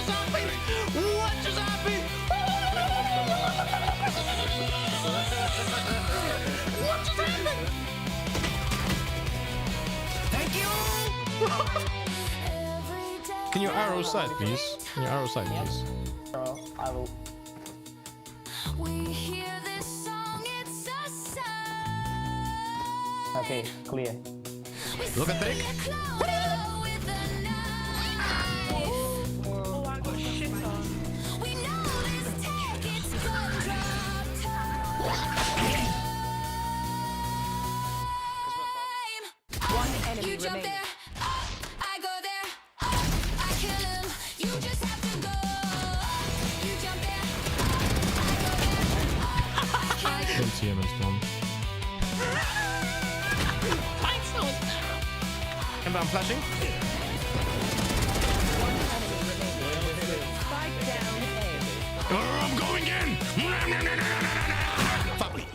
just happened? What just happened? What just happened? Thank you. Can you arrow side, please? Can you arrow side, please? I will. We hear this song, it's a sign. Okay, clear. Look at trick. Oh, I got shit on. We know this tech, it's gun drop time. One enemy You jump remaining. there, I go there, I kill him. You just have to go. You jump there, I go there, I kill him. Don't see him in spawn. And I'm flashing. Spike down A. I'm going in. Family.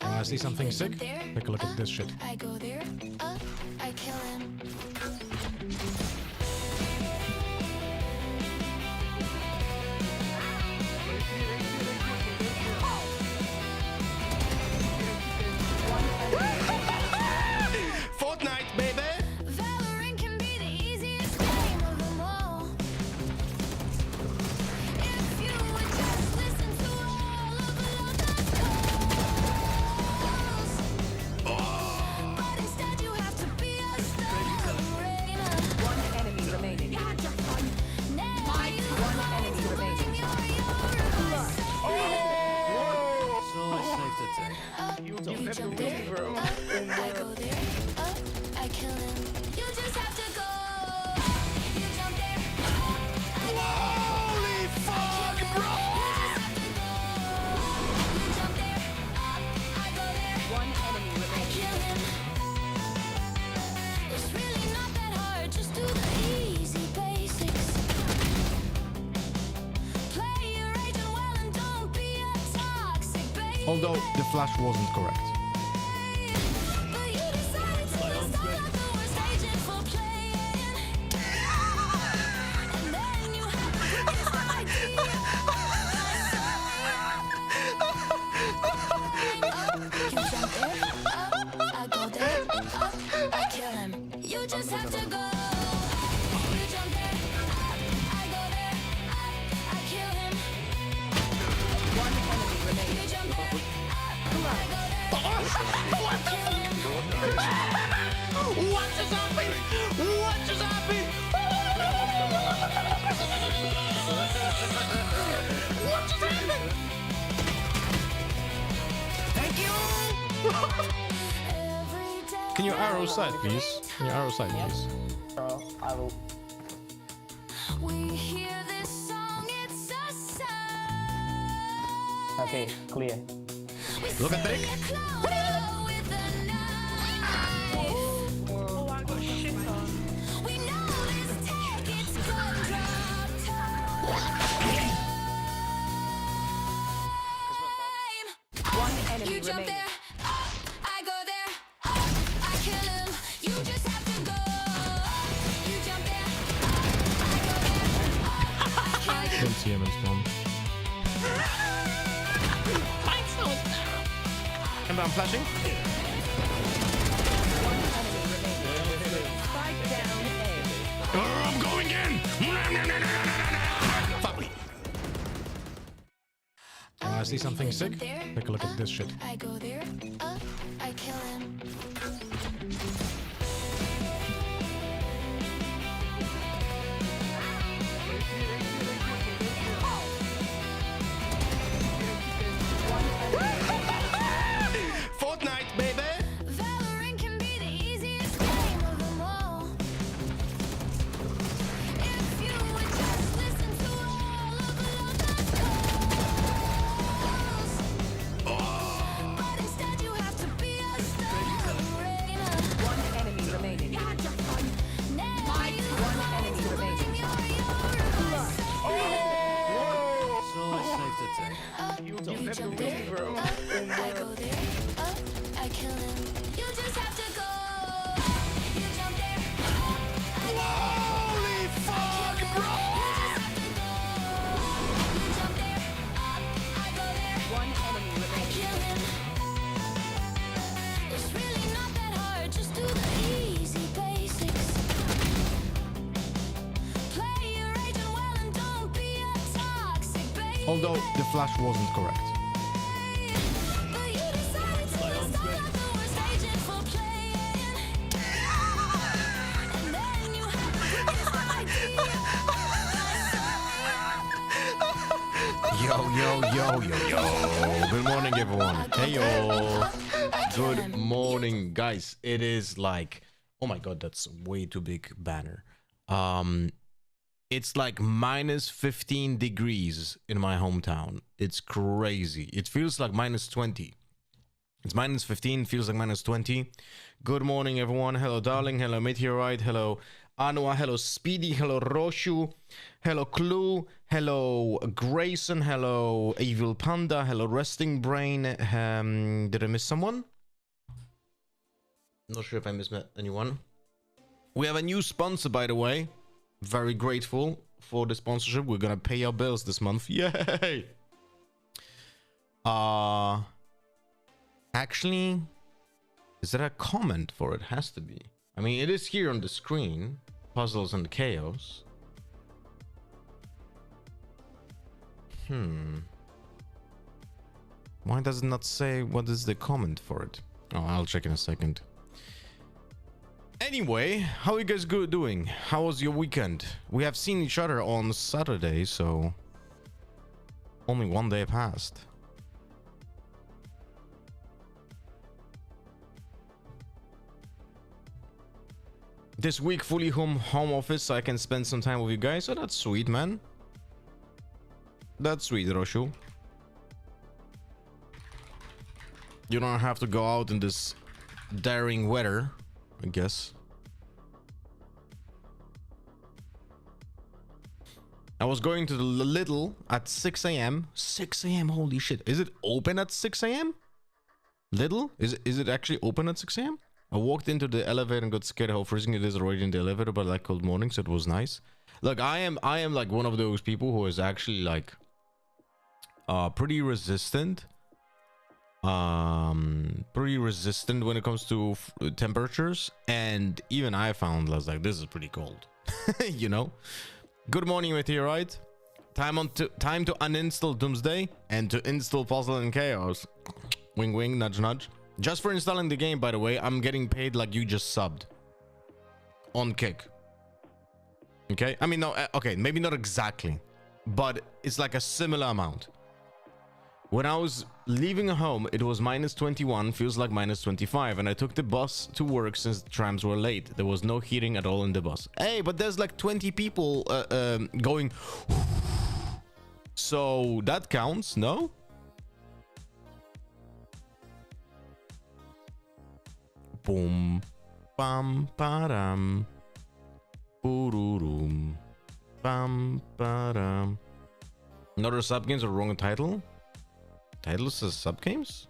I see something sick. Take a look at this shit. I go there, I kill him. Fortnite, baby. Valorant can be the easiest game of them all. If you would just listen to all of the calls, but instead you have to be a star. One enemy remaining. Now One enemy remaining. you jump there, I go there, I kill him. You just have to go. You jump there, Holy fuck, bro! you jump there, I go there, One enemy I remaining. kill him. It's really not that hard, just do the easy basics. Play your agent well and don't be a toxic baby. Although the flash wasn't correct. But you decided to install out the worst agent for playing. And then you have the biggest idea. You jump there, I go there, I kill him. You just have to go. You jump there, I go there, I kill him. One enemy You remaining. jump there, I go there, I kill him. What just happened? What just happened? What just happened? Thank you. Every day. Can you arrow side, please? Can you arrow side, please? I will. We hear this song, it's a sign. Okay, clear. Look at trick. With a knife. Oh, I got shit on. We know this tech, it's gun drop time. One enemy You jump remaining. there, I go there, I kill him. You just have to go. You jump there, I go there, I kill him. Don't see him in spawn. And I'm flashing. One enemy remaining. Spike down A. I'm going in. Family. I see something sick. Take a look at this shit. I go there, I kill him. Fortnite, baby. Valorant can be the easiest game of them all. If you would just listen to all of the calls, but instead you have to be a star. One enemy remaining. Now you One enemy remaining. You jump there, I go there, I kill him. You just have to go. You jump there, I Holy fuck! Although the flash wasn't correct. But you decided to start out the worst agent for playing. And then you had the greatest Yo. Good morning, everyone. Hey, yo. Good morning, guys. It is like, oh my god, that's way too big banner. It's like minus 15 degrees in my hometown. It's crazy. It feels like minus 20. It's minus 15, feels like minus 20. Good morning, everyone. Hello, darling. Hello, Meteorite. Hello, Anua. Hello, Speedy. Hello, Roshu. Hello, Clue. Hello, Grayson. Hello, Evil Panda. Hello, Resting Brain. Did I miss someone? Not sure if I missed anyone. We have a new sponsor, by the way. Very grateful for the sponsorship. We're gonna pay our bills this month. Yay! Actually, is there a comment for it? Has to be. I mean, it is here on the screen. Puzzles and Chaos. Why does it not say what is the comment for it? Oh, I'll check in a second. Anyway, how are you guys doing? How was your weekend? We have seen each other on Saturday, so only one day passed. This week fully home office, so I can spend some time with you guys. So that's sweet, man. That's sweet, Roshu. You don't have to go out in this daring weather, I guess. I was going to the Lidl at 6 a.m. 6 a.m. Holy shit. Is it open at 6 a.m.? Lidl? Is it actually open at 6 a.m.? I walked into the elevator and got scared how freezing it is already in the elevator, but like cold morning, so it was nice. Look, I am like one of those people who is actually like pretty resistant. Pretty resistant when it comes to temperatures, and even I found last like this is pretty cold. You know. Good morning, Meteorite. Time to uninstall Doomsday and to install Puzzle and Chaos. Wing wing, nudge nudge. Just for installing the game, by the way, I'm getting paid like you just subbed on Kick. Okay, I mean, no, okay, maybe not exactly, but it's like a similar amount. When I was leaving home, it was minus 21, feels like minus 25, and I took the bus to work since the trams were late. There was no heating at all in the bus. Hey, but there's like 20 people going. So that counts, no? Boom, bam, padam, boorurum, bam, padam. Another sub games or wrong title? Title says sub games?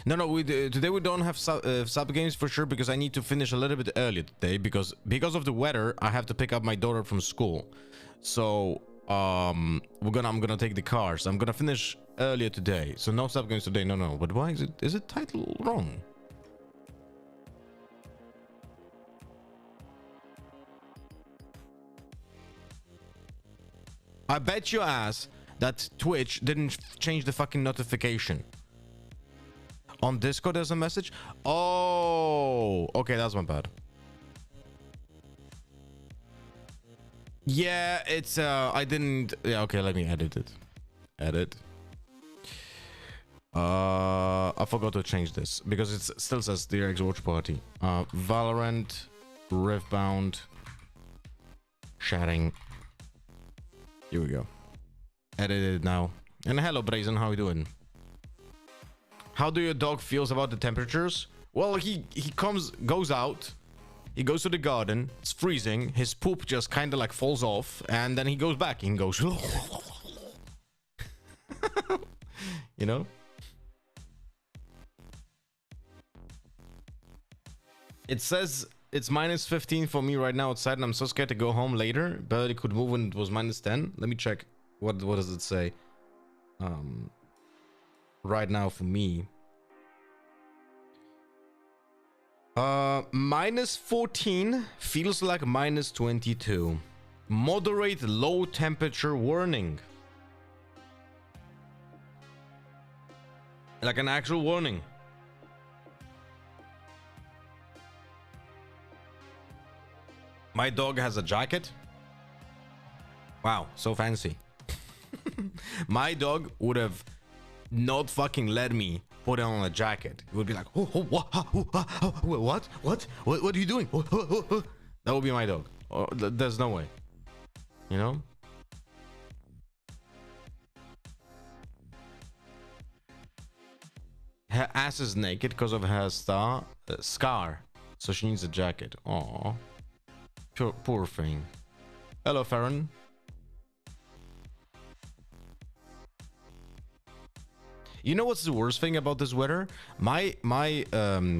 No. Today we don't have sub games for sure, because I need to finish a little bit earlier today because of the weather. I have to pick up my daughter from school, so I'm gonna take the car. So I'm gonna finish earlier today. So no sub games today. No. But why is it title wrong? I bet your ass that Twitch didn't change the fucking notification. On Discord there's a message. Oh, okay, that's my bad. Yeah, it's I didn't. Yeah, okay, let me edit it. Edit. I forgot to change this because it still says Dear X Watch Party. Valorant, Riftbound, sharing. Here we go. Edited now. And hello, Brazen, how you doing? How do your dog feels about the temperatures? Well, he goes out, he goes to the garden, it's freezing, his poop just kind of like falls off, and then he goes back and goes, you know? It says it's minus 15 for me right now outside, and I'm so scared to go home later, but it could move when it was minus 10. Let me check. What does it say? Right now for me. Minus 14 feels like minus 22. Moderate low temperature warning. Like an actual warning. My dog has a jacket. Wow, so fancy. My dog would have not fucking let me put on a jacket. It would be like, what are you doing? That would be my dog. There's no way. You know? Her ass is naked because of her scar. So she needs a jacket. Aww. Poor thing. Hello, Farron. You know what's the worst thing about this weather? My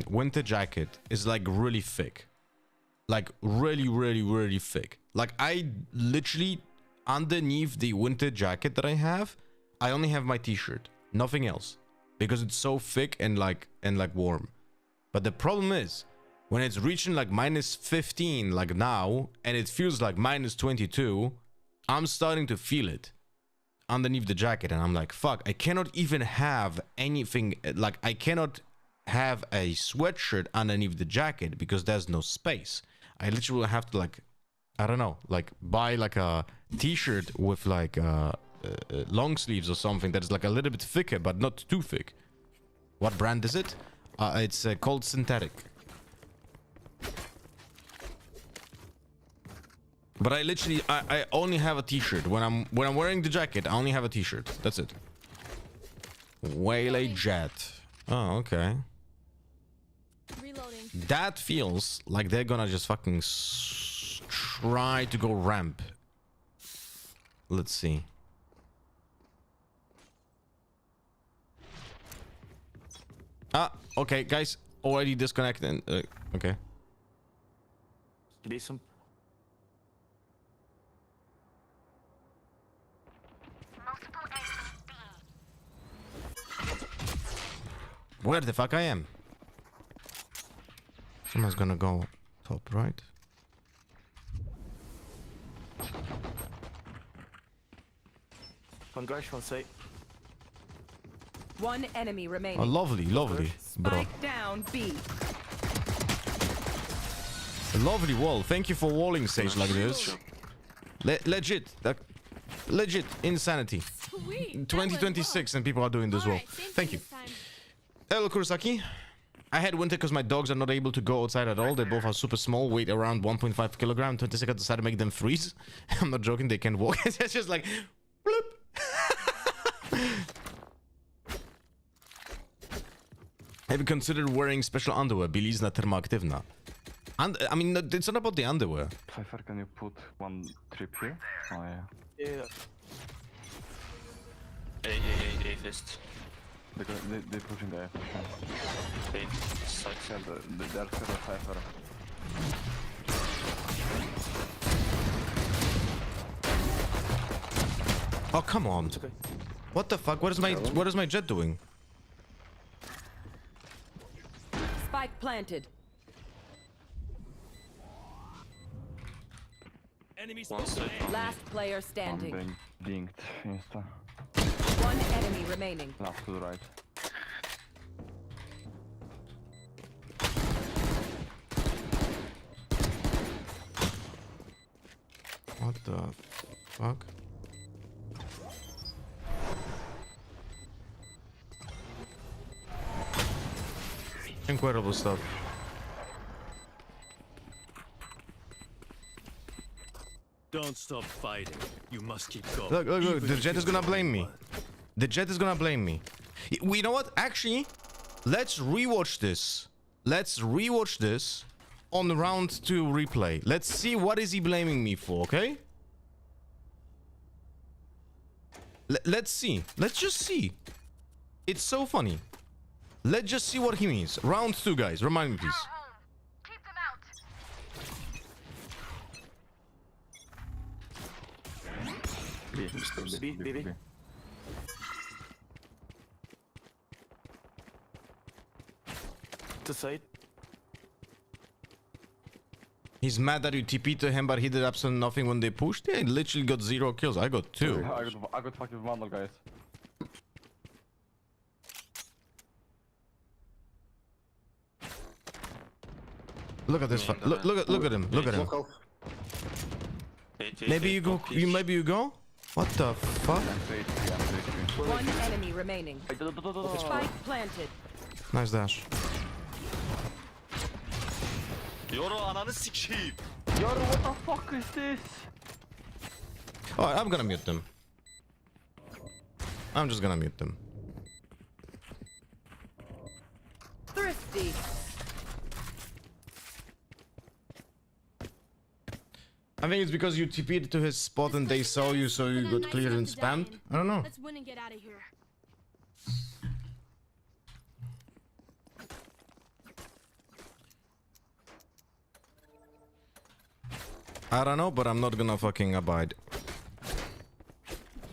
winter jacket is like really thick. Like really thick. Like I literally, underneath the winter jacket that I have, I only have my t-shirt. Nothing else. Because it's so thick and like warm. But the problem is, when it's reaching like minus 15 like now, and it feels like minus 22, I'm starting to feel it underneath the jacket, and I'm like, fuck, I cannot even have anything, like I cannot have a sweatshirt underneath the jacket because there's no space. I literally have to like, I don't know, like buy like a t-shirt with like long sleeves or something that is like a little bit thicker but not too thick. What brand is it? It's called Synthetic. But I literally I only have a t-shirt when I'm wearing the jacket. I only have a t-shirt. That's it. Waylay Jet. Oh, okay. Reloading. That feels like they're gonna just fucking try to go ramp. Let's see. Ah, okay, guys, already disconnected. Okay. Decent. Where the fuck I am? Someone's gonna go top right. One garage, one site. One enemy remaining. Oh, lovely, bro. Spike down B. A lovely wall. Thank you for walling Sage like this. Legit, like, legit insanity. Sweet. 2026 and people are doing this well. Thank you. Hello, Kurosaki. I had winter because my dogs are not able to go outside at all. They both are super small, weight around 1.5 kilogram. 20 seconds decided to make them freeze. I'm not joking, they can walk. It's just like, bloop. Have you considered wearing special underwear? Bielizna termoaktywna. And I mean, it's not about the underwear. Pfeiffer, can you put one trip here? Oh yeah. Yeah. A fist. They're pushing the F. A sucks. Yeah, they're scared of Pfeiffer. Oh, come on. Okay. What the fuck? What is my jet doing? Spike planted. One side. Last player I'm standing. being dinked insta. One enemy remaining. Left to the right. What the fuck? Incredible stuff. Don't stop fighting. You must keep going. Look, Even the if jet you is gonna don't blame me. want. The jet is gonna blame me. You know what? Actually, let's rewatch this. Let's rewatch this on round 2 replay. Let's see what is he blaming me for, okay? Let's see. Let's just see. It's so funny. Let's just see what he means. Round 2, guys. Remind me, please. B. To site. He's mad that you TP to him, but he did absolutely nothing when they pushed. Yeah, he literally got 0 kills. I got 2. I got fucking vandal, guys. Look at this. Look at him. Look at him. Maybe you go. Maybe you go. What the fuck? One enemy remaining. Spike planted. Nice dash. Yoro ananı sikeyim. Yo, what the fuck is this? Oh, I'm gonna mute them. I'm just gonna mute them. Thrifty. I think it's because you TP'd to his spot and they saw you, so you got cleared and spammed. I don't know. Let's win and get out of here. I don't know, but I'm not gonna fucking abide.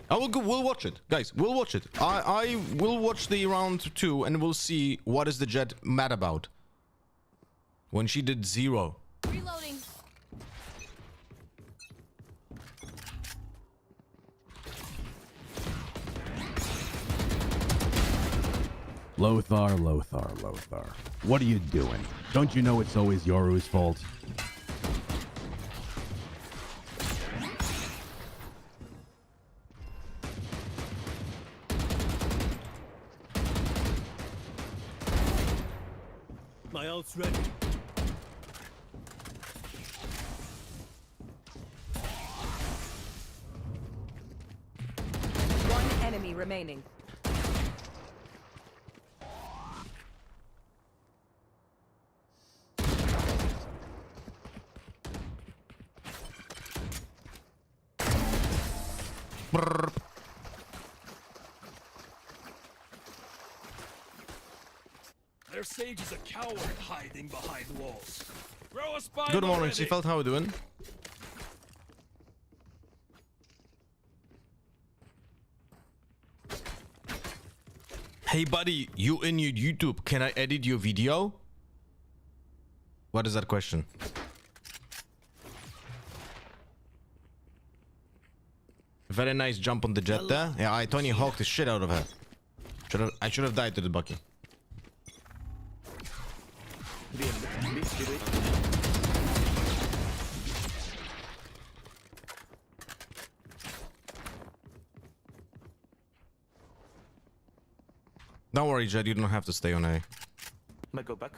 I will go. We'll watch it, guys. We'll watch it. I will watch the round 2 and we'll see what is the Jet mad about. When she did 0. Reloading. Lothar, Lothar, Lothar. What are you doing? Don't you know it's always Yoru's fault? My ult's ready. One enemy remaining. Brrr. Their sage is a coward hiding behind walls. Throw a spy. Good morning, Seafeld. How are you doing? Hey, buddy, you in your YouTube? Can I edit your video? What is that question? Very nice jump on the Jet there. Yeah, I Tony Hawked the shit out of her. I should have died to the Bucky. Don't worry, Jet. You don't have to stay on A. Might go back.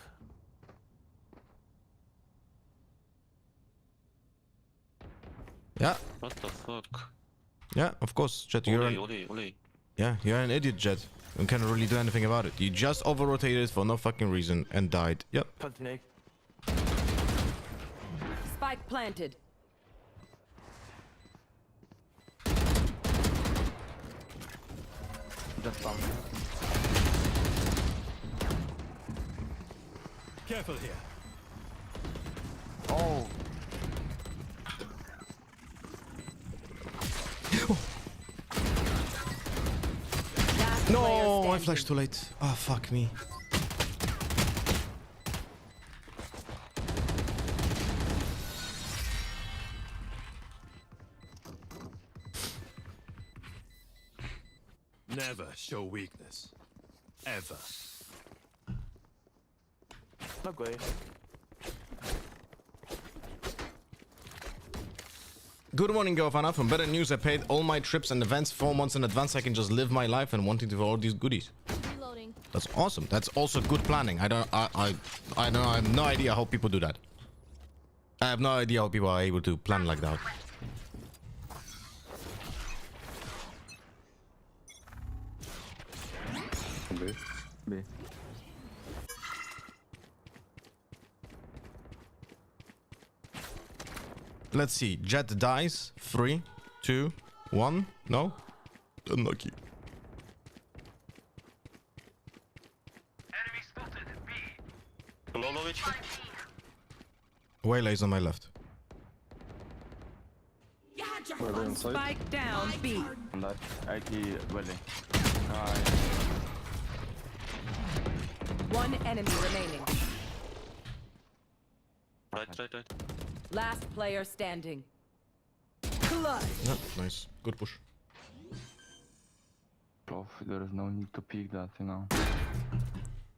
Yeah, What the fuck? yeah. Of course, Jet. You're you're an idiot, Jet. You can't really do anything about it. You just over-rotated for no fucking reason and died. Yep. Continue. Spike planted. Just down. Careful here. Oh. Last No, player I standing. flashed too late. Oh, fuck me. Never show weakness. Ever. Not great. Good morning, Govana. From better news, I paid all my trips and events 4 months in advance. I can just live my life and wanting to all these goodies. Reloading. That's awesome. That's also good planning. I don't know. I have no idea how people do that. I have no idea how people are able to plan like that. B. B. Let's see. Jet dies. 3, 2, 1. No? Unlucky. Low HP. Waylay's on my left. Spike down B. And that IT welding. One enemy remaining. Right. Last player standing. Clutch. Yeah, nice. Good push. Oh, there is no need to peek that, you know.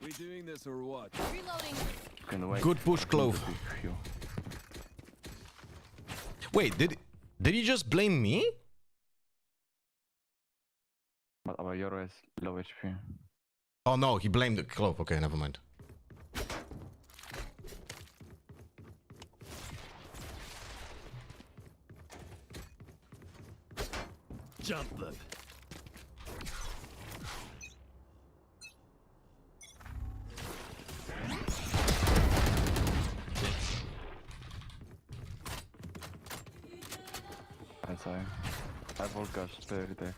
We doing this or what? Reloading. Can wait. Good push, I need Clove. to peek, phew. Wait, did he just blame me? But our Euro is low HP. Oh no, he blamed the Clove. Okay, never mind. Jump them. I say. I will go straight there.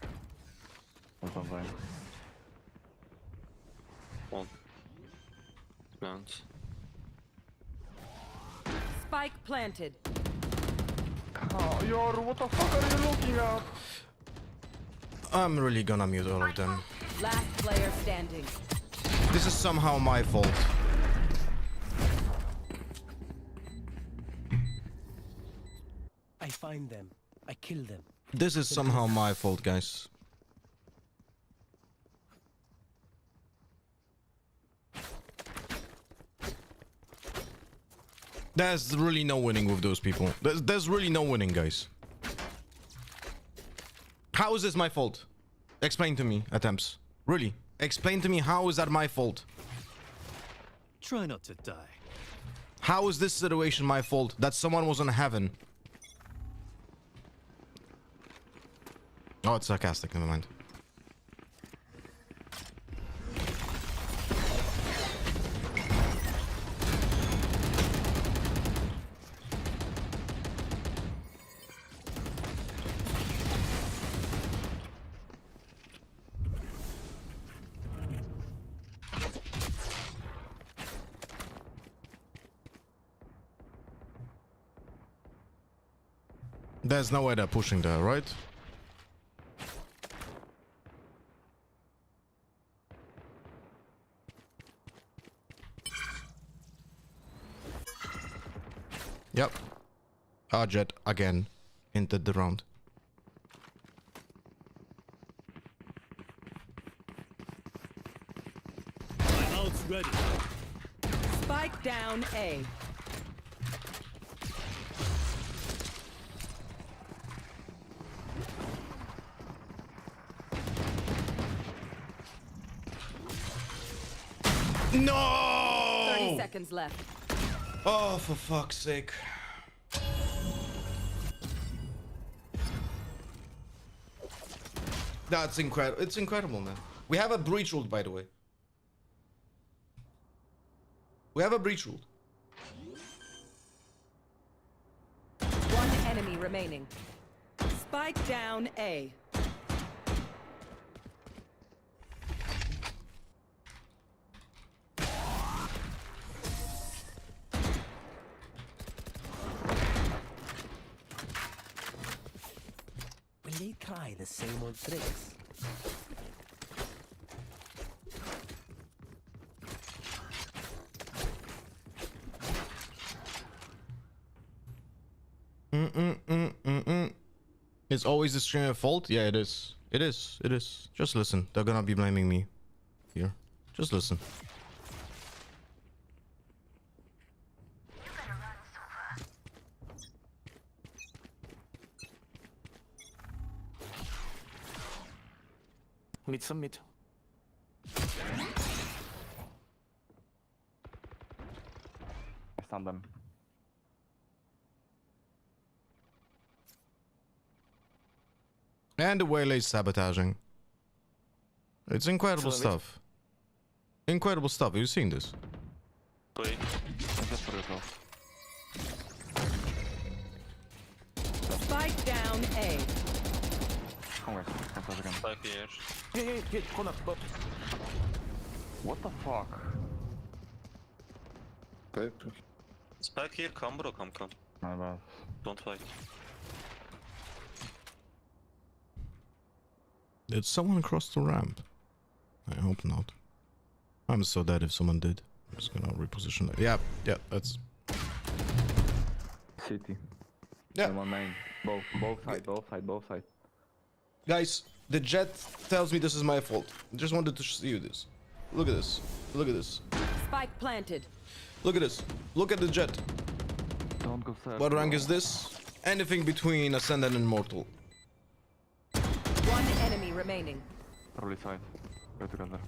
Or something. One. Plant. Spike planted. Oh, Yoru, what the fuck are you looking at? I'm really gonna mute all of them. Last player standing. This is somehow my fault. I find them. I kill them. This is somehow my fault, guys. There's really no winning with those people. There's really no winning, guys. How is this my fault? Explain to me, attempts. Really, explain to me, how is that my fault? Try not to die. How is this situation my fault? That someone was in heaven. Oh, it's sarcastic, never mind. There's no way they're pushing there, right? Yep. Jet again entered the round. My ult's ready. Spike down A. No! 30 seconds left. Oh, for fuck's sake. That's incredible. It's incredible, man. We have a breach ruled, by the way. We have a breach ruled. One enemy remaining. Spike down A. Will they try the same old tricks? It's always the streamer's fault? Yeah, it is. It is. It is. Just listen. They're gonna be blaming me here. Just listen. Mid some mid. I stun them. And the waylay's sabotaging. It's incredible Solid. stuff. Incredible stuff. Have you seen this? Wait. Just for yourself. Spike down A. Come guys, come close again. Back here. Hey, corner, bot. What the fuck? Spike here, come bro, come. My bad. Don't fight. Did someone cross the ramp? I hope not. I'm so dead if someone did. I'm just gonna reposition it. Yeah, that's... City. Yeah. And one main. Both side. Guys, the jet tells me this is my fault. I just wanted to see you this. Look at this. Look at this. Spike planted. Look at this. Look at the jet. Don't go sad. What rank is this? Anything between Ascendant and Mortal. One enemy remaining. Early side. Go together.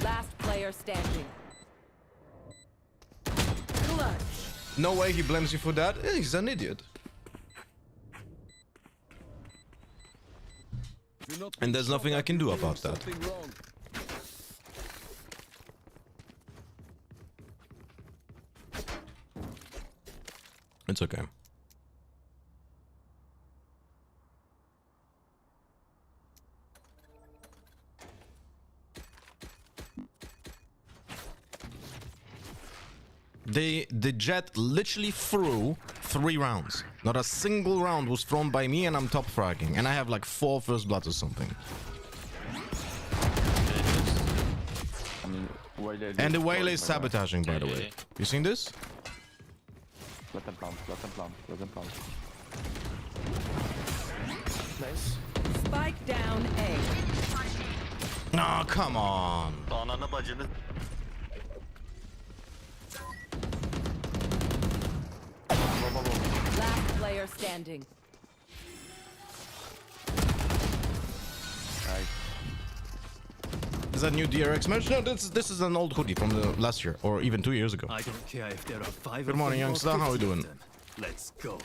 Last player standing. Clutch. No way he blames you for that. He's an idiot. And there's nothing I can do about that. It's okay. The jet literally threw 3 rounds. Not a single round was thrown by me, and I'm top fragging. And I have like 4 first blood or something. I mean, And the Waylay is sabotaging, by the way. You seen this? Let them plant. Nice. Spike down A. No, come on. Ananı bacını. Last player standing. Is that new DRX merch? No, this is an old hoodie from the last year, or even 2 years ago. I don't care if there are 5 Good morning, youngster. How we doing? Let's go.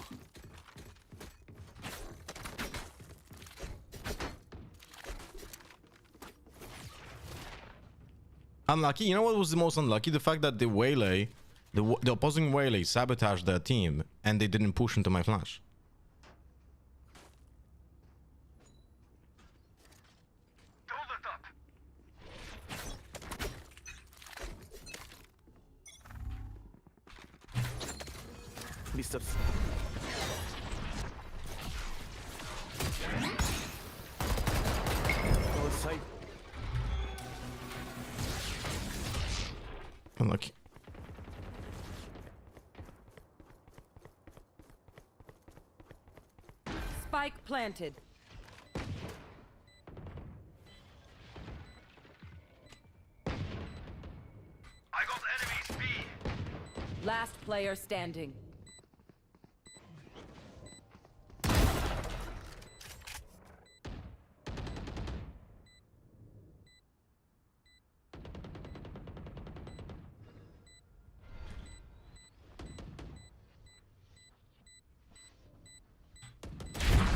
Unlucky. You know what was the most unlucky? The fact that the Waylay, the opposing Waylay sabotaged their team, and they didn't push into my flash. Mr. Outside. Unlucky. Spike planted. I got enemies B. Last player standing.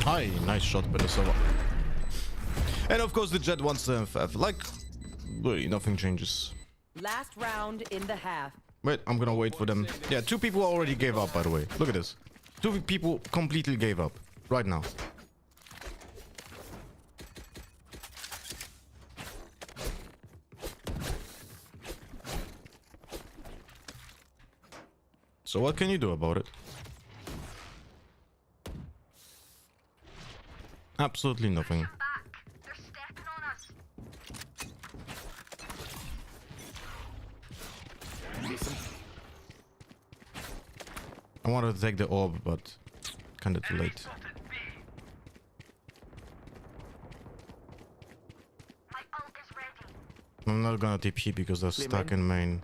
Hi, nice shot, Benesova. And of course the jet wants the FF. Like, really, nothing changes. Last round in the half. Wait, I'm gonna wait for them. Yeah, 2 people already gave up, by the way. Look at this. 2 people completely gave up. Right now. So what can you do about it? Absolutely nothing. They're stepping on us. I wanted to take the orb, but kinda too late. My ult is ready. I'm not gonna TP because they're stuck in main.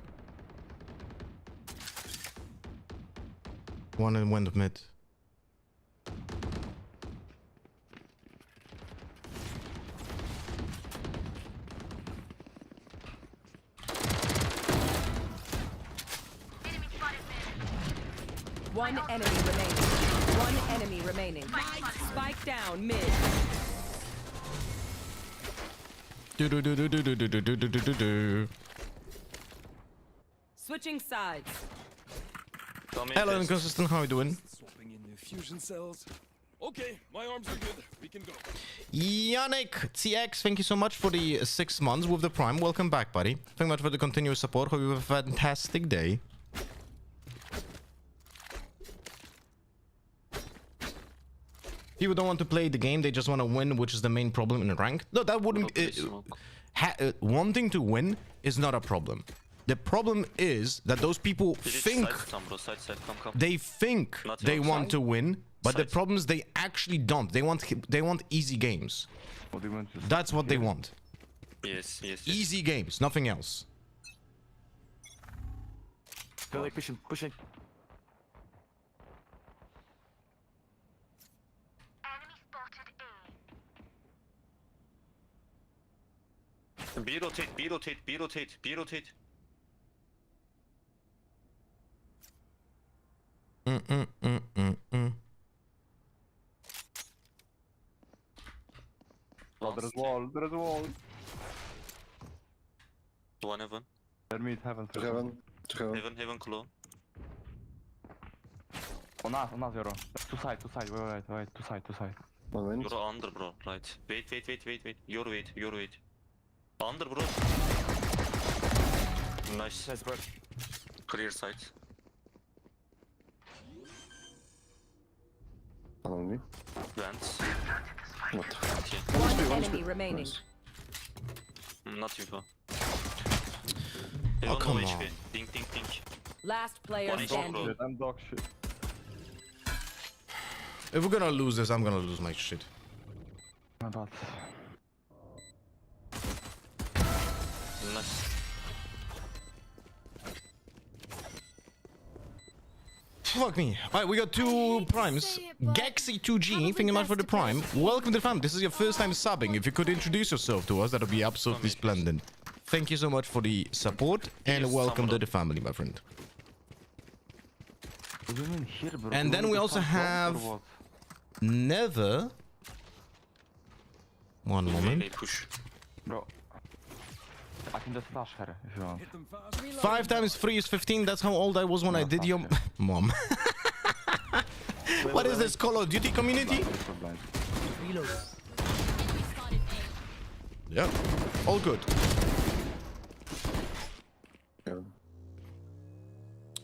One and went mid. One enemy remaining. One enemy remaining. Spike down mid. Switching sides. Hello, Inconsistent, how you doing? Swapping in the fusion cells. Okay, my arms are good. We can go. Yannick CX, thank you so much for the 6 months with the Prime. Welcome back, buddy. Thank you much for the continuous support. Hope you have a fantastic day. People don't want to play the game, they just want to win, which is the main problem in rank. No, that wouldn't... wanting to win is not a problem. The problem is that those people Did it think side come, bro? Side, come. they think Not they your want side. to win, but the Side. problem is they actually don't. They want easy games. What do you want to say? That's what they want. Yes. Easy games, nothing else. They're like pushing. Enemy spotted A. B rotate. Oh, there's wall. One heaven. Let me heaven. Heaven clone. On us, zero. Two side. Wait. Two side. You're under, bro. Right. Wait. Your weight. Under, bro. Nice. Nice, bro. Clear side. Vents. One enemy remaining. Not info. Oh, come no on. HP. Ding. Last player One is standing. bro. I'm dog shit. If we're gonna lose this, I'm gonna lose my shit. My bad. Nice. Fuck me. Alright, we got two primes. Gexy2G, thank you much for the prime. Welcome to the fam. This is your first time subbing. If you could introduce yourself to us, that would be absolutely splendid. Thank you so much for the support and Yes, welcome to Samuel. the family, my friend. What do you mean here, bro? And You then want we to also fight once or have what? Never. One moment. Hey, push. Bro. I can just flash her if you want. Hit them fast. 5 times 3 is 15. That's how old I was when I did your mom. What is this Call of Duty community? Yeah, all good.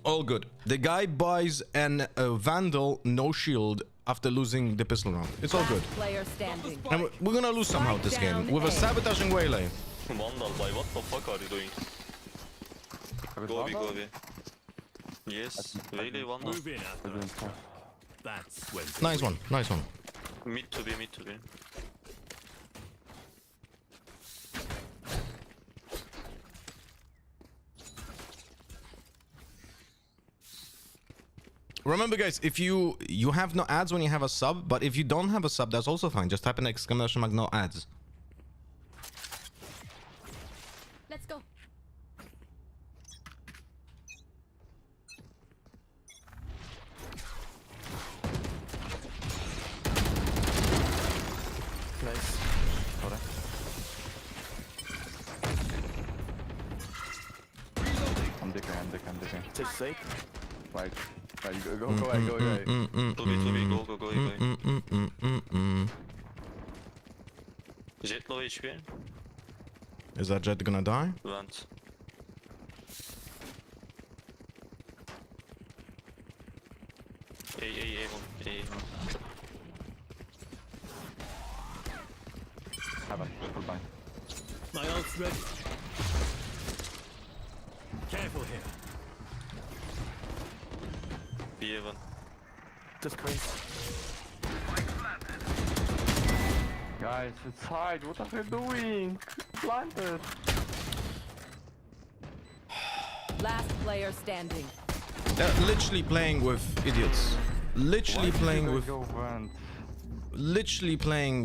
All good. The guy buys an Vandal no shield after losing the pistol round. It's all good. Player standing. And we're gonna lose somehow this game with a sabotaging waylay. Vandal, boy, what the fuck are you doing? Go B. Yes, really Vandal. Move in, Athos. That's when. Nice one, nice one. Mid to B. Remember, guys, if you have no ads when you have a sub, but if you don't have a sub, that's also fine. Just type an exclamation mark no ads. Let's go. Nice. Alright. I'm digging. Take side. Right. Right, go away. To B, go. Jet low HP. Is that Jet gonna die? Vent. A1. Heaven, full blind. My ult's ready. Careful here. B1. Just crazy. Guys, it's side. What are you doing? Blinded. Last player standing. They're literally playing with idiots. Literally playing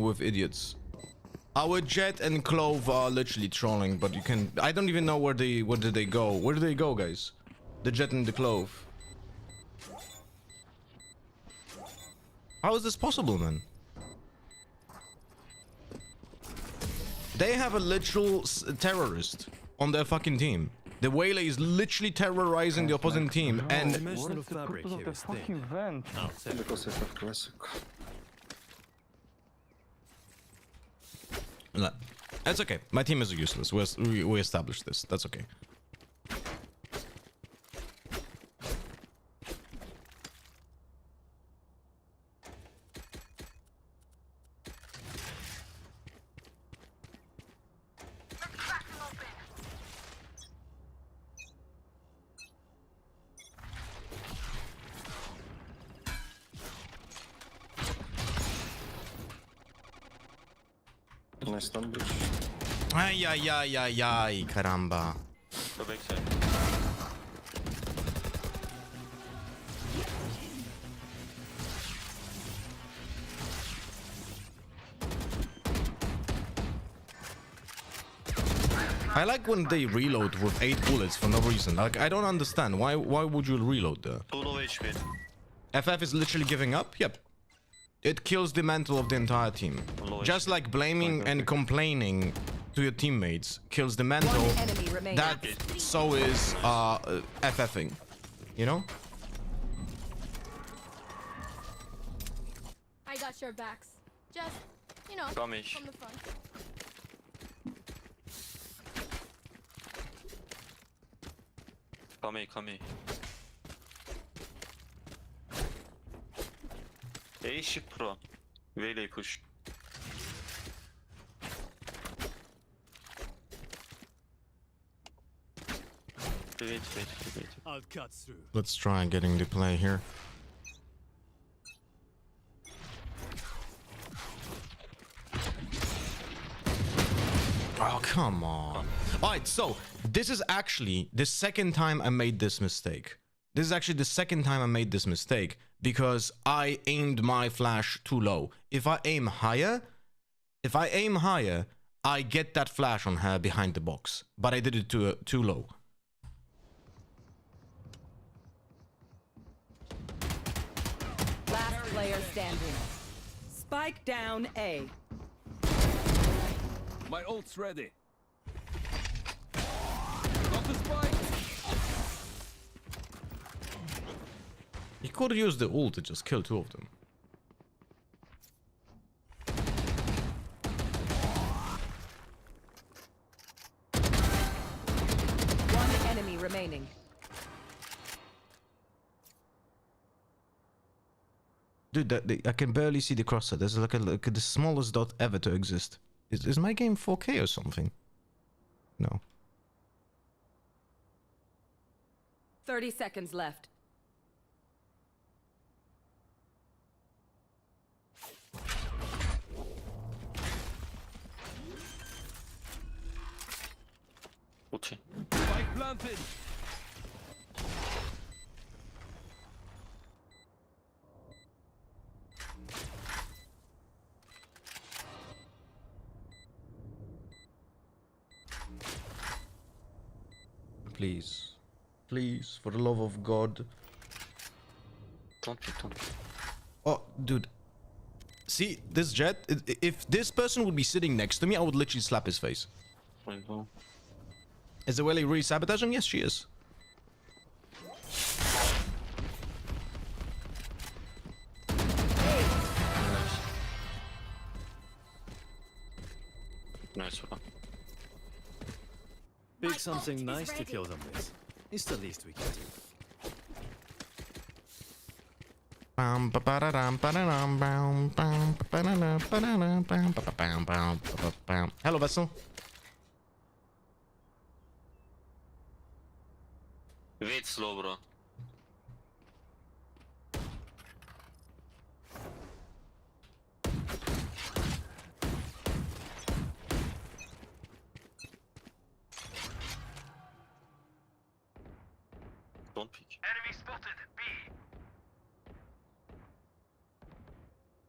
with idiots. Our Jet and Clove are literally trolling, but you can. I don't even know where did they go. Where did they go, guys? The Jet and the Clove. How is this possible, man? They have a literal terrorist on their fucking team. The Waylay is literally terrorizing the opposing team, and Dimensional fabric here is thin. Fucking vent. I'll take it. no, that's okay. My team is useless. We established this. That's okay. Nice stun bridge. Ay, ay, ay, ay, ay, caramba. Go backside. I like when they reload with 8 bullets for no reason. Like, I don't understand. Why would you reload there? Too low HP. FF is literally giving up? Yep. It kills the mental of the entire team. Low Just like blaming and complaining to your teammates kills the mental. One enemy remaining. That so is FFing. You know? I got your backs. Just, you know, Coming. from the front. Coming. A ship pro. Melee push. Wait. I'll cut through. Let's try getting the play here. Oh, come on. Alright, so this is actually the second time I made this mistake. This is actually the second time I made this mistake because I aimed my flash too low. If I aim higher, I get that flash on her behind the box. But I did it too low. Last player standing. Spike down A. My ult's ready. Got the spike. You could use the ult to just kill 2 of them. One enemy remaining. Dude, I can barely see the crosshair. There's like the smallest dot ever to exist. Is my game 4K or something? No. 30 seconds left. Ulti. Spike planted. Please. Please, for the love of God. Don't pick. Oh, dude. See, this jet, if this person would be sitting next to me, I would literally slap his face. Wait, go. Is Welly really sabotaging? Yes, she is. Nice one. Pick something nice to kill them with. It's the least we can do. Hello, Vessel. Wait slow, bro. Don't peek. Enemy spotted. B.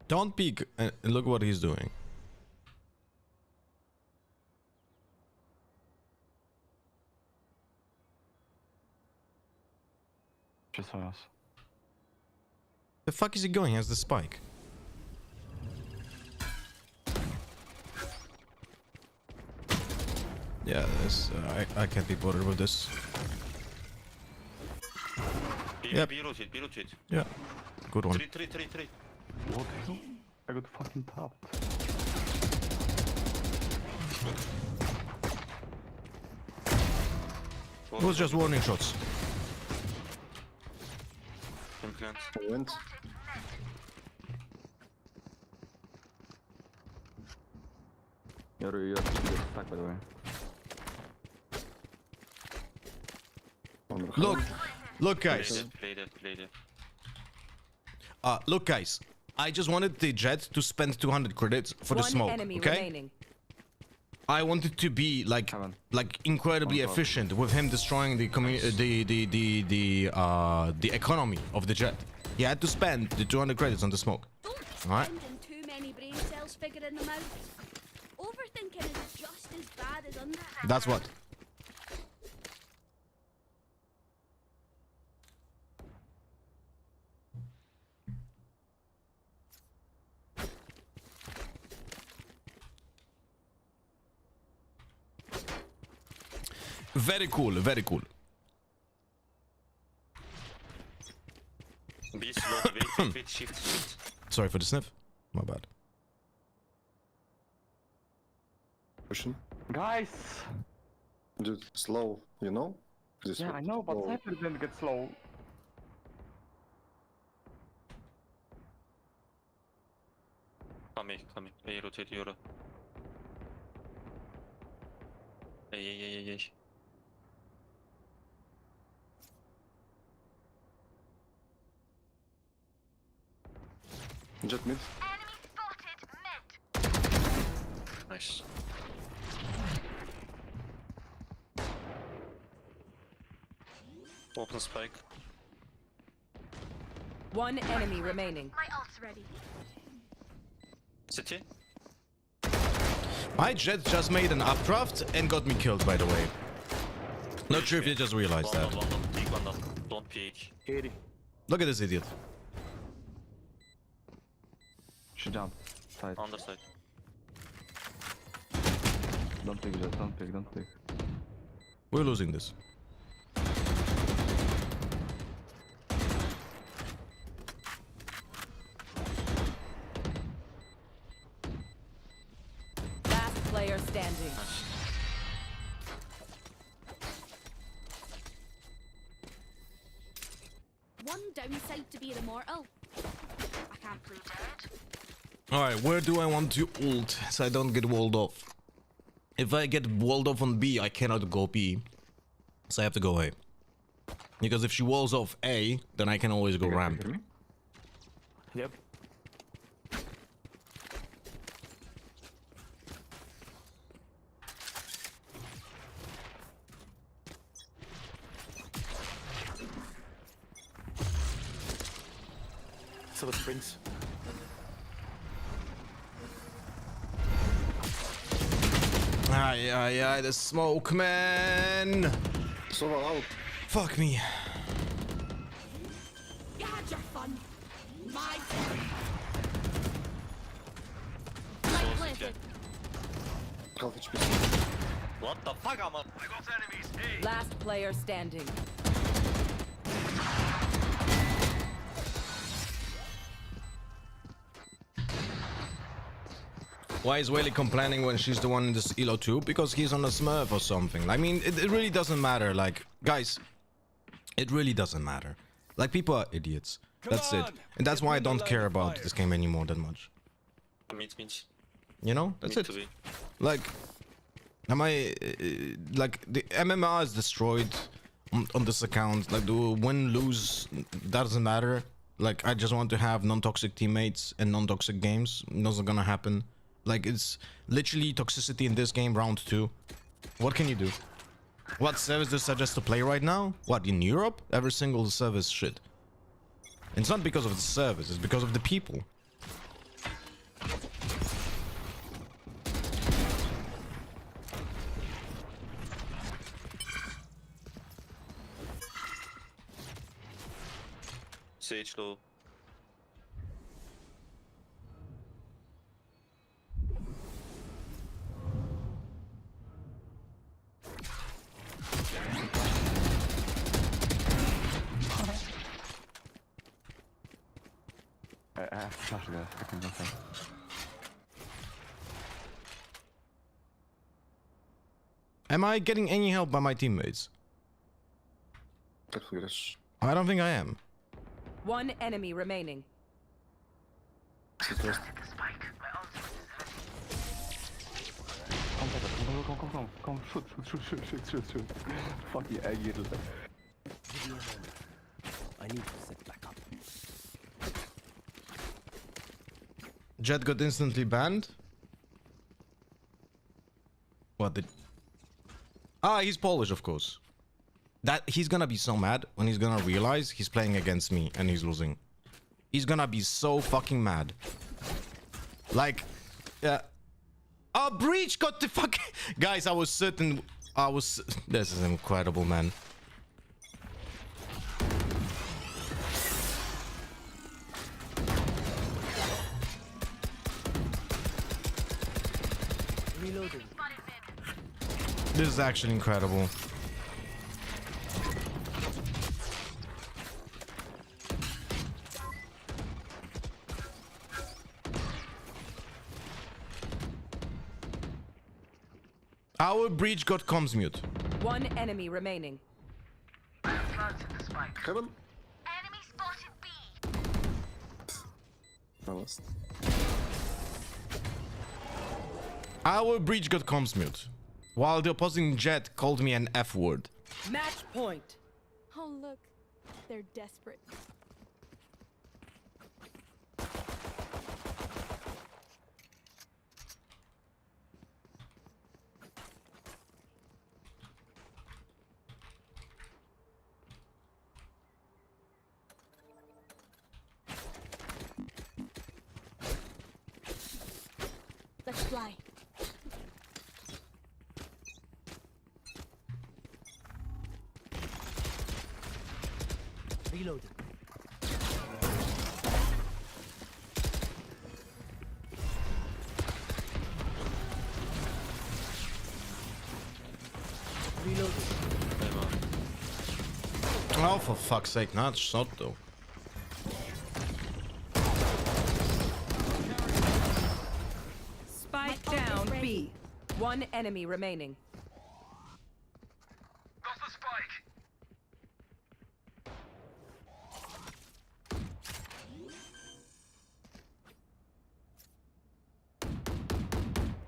Don't peek. Look what he's doing. Just saw us. The fuck is he going? He has the spike. Yeah, this, I can't be bothered with this. Yep. Be rotate. Yeah, good one. 3. What the hell? I got fucking tapped. It was just warning shots. Implant. Went. You're stuck, by the way. Look, guys. Play that. Look, guys. I just wanted the jet to spend 200 credits for the One smoke. enemy Okay. remaining. I wanted to be like Heaven. incredibly On top. efficient with him destroying the the economy of the jet. He had to spend the 200 credits on the smoke. Don't be Alright. spending too many brain cells figuring them out. Overthinking is just as bad as under. That's what. Very cool, very cool. Be slow, wait, shift. Sorry for the sniff. My bad. Pushing. Guys! Dude, slow, you know? This Yeah, one. I know, but Slow. Cypher didn't get slow. Coming. Hey, rotate Euro. Hey. Jet mid. Nice. Open spike. One enemy remaining. My ult's ready. City. My jet just made an updraft and got me killed, by the way. Not sure if you just realized that. One down. Peek, one down. Don't peek. 80. Look at this idiot. She jumped. Side. Underside. Don't pick Jet, don't pick. We're losing this. Last player standing. One downside to being immortal. I can't play dead. Alright, where do I want to ult so I don't get walled off? If I get walled off on B, I cannot go B. So I have to go A. Because if she walls off A, then I can always go ramp. Hear me? Yep. So the sprints. Aye, the smoke, man. So out. Fuck me. You had your fun. My turn. Light planted. Half HP. What the fuck, I'm up? Last player standing. Why is Whaley complaining when she's the one in this elo too? Because he's on a smurf or something. I mean, it really doesn't matter. Like, guys, it really doesn't matter. Like, people are idiots. That's it. And that's why I don't care about this game anymore that much. Mid. You know? That's it. To be. Like, am I... like, the MMR is destroyed on this account. Like, the win-lose doesn't matter. Like, I just want to have non-toxic teammates and non-toxic games. Those are gonna happen. Like, it's literally toxicity in this game, round 2. What can you do? What service do you suggest to play right now? What, in Europe? Every single service shit. It's not because of the service, it's because of the people. Sage low. I have to flash guys, I can go fast. Am I getting any help by my teammates? Careful, Grash. I don't think I am. One enemy remaining. Sit first. Come, Cypher, come, shoot. Fuck yeah, I get it. Give me a moment. I need to set back up. Jet got instantly banned. He's Polish, of course. That he's gonna be so mad when he's gonna realize he's playing against me and he's losing. He's gonna be so fucking mad. Like, yeah. Oh, breach got the fuck. Guys, I was certain. This is incredible, man. Reloading. This is actually incredible. Our breach got comms mute. One enemy remaining. Heaven? Enemy spotted B. I lost. Our breach got comms mute. While the opposing jet called me an F word. Match point. Oh, look. They're desperate. Let's fly. Reloading. Oh, for fuck's sake, not shot though. Spike down B. One enemy remaining. Got the spike.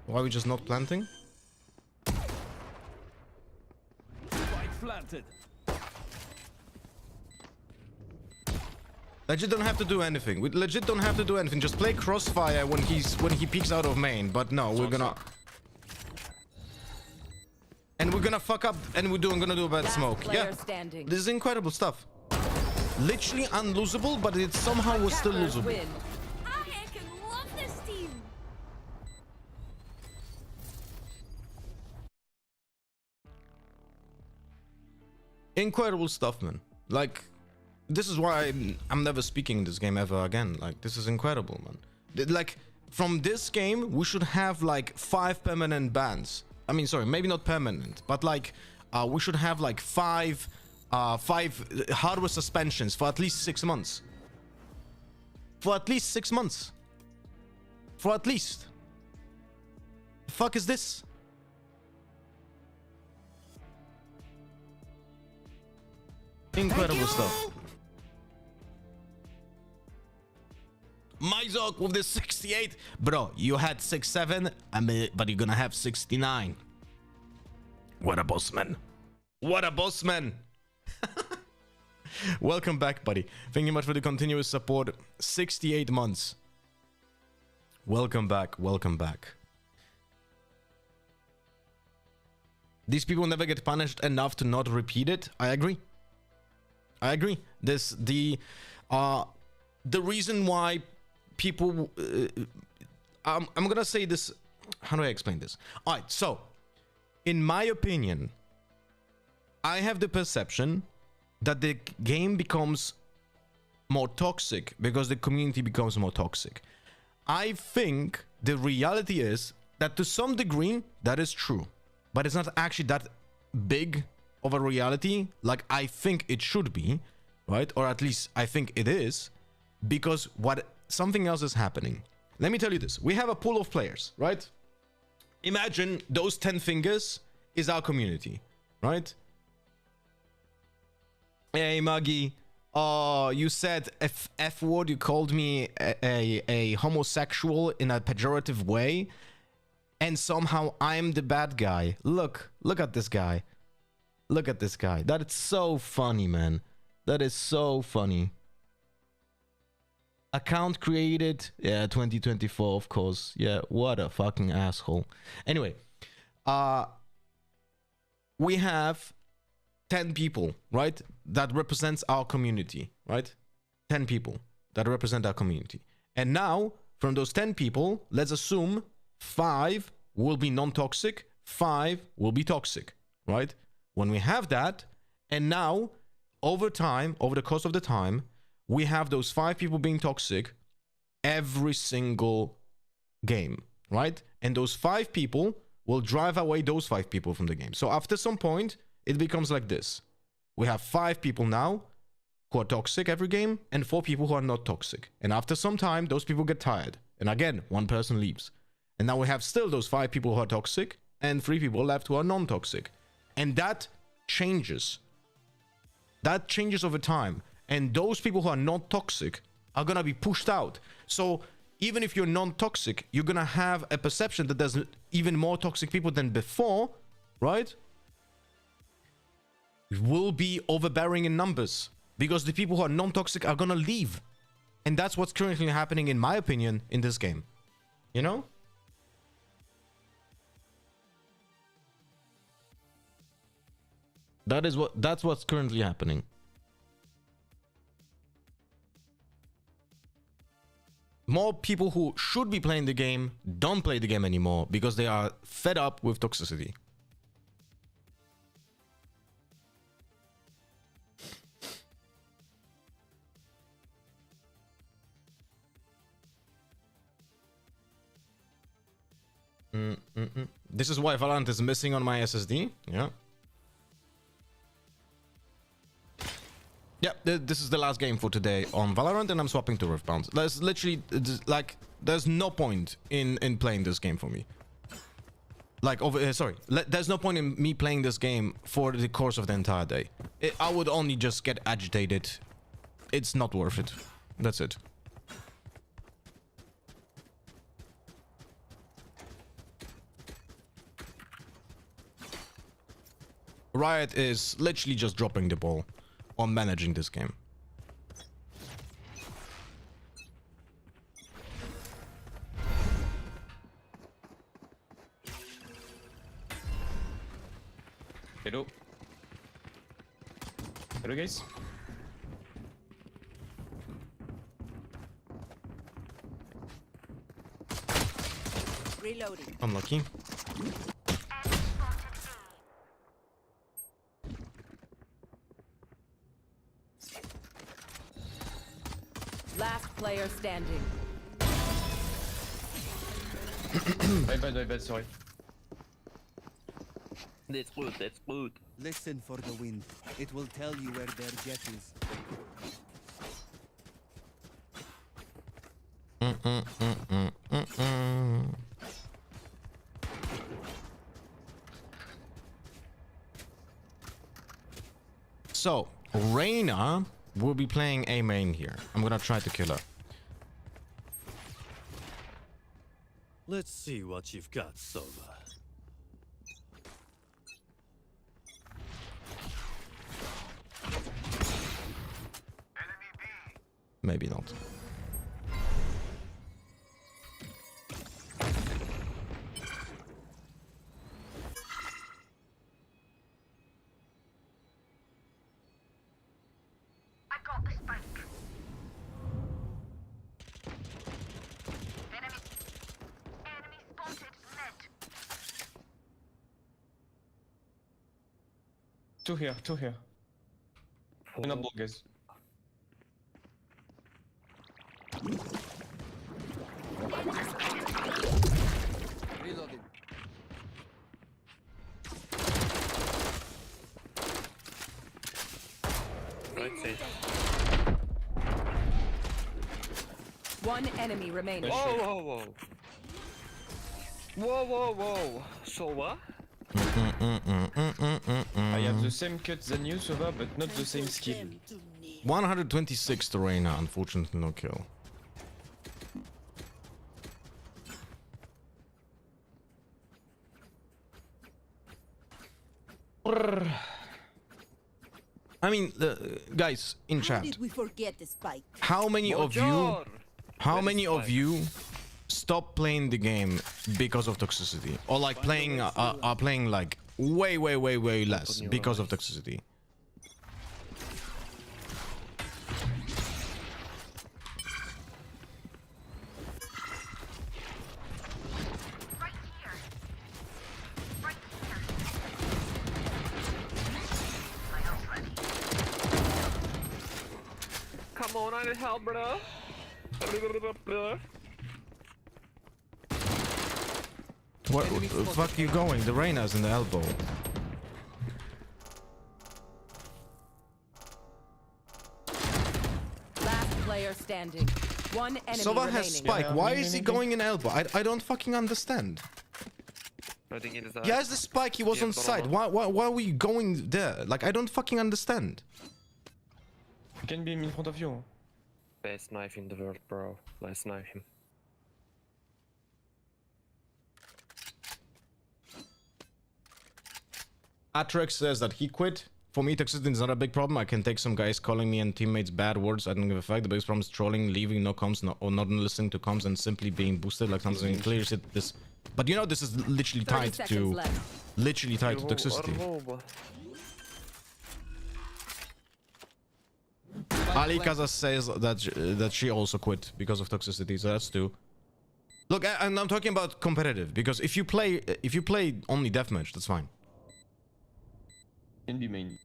Why are we just not planting? Spike planted. Legit don't have to do anything. We legit don't have to do anything. Just play crossfire when he peeks out of main. But no, we're gonna. And we're gonna fuck up and gonna do a bad smoke. Yeah. Standing. This is incredible stuff. Literally unlosable, but it somehow was still losable. Win. I can love this team. Incredible stuff, man. Like, this is why I'm never speaking this game ever again. Like, this is incredible, man. Like, from this game, we should have like 5 permanent bans. I mean, sorry, maybe not permanent, but like, we should have like 5 hardware suspensions for at least 6 months. For at least 6 months. For at least. The fuck is this? Incredible stuff. Myzok with the 68. Bro, you had 67, but you're gonna have 69. What a boss man. What a boss man. Welcome back, buddy. Thank you much for the continuous support. 68 months. Welcome back. Welcome back. These people never get punished enough to not repeat it. I agree. I agree. The reason why people I'm gonna say this. How do I explain this? All right, so in my opinion, I have the perception that the game becomes more toxic because the community becomes more toxic. I think the reality is that to some degree that is true, but it's not actually that big of a reality like I think it should be, right? Or at least I think it is, because something else is happening. Let me tell you this. We have a pool of players, right? Imagine those 10 fingers is our community, right? Hey, Muggy. Oh, you said F word. You called me a homosexual in a pejorative way. And somehow I'm the bad guy. Look at this guy. Look at this guy. That is so funny, man. That is so funny. Account created. Yeah, 2024, of course. Yeah, what a fucking asshole. Anyway, we have 10 people, right? That represents our community, right? 10 people that represent our community. And now, from those 10 people, let's assume 5 will be non-toxic, 5 will be toxic, right? When we have that, and now, over time, over the course of the time, we have those 5 people being toxic every single game, right? And those 5 people will drive away those 5 people from the game. So after some point, it becomes like this. We have 5 people now who are toxic every game and 4 people who are not toxic. And after some time, those people get tired. And again, 1 person leaves. And now we have still those 5 people who are toxic and 3 people left who are non-toxic. And that changes. That changes over time. And those people who are not toxic are gonna be pushed out. So even if you're non-toxic, you're gonna have a perception that there's even more toxic people than before, right? Will be overbearing in numbers because the people who are non-toxic are gonna leave. And that's what's currently happening, in my opinion, in this game. You know? That's what's currently happening. More people who should be playing the game don't play the game anymore because they are fed up with toxicity. This is why Valorant is missing on my SSD. Yeah. Yeah, this is the last game for today on Valorant, and I'm swapping to Riftbound. There's literally, like, there's no point in playing this game for me. Like, there's no point in me playing this game for the course of the entire day. I would only just get agitated. It's not worth it. That's it. Riot is literally just dropping the ball on managing this game. Hello. Hello guys. Reloading. Unlucky. Last player standing. Bad, sorry. That's good, that's good. Listen for the wind. It will tell you where their jet is. So, Reyna will be playing A main here. I'm gonna try to kill her. Let's see what you've got, Sova. Maybe not. Two here. One up, guys. Reloading. Right side. One enemy remaining. Whoa. So what? I have the same cut than you, Sova, but not the same skill. 126 to Reyna, unfortunately no kill. I mean, guys in chat, Did we forget the spike? how many of you stop playing the game because of toxicity, or like playing are playing like way less because of toxicity. Come on, I need help, bro. What the fuck are you going? The Reyna's in the elbow. Last player standing. One enemy Sova remaining. has spike. Why is he going in elbow? I don't fucking understand. I think it is He has the spike. He was on side. Why were you going there? Like, I don't fucking understand. He can be in front of you. Best knife in the world, bro. Let's knife him. Atrex says that he quit. For me, toxicity is not a big problem. I can take some guys calling me and teammates bad words. I don't give a fuck. The biggest problem is trolling, leaving no comms, or not listening to comms, and simply being boosted like something clear shit. This, but you know, this is literally tied to toxicity. Ali Kaza says that she also quit because of toxicity. So that's two. Look, and I'm talking about competitive, because if you play only deathmatch, that's fine. Can be main.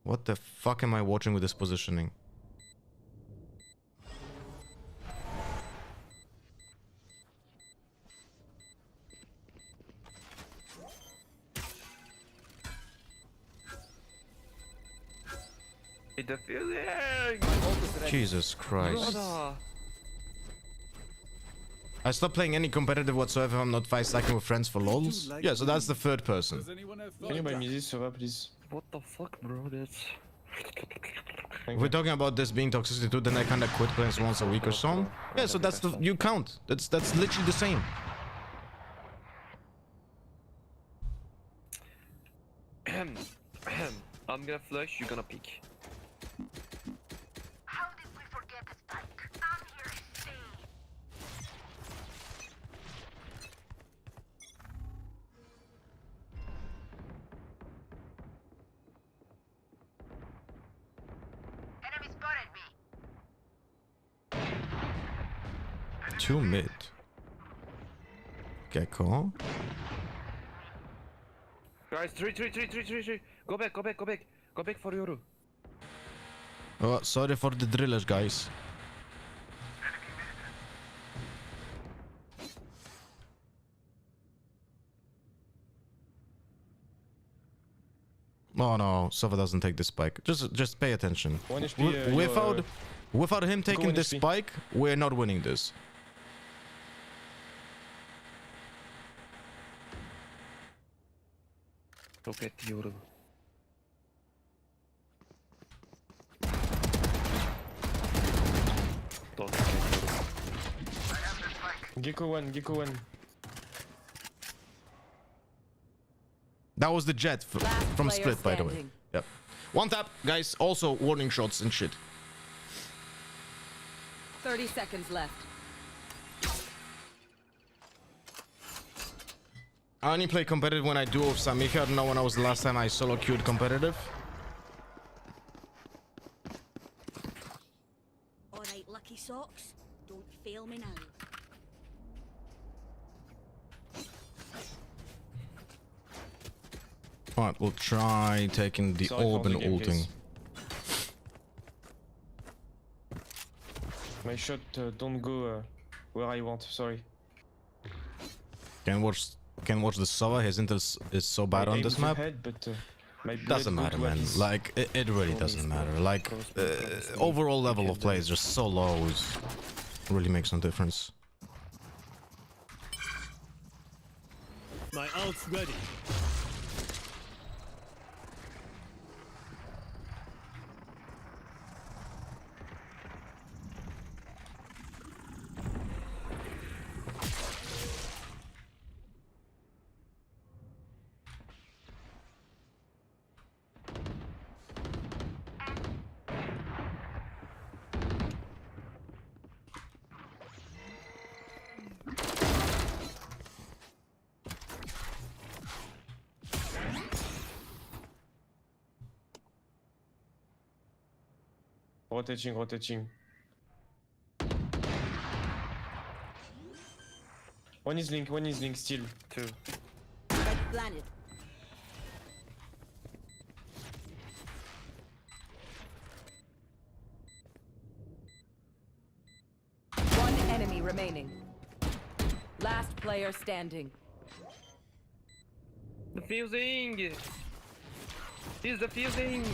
What the fuck am I watching with this positioning? The feeling. Jesus Christ. Brother. I stopped playing any competitive whatsoever. I'm not 5-stacking with friends for lols. Yeah, so that's the third person. Can you buy me this, Sova, please? What the fuck, bro? That's. If we're talking about this being toxicity too, then I kinda quit playing once a week or so. Yeah, so that's the you count. That's literally the same. I'm gonna flush, you're gonna pick. How did we forget the spike? I'm here to stay. Enemy spotted me. 2 mid. Gecko. Guys, three. Go back for Yoru. Oh, sorry for the drillers, guys. Oh no, Sova doesn't take the spike. Just pay attention. 1 HP, Without him taking 1 the HP. spike, we're not winning this. Look at Yoru. Don't get Yoru. Gecko 1, Gecko 1. That was the jet from player Split, by the way. standing. Yep. One tap, guys. Also, warning shots and shit. 30 seconds left. I only play competitive when I duo with Samika. I don't know when was the last time I solo queued competitive. Alright, lucky socks. Don't fail me now. Alright, we'll try taking the Sorry orb for and the game, ulting. guys. My shot don't go where I want, sorry. Can watch the Sova. His intel is so bad I on aim this with the map. head, but, my bullet Doesn't go matter, to man. Alice. Like it really doesn't matter. Like overall level of play is just so low. It really makes no difference. My ult's ready. Rotating, rotating. One is link still. Two. Red planted. One enemy remaining. Last player standing. The fusing! He's the fusing!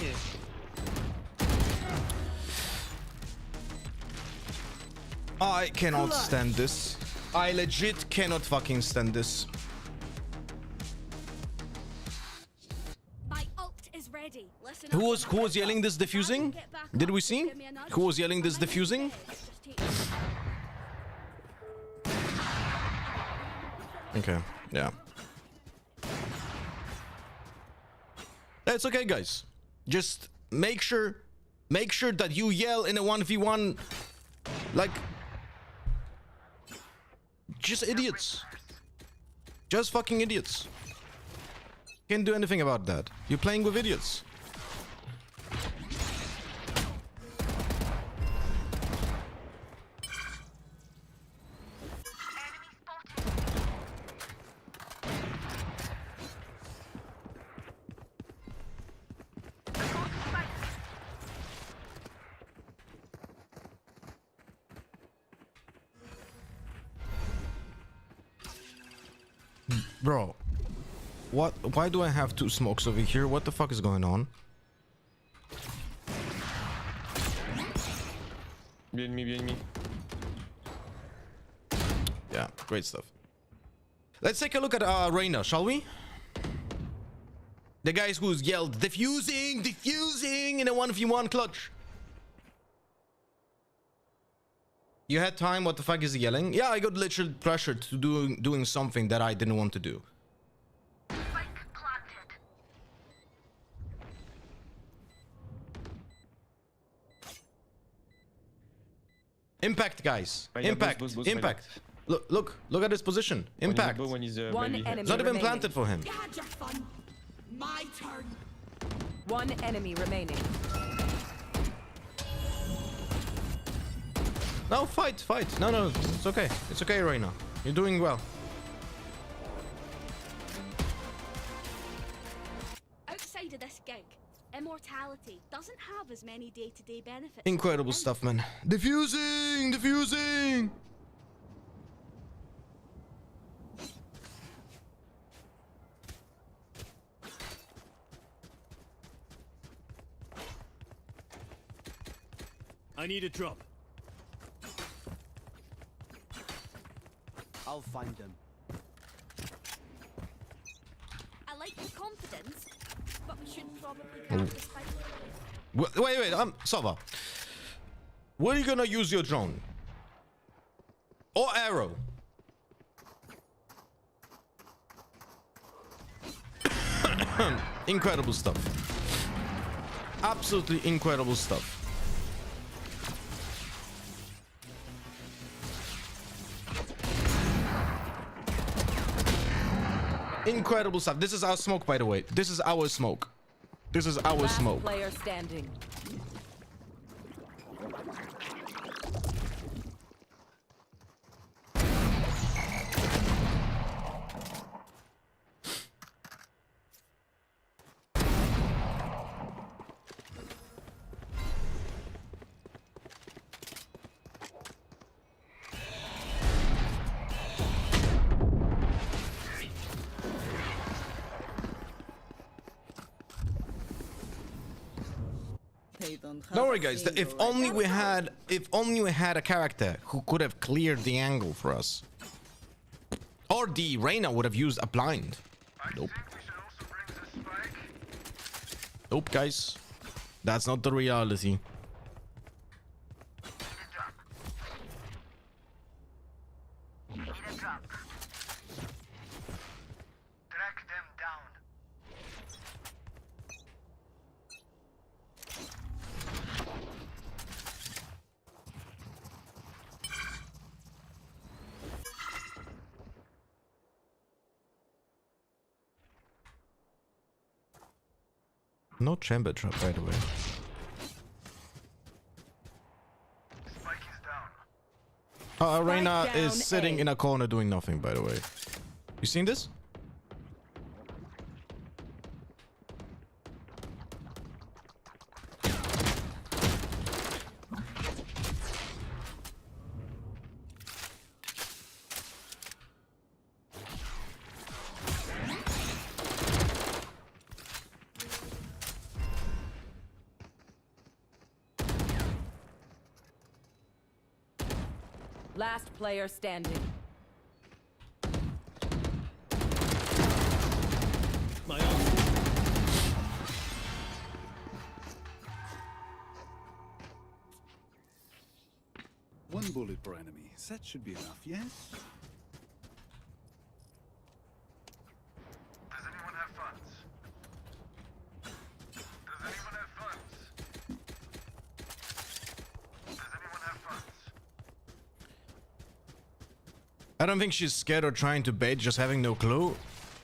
I cannot stand this. I legit cannot fucking stand this. My ult is ready. Listen Who up. was yelling this defusing? Get back Did up. we see? Give me a nudge. Who was yelling this I might be defusing? dead. Just take- Okay, yeah. It's okay, guys. Just make sure that you yell in a 1v1 like just idiots. Just fucking idiots. Can't do anything about that. You're playing with idiots. Bro, what? Why do I have two smokes over here? What the fuck is going on? Behind me. Yeah, great stuff. Let's take a look at Reyna, shall we? The guys who's yelled defusing in a 1v1 clutch. You had time. What the fuck is he yelling? Yeah, I got literally pressured to doing something that I didn't want to do. Impact, guys. Impact. Impact. Look at his position. Impact. One is One maybe. enemy It's not even remaining. planted for him. You had your fun. My turn. One enemy remaining. No, fight. No, it's okay. It's okay, Reyna. You're doing well. Outside of this gig, immortality doesn't have as many day-to-day benefits. Incredible stuff, man. Defusing. I need a drop. I'll find them. I like the confidence, but we should probably grab the spike. Wait, Sova. Where are you gonna use your drone? Or arrow? Incredible stuff. Absolutely incredible stuff. Incredible stuff. This is our smoke, by the way. This is our smoke. This is our Last smoke. player standing. Don't worry, guys. If only we had a character who could have cleared the angle for us, or the Reyna would have used a blind. Nope. Nope, guys. That's not the reality. No chamber trap, by the way. Reina down is sitting A. in a corner doing nothing, by the way. You seen this? Last player standing. My ult. One bullet per enemy. That should be enough, yes? Does anyone have funds? Does anyone have funds? Does anyone have funds? I don't think she's scared or trying to bait, just having no clue.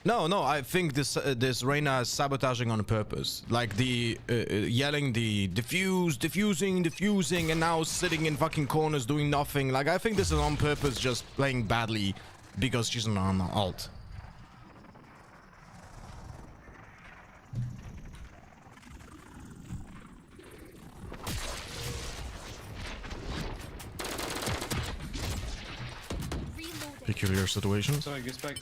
No, I think this Reina is sabotaging on purpose. Like the yelling, the diffusing, and now sitting in fucking corners doing nothing. Like I think this is on purpose, just playing badly because she's on alt. Peculiar situation. Sorry, get back.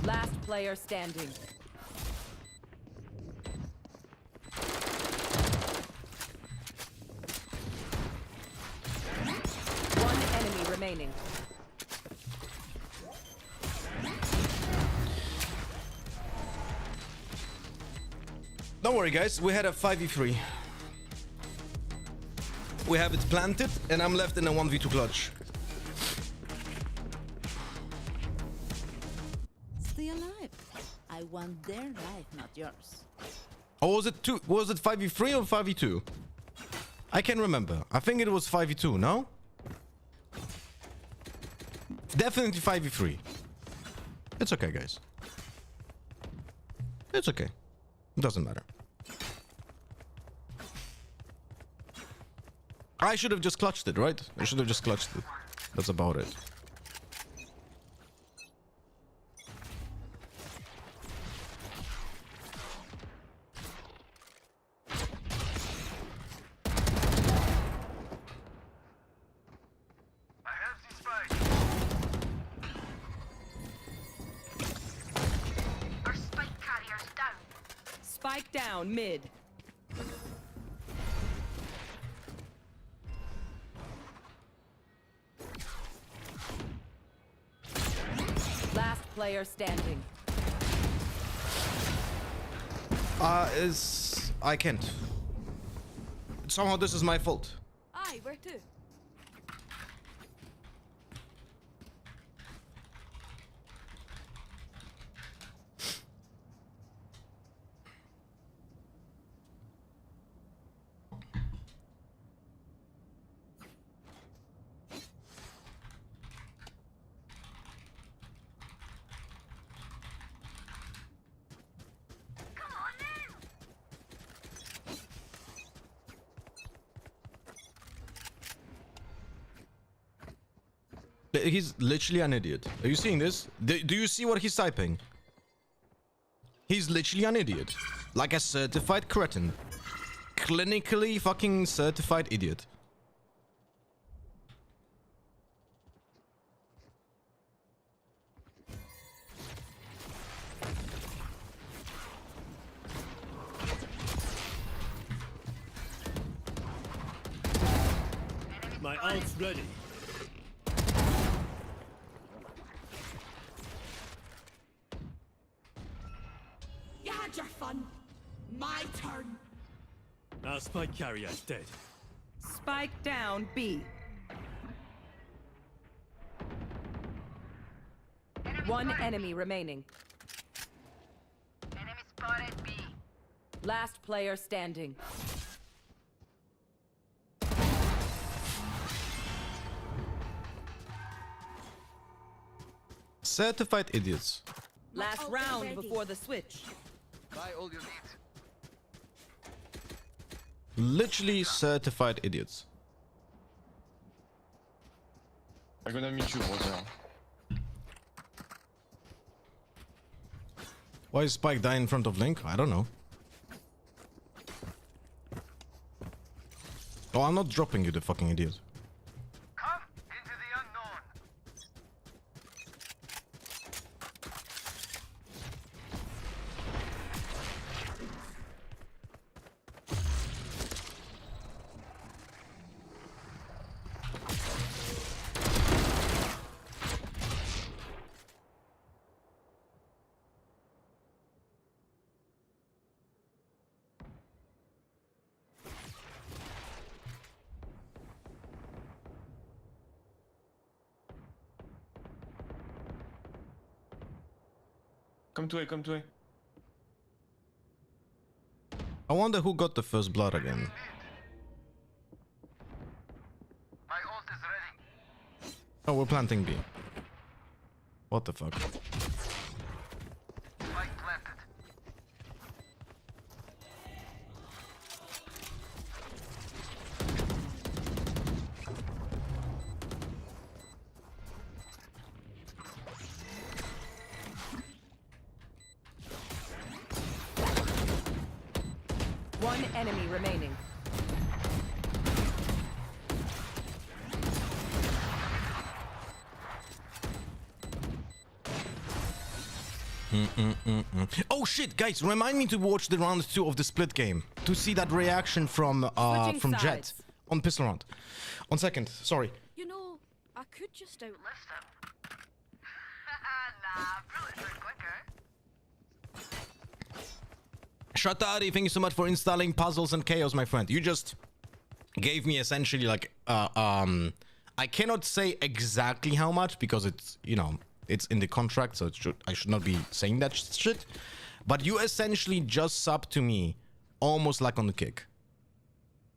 Last player standing. One enemy remaining. Don't worry, guys. We had a 5v3. We have it planted, and I'm left in a 1v2 clutch. Stay alive. I want their life, not yours. Or was it 5v3 or 5v2? I can't remember. I think it was 5v2, no? Definitely 5v3. It's okay, guys. It's okay. Doesn't matter. I should have just clutched it, right? I should have just clutched it. That's about it. I have the spike. Our spike carrier's down. Spike down mid. Last player standing. I can't. Somehow this is my fault. Aye, where to? He's literally an idiot. Are you seeing this? Do you see what he's typing? He's literally an idiot. Like a certified cretin. Clinically fucking certified idiot. My ult's ready. You had your fun. My turn. Our spike carrier's dead. Spike down B. One enemy remaining. Enemy spotted B. Last player standing. Certified idiots. Last ult is round ready. before the switch. Buy all you need. Literally certified idiots. I'm gonna meet you, brother. Why is Spike dying in front of Link? I don't know. Oh, I'm not dropping you, the fucking idiot. Come into the unknown. Come to A, come to A. I wonder who got the first blood again. My ult is ready. Oh, we're planting B. What the fuck? Spike planted. One enemy remaining. Oh shit, guys! Remind me to watch the round 2 of the split game to see that reaction from Switching Jet sides. on pistol round. 1 second, sorry. You know, I could just outlist him. Nah, bullets are quicker. Shatari, thank you so much for installing puzzles and chaos, my friend. You just gave me essentially like I cannot say exactly how much because it's, you know, it's in the contract, so I should not be saying that shit. But you essentially just subbed to me almost like on the kick.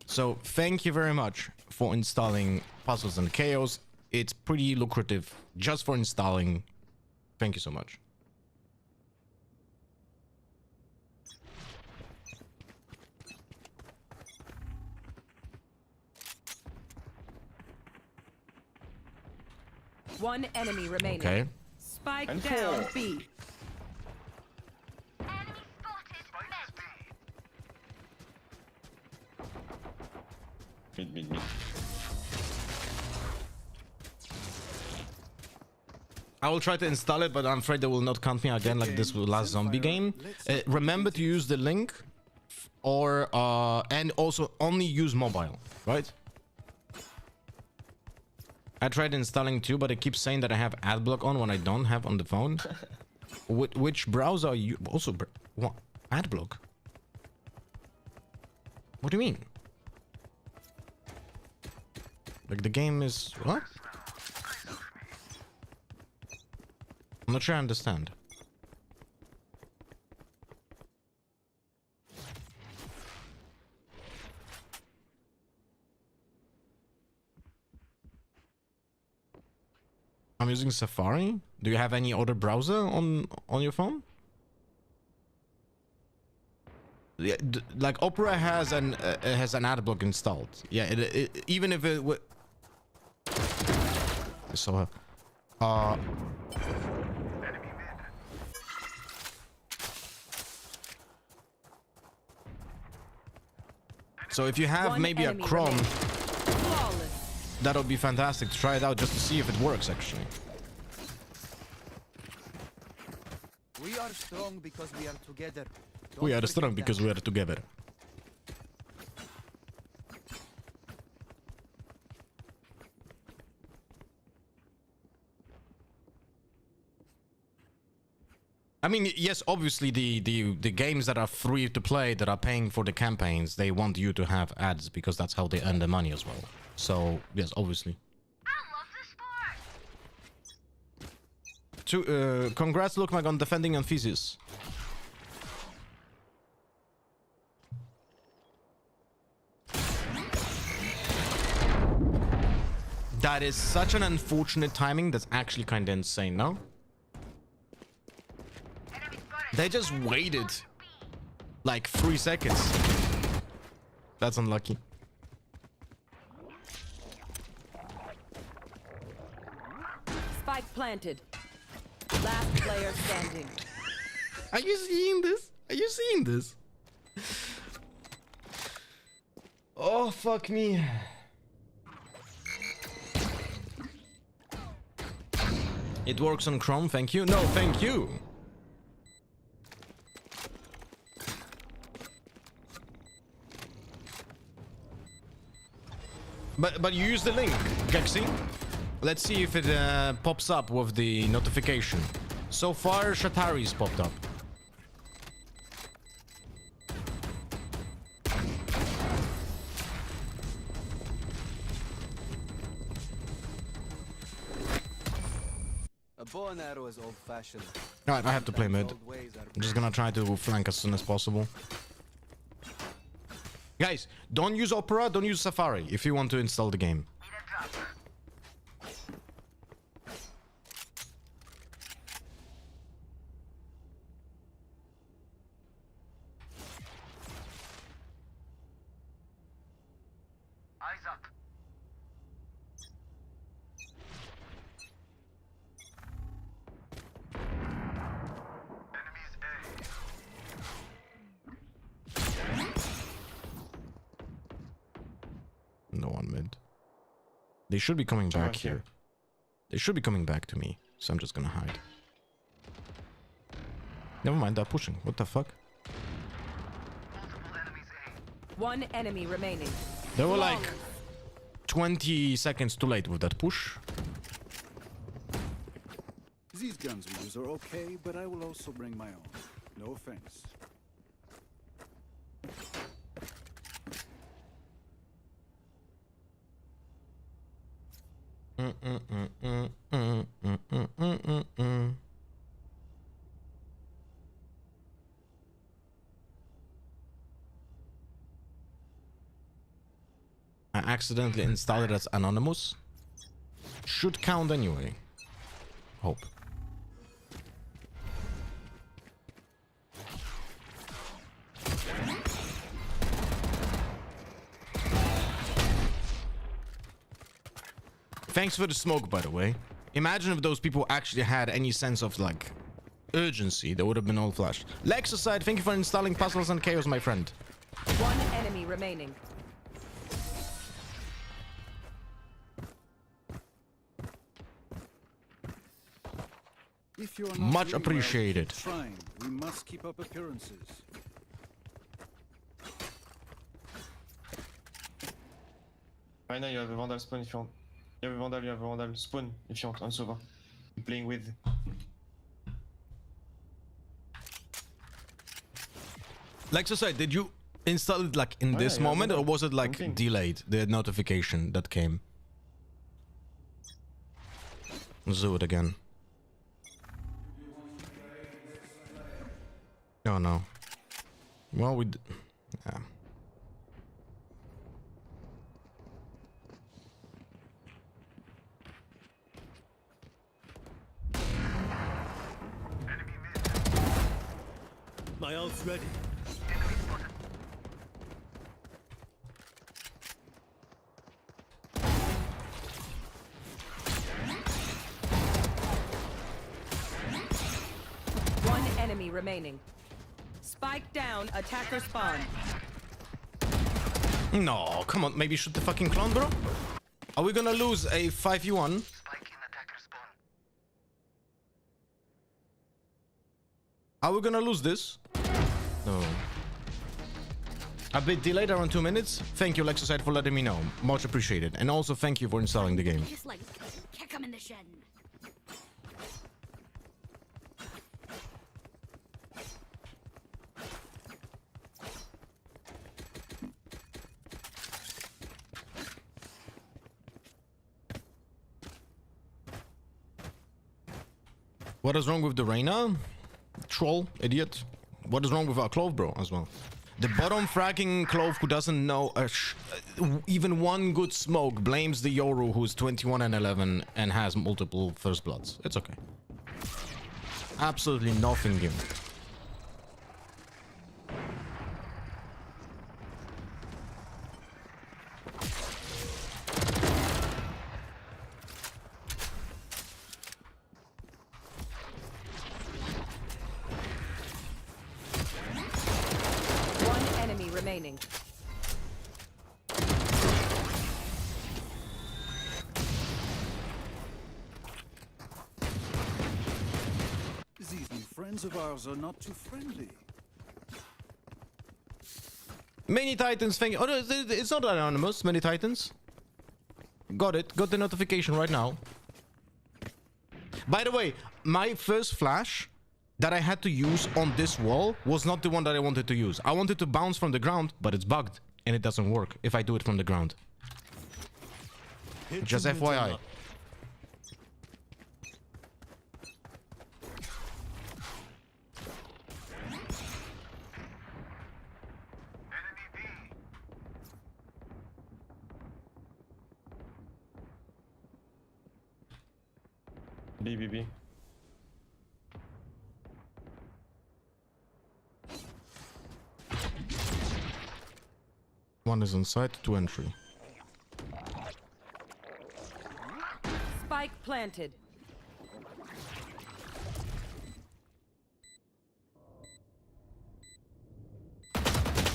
So thank you very much for installing puzzles and chaos. It's pretty lucrative just for installing. Thank you so much. One enemy remaining. Okay. Spike And down four. B. Mid. I will try to install it, but I'm afraid they will not count me again like this last zombie game. Remember to use the link, or and also only use mobile, right? I tried installing too, but it keeps saying that I have adblock on when I don't have on the phone. Which browser are you also? What adblock? What do you mean? Like the game is what? I'm not sure I understand. I'm using Safari. Do you have any other browser on your phone? Yeah, like Opera has an adblock installed. Yeah, even if it would. So, so if you have One maybe a enemy Chrome, remaining. Flawless. that'll be fantastic to try it out just to see if it works actually. We are strong because we are together. We are strong because we are together. I mean, yes, obviously the games that are free to play, that are paying for the campaigns, they want you to have ads because that's how they earn the money as well. So, yes, obviously. I love this sport. Congrats, Lukmag, on defending Amphisis. That is such an unfortunate timing. That's actually kind of insane, no? They just waited like 3 seconds. That's unlucky. Spike planted. Last player standing. Are you seeing this? Are you seeing this? Oh, fuck me. It works on Chrome, thank you. No, thank you. But you use the link, Gexy. Let's see if it pops up with the notification. So far, Shatari's popped up. A bow and arrow is old-fashioned. Alright, I have to play mid. I'm just gonna try to flank as soon as possible. Guys, don't use Opera, don't use Safari if you want to install the game. Eyes up. Enemies A. No one mid. They should be coming back here. They should be coming back to me, so I'm just gonna hide. Never mind, they're pushing. What the fuck? One enemy remaining. They were like 20 seconds too late with that push. These guns we use are okay, but I will also bring my own. No offense. I accidentally installed it as anonymous. Should count anyway. Hope. Thanks for the smoke, by the way. Imagine if those people actually had any sense of, like, urgency. They would have been all flashed. Lexicide, thank you for installing Puzzles and Chaos, my friend. One enemy remaining. If you are not Much doing appreciated. Well, trying, we must keep up appearances. Right now you have a Vandal spawn if you want. You have a Vandal spawn if you want on server. You're playing with. Lexicide, did you install it like in this moment, or was it like delayed, the notification that came? Let's do it again. Oh no. Well, yeah. My ult's ready. One enemy remaining. Spike down, attacker spawn. No, come on, maybe shoot the fucking clone, bro. Are we gonna lose a 5v1? Are we gonna lose this? No. A bit delayed, around 2 minutes. Thank you, Lexicide, for letting me know. Much appreciated. And also thank you for installing the game. Just like kick him in the shin. What is wrong with the Reyna? Troll, idiot. What is wrong with our Clove, bro, as well? The bottom fracking Clove who doesn't know even one good smoke blames the Yoru who's 21 and 11 and has multiple first bloods. It's okay. Absolutely nothing given. friends of ours are not too friendly. Many Titans, thank you. Oh, no, it's not anonymous. Many Titans. Got it. Got the notification right now. By the way, my first flash that I had to use on this wall was not the one that I wanted to use. I wanted to bounce from the ground, but it's bugged. And it doesn't work if I do it from the ground. Just FYI. B. One is inside, 2 entry. Spike planted.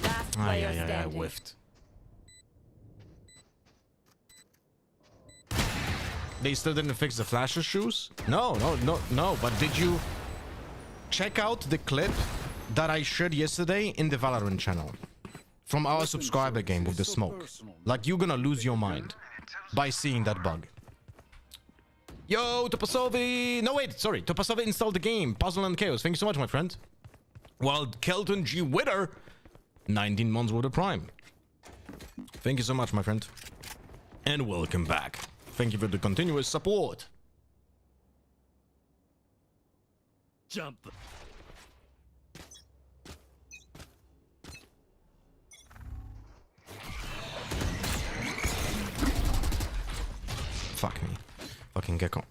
Last player I standing. whiffed. They still didn't fix the flash issues? No. But did you check out the clip that I shared yesterday in the Valorant channel? From our subscriber game with the smoke. Like, you're gonna lose your mind by seeing that bug. Yo, Topasovi! No, wait, sorry. Topasovi installed the game. Puzzle and Chaos. Thank you so much, my friend. While Kelton G. Witter, 19 months with a Prime. Thank you so much, my friend. And welcome back. Thank you for the continuous support. Jump. Fuck me. Fucking gecko.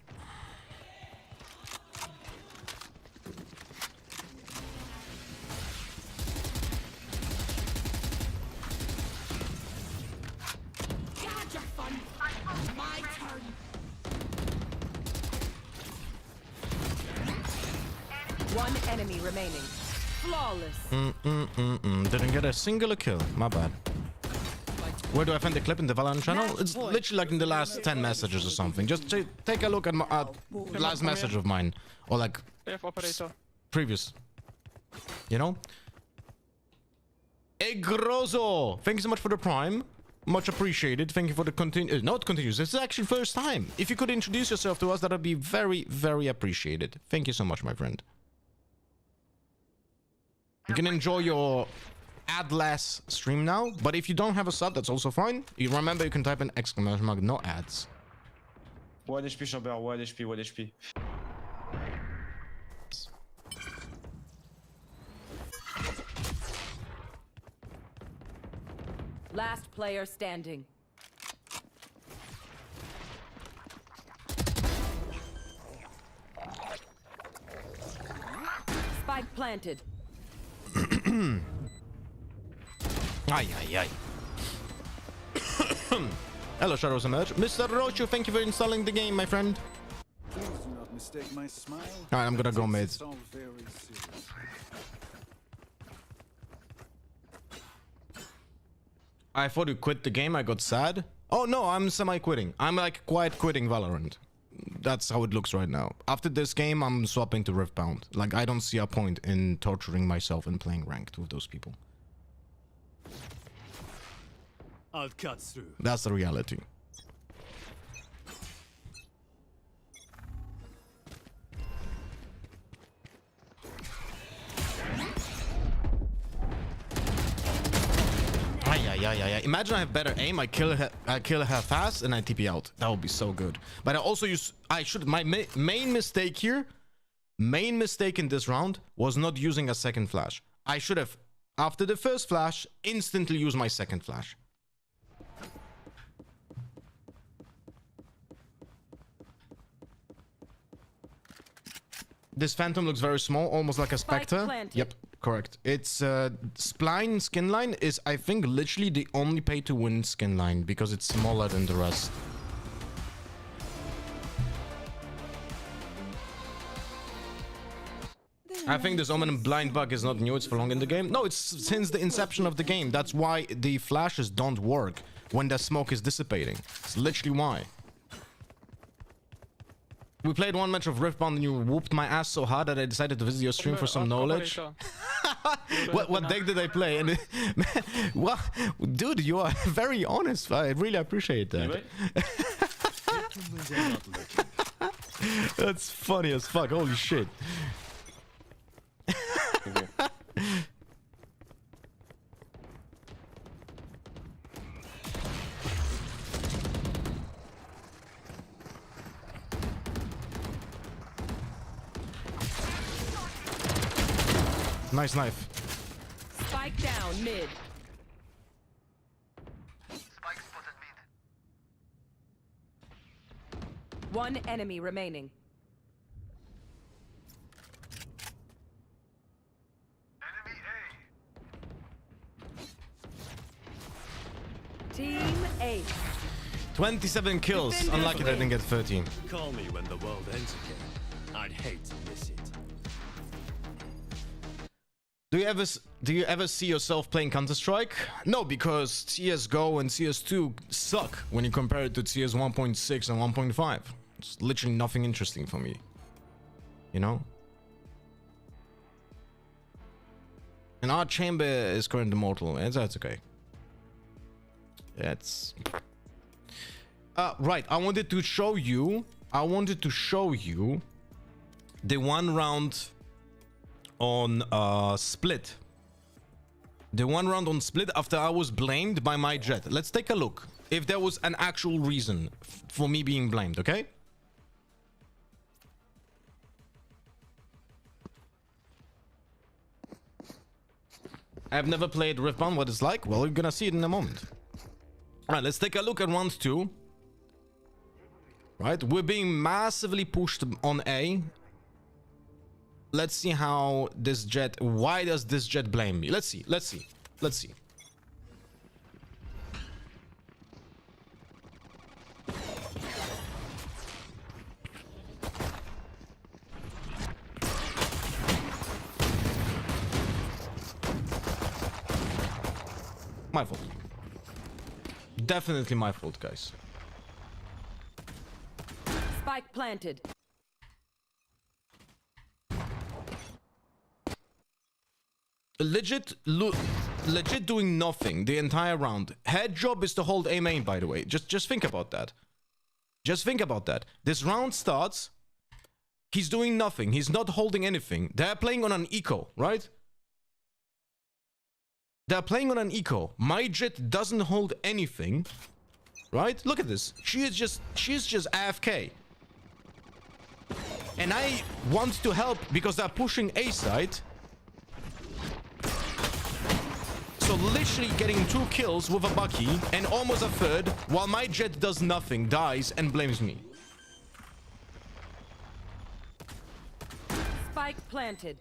Gadger fun. My turn. One enemy remaining. Flawless. Didn't get a single kill. My bad. Where do I find the clip in the Valorant channel? It's literally like in the last 10 messages or something. Just take a look at my last message of mine. Or like previous. You know? Egrozo! Thank you so much for the Prime. Much appreciated. Thank you for the not continuous. This is actually first time. If you could introduce yourself to us, that would be very, very appreciated. Thank you so much, my friend. You can enjoy your ad-less stream now, but if you don't have a sub, that's also fine. You remember, you can type in exclamation mark, no ads. 1 HP chamber, 1 HP, 1 HP. Last player standing. Spike planted. Ay. Hello, Shadows Emerge. Mr. Rochu, thank you for installing the game, my friend. Please do not mistake my smile. Alright, I'm gonna go mid. It's all very serious. I thought you quit the game, I got sad. Oh no, I'm semi-quitting. I'm like quite quitting Valorant. That's how it looks right now. After this game, I'm swapping to Riftbound. Like, I don't see a point in torturing myself and playing ranked with those people. I'll cut through. That's the reality. Ay. Imagine I have better aim, I kill her fast, and I TP out. That would be so good. But I also use... My main mistake here... Main mistake in this round was not using a second flash. I should have, after the first flash, instantly used my second flash. This Phantom looks very small, almost like a Spectre. Yep, correct. It's Spline skin line is, I think, literally the only pay-to-win skin line because it's smaller than the rest. I think this Omen blind bug is not new, it's for long in the game. No, it's since the inception of the game. That's why the flashes don't work when the smoke is dissipating. It's literally why. We played one match of Riftbound and you whooped my ass so hard that I decided to visit your stream for some knowledge. What deck did I play? And well, dude, you are very honest. I really appreciate that. That's funny as fuck. Holy shit. Nice knife. Spike down mid. Spike spotted mid. One enemy remaining. Enemy A. Team A. 27 kills. Unlucky that I didn't get 13. Call me when the world ends again. I'd hate to miss it. Do you ever see yourself playing Counter-Strike? No, because CS:GO and CS2 suck when you compare it to CS 1.6 and 1.5. It's literally nothing interesting for me. You know? And our chamber is currently immortal. That's okay. That's right. I wanted to show you the one round on Split. The one round on Split after I was blamed by my jet. Let's take a look if there was an actual reason for me being blamed, okay? I've never played Riftbound. What it's like? Well, you're gonna see it in a moment. All right, let's take a look at round 2. Right, we're being massively pushed on A. Let's see how this jet... Why does this jet blame me? Let's see. My fault. Definitely my fault, guys. Spike planted. Legit doing nothing the entire round. Head job is to hold A main, by the way. Just think about that. Just think about that. This round starts. He's doing nothing. He's not holding anything. They're playing on an eco, right? They're playing on an eco. My jet doesn't hold anything, right? Look at this. She's just AFK. And I want to help because they're pushing A side. So literally getting 2 kills with a Bucky and almost a third while my jet does nothing, dies and blames me. Spike planted.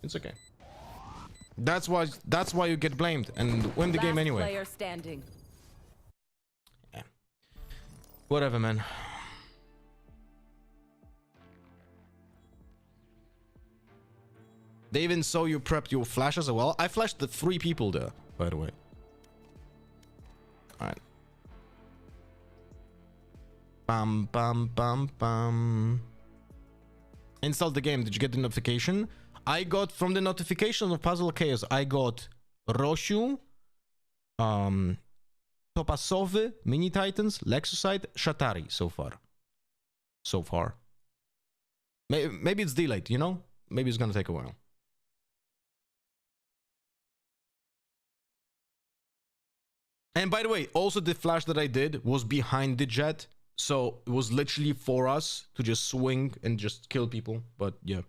It's okay. That's why you get blamed and win the game anyway. Player standing. Yeah. Whatever, man. They even saw you prepped your flashes as well. I flashed the 3 people there, by the way. Alright. Bam, bam, bam, bam. Installed the game. Did you get the notification? I got from the notification of Puzzle Chaos, I got Roshu, Topasowy, Mini Titans, Lexusite, Shatari so far. Maybe it's delayed, you know? Maybe it's gonna take a while. And by the way, also the flash that I did was behind the jet. So it was literally for us to just swing and just kill people. But yeah.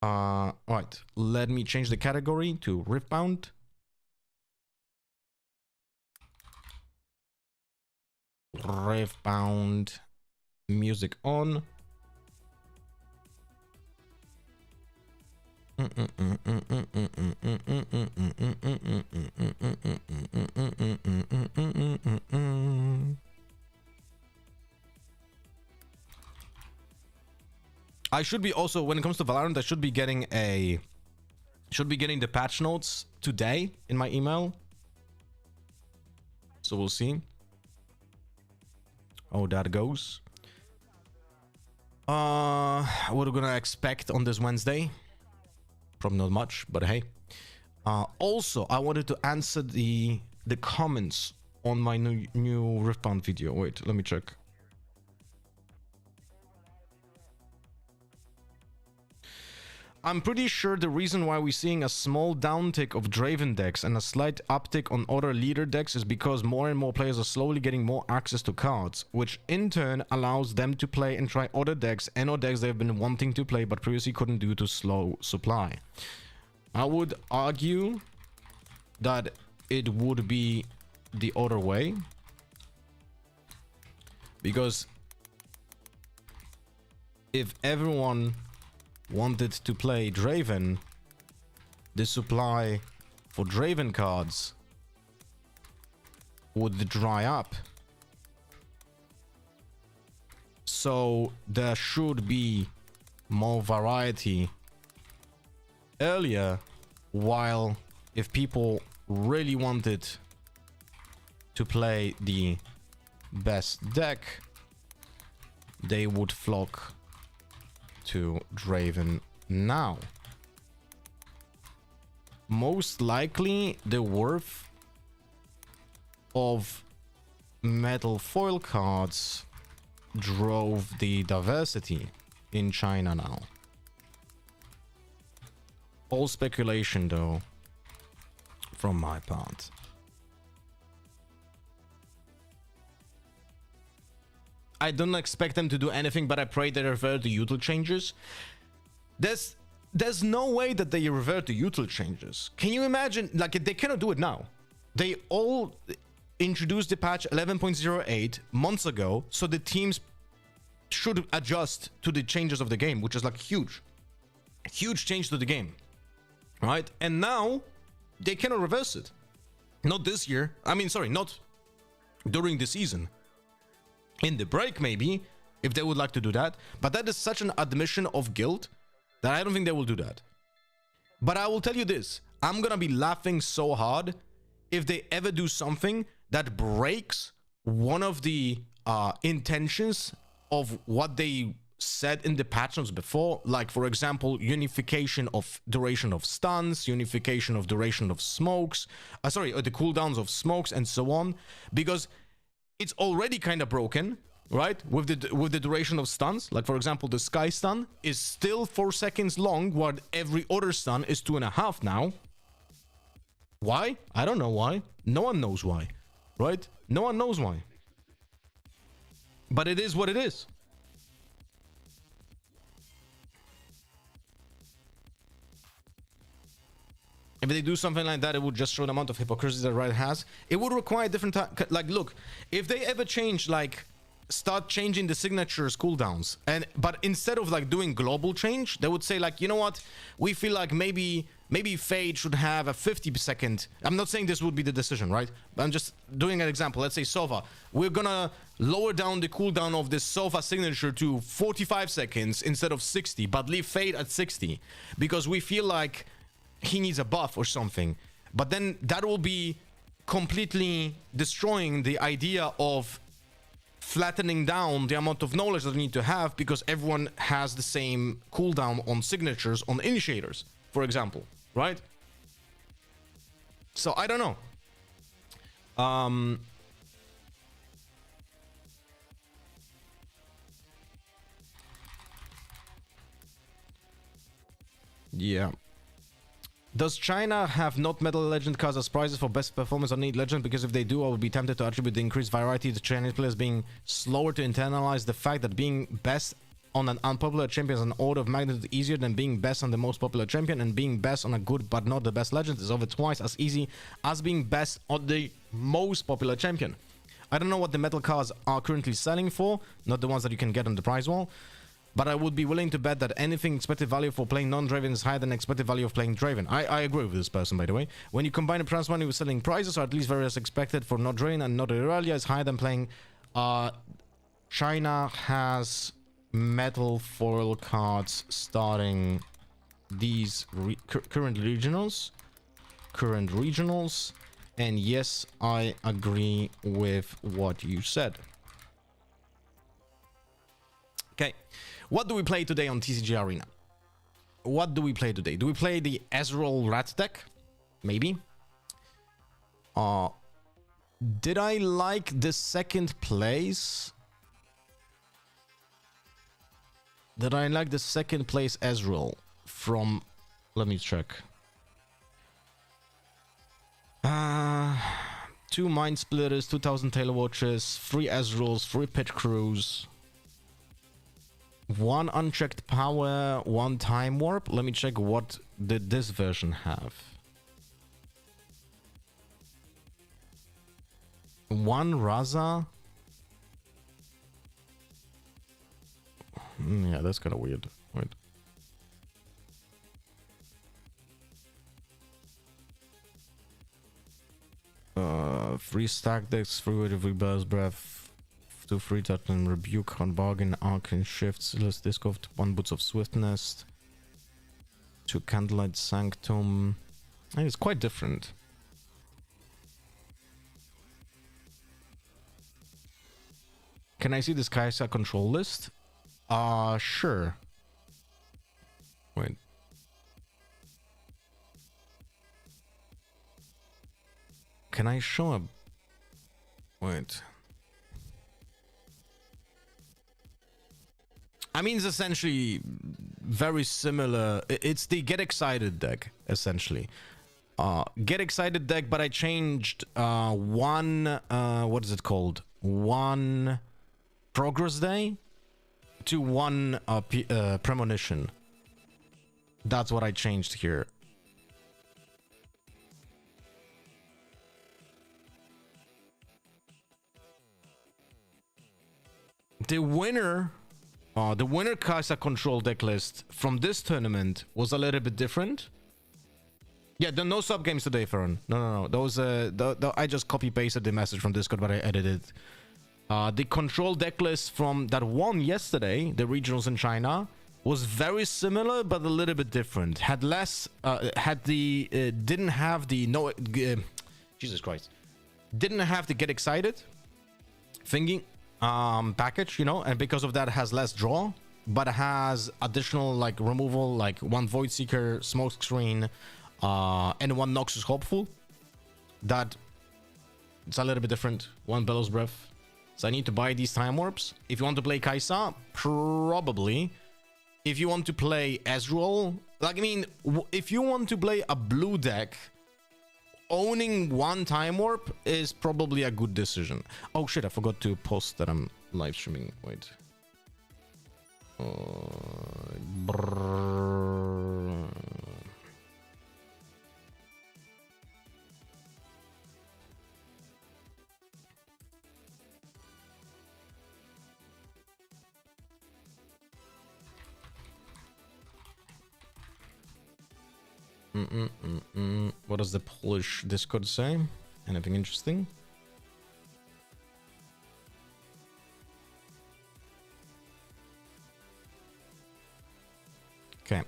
Right. Let me change the category to Riftbound. Riftbound. Music on. I should be also, when it comes to Valorant, I should be getting the patch notes today in my email. So we'll see how that goes. What are we gonna expect on this Wednesday? Probably not much, but hey. Also, I wanted to answer the comments on my new Riftbound video. Wait, let me check. I'm pretty sure the reason why we're seeing a small downtick of Draven decks and a slight uptick on other leader decks is because more and more players are slowly getting more access to cards, which in turn allows them to play and try other decks and or decks they've been wanting to play but previously couldn't due to slow supply. I would argue that it would be the other way, because if everyone wanted to play Draven, the supply for Draven cards would dry up. So there should be more variety earlier, while if people really wanted to play the best deck, they would flock to Draven now. Most likely the worth of metal foil cards drove the diversity in China now. All speculation though from my part. I don't expect them to do anything, but I pray they revert the util changes. There's no way that they revert the util changes. Can you imagine? Like, they cannot do it now. They all introduced the patch 11.08 months ago, so the teams should adjust to the changes of the game, which is like huge change to the game, right? And now they cannot reverse it. Not this year. I mean, sorry, not during the season. In the break, maybe, if they would like to do that. But that is such an admission of guilt that I don't think they will do that. But I will tell you this. I'm gonna be laughing so hard if they ever do something that breaks one of the intentions of what they said in the patch notes before. Like, for example, unification of duration of stuns, unification of duration of smokes. The cooldowns of smokes and so on. Because it's already kind of broken, right? With the duration of stuns. Like, for example, the Sky stun is still 4 seconds long, while every other stun is 2.5 now. Why? I don't know why. No one knows why, right? No one knows why. But it is what it is. If they do something like that, it would just show the amount of hypocrisy that Riot has. It would require different like, look, if they ever change, like, start changing the signatures cooldowns, but instead of like doing global change, they would say, like, you know what, we feel like maybe Fade should have a 50-second. I'm not saying this would be the decision, right? But I'm just doing an example. Let's say Sova, we're gonna lower down the cooldown of this Sova signature to 45 seconds instead of 60, but leave Fade at 60 because we feel like he needs a buff or something. But then that will be completely destroying the idea of flattening down the amount of knowledge that you need to have, because everyone has the same cooldown on signatures on initiators, for example, right? So I don't know. Yeah. Does China have not Metal Legend cards as prizes for best performance on Elite Legend? Because if they do, I would be tempted to attribute the increased variety to Chinese players being slower to internalize the fact that being best on an unpopular champion is an order of magnitude easier than being best on the most popular champion, and being best on a good but not the best legend is over twice as easy as being best on the most popular champion. I don't know what the metal cards are currently selling for, not the ones that you can get on the prize wall, but I would be willing to bet that anything expected value for playing non-Draven is higher than expected value of playing Draven. I agree with this person, by the way. When you combine the prize money with selling prizes, or at least various expected for not Draven and not Irelia, is higher than playing. China has metal foil cards starting these current regionals, and yes, I agree with what you said. Okay, what do we play today on TCG Arena? What do we play today? Do we play the Ezreal Rat deck? Maybe. Did I like the second place? Did I like the second place Ezreal from... Let me check. 2 Mind Splitters, 2000 Tail Watches, 3 Ezreals, 3 Pit Crews, 1 Unchecked Power, 1 Time Warp. Let me check what did this version have. 1 Raza. Yeah, that's kind of weird. Wait. Free stack decks, free way to rebel's breath, 2 free touch and rebuke on bargain, arcane shifts, let's disc off 1 boots of swiftness, 2 candlelight sanctum. And it's quite different. Can I see this Kai'Sa control list? Sure. Wait. Can I show a... Wait. I mean, it's essentially very similar. It's the Get Excited deck, essentially. Get Excited deck, but I changed one... what is it called? 1 Progress Day to 1 Premonition. That's what I changed here. The winner Kai'Sa control deck list from this tournament was a little bit different. Yeah, no sub games today, Farron. No. Those I just copy pasted the message from Discord, but I edited. The control deck list from that won yesterday, the regionals in China, was very similar but a little bit different. Had less, didn't have the Jesus Christ, didn't have the Get Excited thingy package, you know, and because of that has less draw, but has additional like removal, like 1 Void Seeker, Smoke Screen, and 1 Noxus Hopeful. That it's a little bit different. 1 Bellows Breath. So I need to buy these Time Warps. If you want to play Kai'Sa, probably. If you want to play Ezreal, like, I mean, if you want to play a blue deck, owning 1 Time Warp is probably a good decision. Oh shit, I forgot to post that I'm live streaming. Wait. What does the Polish Discord say? Anything interesting? Okay.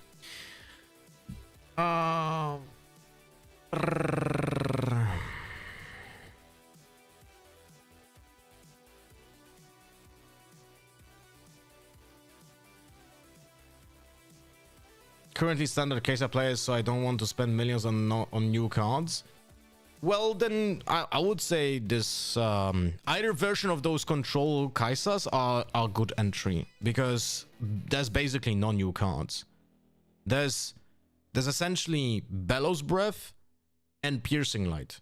Currently standard Kai'Sa players, so I don't want to spend millions on new cards. Well, then I would say this either version of those control Kai'Sas are good entry, because there's basically no new cards. There's essentially Bellows Breath and Piercing Light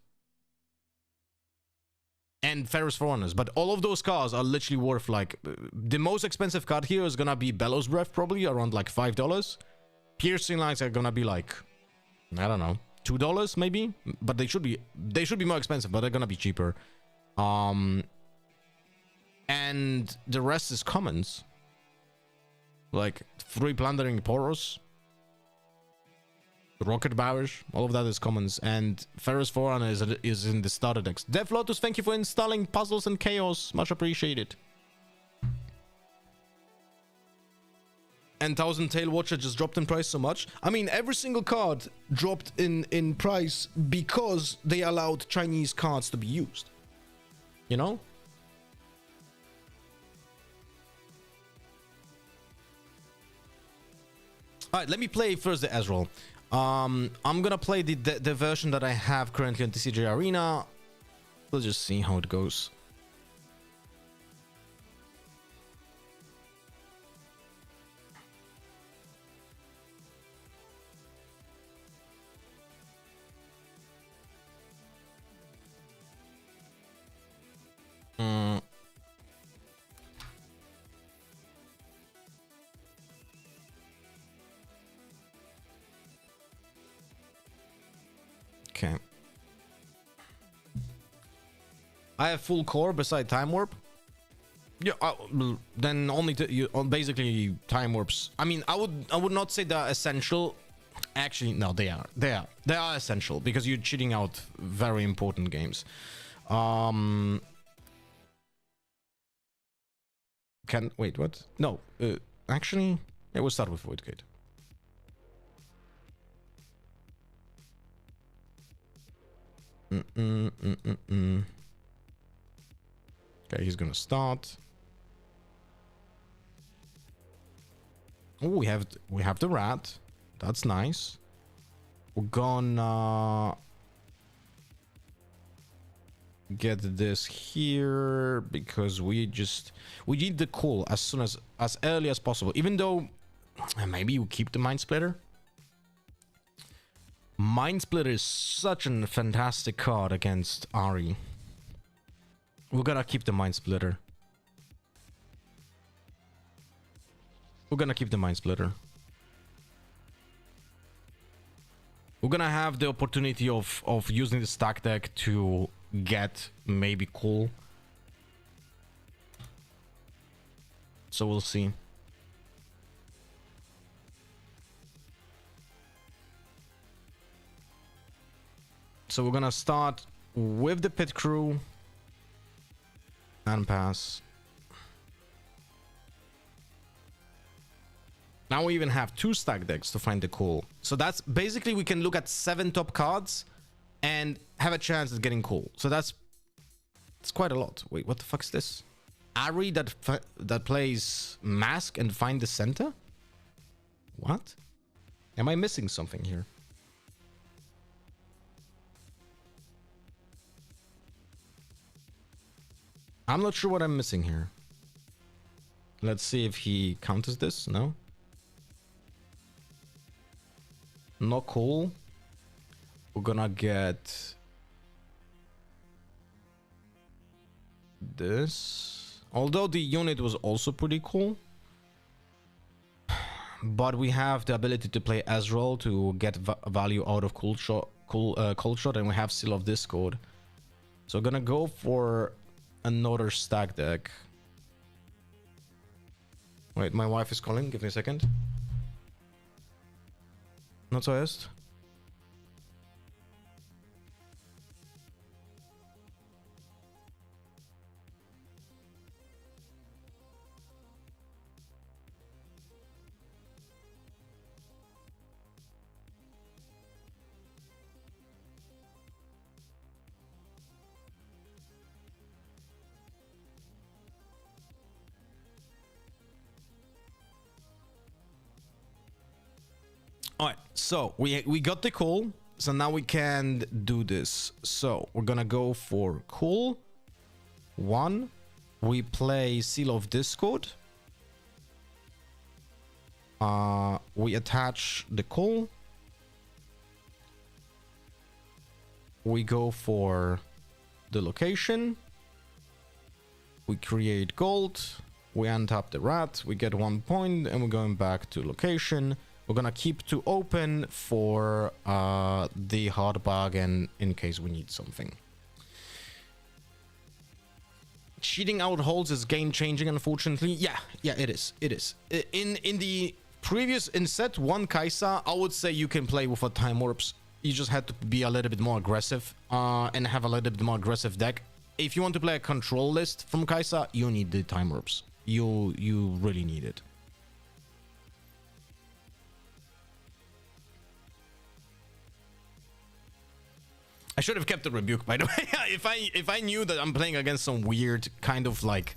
and Ferrous Forerunners, but all of those cards are literally worth like the most expensive card here is gonna be Bellows Breath, probably around like $5. Piercing Lights are gonna be like, I don't know, $2 maybe, but they should be more expensive, but they're gonna be cheaper. And the rest is commons, like 3 Plundering Poros, Rocket Barrage, all of that is commons, and Ferrous Forerunner is in the starter decks. Dev Lotus, thank you for installing Puzzles and Chaos, much appreciated. And Thousand Tail Watcher just dropped in price so much. I mean, every single card dropped in price because they allowed Chinese cards to be used. You know? All right, let me play first the Ezreal. I'm gonna play the version that I have currently on TCG Arena. We'll just see how it goes. Okay. I have full core beside time warp. Yeah, then only basically time warps. I mean, I would not say they're essential. Actually, no, they are. They are essential because you're cheating out very important games. Wait, what? No, actually, yeah, we'll start with Voidgate. Okay, he's gonna start. Oh, we have the rat. That's nice. We're gonna get this here because we need the call as early as possible. Even though maybe we keep the Mind Splitter. Mind Splitter is such a fantastic card against Ahri. We're gonna keep the Mind Splitter. We're gonna keep the Mind Splitter. We're gonna have the opportunity of using the stack deck to get maybe cool. So we'll see. So we're gonna start with the pit crew and pass. Now we even have 2 stack decks to find the cool. So that's basically we can look at 7 top cards and have a chance at getting cool. So that's quite a lot. Wait, what the fuck is this? Ahri that plays Mask and find the center? What? Am I missing something here? I'm not sure what I'm missing here. Let's see if he counters this. No. Not cool. We're gonna get this. Although the unit was also pretty cool. But we have the ability to play Ezreal to get value out of Cold Shot, and we have Seal of Discord. So gonna go for another stack deck. Wait, my wife is calling. Give me a second. Not so fast. All right, so we got the cool. So now we can do this. So we're gonna go for cool. 1. We play Seal of Discord. We attach the cool. We go for the location. We create gold. We untap the rat. We get 1 point, and we're going back to location. We're gonna keep 2 open for the hard bargain in case we need something. Cheating out holds is game changing, unfortunately. Yeah, it is. It is. In the previous in set 1 Kai'Sa, I would say you can play with a time warps. You just had to be a little bit more aggressive and have a little bit more aggressive deck. If you want to play a control list from Kai'Sa, you need the time warps. You really need it. I should have kept the rebuke, by the way. if I knew that I'm playing against some weird kind of like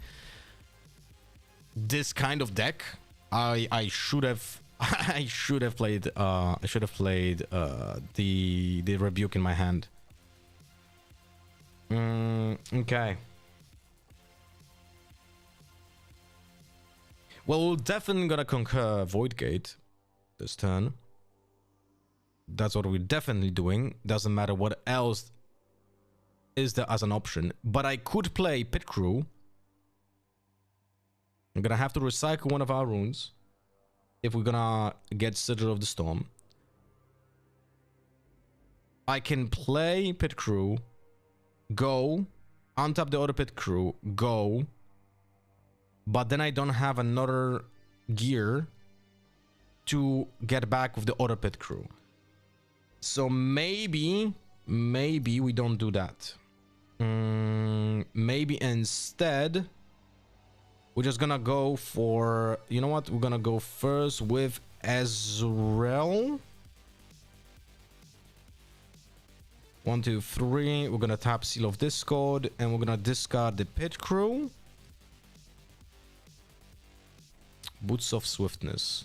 this kind of deck, I should have I should have played the rebuke in my hand. Okay. Well, we're definitely gonna conquer Void Gate this turn. That's what we're definitely doing. Doesn't matter what else is there as an option. But I could play Pit Crew. I'm gonna have to recycle one of our runes if we're gonna get Sigil of the Storm. I can play Pit Crew, go, untap the other Pit Crew, go, but then I don't have another gear to get back with the other Pit Crew. So maybe we don't do that. Maybe instead we're just gonna go for, you know what, we're gonna go first with Ezreal. 1, 2, 3. We're gonna tap Seal of Discord and we're gonna discard the Pit Crew. Boots of Swiftness.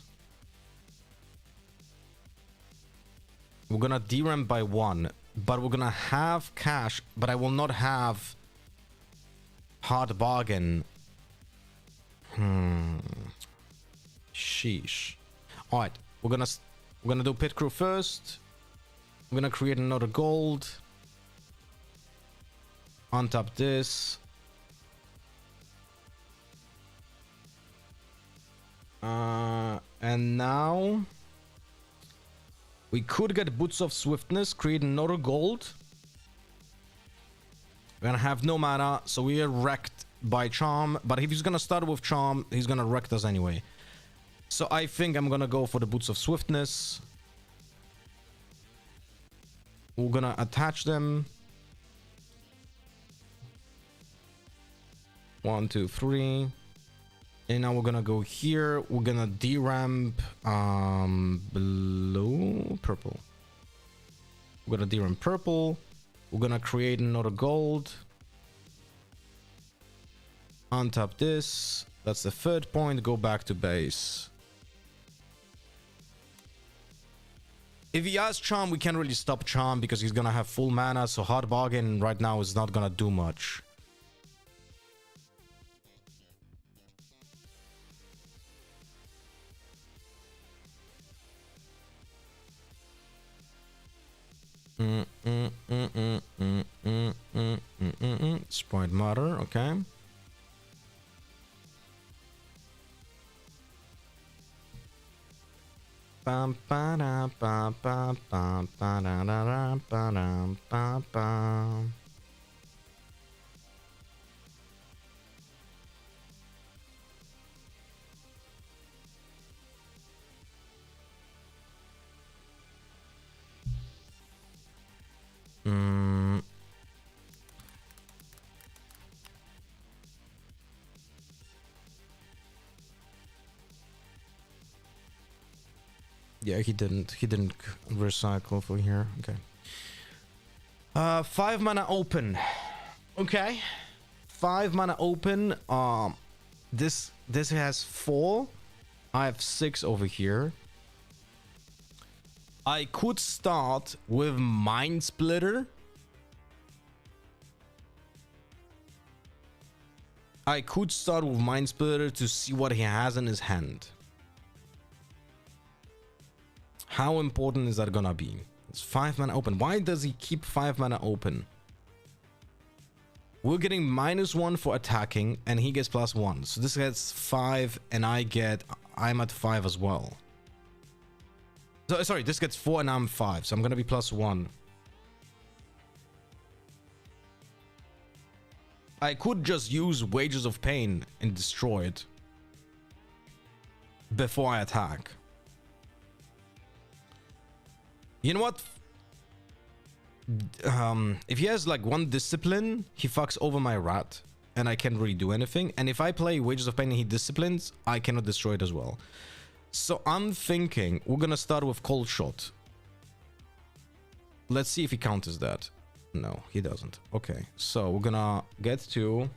We're gonna DRAM by 1, but we're gonna have cash, but I will not have Hard Bargain. Sheesh. All right, we're gonna do Pit Crew first. We're gonna create another gold. Untap this. And now we could get Boots of Swiftness, create another gold. We're gonna have no mana, so we are wrecked by Charm. But if he's gonna start with Charm, he's gonna wreck us anyway. So I think I'm gonna go for the Boots of Swiftness. We're gonna attach them. 1, 2, 3. And now we're gonna go here. We're gonna deramp blue, purple. We're gonna deramp purple. We're gonna create another gold. Untap this. That's the third point. Go back to base. If he has Charm, we can't really stop Charm because he's gonna have full mana. So Hard Bargain right now is not gonna do much. Sprite Mother, okay. Bam ba da ba ba ba ba da da da ba da ba ba. Yeah, he didn't recycle for here. Okay. 5 mana open. Okay. 5 mana open. This has 4. I have 6 over here. I could start with Mind Splitter. I could start with Mind Splitter to see what he has in his hand. How important is that gonna be? It's 5 mana open. Why does he keep 5 mana open? We're getting -1 for attacking and he gets +1. So this gets 5 and I'm at 5 as well. So, sorry, this gets 4 and I'm 5. So I'm gonna be +1. I could just use Wages of Pain and destroy it before I attack. You know what? If he has like 1 discipline, he fucks over my rat and I can't really do anything. And if I play Wages of Pain and he disciplines, I cannot destroy it as well. So I'm thinking we're gonna start with Cold Shot. Let's see if he counters that. No, he doesn't. Okay, so we're gonna get to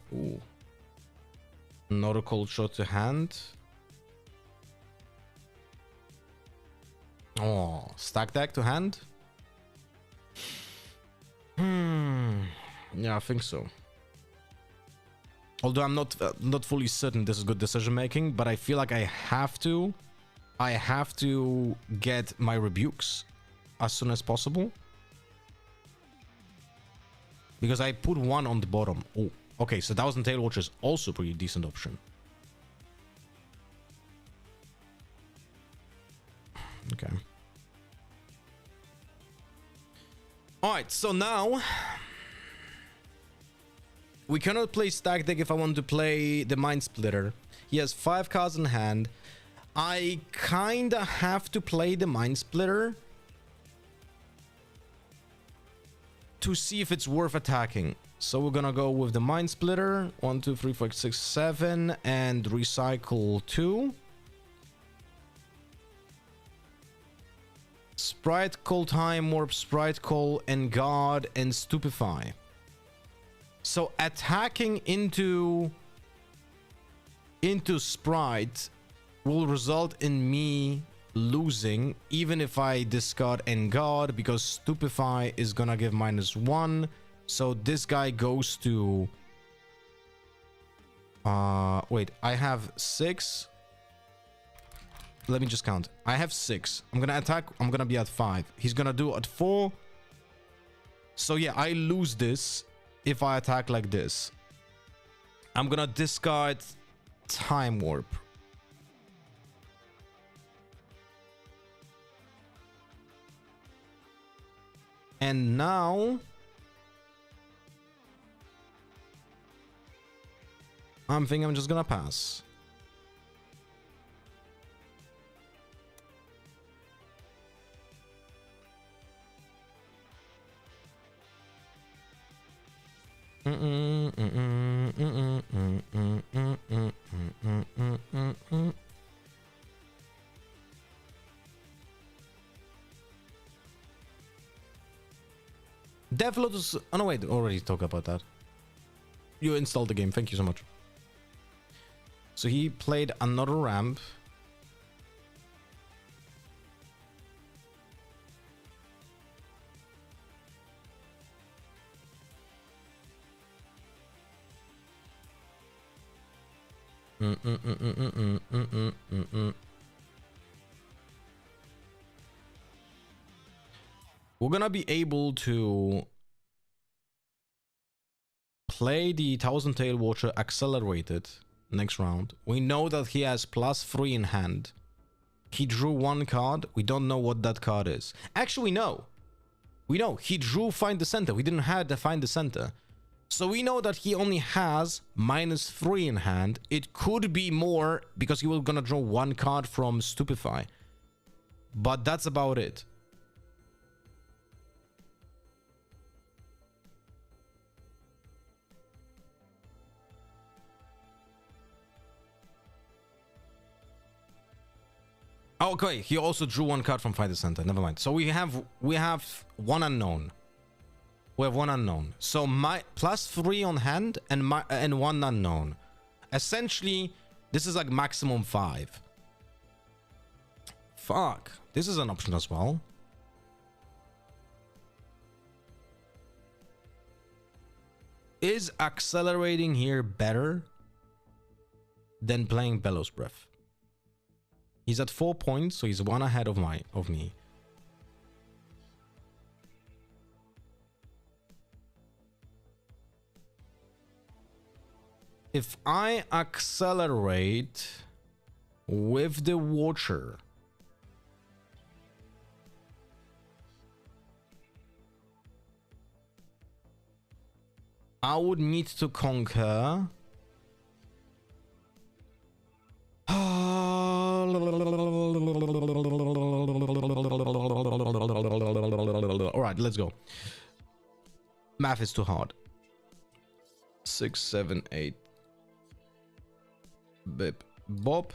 another Cold Shot to hand. Oh, stack deck to hand? Yeah, I think so. Although I'm not fully certain this is good decision making, but I feel like I have to get my rebukes as soon as possible. Because I put one on the bottom. Oh, okay, so Thousand Tail Watch is also a pretty decent option. Okay. Alright, so now we cannot play stack deck if I want to play the Mind Splitter. He has 5 cards in hand. I kinda have to play the Mind Splitter to see if it's worth attacking. So we're gonna go with the Mind Splitter. 1, 2, 3, 4, 6, 7, and recycle 2. Sprite Call, Time Warp, Sprite Call, and Guard, and Stupefy. So attacking into Sprite will result in me losing, even if I discard and Guard, because Stupefy is gonna give -1. So this guy goes to wait, I have 6. Let me just count. I have 6. I'm gonna attack. I'm gonna be at 5. He's gonna do at 4. So yeah, I lose this if I attack like this. I'm gonna discard Time Warp. And now I'm thinking I'm just gonna pass. Death Lotus. Oh no, wait, already talked about that. You installed the game. Thank you so much. So he played another ramp. We're gonna be able to play the Thousand Tail Watcher accelerated next round. We know that he has +3 in hand. He drew 1 card. We don't know what that card is. Actually, we know. We know. He drew Find the Center. We didn't have to Find the Center. So we know that he only has -3 in hand. It could be more because he was gonna draw 1 card from Stupefy. But that's about it. Okay, he also drew 1 card from Find the Center. Never mind. So we have 1 unknown. We have 1 unknown. So my +3 on hand and 1 unknown. Essentially, this is like maximum 5. Fuck. This is an option as well. Is accelerating here better than playing Bellows Breath? He's at 4 points, so he's 1 ahead of me. If I accelerate with the Watcher, I would need to conquer. Alright, let's go. Math is too hard. 6, 7, 8. Bip. Bop.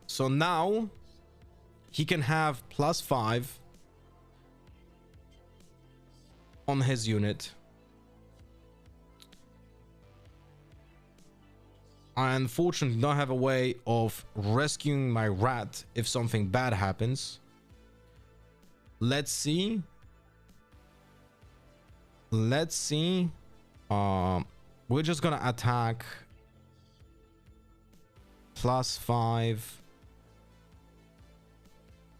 So now he can have +5 on his unit. I unfortunately don't have a way of rescuing my rat if something bad happens. Let's see. Let's see. We're just gonna attack +5.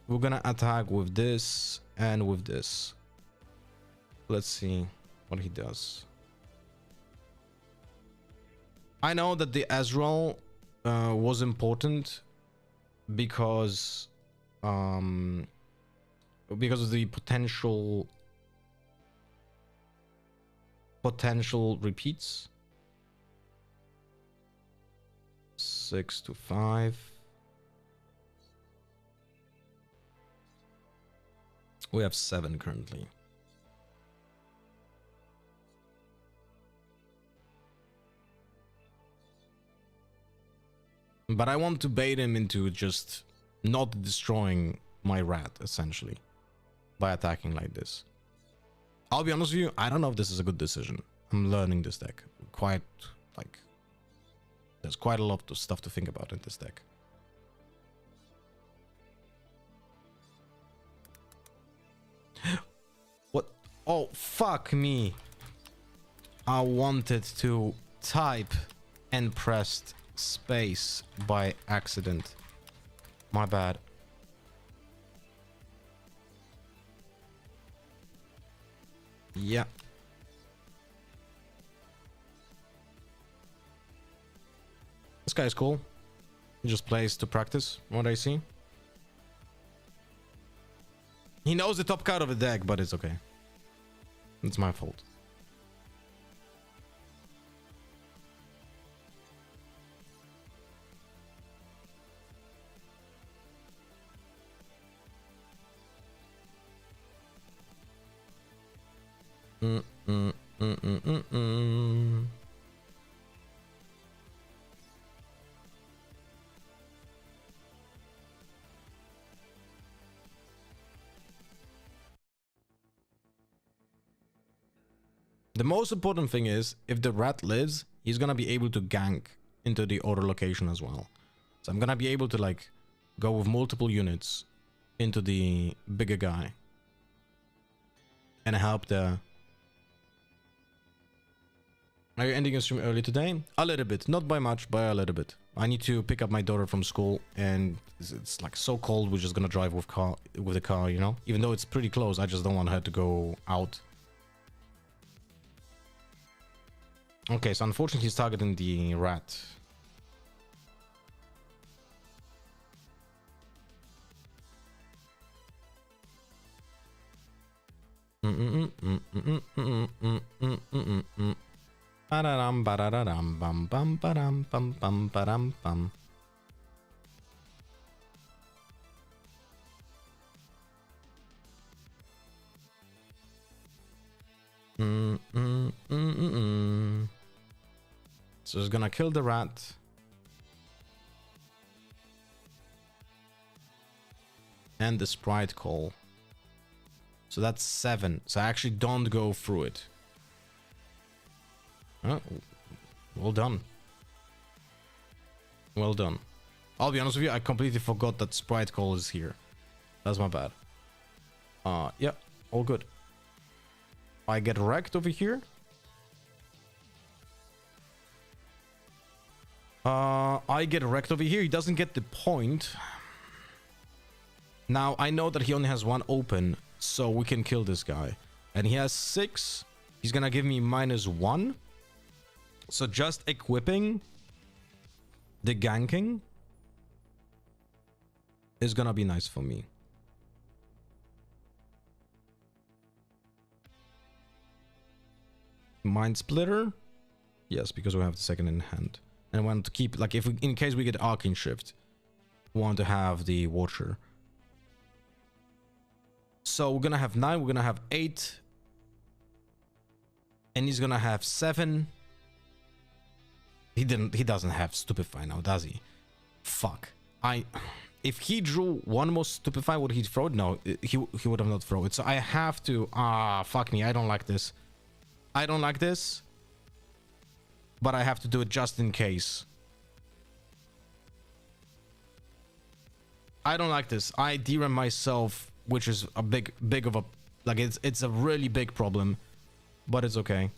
We're gonna attack with this and with this. Let's see what he does. I know that the Ezreal was important because of the potential repeats. 6 to 5. We have 7 currently. But I want to bait him into just not destroying my rat, essentially, by attacking like this. I'll be honest with you, I don't know if this is a good decision. I'm learning this deck. Quite, like, there's quite a lot of stuff to think about in this deck. What? Oh, fuck me. I wanted to type and pressed space by accident. My bad. Yeah. This guy's cool. He just plays to practice, what I see. He knows the top card of the deck, but it's okay. It's my fault. The most important thing is, if the rat lives, he's gonna be able to gank into the other location as well. So I'm gonna be able to, like, go with multiple units into the bigger guy and help the... Are you ending your stream early today? A little bit, not by much, but a little bit. I need to pick up my daughter from school, and it's like so cold. We're just gonna drive with the car, you know. Even though it's pretty close, I just don't want her to go out. Okay, so unfortunately he's targeting the rat. Ba-da-dum, ba-da-da-dum, bum, bum, ba-dum, bum, bum, ba-dum, bum. So it's gonna kill the rat. And the sprite call. So that's 7. So I actually don't go through it. Oh, well done. Well done. I'll be honest with you, I completely forgot that sprite call is here. That's my bad. Yeah, all good. I get wrecked over here. I get wrecked over here. He doesn't get the point. Now, I know that he only has 1 open, so we can kill this guy. And he has 6. He's gonna give me -1. So just equipping the ganking is gonna be nice for me. Mind Splitter? Yes, because we have the second in hand. And I want to keep, like, if we, in case we get Arcane Shift, we want to have the Watcher. So we're gonna have 9, we're gonna have 8. And he's gonna have 7. He doesn't have Stupefy now, does he? Fuck. If he drew 1 more Stupefy, would he throw it? No, he would have not thrown it. So I have to, fuck me, I don't like this. I don't like this. But I have to do it just in case. I don't like this. I DRAM myself, which is a big of a, like, it's a really big problem, but it's okay.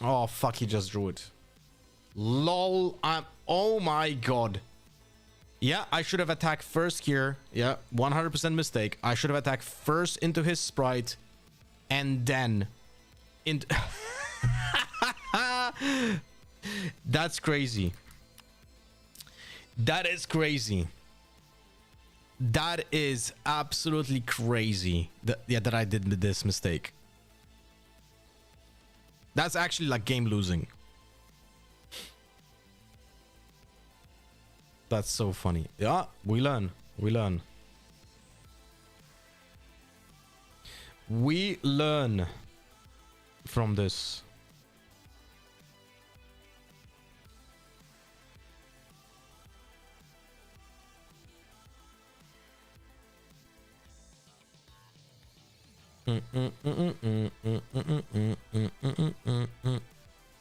Oh fuck, he just drew it. Lol. Oh my god. Yeah, I should have attacked first here. Yeah, 100% mistake. I should have attacked first into his sprite and then into... That's crazy. That is crazy. That is absolutely crazy. That I did this mistake. That's actually like game losing. That's so funny. Yeah, we learn. We learn. We learn from this.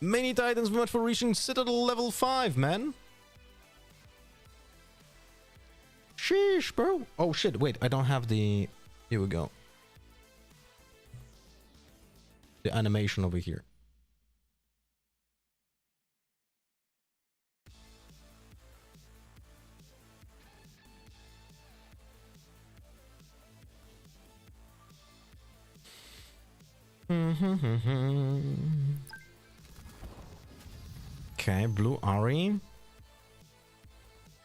Many titans went for reaching Citadel level 5, man. Sheesh, bro. Oh shit, wait, I don't have the... Here we go. The animation over here. Okay, blue Ari.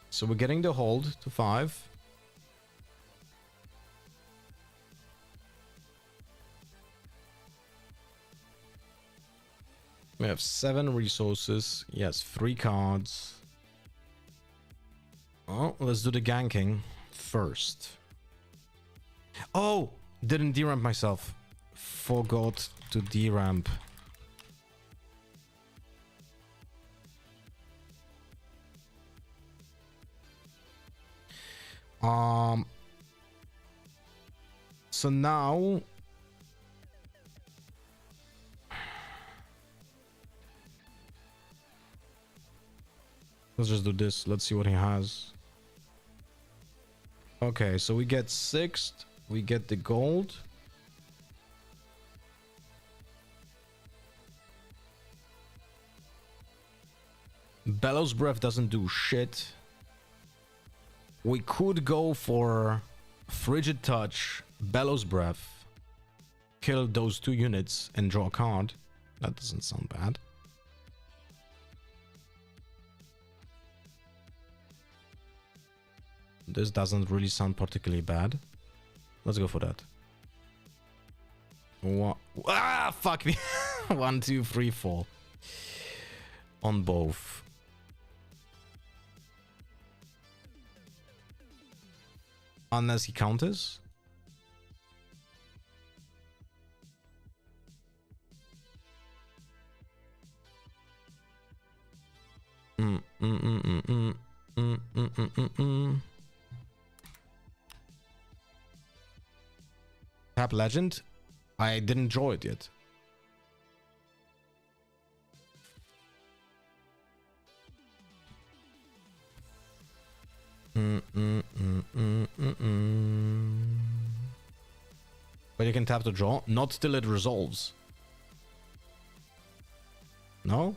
So we're getting the hold to 5. We have 7 resources. Yes, 3 cards. Oh, let's do the ganking first. Oh, didn't deramp myself. Forgot to deramp. So now let's just do this. Let's see what he has. Okay, so we get 6th. We get the gold. Bellows Breath doesn't do shit. We could go for Frigid Touch, Bellows Breath, kill those 2 units and draw a card. That doesn't sound bad. This doesn't really sound particularly bad. Let's go for that. Ah, fuck me. 1, 2, 3, 4. On both. Unless he counters. Tap Legend? I didn't draw it yet. But you can tap to draw, not till it resolves. No?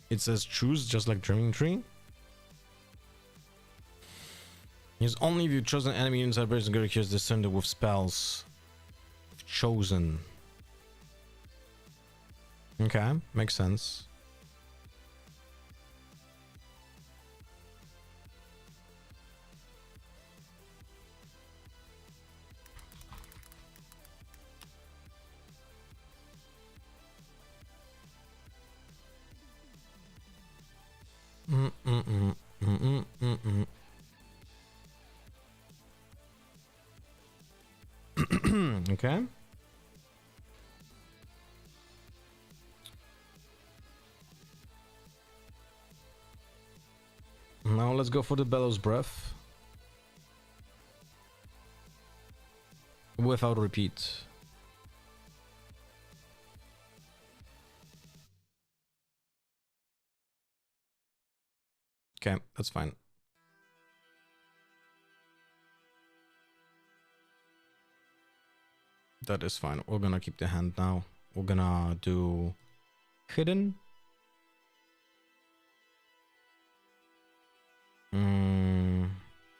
It says choose, just like Dreaming Tree. Use only if you chosen enemy inside person gonna cure this thunder with spells. Chosen. Okay, makes sense. Okay. Now let's go for the bellows breath. Without repeat. Okay, that's fine. That is fine. We're gonna keep the hand now. We're gonna do hidden.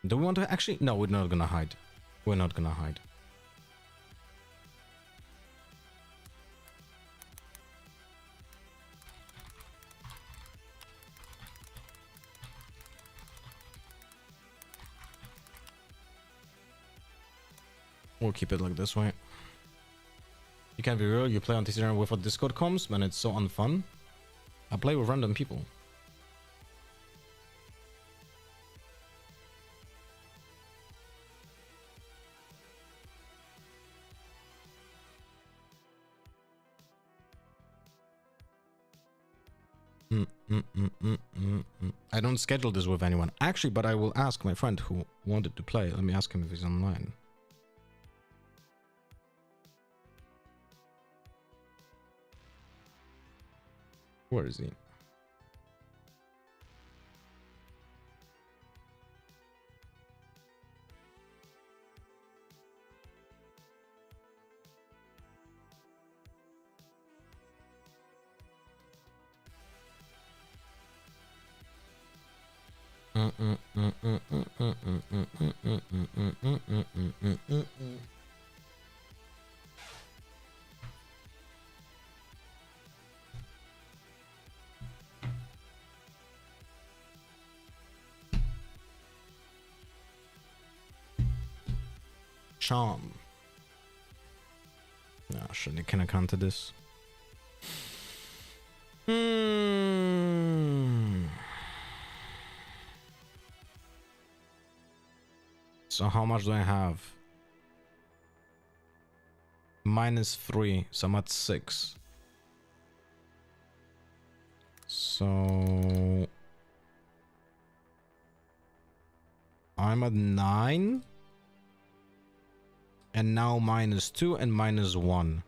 Do we want to actually? No, we're not gonna hide. We're not gonna hide. We'll keep it like this way. You can't be real. You play on TCR with what Discord comms, man. It's so unfun. I play with random people. I don't schedule this with anyone. Actually, but I will ask my friend who wanted to play. Let me ask him if he's online. Where is he? Charm. No, shit, can I counter this? So how much do I have? -3, so I'm at 6. So I'm at 9. And now -2 and -1.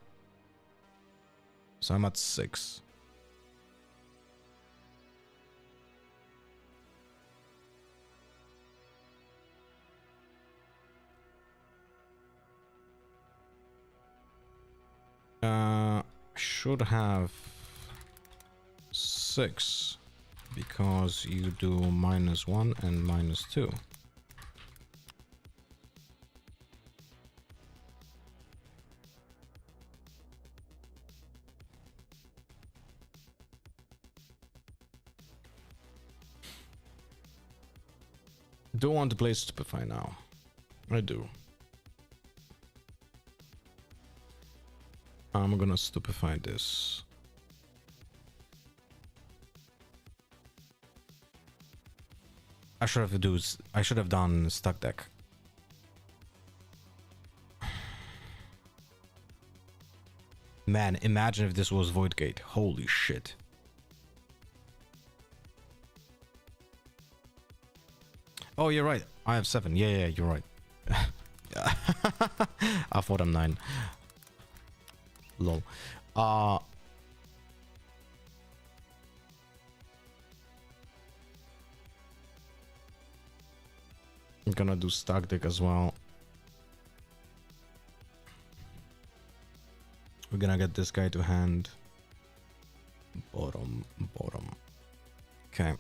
So I'm at 6. Should have 6 because you do -1 and -2. Don't want to play Stupefy now. I do. I'm gonna Stupefy this. I should have done stuck deck. Man, imagine if this was Void Gate. Holy shit. Oh, you're right. I have 7. Yeah, you're right. I thought I'm 9. Lol. I'm gonna do stack deck as well. We're gonna get this guy to hand. Bottom. Okay.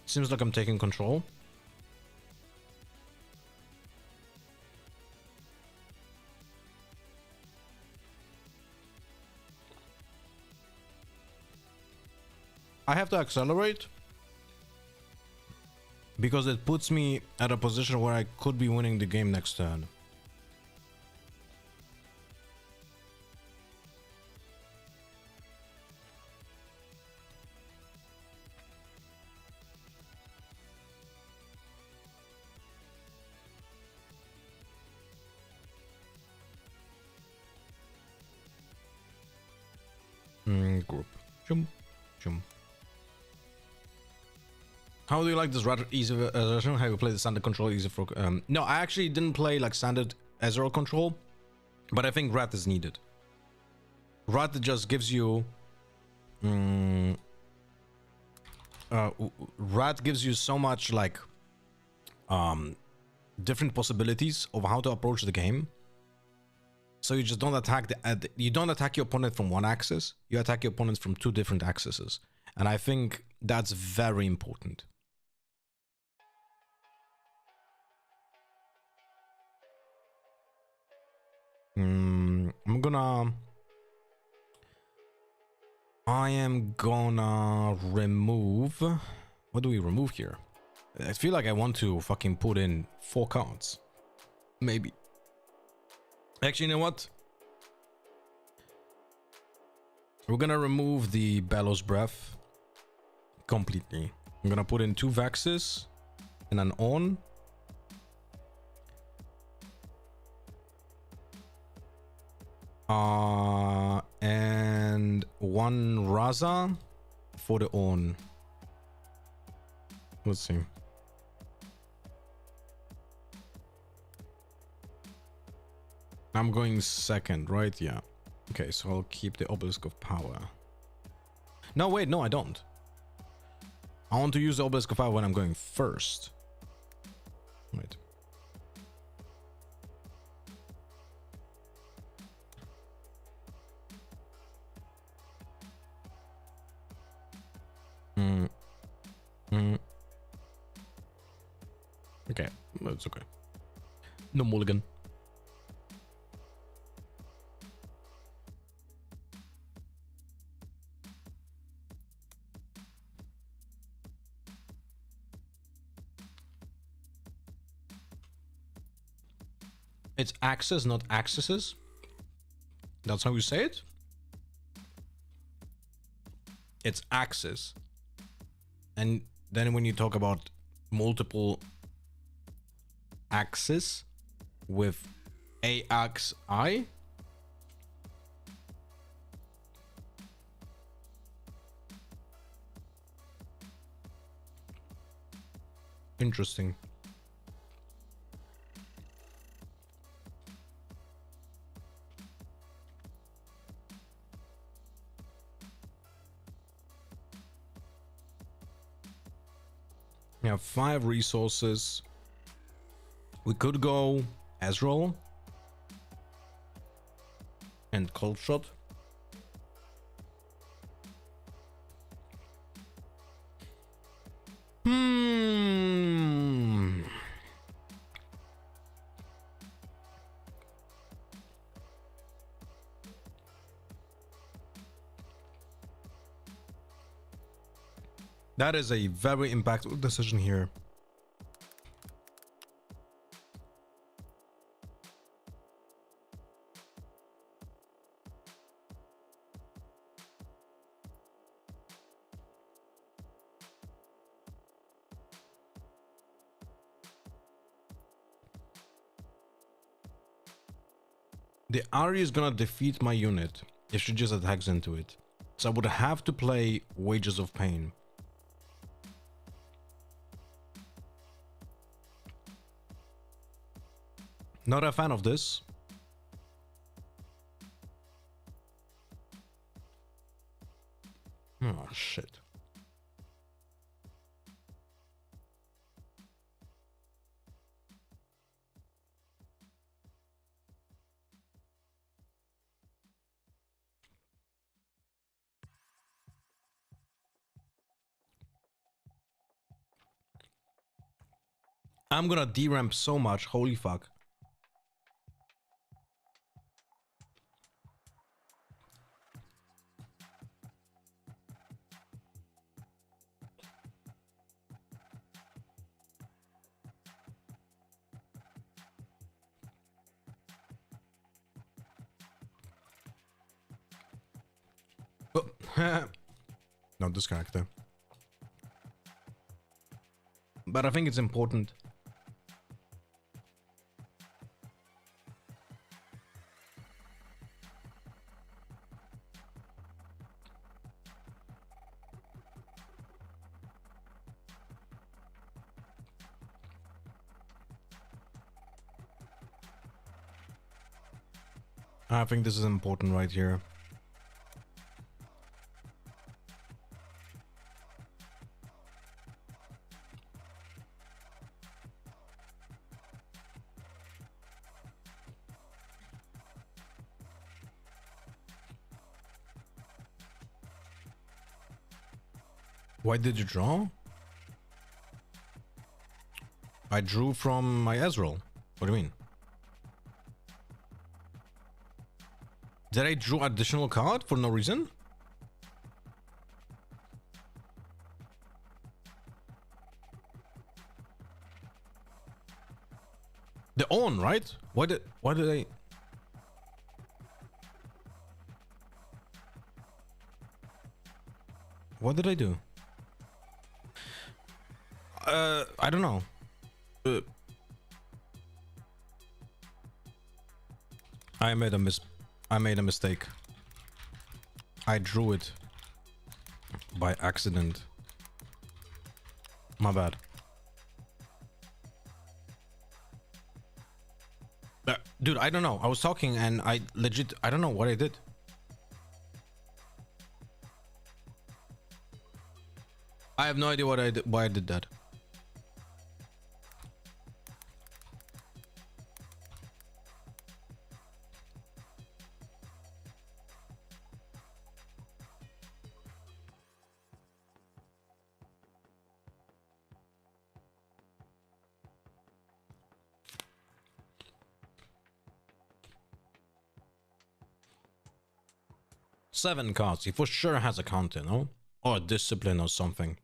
Seems like I'm taking control. I have to accelerate because it puts me at a position where I could be winning the game next turn. Group. Jump. Jump. How do you like this rather easy version? Have you played the standard control easy for... no, I actually didn't play like standard Ezreal control, but I think Rat is needed. Rat just gives you... Rat gives you so much like... different possibilities of how to approach the game. So you just don't attack you don't attack your opponent from one axis. You attack your opponents from two different axes, and I think that's very important. I am gonna remove. What do we remove here? I feel like I want to fucking put in 4 cards. Maybe. Actually, you know what? We're gonna remove the Bellows Breath completely. I'm gonna put in 2 Vexes and an On. And 1 Raza for the On. Let's see. I'm going second, right? Yeah. Okay, so I'll keep the Obelisk of Power. No, wait, no, I don't. I want to use the Obelisk of Power when I'm going first. Wait. Okay, it's okay. No mulligan. It's axis, not axes. That's how you say it? It's axis. And then when you talk about multiple axis with AXI, interesting. We have 5 resources. We could go Ezreal and Cold Shot. That is a very impactful decision here. The Ari is gonna defeat my unit if she just attacks into it. So I would have to play Wages of Pain. Not a fan of this. Oh, shit. I'm gonna deramp so much, holy fuck. Not this character. But I think it's important. I think this is important right here. Why did you draw? I drew from my Ezreal. What do you mean? Did I draw additional card for no reason? The on, right? Why did I? What did I do? I don't know. I made a mistake. I drew it by accident. My bad. Dude, I don't know. I was talking and I don't know what I did. I have no idea what I did, why I did that. Seven cards. He for sure has a counter, no? Or a discipline or something.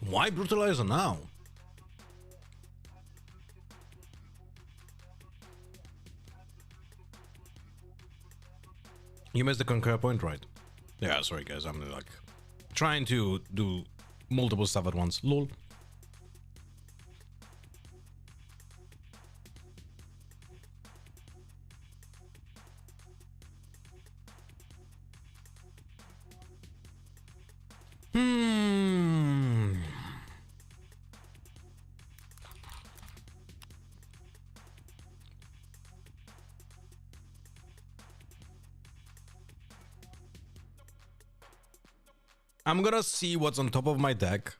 Why brutalizer now? You missed the concur point, right? Yeah, sorry guys, I'm like trying to do multiple stuff at once. Lol. I'm gonna see what's on top of my deck.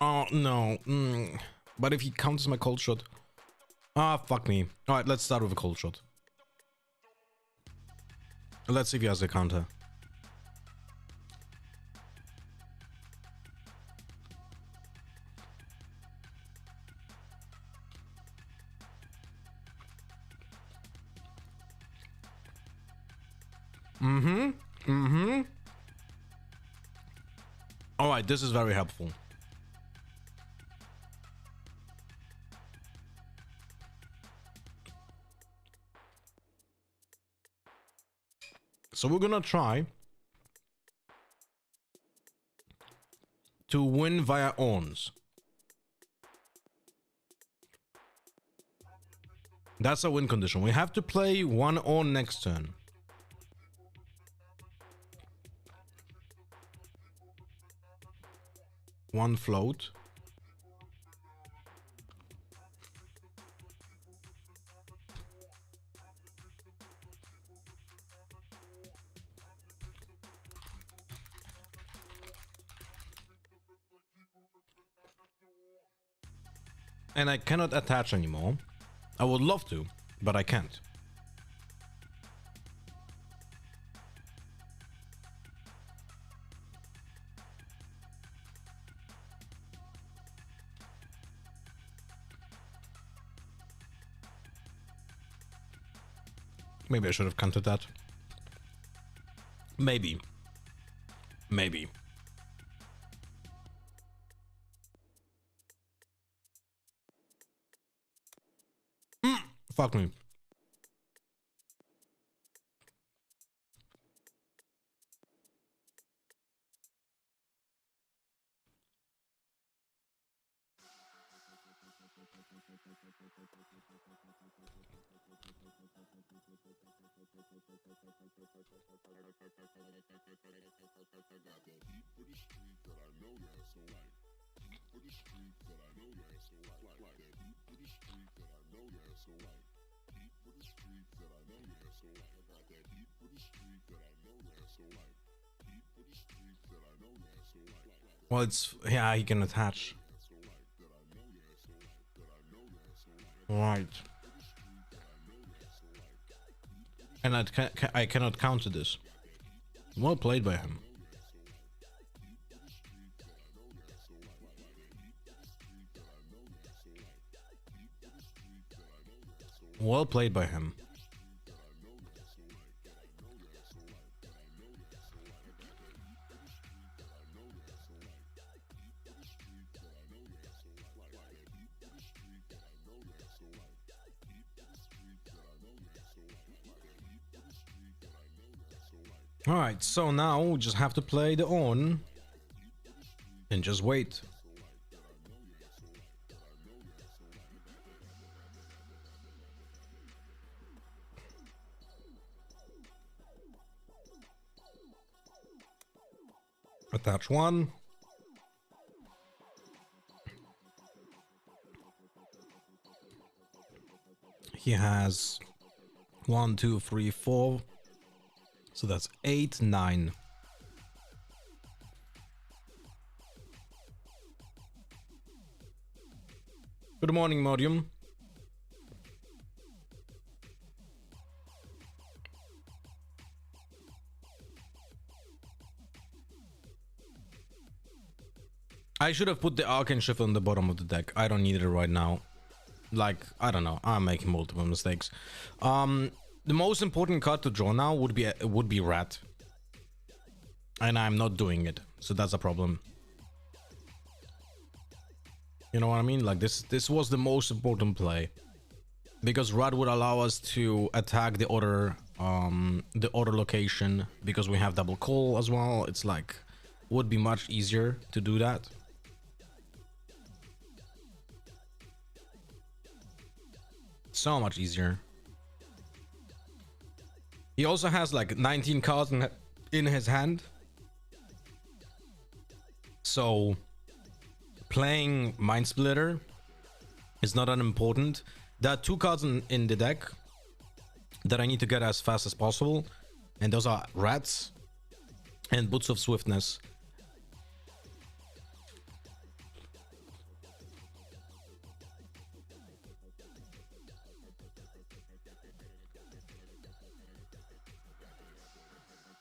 Oh no. But if he counters my cold shot. Ah, fuck me. Alright, let's start with a cold shot. Let's see if he has a counter. Alright, this is very helpful. So we're gonna try to win via ons. That's a win condition. We have to play one on next turn. One float. And I cannot attach anymore. I would love to, but I can't. Maybe I should have countered that. Maybe. Maybe. Fuck me. Well, it's yeah, he can attach. Right. And I cannot counter this. Well played by him. Well played by him. Alright, so now we just have to play the on and just wait. Attach one. He has 1, 2, 3, 4. So that's 8, 9. Good morning, Modium. I should have put the Arcane Shift on the bottom of the deck. I don't need it right now. Like, I don't know. I'm making multiple mistakes. The most important card to draw now would be Rat. And I'm not doing it. So that's a problem. You know what I mean? Like this was the most important play. Because Rat would allow us to attack the other location because we have double call as well. It's like would be much easier to do that. So much easier. He also has like 19 cards in his hand. So playing Mind Splitter is not unimportant. There are 2 cards in the deck that I need to get as fast as possible. And those are Rats and Boots of Swiftness.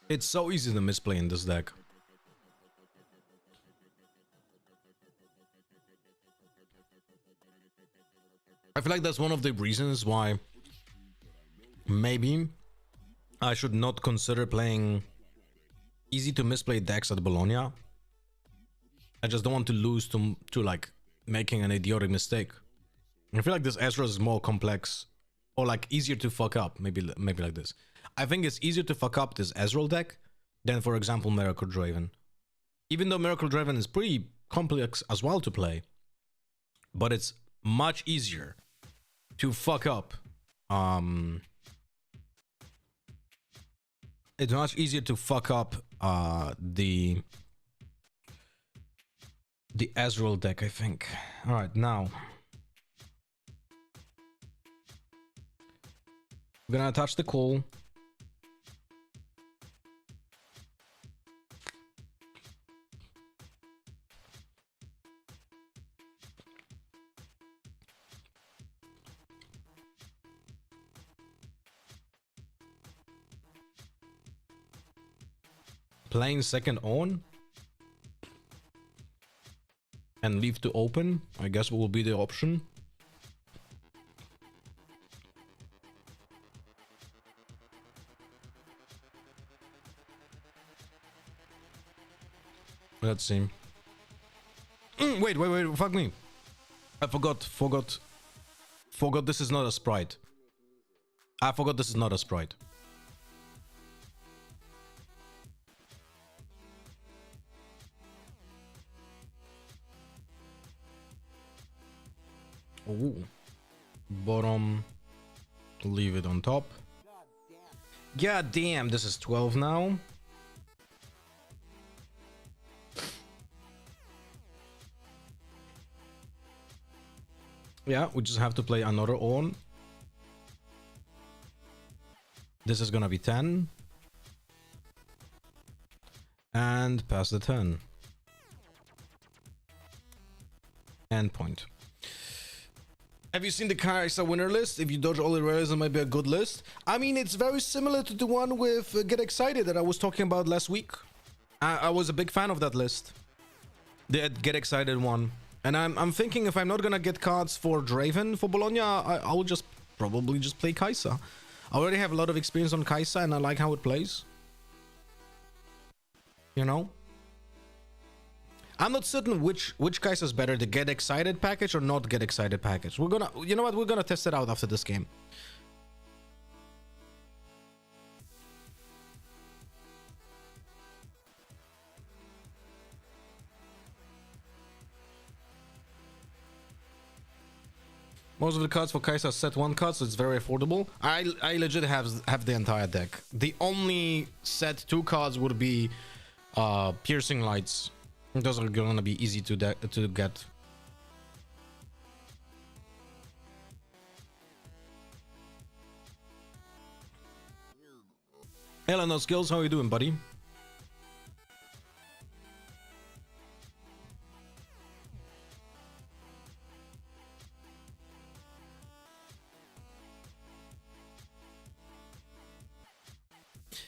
It's so easy to misplay in this deck. I feel like that's one of the reasons why maybe I should not consider playing easy to misplay decks at Bologna. I just don't want to lose to like making an idiotic mistake. I feel like this Ezra is more complex or like easier to fuck up. Maybe like this. I think it's easier to fuck up this Ezreal deck than, for example, Miracle Draven. Even though Miracle Draven is pretty complex as well to play, but it's much easier to fuck up. It's much easier to fuck up the Ezreal deck, I think. All right, now we're gonna attach the call. Playing second on and leave to open, I guess will be the option. Let's see. Wait, fuck me. I forgot this is not a sprite. I forgot this is not a sprite. Ooh. Bottom. Leave it on top. God damn, this is 12 now. Yeah, we just have to play another on. This is gonna be 10. And pass the 10. End point. Have you seen the Kaisa winner list? If you dodge all the rares, it might be a good list. I mean, it's very similar to the one with Get Excited that I was talking about last week. I was a big fan of that list. The Get Excited one. And I'm thinking if I'm not gonna get cards for Draven for Bologna, I will just probably just play Kaisa. I already have a lot of experience on Kaisa and I like how it plays. You know? I'm not certain which Kaisa is better, the Get Excited package or not Get Excited package. We're gonna, you know what, we're gonna test it out after this game. Most of the cards for Kaisa are set 1 cards, so it's very affordable. I legit have the entire deck. The only set 2 cards would be Piercing Lights. Those are gonna be easy to get. Hello, no skills. How are you doing, buddy?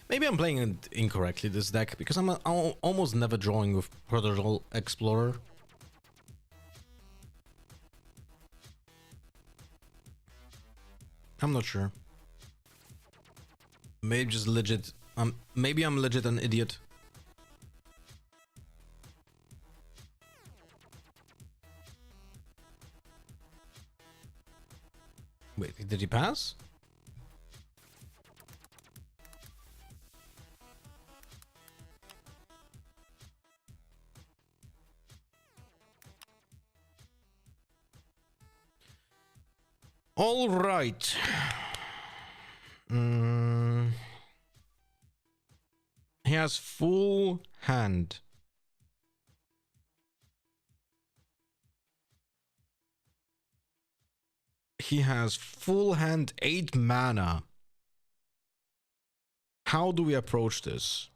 Maybe I'm playing it incorrectly, this deck, because I'm almost never drawing with Protocol Explorer. I'm not sure. Maybe just legit. Maybe I'm legit an idiot. Wait, did he pass? All right. He has full hand. He has full hand 8 mana. How do we approach this?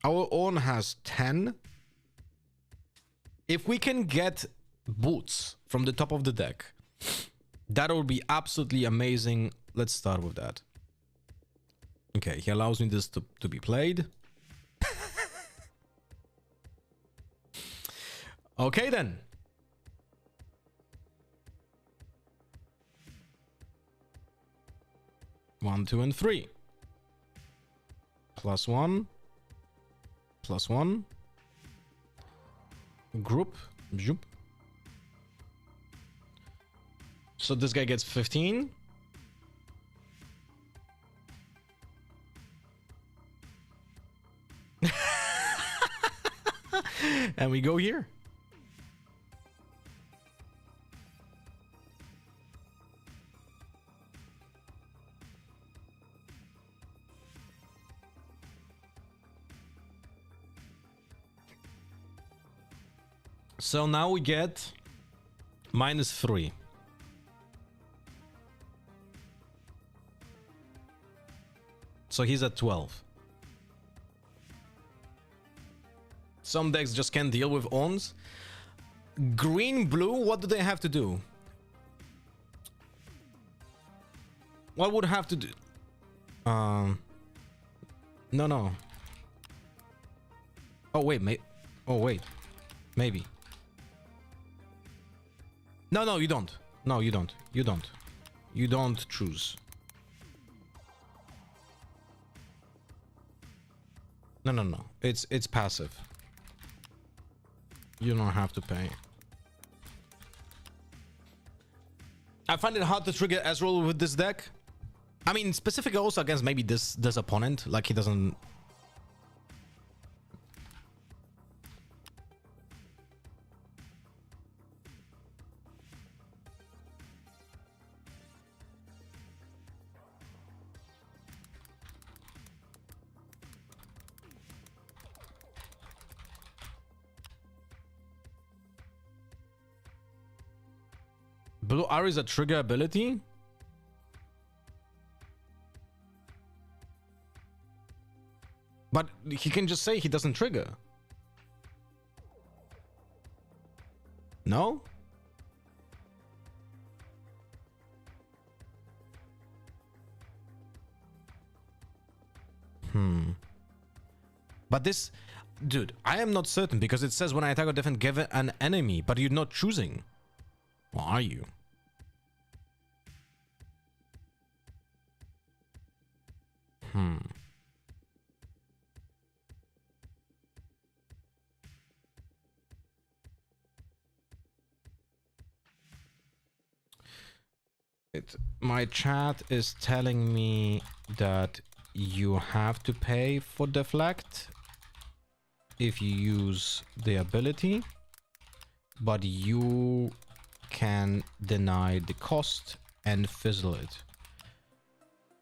Our own has 10. If we can get boots from the top of the deck, that would be absolutely amazing. Let's start with that. Okay, he allows me this to be played. Okay then. One, 2, and 3. +1. +1. Group. Zoop. So this guy gets 15. And we go here. So now we get -3. So he's at 12. Some decks just can't deal with ons. Green, blue, what do they have to do? What would have to do? No. Oh wait, maybe. No, you don't. No, you don't. You don't. You don't choose. No. It's passive. You don't have to pay. I find it hard to trigger Ezreal with this deck. I mean, specifically also against maybe this opponent. Like he doesn't. Blue R is a trigger ability? But he can just say he doesn't trigger. No? But this... Dude, I am not certain because it says when I attack or defend, give an enemy, but you're not choosing. Or are you? My chat is telling me that you have to pay for deflect if you use the ability, but you can deny the cost and fizzle it.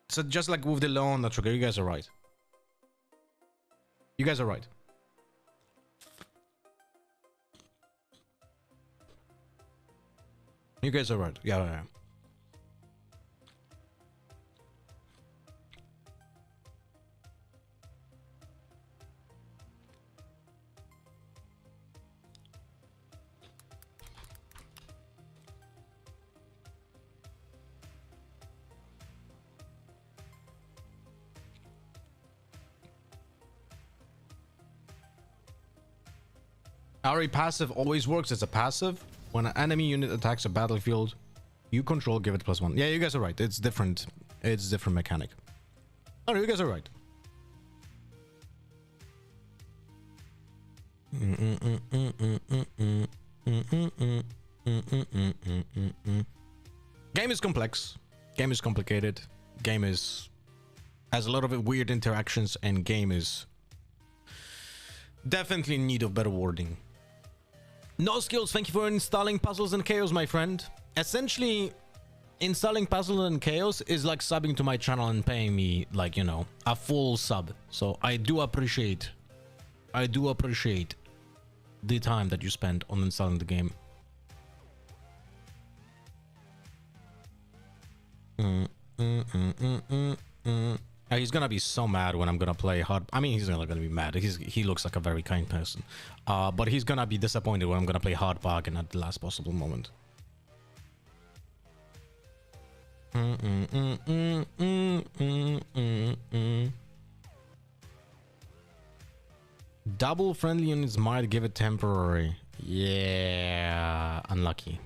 So just like with the loan, that trigger, you guys are right. You guys are right. You guys are right. Yeah. Ari passive always works as a passive. When an enemy unit attacks a battlefield you control, give it +1. Yeah, you guys are right. It's different. It's different mechanic. Oh, no, you guys are right. Game is complex. Game is complicated. Game is has a lot of weird interactions, and game is definitely in need of better wording. No skills, thank you for installing Puzzles and Chaos, my friend. Essentially, installing Puzzles and Chaos is like subbing to my channel and paying me, like, you know, a full sub. So I do appreciate the time that you spent on installing the game. He's gonna be so mad when I'm gonna play hard. I mean, he's not gonna be mad. He looks like a very kind person. But he's gonna be disappointed when I'm gonna play hard bargain at the last possible moment. Double friendly units might give it temporary. Yeah, unlucky.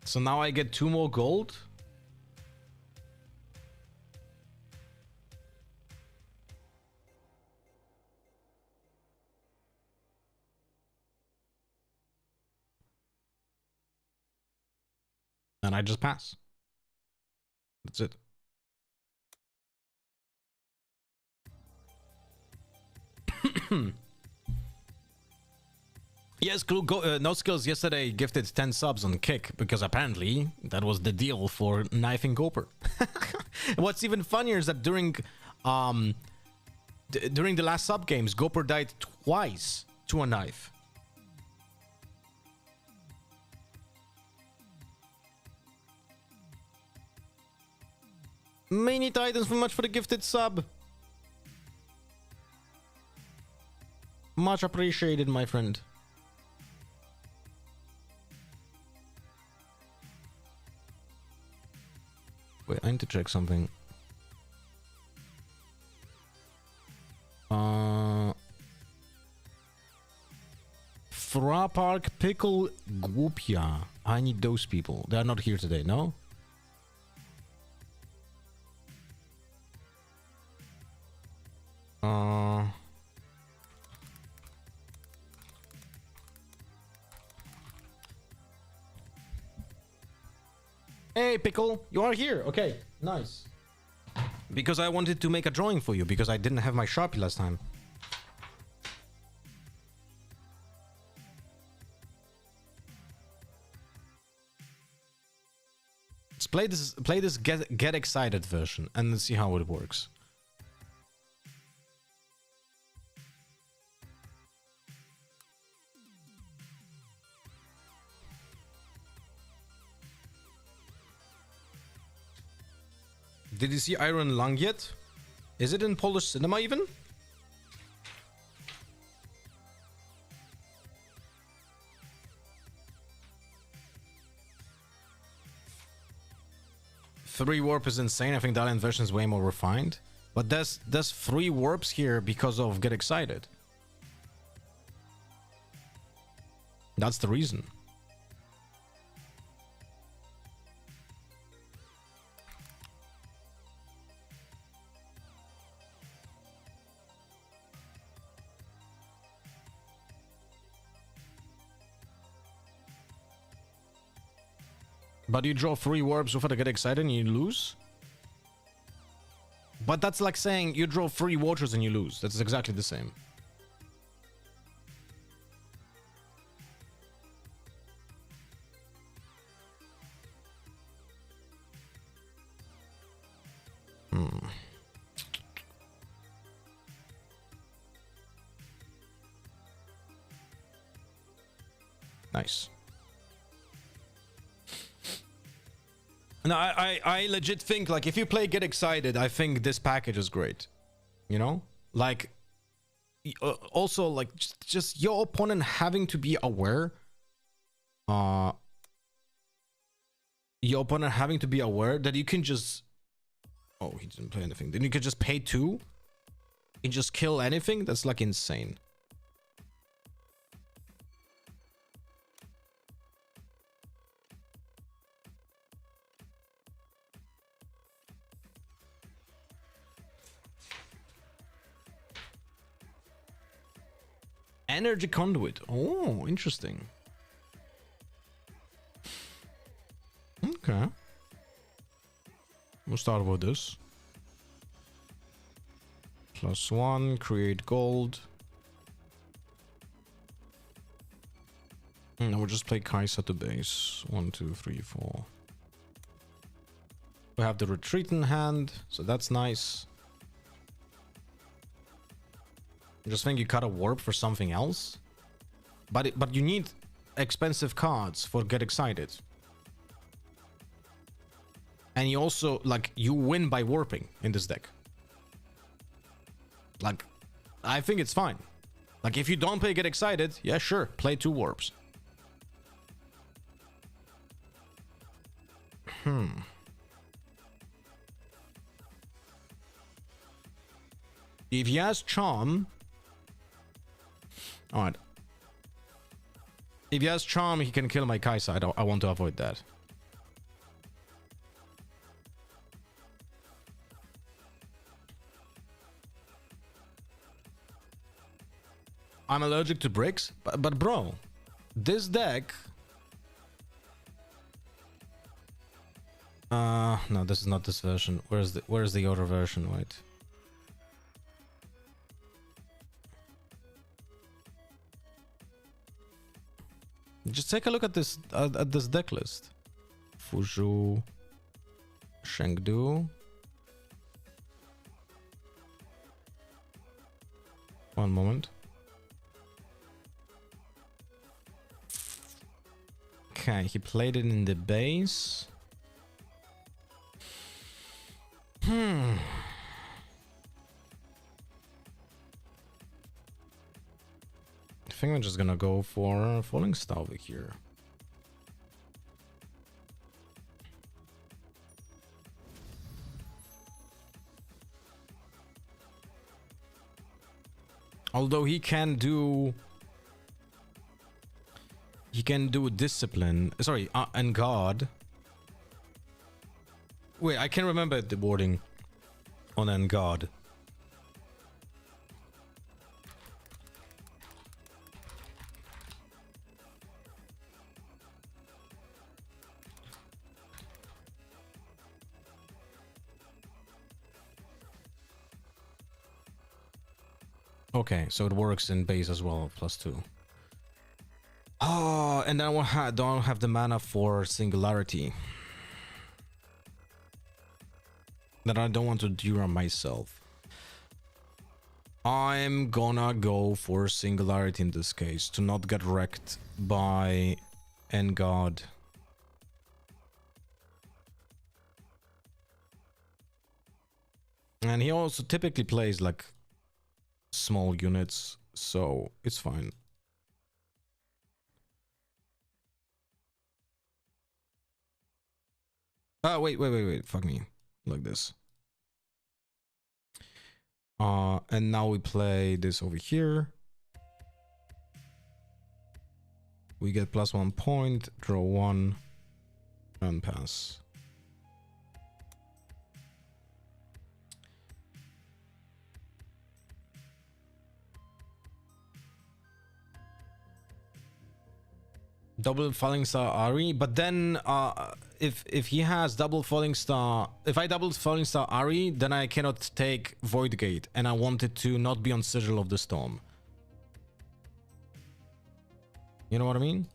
So now I get 2 more gold. And I just pass. That's it. Yes, No Skills yesterday gifted 10 subs on Kick because apparently that was the deal for knifing Goper. What's even funnier is that during the last sub games, Goper died twice to a knife. Many Titans, so much for the gifted sub. Much appreciated, my friend. Wait, I need to check something. Fra Park Pickle Głupia. I need those people. They are not here today, no? Hey, Pickle, you are here. Okay, nice. Because I wanted to make a drawing for you because I didn't have my Sharpie last time. Let's play this get excited version and let's see how it works. Did you see Iron Lung yet? Is it in Polish cinema even? Three warp is insane. I think the Alien version is way more refined. But there's 3 warps here because of Get Excited. That's the reason. But you draw 3 warps before they get excited and you lose? But that's like saying you draw 3 waters and you lose. That's exactly the same. Nice. No, I legit think, like, if you play Get Excited, I think this package is great. You know? Like, also, like, just your opponent having to be aware. Your opponent having to be aware that you can just... Oh, he didn't play anything. Then you can just pay 2 and just kill anything? That's, like, insane. Energy conduit. Oh, interesting. Okay. We'll start with this. +1, create gold. And we'll just play Kai'Sa to base. 1, 2, 3, 4. We have the retreat in hand, so that's nice. I just think you cut a warp for something else. But you need expensive cards for Get Excited. And you also, like, you win by warping in this deck. Like, I think it's fine. Like, if you don't play Get Excited, yeah, sure, play 2 warps. If he has Charm... Alright. If he has Charm, he can kill my Kai'Sa. I want to avoid that. I'm allergic to bricks, but bro, this deck... no, this is not this version. Where's the other version? Wait. Just take a look at this deck list. Fuzhou, Shengdu. One moment. Okay, he played it in the base. I think I'm just gonna go for Falling Star over here. Although he can do discipline. Sorry, and guard. Wait, I can't remember the wording on and guard. Okay, so it works in base as well, +2. Oh, and then I don't have the mana for Singularity. That I don't want to Dura myself. I'm gonna go for Singularity in this case, to not get wrecked by Engard. And he also typically plays like small units, so it's fine. Wait, fuck me. Like this. And now we play this over here. We get +1 point, draw 1, and pass. Double Falling Star Ari, but then if he has double Falling Star, if I double Falling Star Ari, then I cannot take Void Gate, and I want it to not be on Sigil of the Storm. You know what I mean?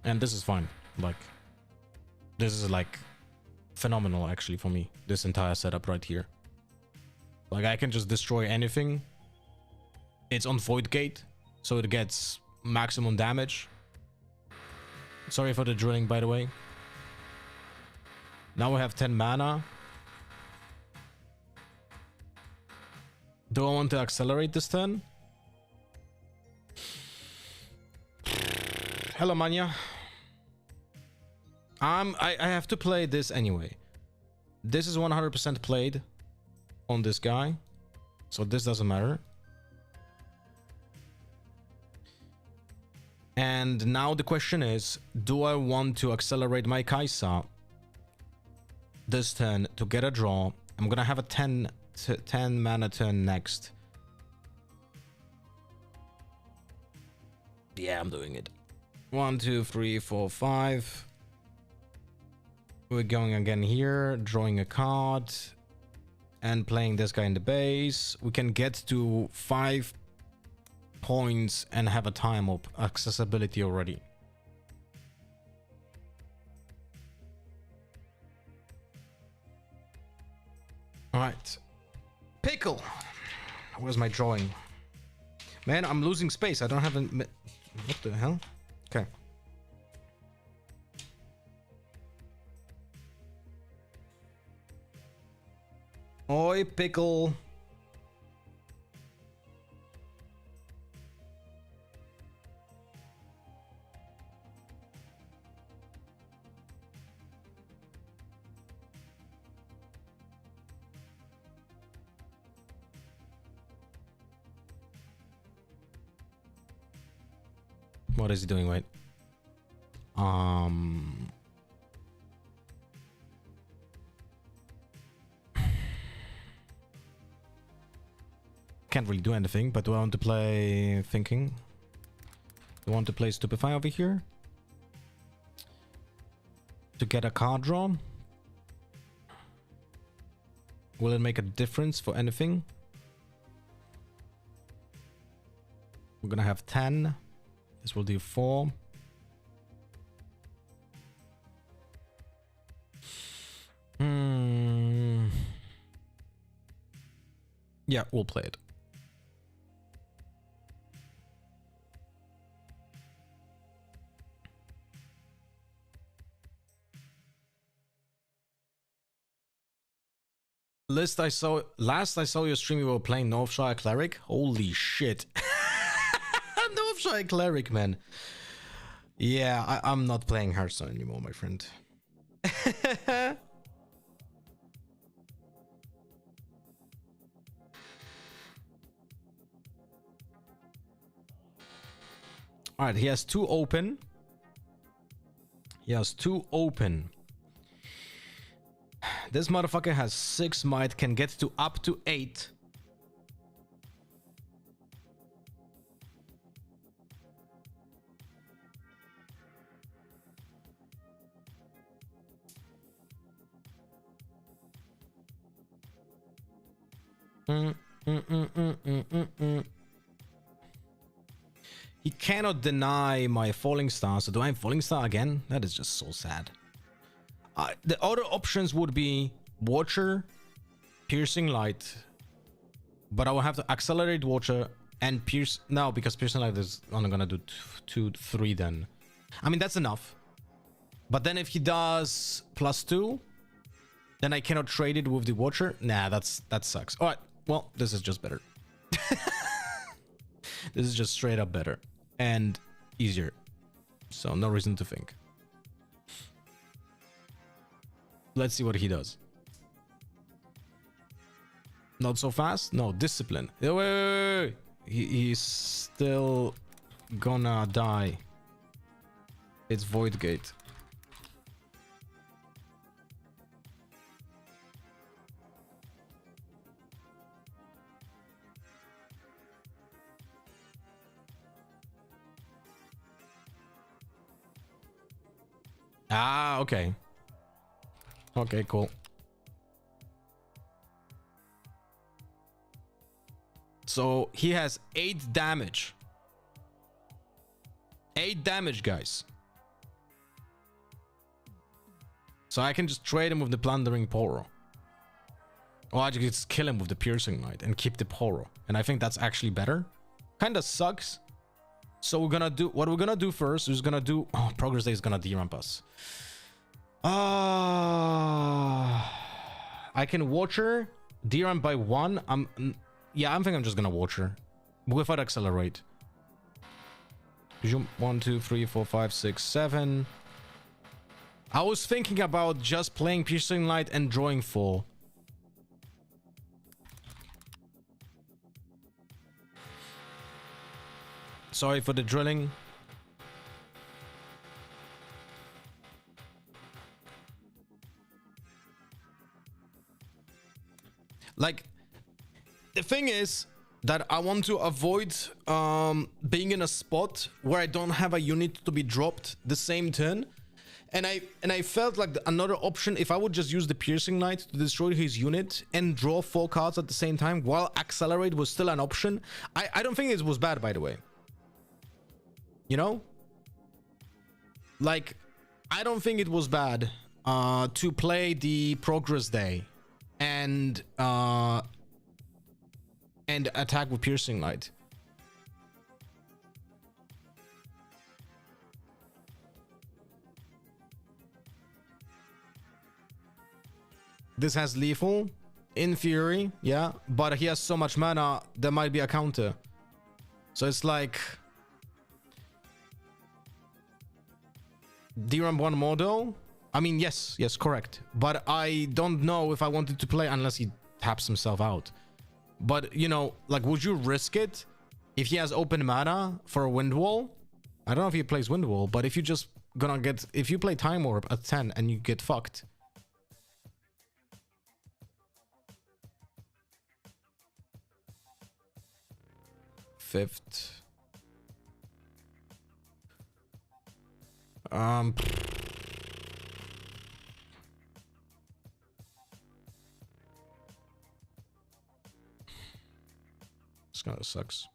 And this is fine. Like, this is like phenomenal actually for me, this entire setup right here. Like, I can just destroy anything. It's on Void Gate, so it gets maximum damage. Sorry for the drilling, by the way. Now we have 10 mana. Do I want to accelerate this turn? Hello, Manya. I have to play this anyway. This is 100% played on this guy, so this doesn't matter. And now the question is, do I want to accelerate my Kaisa this turn to get a draw? I'm gonna have a 10 mana turn next. Yeah, I'm doing it. 1, 2, 3, 4, 5. We're going again here, drawing a card and playing this guy in the base. We can get to 5 points and have a time up accessibility already. All right, Pickle. Where's my drawing? Man, I'm losing space. I don't have a... What the hell? Okay. Oi, Pickle. What is he doing? Wait. Can't really do anything, but do I want to play Thinking? Do I want to play Stupefy over here? To get a card draw? Will it make a difference for anything? We're gonna have 10. This will do 4. Yeah, we'll play it. Last I saw your stream, you were playing Northshire Cleric. Holy shit. Northshire Cleric, man. Yeah, I'm not playing Hearthstone anymore, my friend. All right, he has 2 open. He has 2 open. This motherfucker has 6 might, can get to up to 8. He cannot deny my falling star. So do I have falling star again? That is just so sad. The other options would be Watcher, Piercing Light, but I will have to accelerate Watcher and Pierce. No, because Piercing Light is only gonna do 2, 3 then. I mean, that's enough. But then if he does +2, then I cannot trade it with the Watcher. Nah, that sucks. All right, well, this is just better. This is just straight up better and easier. So no reason to think. Let's see what he does. Not so fast? No, discipline. Wait. He's still gonna die. It's Void Gate. Ah, okay. Okay, cool. So he has 8 damage. 8 damage, guys. So I can just trade him with the Plundering Poro. Or I just kill him with the Piercing Knight and keep the Poro. And I think that's actually better. Kinda sucks. So we're gonna do what we're gonna do first is gonna do. Oh, Progress Day is gonna deramp us. I can Watcher deramp by 1. I'm thinking I'm just gonna Watcher without accelerate. 1, 2, 3, 4, 5, 6, 7. I was thinking about just playing Piercing Light and drawing 4. Sorry for the drilling. Like, the thing is that I want to avoid being in a spot where I don't have a unit to be dropped the same turn. And I felt like another option, if I would just use the Piercing Knight to destroy his unit and draw 4 cards at the same time while accelerate was still an option. I don't think it was bad, by the way. You know? Like, I don't think it was bad to play the Progress Day and attack with Piercing Light. This has lethal in theory, yeah, but he has so much mana there might be a counter. So it's like DRAM 1 model. I mean, yes, correct. But I don't know if I wanted to play unless he taps himself out. But, you know, like, would you risk it if he has open mana for a Wind Wall? I don't know if he plays Wind Wall, but if you just gonna get... If you play Time Warp at 10 and you get fucked... Fifth... This kind of sucks.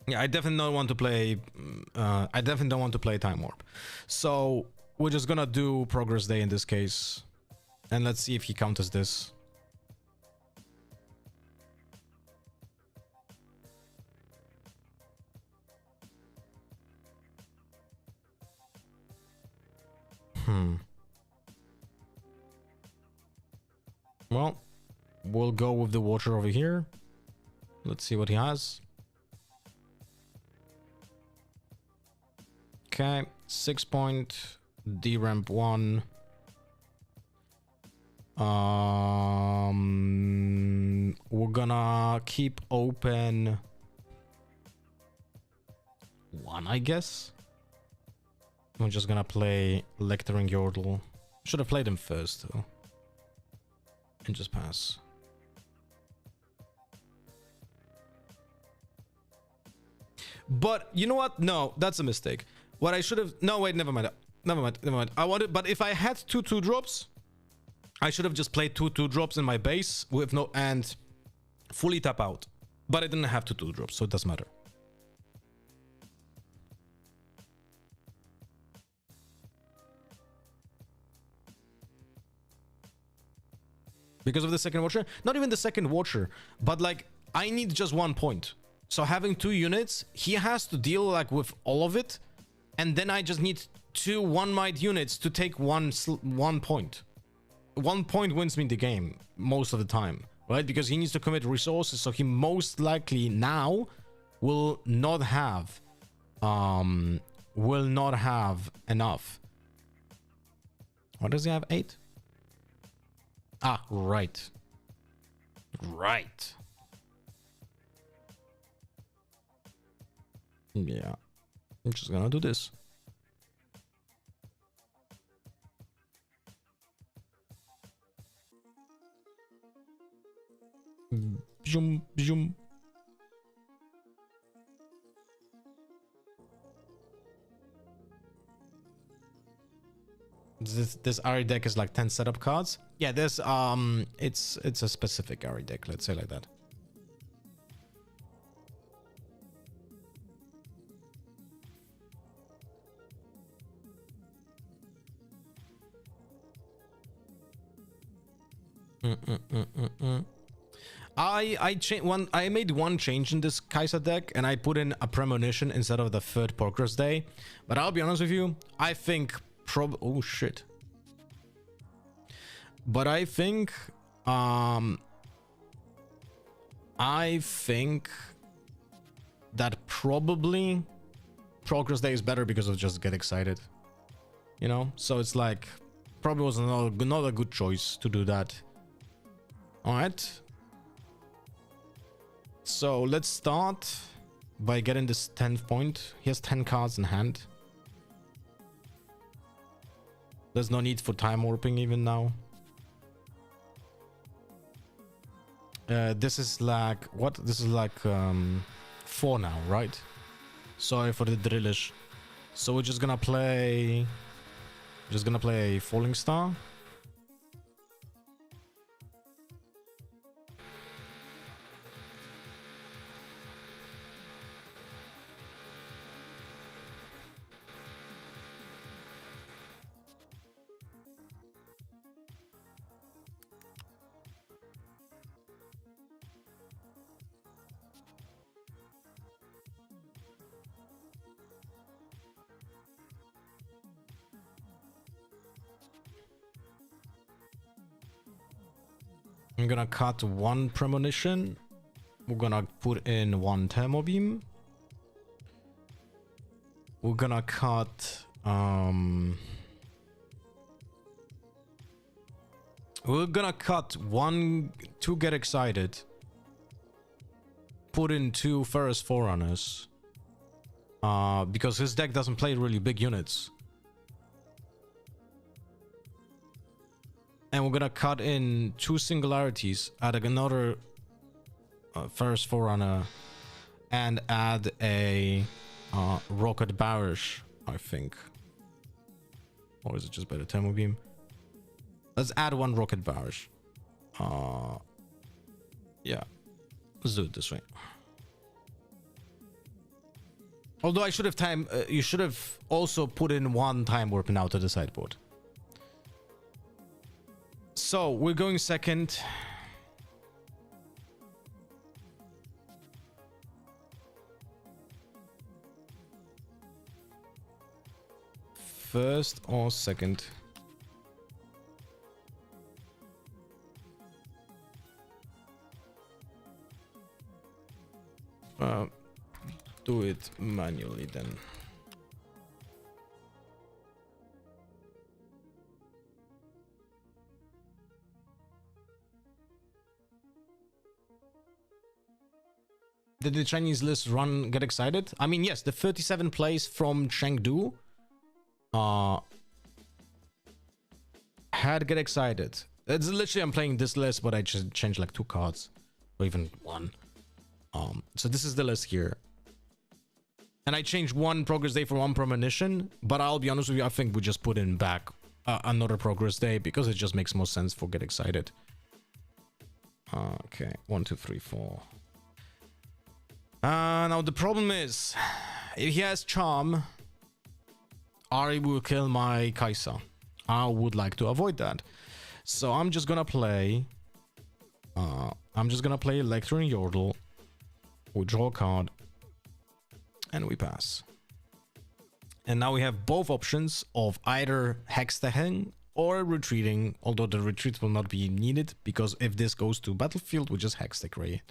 Yeah, I definitely don't want to play. I definitely don't want to play Time Warp. So we're just gonna do Progress Day in this case, and let's see if he counters this. Well, we'll go with the Watcher over here. Let's see what he has. Okay, 6 point, D ramp 1. We're gonna keep open 1, I guess. I'm just gonna play Lecter and Yordle. Should have played him first though. And just pass. But you know what? No, that's a mistake. What I should have... No, wait, never mind. Never mind. I wanted... But if I had 2/2 drops, I should have just played 2/2 drops in my base with no... And fully tap out. But I didn't have 2/2 drops, so it doesn't matter. Because of the second Watcher? Not even the second Watcher. But like, I need just 1 point. So having 2 units, he has to deal like with all of it. And then I just need 2 1-might units to take 1 point. 1 point wins me the game most of the time, right? Because he needs to commit resources. So he most likely now will not have enough. What does he have? 8? Ah, right. Right. Yeah. I'm just gonna do this. Zoom, zoom. This Ari deck is like 10 setup cards. Yeah, there's it's a specific Ari deck, let's say like that. I made one change in this Kai'Sa deck, and I put in a premonition instead of the third progress day. But I'll be honest with you, I think oh shit. But I think that probably progress day is better because of just get excited, you know. So it's like probably was not a good choice to do that. All right. So let's start by getting this 10th point. He has 10 cards in hand. There's no need for time warping even now. This is like what? This is like 4 now, right? Sorry for the drillish. So we're just gonna play Falling Star. I'm gonna cut 1 premonition. We're gonna put in 1 thermo beam. We're gonna cut we're gonna cut 1 to get excited. Put in 2 Ferrous Forerunners. Because his deck doesn't play really big units. And we're gonna cut in 2 Singularities, add another Ferrous Forerunner, and add a Rocket Barrage, I think. Or is it just better Thermo Beam? Let's add 1 Rocket Barrage. Yeah, let's do it this way. Although I should have you should have also put in 1 Time Warp now to the sideboard. So we're going second. First or second? Do it manually then. Did the Chinese list run get excited? I mean, yes, the 37 plays from Chengdu had get excited. It's literally I'm playing this list, but I just changed like 2 cards or even 1. So this is the list here. And I changed 1 progress day for 1 premonition, but I'll be honest with you, I think we just put in back another progress day because it just makes more sense for get excited. Okay, 1, 2, 3, 4. Now the problem is, if he has charm, Ari will kill my Kaisa. I would like to avoid that, so I'm just gonna play. Lectern Yordle. We draw a card, and we pass. And now we have both options of either Hexteching or retreating. Although the retreat will not be needed because if this goes to battlefield, we just Hextech Ray.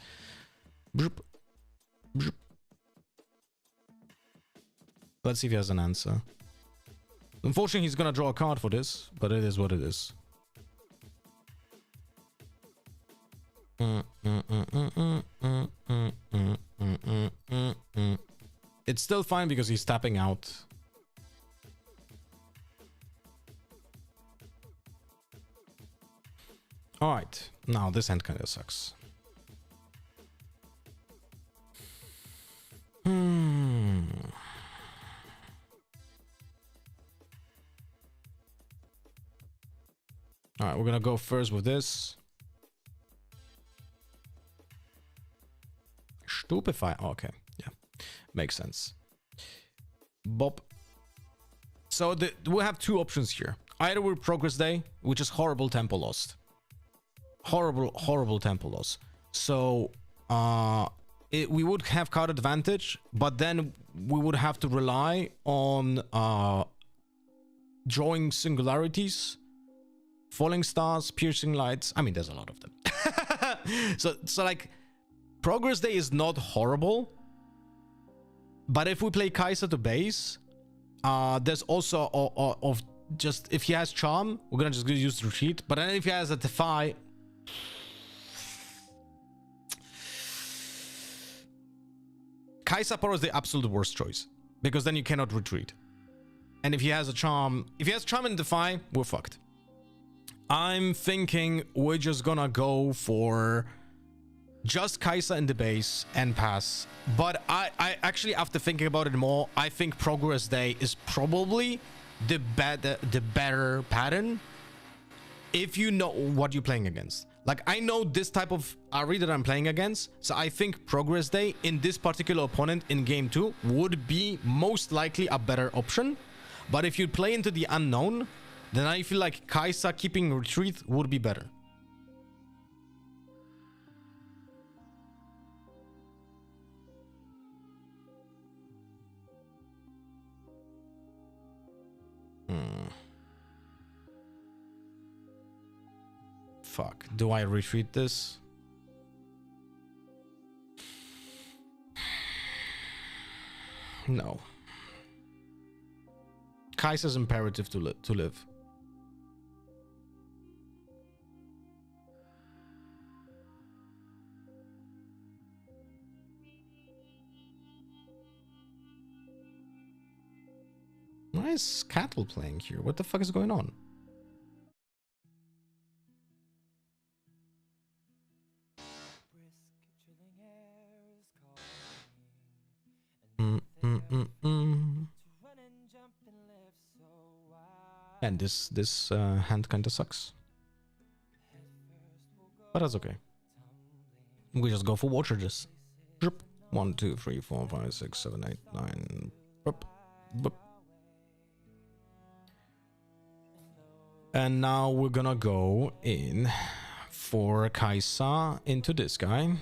Let's see if he has an answer. Unfortunately, he's gonna draw a card for this, but it is what it is. It's still fine because he's tapping out. Alright, now this hand kind of sucks. Alright, we're gonna go first with this. Stupefy. Oh, okay, yeah, makes sense. Bob. So we have 2 options here. Either we're progress day, which is horrible tempo lost. Horrible tempo loss. So we would have card advantage, but then we would have to rely on drawing singularities, falling stars, piercing lights. I mean, there's a lot of them. so like, progress day is not horrible, but if we play Kaiser to base, there's also of just if he has charm, we're gonna just use the retreat. But then if he has a defy, Kaisa is the absolute worst choice because then you cannot retreat. And if he has a charm, if he has charm and defy, we're fucked. I'm thinking we're just gonna go for just Kaisa in the base and pass. But I actually, after thinking about it more, I think progress day is probably the better pattern if you know what you're playing against. Like, I know this type of Ari that I'm playing against, so I think progress day in this particular opponent in game 2 would be most likely a better option. But if you play into the unknown, then I feel like Kaisa keeping retreat would be better. Fuck. Do I retreat this? No. Kaisa's imperative to live. Why is Cattle playing here? What the fuck is going on? And this hand kinda sucks, but that's okay. We just go for war charges. 1, 2, 3, 4, 5, 6, 7, 8, 9. And now we're gonna go in for Kaisa into this guy.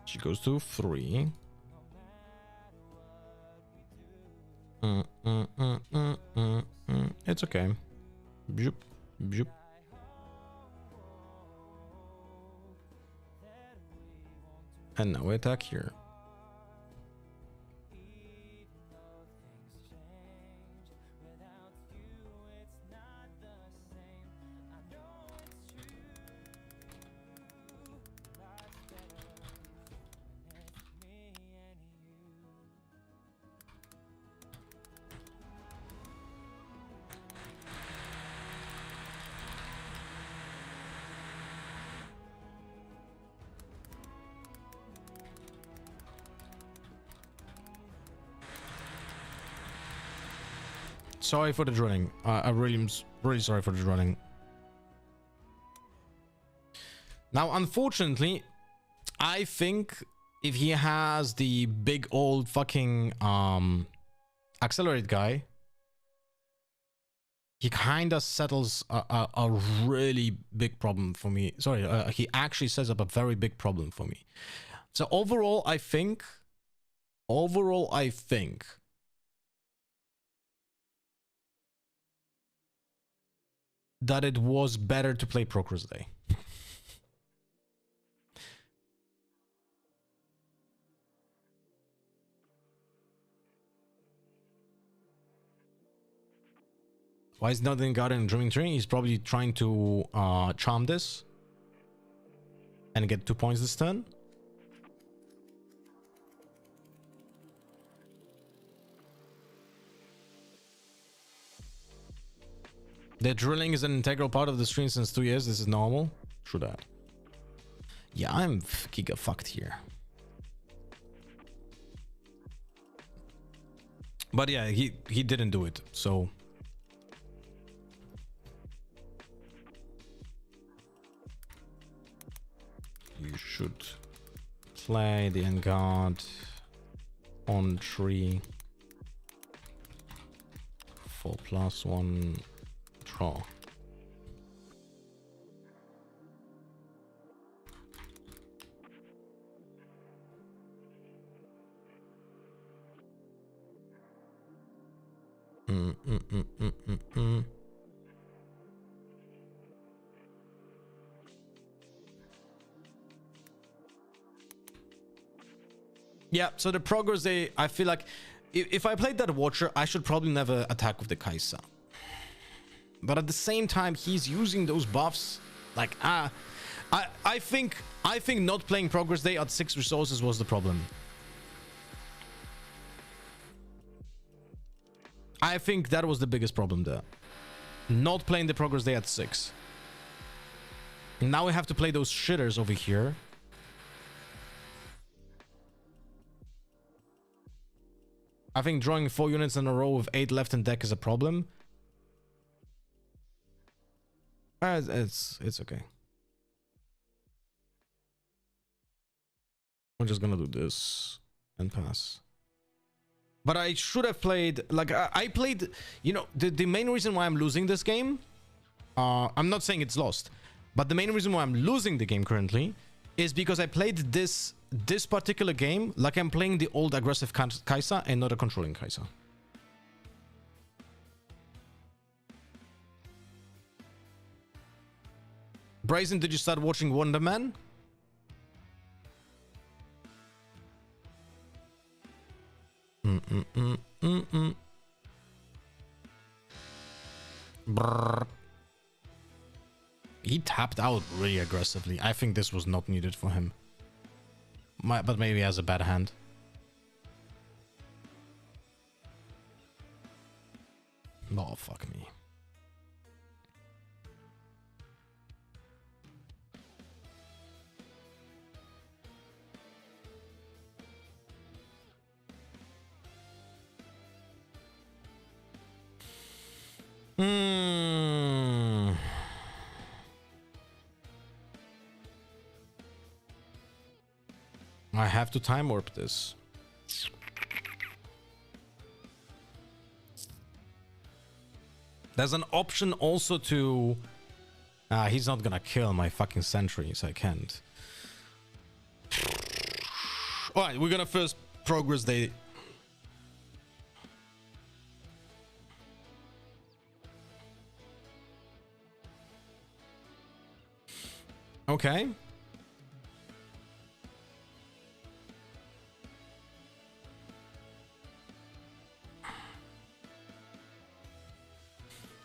She goes to 3. It's okay. Yep. And now we attack here. Sorry for the drilling. I really am really sorry for the drilling. Now, unfortunately, I think if he has the big old fucking accelerate guy, he kind of settles a really big problem for me. Sorry, he actually sets up a very big problem for me. So overall, I think that it was better to play Progress Day. Why is nothing Garden Dreaming Tree? He's probably trying to charm this and get 2 points this turn. The drilling is an integral part of the stream since 2 years. This is normal. True that. Yeah, I'm giga fucked here. But yeah, he didn't do it, so. You should play the end guard on tree for +1 draw. Yeah, so the progress I feel like if I played that Watcher, I should probably never attack with the Kai'Sa. But at the same time, he's using those buffs. Like, I think not playing Progress Day at 6 resources was the problem. I think that was the biggest problem there. Not playing the Progress Day at 6. Now we have to play those shitters over here. I think drawing 4 units in a row with 8 left in deck is a problem. It's okay. I'm just gonna do this and pass. But I should have played, like, I played, you know, the main reason why I'm losing this game, I'm not saying it's lost, but the main reason why I'm losing the game currently is because I played this particular game like I'm playing the old aggressive Kai'Sa and not a controlling Kai'Sa. Bryson, did you start watching Wonder Man? Brrr. He tapped out really aggressively. I think this was not needed for him. But maybe he has a bad hand. Oh, fuck me. I have to time warp this. There's an option also to... he's not gonna kill my fucking sentries. I can't. Alright, we're gonna first Progress Day. Okay.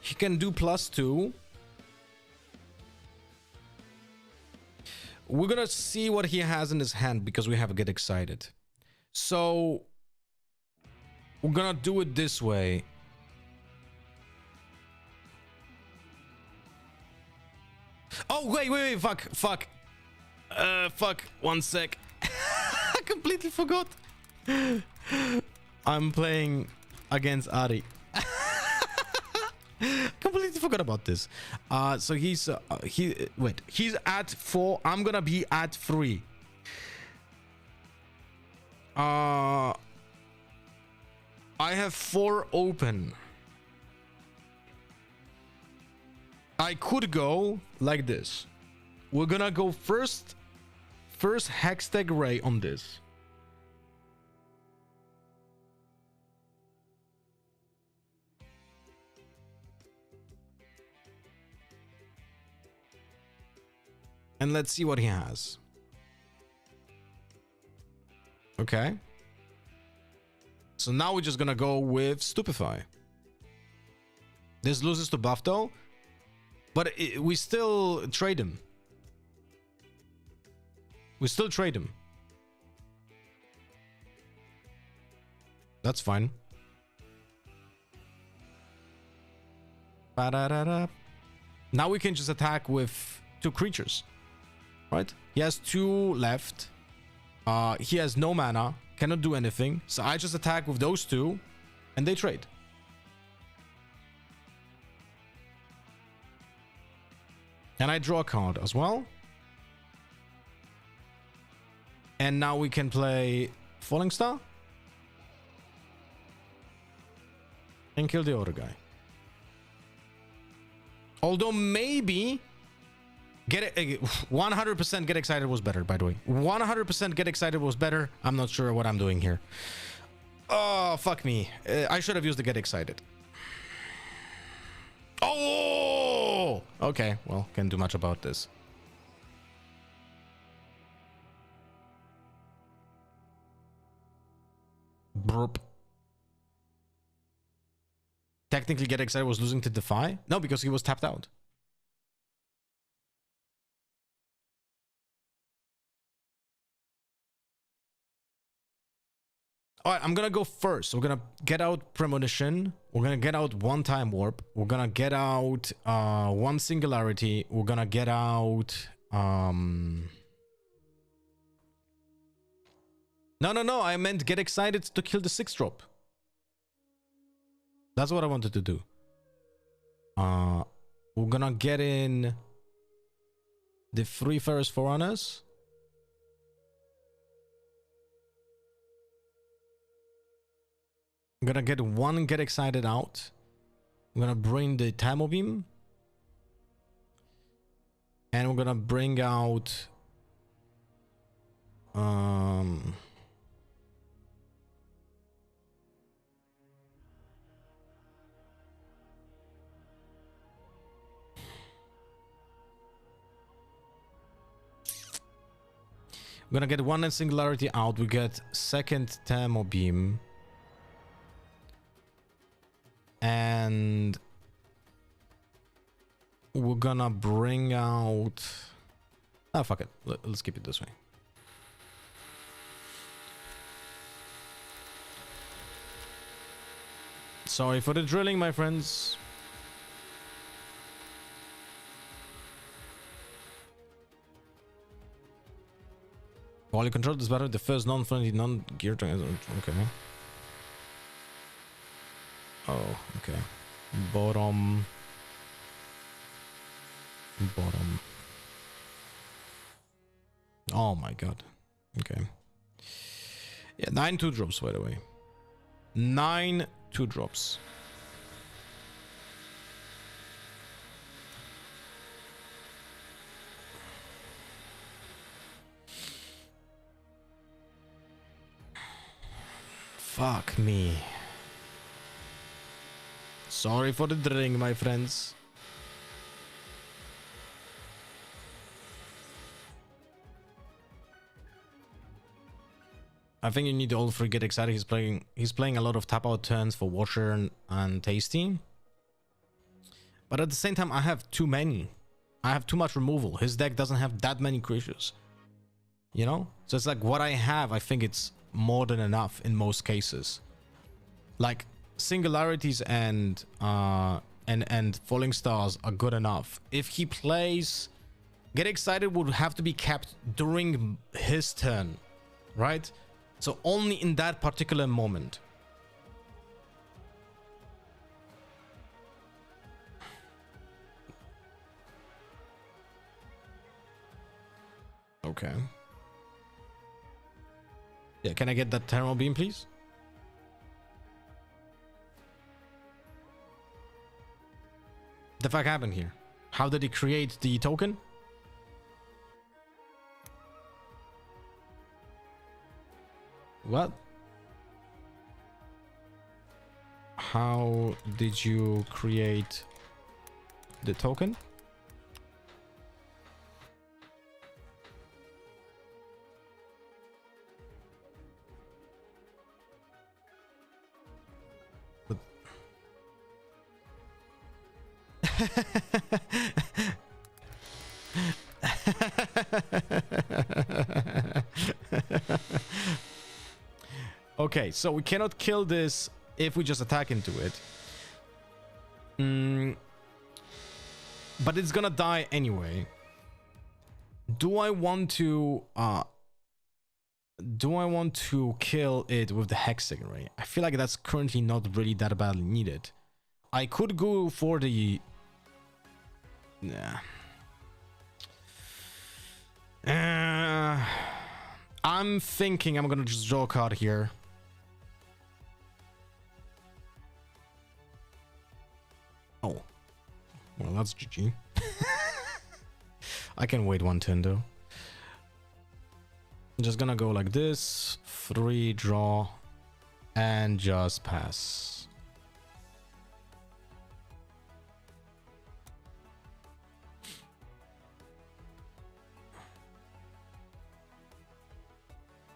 He can do +2. We're gonna see what he has in his hand because we have to get excited. So we're gonna do it this way. Oh, wait, fuck. Fuck, 1 sec. I completely forgot. I'm playing against Ari. Completely forgot about this. So he's he's at 4. I'm gonna be at 3. I have 4 open. I could go like this. We're gonna go first Hextech Ray on this. And let's see what he has. Okay. So now we're just gonna go with Stupefy. This loses to buff though, but we still trade him. We still trade him. That's fine. Ba-da-da-da. Now we can just attack with 2 creatures. Right? He has 2 left. He has no mana. Cannot do anything. So I just attack with those 2. And they trade. And I draw a card as well. And now we can play Falling Star. And kill the other guy. Although maybe... 100% Get Excited was better, by the way. 100% Get Excited was better. I'm not sure what I'm doing here. Oh, fuck me. I should have used the Get Excited. Oh! Okay, well, can't do much about this. Burp. Technically, Get Excited was losing to Defy? No, because he was tapped out. All right, I'm gonna go first. We're gonna get out Premonition. We're gonna get out 1-time warp. We're gonna get out 1 singularity. We're gonna get out No, I meant Get Excited to kill the 6-drop. That's what I wanted to do. We're gonna get in the 3 Ferrous Forerunners. I'm gonna get 1 Get Excited out. I'm gonna bring the Tamo Beam. And we're gonna bring out we're gonna get 1 Singularity out. We get 2nd Tamo Beam. And we're gonna bring out... Ah, fuck it. Let's keep it this way. Sorry for the drilling, my friends. While you control this battle, the first non-friendly, non-geared... Okay. Oh, okay. Bottom. Oh my god. Okay. Yeah, 9 2-drops, by the way. 9 2-drops. Fuck me. Sorry for the drilling, my friends. I think you need to all three get excited. He's playing a lot of tap out turns for Watcher and Tasty. But at the same time, I have too many. I have too much removal. His deck doesn't have that many creatures. You know? So it's like what I have, I think it's more than enough in most cases. Like singularities and falling stars are good enough. If he plays get excited would have to be kept during his turn, right? So only in that particular moment. Okay. Yeah, can I get that thermal beam, please? The fuck happened here? How did he create the token? What? How did you create the token? But okay, so we cannot kill this if we just attack into it. But it's gonna die anyway. Do I want to kill it with the Hexagon Ray? I feel like that's currently not really that badly needed. I could go for the... Nah. I'm thinking I'm gonna just draw a card here. Oh. Well, that's GG. I can wait one turn though. I'm just gonna go like this. 3, draw, and just pass.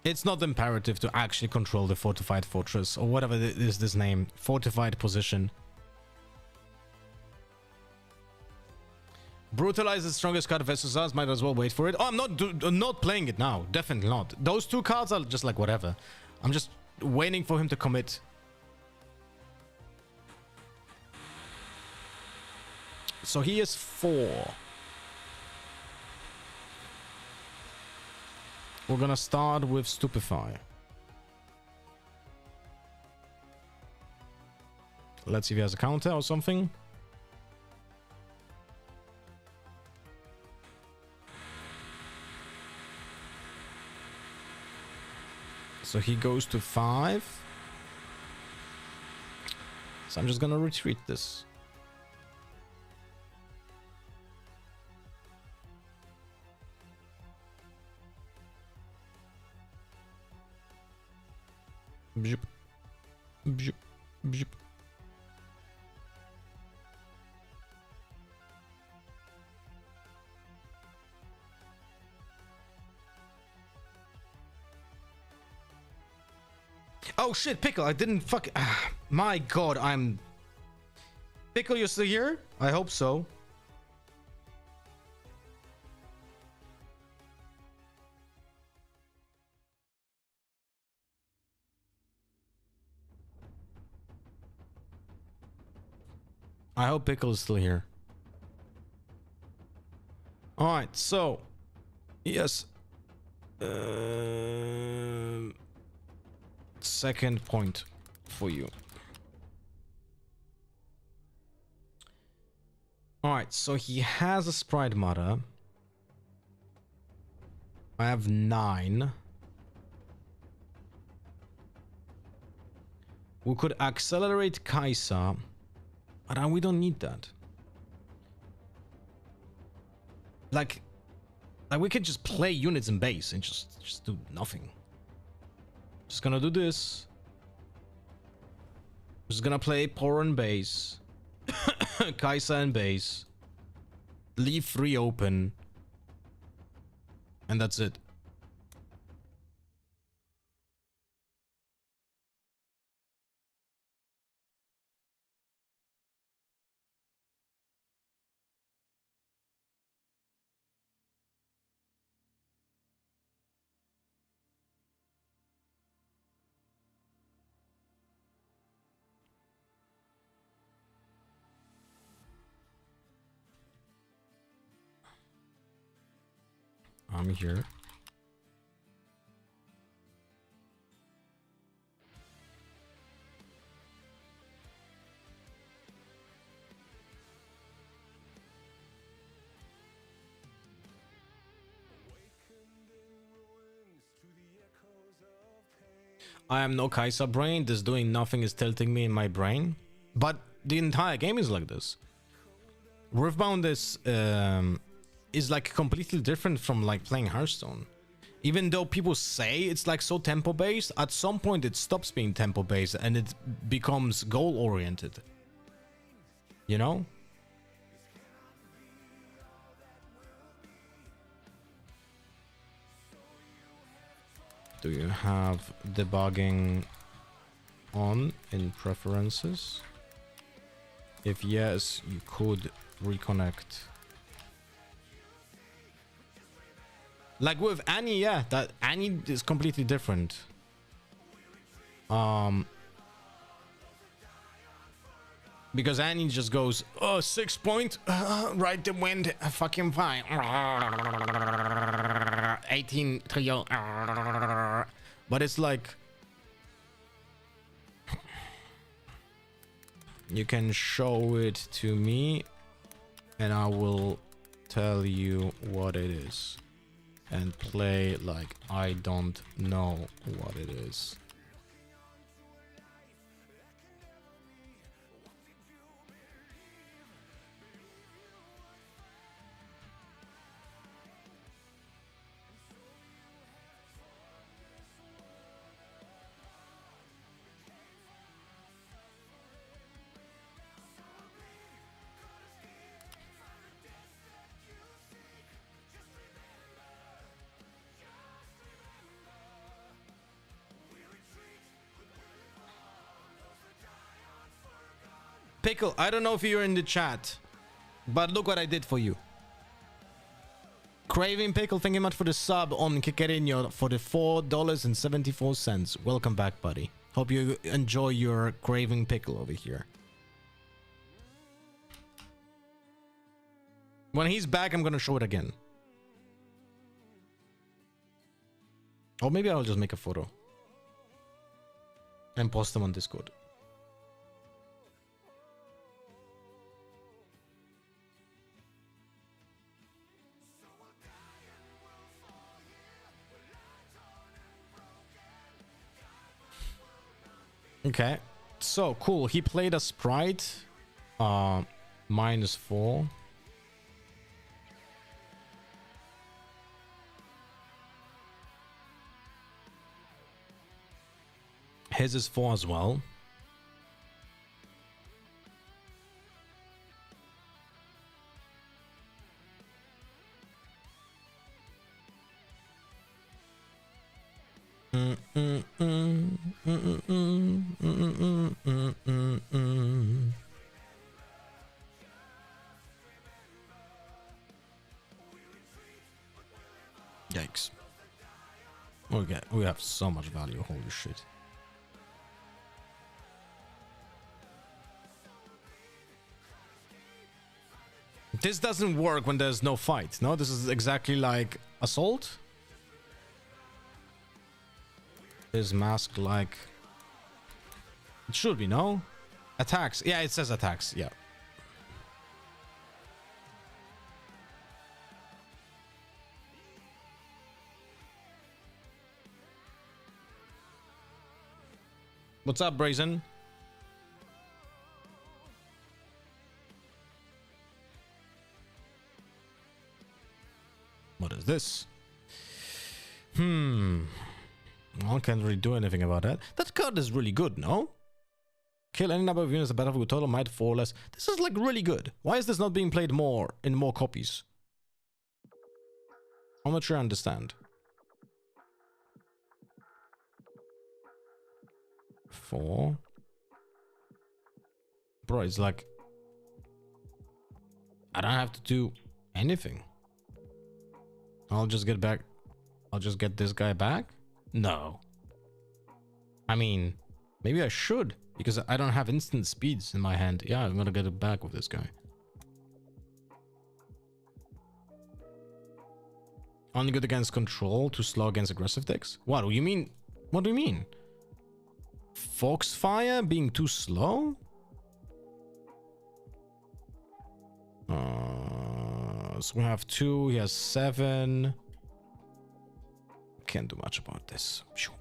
It's not imperative to actually control the fortified fortress or whatever is this name. Fortified position. Brutalize the strongest card versus us. Might as well wait for it. Oh, I'm not playing it now. Definitely not. Those two cards are just like whatever. I'm just waiting for him to commit. So he is 4. We're gonna start with Stupefy. Let's see if he has a counter or something. So he goes to 5. So I'm just gonna retreat this. Bzip. Bzip. Bzip. Oh shit, Pickle, I didn't my god, Pickle, you're still here? I hope so. I hope Pickle is still here. Alright, so yes. Second point for you. Alright, so he has a Sprite Mother. I have 9. We could accelerate Kaisa, but we don't need that. Like we could just play units in base and just do nothing. Just gonna do this. Just gonna play Power in base. Kaisa in base. Leave 3 open. And that's it. I'm here. I am no Kaiser brain. This doing nothing is tilting me in my brain. But the entire game is like this. Riftbound is like completely different from like playing Hearthstone. Even though people say it's like so tempo based, at some point it stops being tempo based and it becomes goal oriented. You know? Do you have debugging on in preferences? If yes, you could reconnect. Like with Annie, yeah, that Annie is completely different. Because Annie just goes, oh, 6 point, right the wind, fucking fine. 18 trio. But it's like, you can show it to me and I will tell you what it is and play like I don't know what it is. Pickle, I don't know if you're in the chat, but look what I did for you. Craving Pickle, thank you much for the sub on Kikerino for the $4.74. Welcome back, buddy. Hope you enjoy your Craving Pickle over here. When he's back, I'm gonna show it again. Or maybe I'll just make a photo and post them on Discord. Okay, so cool. He played a sprite, -4. His is 4 as well. Yikes. We have so much value, holy shit. This doesn't work when there's no fight. No, this is exactly like Assault. Is mask like it should be, no? Attacks. Yeah, it says attacks. Yeah. What's up, Brazen? What is this? I can't really do anything about that. That card is really good, no? Kill any number of units, the battlefield total might 4 or less. This is like really good. Why is this not being played more in more copies? I'm not sure I understand. 4. Bro, it's like I don't have to do anything. I'll just get back. I'll just get this guy back. No. I mean, maybe I should, because I don't have instant speeds in my hand. Yeah, I'm gonna get it back with this guy. Only good against control, too slow against aggressive decks. What do you mean? What do you mean? Foxfire being too slow? So we have 2, he has 7. Can't do much about this. Phew.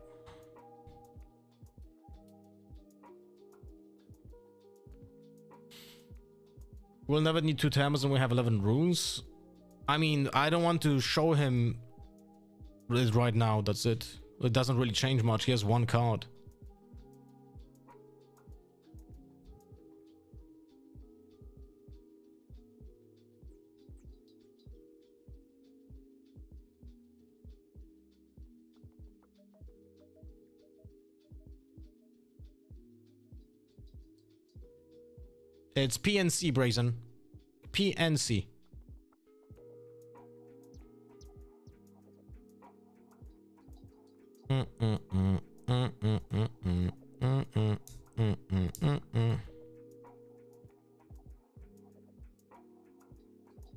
We'll never need 2 Tamers and we have 11 runes. I mean, I don't want to show him this right now. That's it. It doesn't really change much. He has 1 card. It's PNC, Brazen. PNC.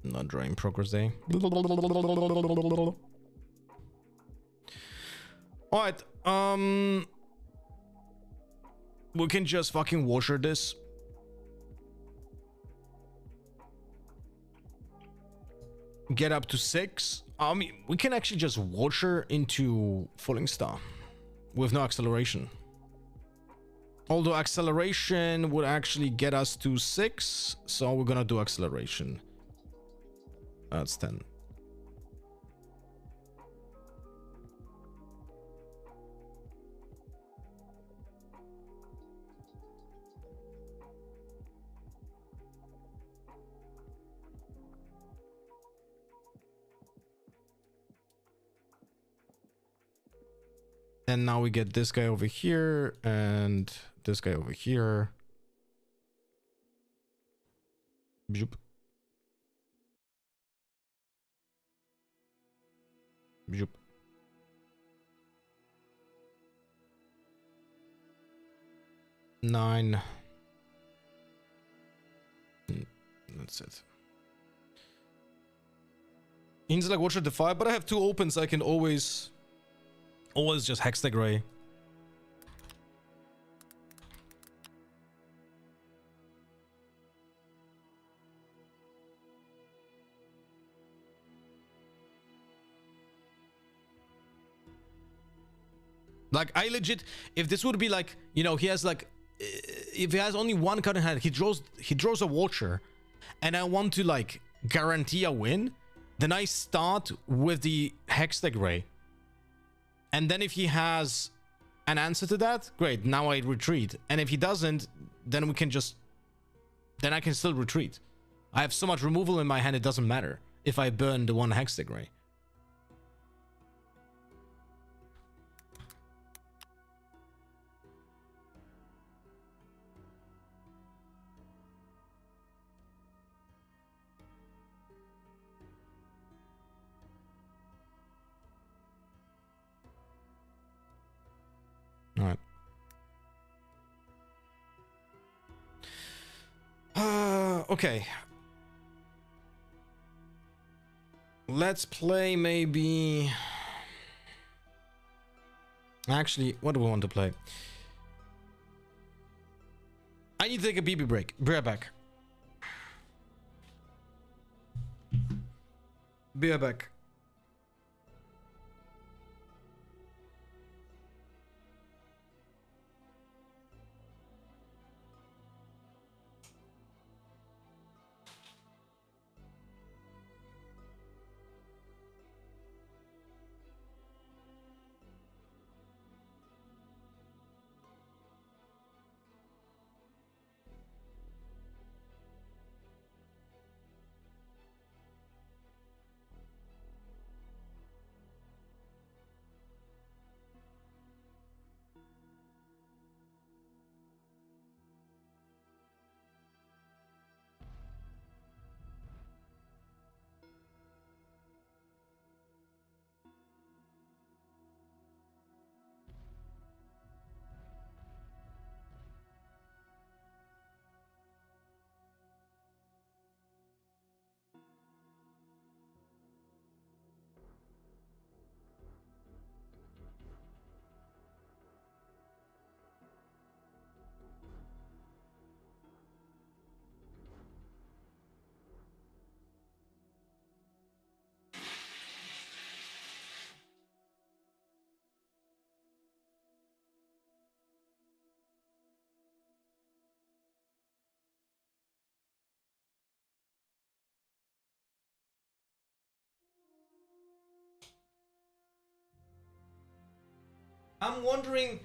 Not drawing progress day. Alright, we can just fucking washer this. Get up to 6. I mean, we can actually just washer into Falling Star with no acceleration. Although acceleration would actually get us to 6, so we're gonna do acceleration. That's 10. And now we get this guy over here and this guy over here. Zoop. Zoop. Nine. That's it. He's like, watch the fire, but I have 2 opens. I can always just hex the gray. Like, I legit, if this would be like, you know, he has like, if he has only 1 card in hand, he draws a Watcher, and I want to like guarantee a win, then I start with the hex the gray. And then if he has an answer to that, great, now I retreat. And if he doesn't, then we can just... then I can still retreat. I have so much removal in my hand, it doesn't matter if I burn the 1 Hextech Ray. All right. Okay. Let's play maybe... Actually, what do we want to play? I need to take a BB break. Be right back. Be right back. I'm wondering,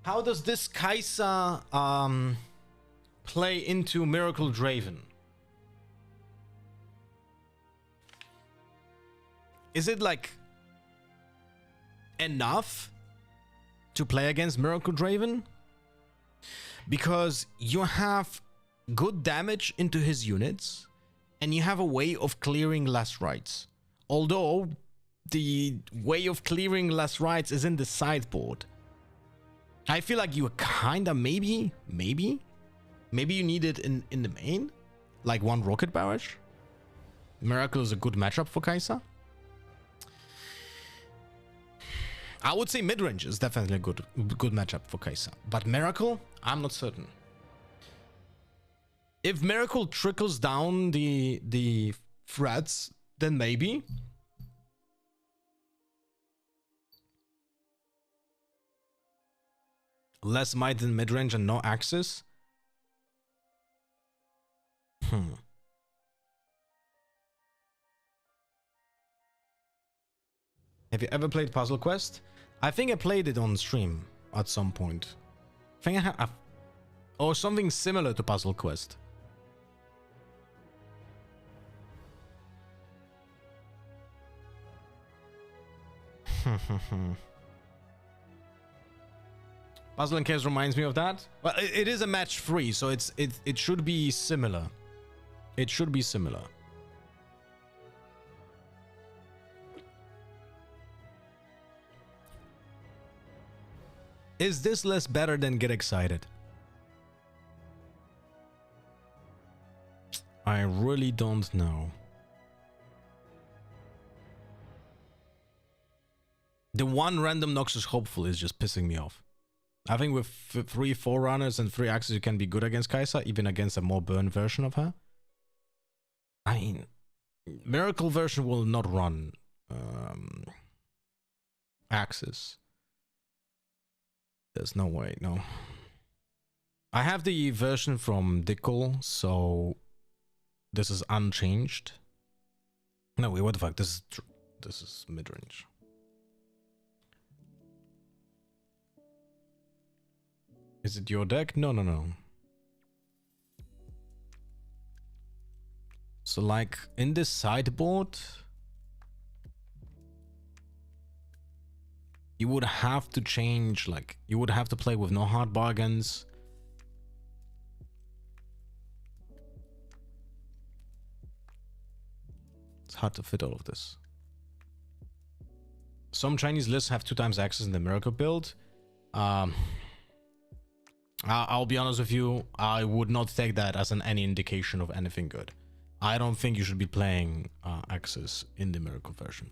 how does this Kai'Sa play into Miracle Draven? Is it like enough to play against Miracle Draven? Because you have good damage into his units and you have a way of clearing last rights. Although the way of clearing last rights is in the sideboard. I feel like you kinda maybe you need it in the main, like one rocket barrage. Miracle is a good matchup for Kai'Sa. I would say mid-range is definitely a good matchup for Kai'Sa, but Miracle, I'm not certain. If Miracle trickles down the threats, then maybe. Less might than mid-range and no axis. Have you ever played Puzzle Quest? I think I played it on stream at some point. I think I have, or something similar to Puzzle Quest. Puzzle and Chaos reminds me of that. Well, it is a match 3, so it should be similar. It should be similar. Is this less better than Get Excited? I really don't know. The one random Noxus Hopeful is just pissing me off. I think with 3 Forerunners and 3 Axes you can be good against Kai'Sa, even against a more burned version of her. I mean, Miracle version will not run Axes. There's no way, no. I have the version from Dickel, so this is unchanged. No, wait, what the fuck? This is mid-range. Is it your deck? No, no, no. So like in this sideboard, you would have to change, like you would have to play with no hard bargains. It's hard to fit all of this. Some Chinese lists have 2 times access in the Miracle build. I'll be honest with you, I would not take that as any indication of anything good. I don't think you should be playing Axis in the Miracle version.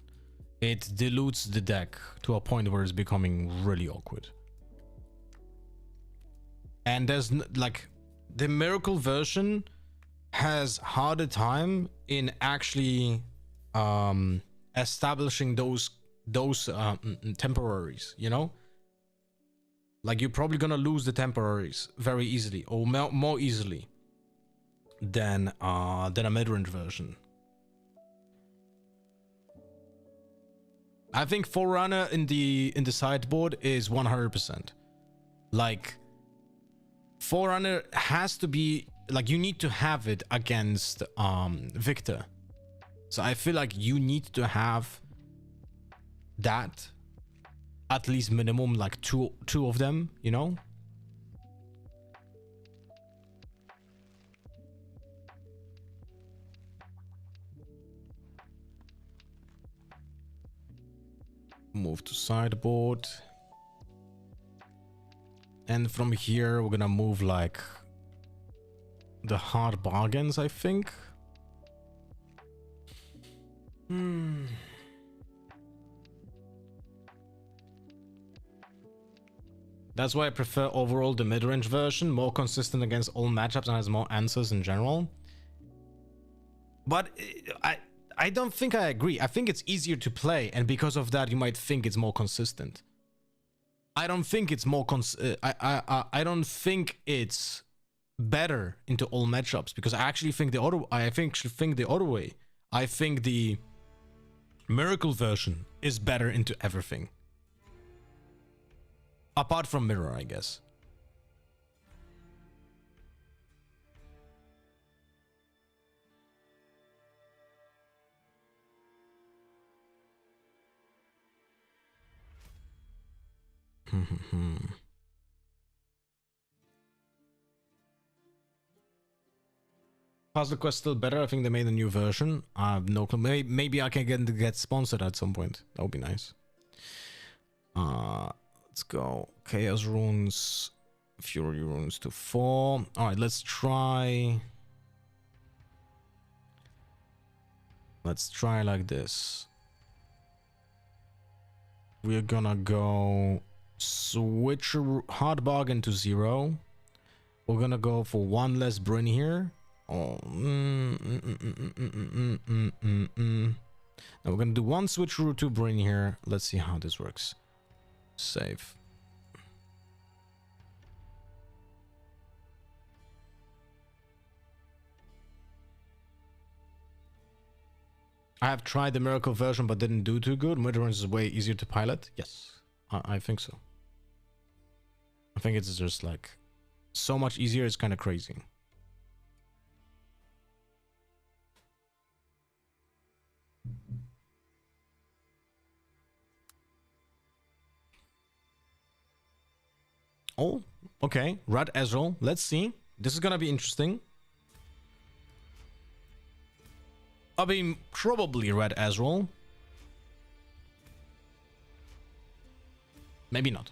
It dilutes the deck to a point where it's becoming really awkward. And there's like the Miracle version has harder time in actually establishing those temporaries, you know? Like you're probably gonna lose the temporaries very easily, or more easily than a mid-range version. I think Forerunner in the sideboard is 100%. Like Forerunner has to be like, you need to have it against Victor. So I feel like you need to have that. At least minimum like two of them, you know? Move to sideboard. And from here, we're gonna move like the hard bargains, I think. That's why I prefer overall the mid-range version, more consistent against all matchups and has more answers in general. But I don't think I agree. I think it's easier to play, and because of that, you might think it's more consistent. I don't think it's more I don't think it's better into all matchups, because I actually think the other way. I think the Miracle version is better into everything. Apart from mirror, I guess. Puzzle Quest still better. I think they made a new version. I have no clue. Maybe I can get sponsored at some point. That would be nice. Let's go. Chaos runes, Fury runes to 4. All right, let's try. Let's try like this. We're gonna go switch hard bargain to 0. We're gonna go for 1 less Bryn here. Oh, Now we're gonna do 1 switcheroo to Bryn here. Let's see how this works. Save. I have tried the miracle version but didn't do too good. Midrange is way easier to pilot. Yes, I think so. I think it's just like so much easier. It's kind of crazy. Oh, okay. Red Ezreal. Let's see. This is gonna be interesting. I mean, probably Red Ezreal. Maybe not.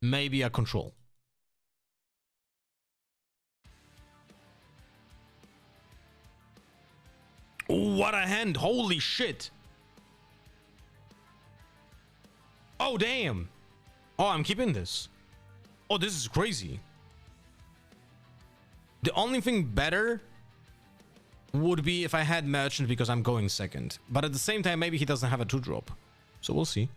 Maybe a control. Oh, what a hand. Holy shit. Oh, damn. Oh, I'm keeping this. Oh, this is crazy. The only thing better would be if I had Merchant because I'm going second. But at the same time, maybe he doesn't have a 2-drop. So we'll see.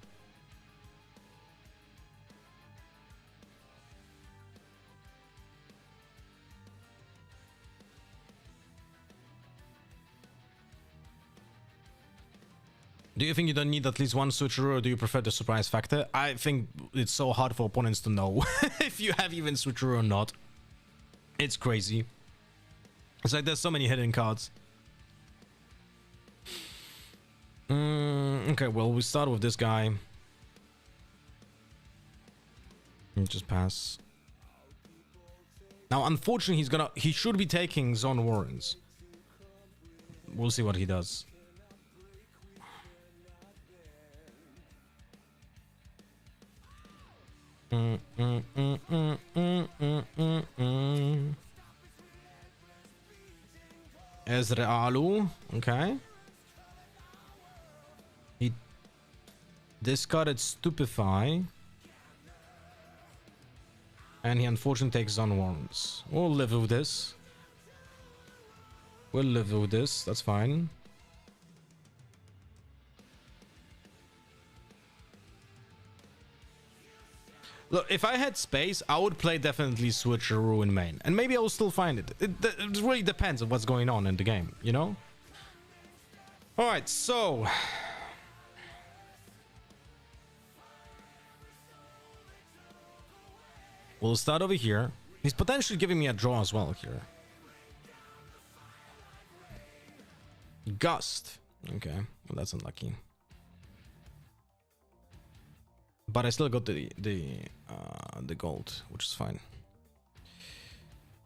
Do you think you don't need at least 1 switcheroo, or do you prefer the surprise factor? I think it's so hard for opponents to know if you have even switcheroo or not. It's crazy. It's like there's so many hidden cards. Okay, well, we start with this guy. Just pass. Now, unfortunately, he should be taking Zone Warrens. We'll see what he does. Ezrealu, okay. He discarded Stupefy. And he unfortunately takes on Warrens. We'll live with this. We'll live with this, that's fine. Look, if I had space, I would play definitely switcheroo in main. And maybe I will still find it. It really depends on what's going on in the game, you know? Alright, so... we'll start over here. He's potentially giving me a draw as well here. Gust. Okay, well that's unlucky. But I still got the gold, which is fine.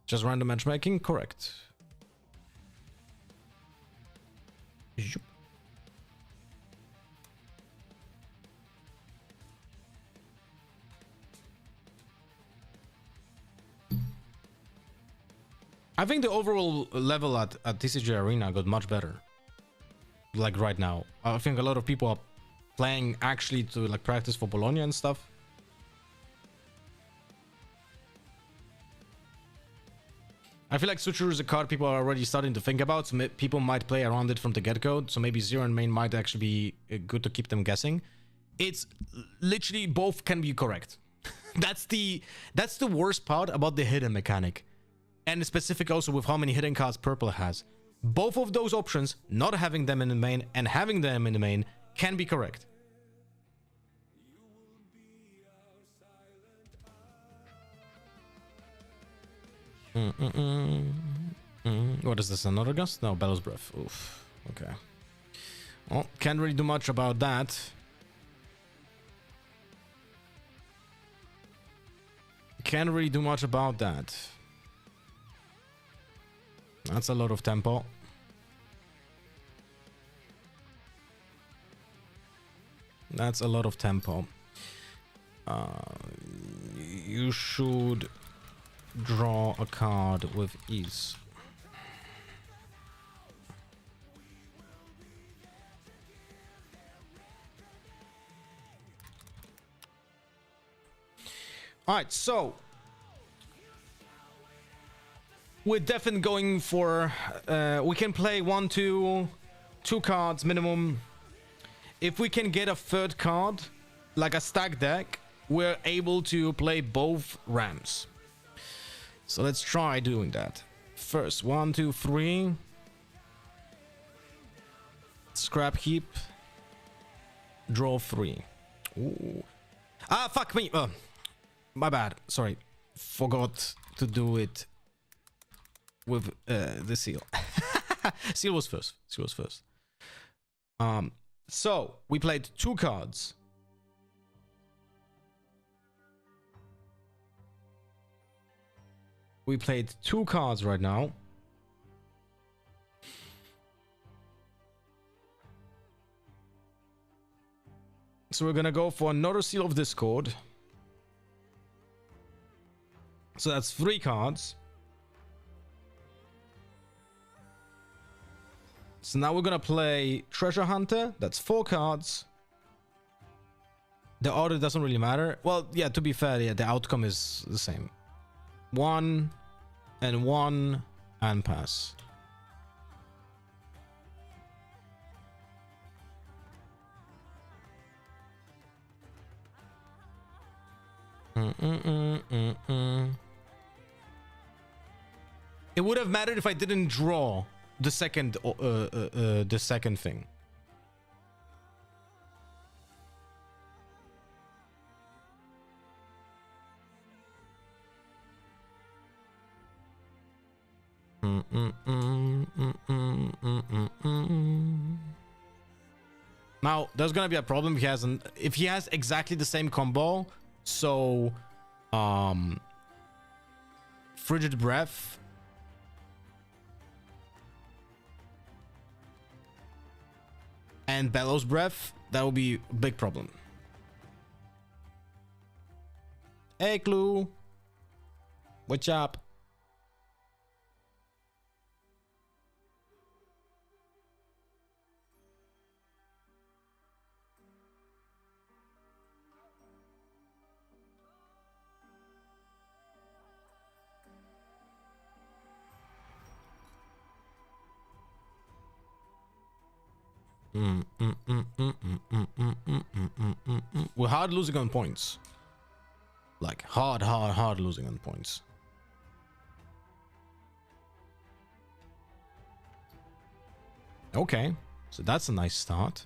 Just random matchmaking, correct. Zoop. I think the overall level at TCG Arena got much better. Like right now, I think a lot of people are playing actually to like practice for Bologna and stuff. I feel like switcheroo is a card people are already starting to think about, so people might play around it from the get-go. So maybe 0 and main might actually be good to keep them guessing. It's literally both can be correct. that's the worst part about the hidden mechanic, and specific also with how many hidden cards purple has. Both of those options, not having them in the main and having them in the main, can be correct. What is this? Another gust? No, Bellow's Breath. Oof. Okay. Well, can't really do much about that. Can't really do much about that. That's a lot of tempo. That's a lot of tempo. You should draw a card with ease. Alright, so we're definitely going for we can play 1, 2 cards minimum. If we can get a third card, like a stack deck, we're able to play both Rams. So let's try doing that. First, 1, 2, 3. Scrap heap. Draw 3. Ooh. Ah, fuck me. My bad. Sorry. Forgot to do it with the seal. Seal was first. Seal was first. So we played 2 cards. We played 2 cards right now. So we're gonna go for another Seal of Discord. So that's 3 cards. So now we're gonna play Treasure Hunter. That's 4 cards. The order doesn't really matter. Well, yeah, to be fair, yeah, the outcome is the same. 1 and 1 and pass. It would have mattered if I didn't draw the second thing. Now there's gonna be a problem if he has exactly the same combo. So Frigid Breath and Bellow's Breath, that will be a big problem. Hey Clue, what's up? We're hard losing on points. Like hard losing on points. Okay, so that's a nice start.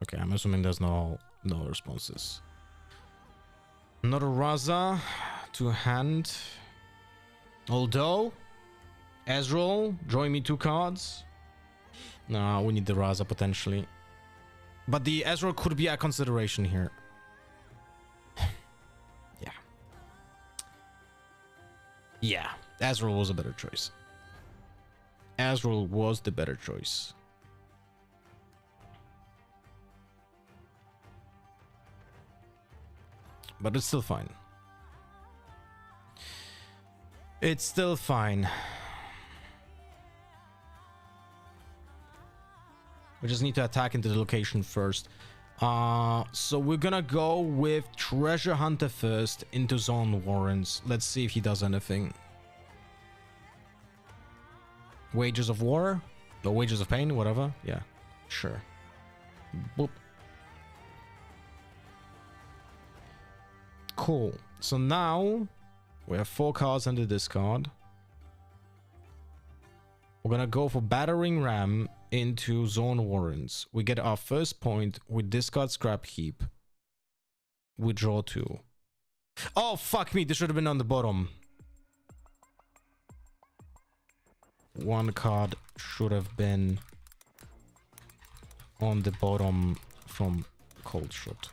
Okay, I'm assuming there's no responses. Not a Raza to hand. Although Ezreal drawing me 2 cards. No, we need the Raza potentially. But the Ezreal could be a consideration here. Yeah. Yeah, Ezreal was a better choice. Ezreal was the better choice. But it's still fine. It's still fine. We just need to attack into the location first. So we're gonna go with Treasure Hunter first into Zone Warrens. Let's see if he does anything. Wages of War? Or Wages of Pain, whatever. Yeah, sure. Boop. Cool. So now we have 4 cards under this card. We're gonna go for battering ram into zone warrants. We get our first point. We discard scrap heap. We draw 2. Oh, fuck me. This should have been on the bottom. 1 card should have been on the bottom from cold shot.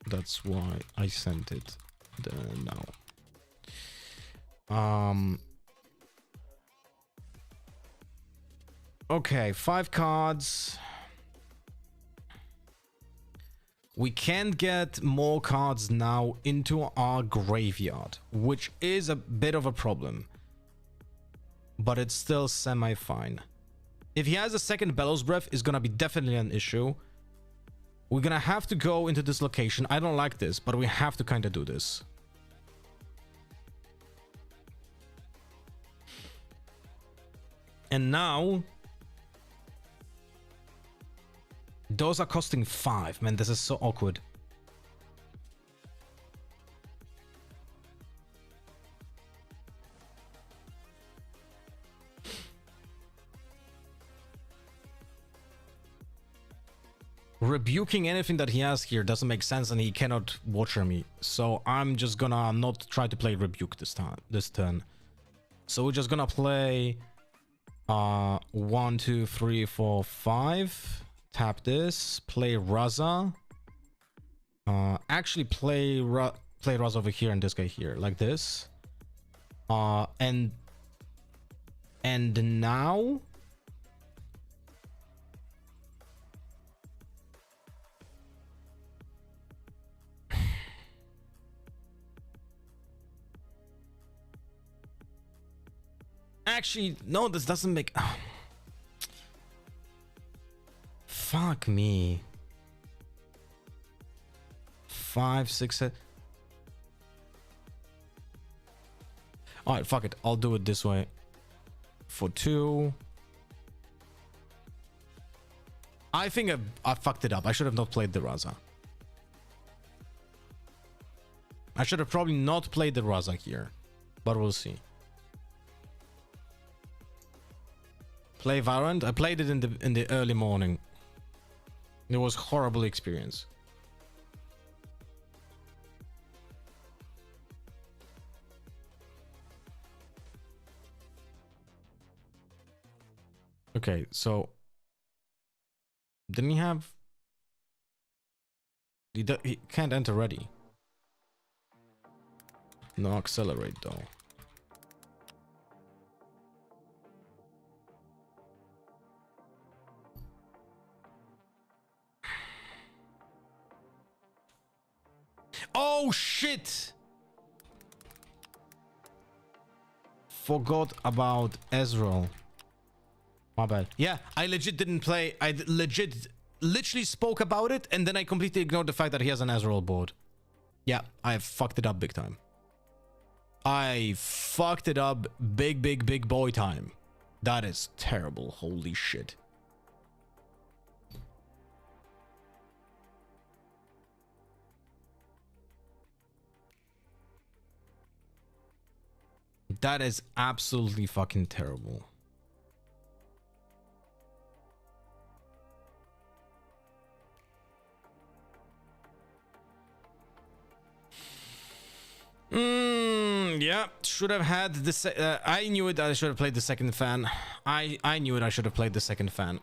That's why I sent it there now. Okay, 5 cards. We can get more cards now into our graveyard, which is a bit of a problem. But it's still semi-fine. If he has a second Bellows Breath, it's gonna be definitely an issue. We're gonna have to go into this location. I don't like this, but we have to kind of do this. And now... those are costing 5. Man, this is so awkward. Rebuking anything that he has here doesn't make sense, and he cannot watcher me. So I'm just gonna not try to play Rebuke this turn. So we're just gonna play 1, 2, 3, 4, 5. Tap this. Play Raza. Actually play Raza over here and this guy here, like this. And now actually, no, this doesn't make... Fuck me. 5, 6, 7. Alright, fuck it. I'll do it this way. For 2. I think I fucked it up. I should have not played the Raza. I should have probably not played the Raza here. But we'll see. Play Valorant. I played it in the early morning. It was a horrible experience. Okay, so didn't he have... He can't enter ready. No accelerate though. Oh shit! Forgot about Ezreal. My bad. Yeah, I legit didn't play. I literally spoke about it, and then I completely ignored the fact that he has an Ezreal board. Yeah, I fucked it up big time. I fucked it up big boy time. That is terrible. Holy shit. That is absolutely fucking terrible. Yeah, should have had this. I knew it. I should have played the second fan. I knew it. I should have played the second fan.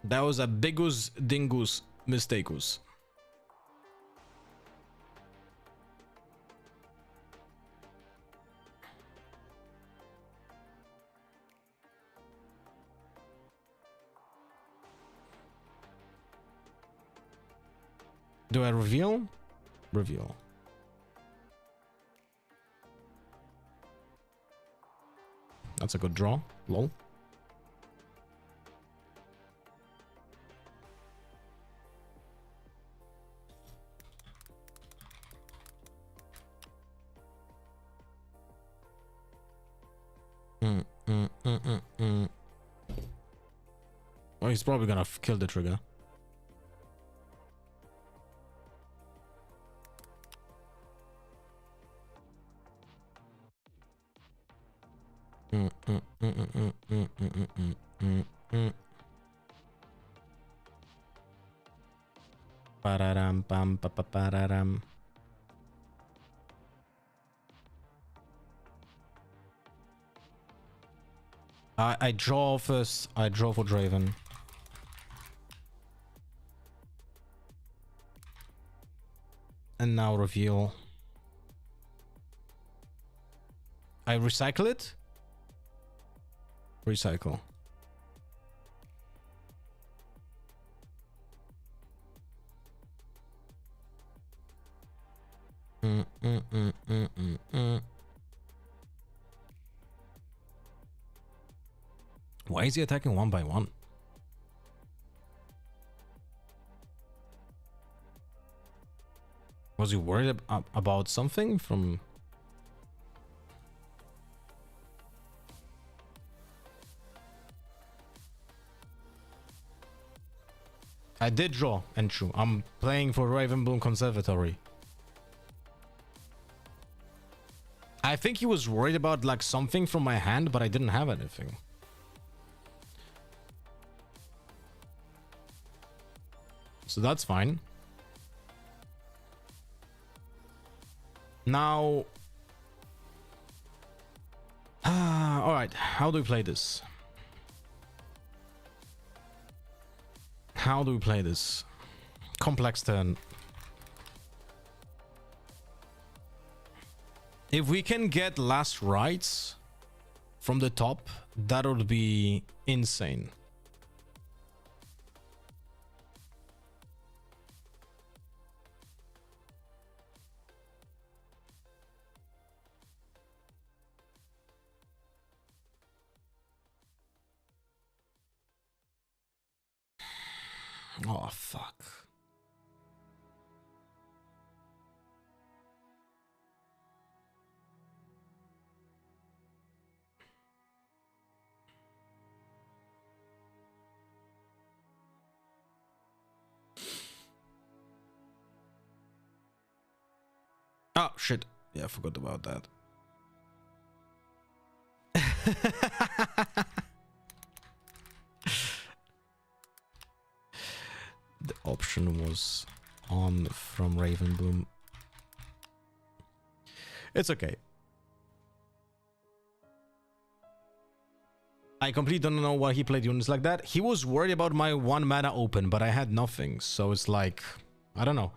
That was a bigus dingus mistakus. Do I reveal? Reveal. That's a good draw. Lol. Oh, he's probably gonna kill the trigger. Pararam pam pa pa pararam. I draw first. I draw for Draven. And now reveal. I recycle it? Recycle. Why is he attacking one by one? Was he worried about something from... I did draw, and true. I'm playing for Ravenbloom Conservatory. I think he was worried about like something from my hand, but I didn't have anything. So that's fine. Now... Alright, how do we play this? How do we play this? Complex turn. If we can get last rights from the top, that would be insane. Oh, fuck. Oh, shit. Yeah, I forgot about that. The option was on from Ravenbloom. It's okay. I completely don't know why he played units like that. He was worried about my 1 mana open, but I had nothing. So it's like, I don't know.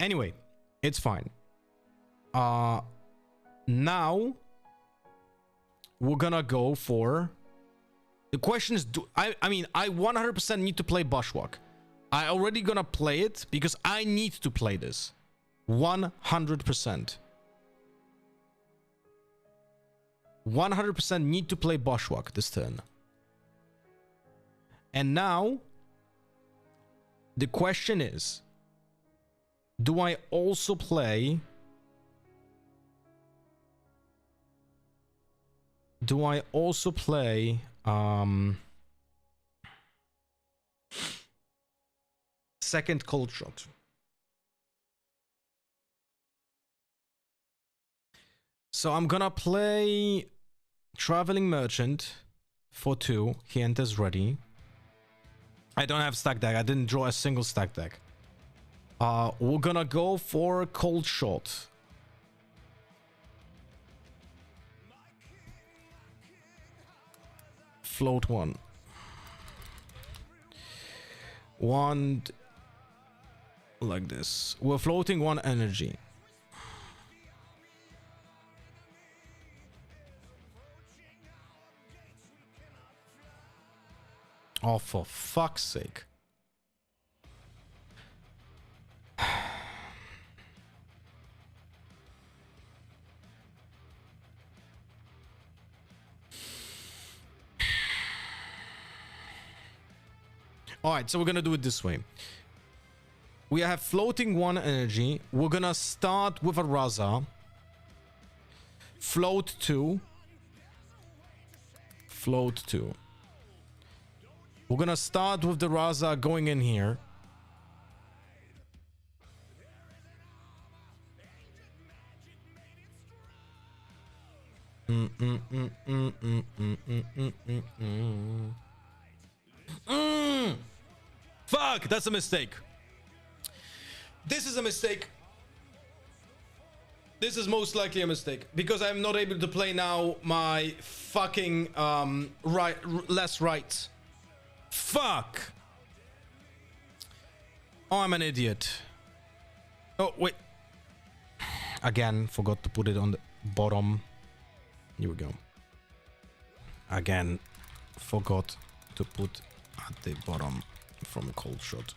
Anyway, it's fine. Now we're gonna go for... The question is, I mean, I 100% need to play Bushwalk. I already gonna play it because I need to play this. 100%. 100% need to play Bushwalk this turn. And now, the question is, do I also play... Do I also play... second cold shot? So I'm gonna play Traveling Merchant for 2. He enters ready. I don't have stack deck. I didn't draw a single stack deck. We're gonna go for cold shot. Float 1. One like this. We're floating 1 energy. Oh, for fuck's sake. Alright, so we're gonna do it this way. We have floating 1 energy. We're gonna start with a Raza. Float 2. Float 2. We're gonna start with the Raza going in here. Fuck, that's a mistake. This is a mistake. This is most likely a mistake because I'm not able to play now my fucking less rights. Fuck. Oh, I'm an idiot. Oh, wait. Again, forgot to put it on the bottom. Here we go. Again, forgot to put at the bottom from a cold shot.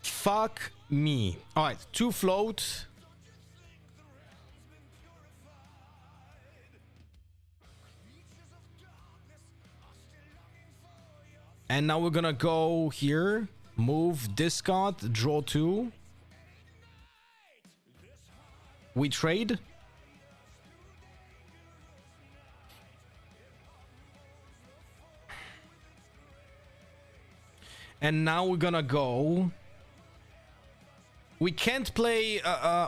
Fuck me. Alright, 2 float. And now we're gonna go here. Move, discard, draw 2. We trade. And now we're gonna go. We can't play.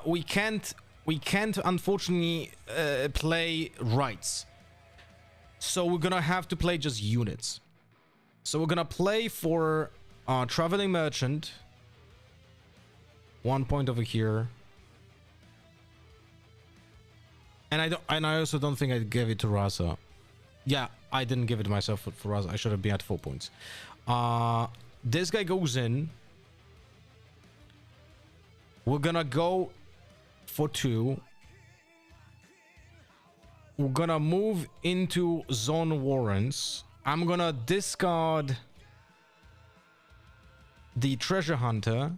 We can't unfortunately play rights. So we're gonna have to play just units. So we're gonna play for traveling merchant. 1 point over here. And I also don't think I gave it to Raza. Yeah, I didn't give it to myself for Raza. I should have been at 4 points. This guy goes in. We're gonna go for 2. We're gonna move into zone warrants. I'm gonna discard the treasure hunter,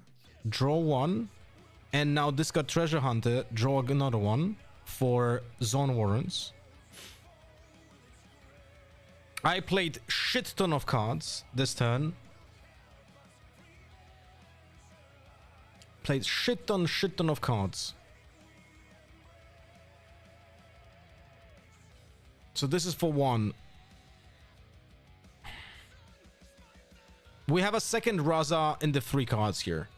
draw 1, and now discard treasure hunter, draw another 1 for zone warrants. I played shit ton of cards this turn. Played shit ton of cards. So this is for 1. We have a second Raza in the 3 cards here.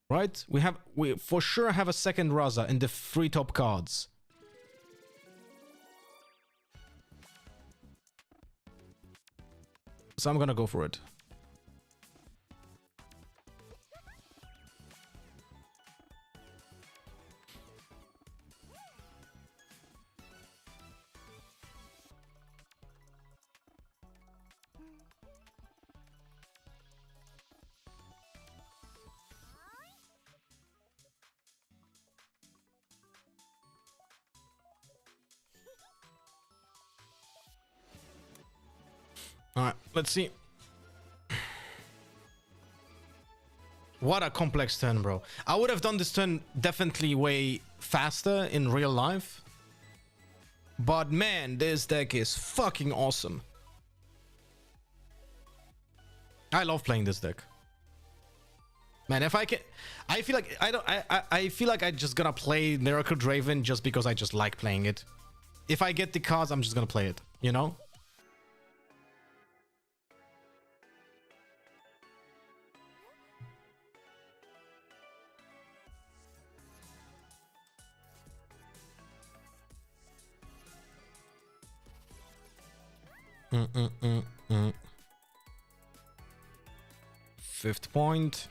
Right? We for sure have a second Raza in the 3 top cards. So I'm gonna go for it. Alright, let's see. What a complex turn, bro. I would have done this turn definitely way faster in real life. But man, this deck is fucking awesome. I love playing this deck. Man, if I can... I feel like I feel like I just gonna play Miracle Draven just because I just like playing it. If I get the cards, I'm just gonna play it, you know? Fifth point.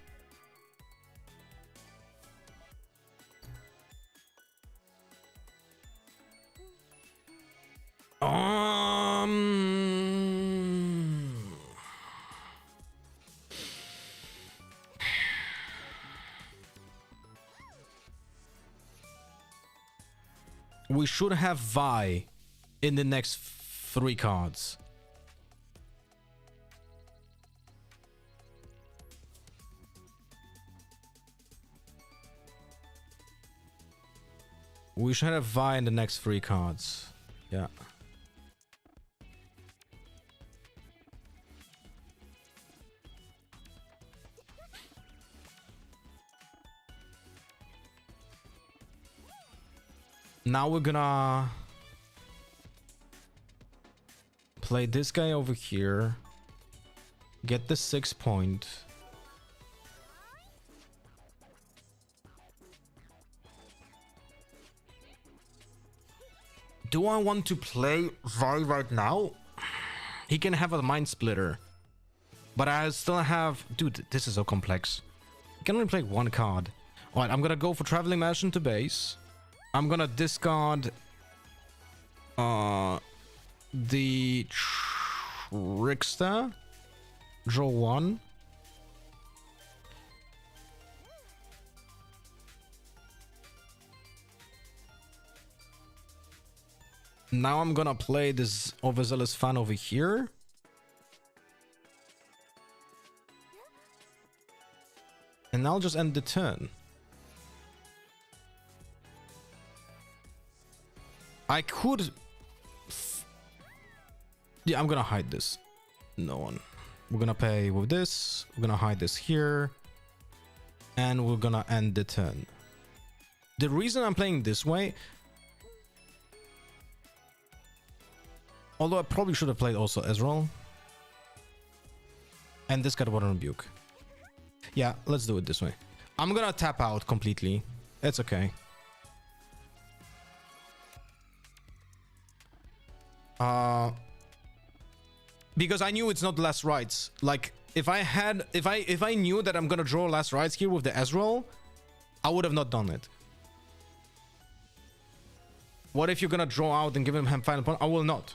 We should have Vi in the next 3 cards. We should have Vi in the next 3 cards. Yeah. Now we're gonna play this guy over here. Get the 6 point. Do I want to play Vi right now? He can have a Mind Splitter. But I still have... Dude, this is so complex. I can only play one card. Alright, I'm gonna go for Traveling Merchant to base. I'm gonna discard... the Trickster. Draw one. Now I'm gonna play this Overzealous Fan over here. And I'll just end the turn. I could... Yeah, I'm gonna hide this. No one. We're gonna pay with this. We're gonna hide this here. And we're gonna end the turn. The reason I'm playing this way... Although I probably should have played also Ezreal. And this got Water Rebuke. Yeah, let's do it this way. I'm gonna tap out completely. It's okay. Because I knew it's not last rights. Like, if I knew that I'm gonna draw last rights here with the Ezreal, I would have not done it. What if you're gonna draw out and give him final point? I will not.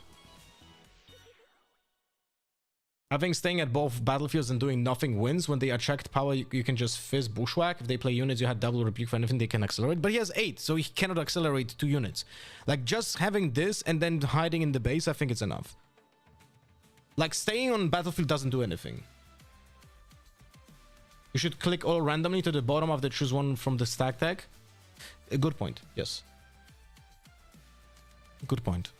I think staying at both battlefields and doing nothing wins. When they attract power, you can just fizz Bushwhack. If they play units, you had double rebuke for anything, they can accelerate. But he has 8, so he cannot accelerate 2 units. Like, just having this and then hiding in the base, I think it's enough. Like, staying on battlefield doesn't do anything. You should click all randomly to the bottom of the choose one from the stack tag. A good point, yes. Good point.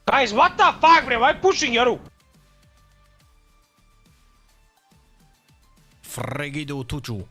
Guys, what the fuck, bro? Why pushing you? Fregido Tuchu.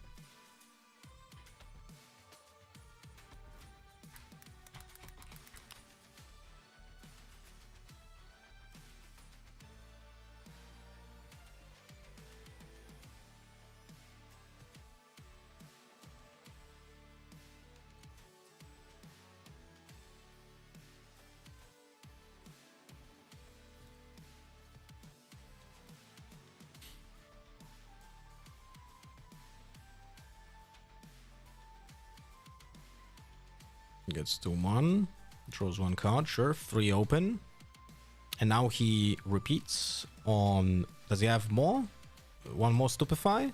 Gets to 1, draws 1 card, sure, 3 open. And now he repeats on... Does he have more? 1 more Stupefy?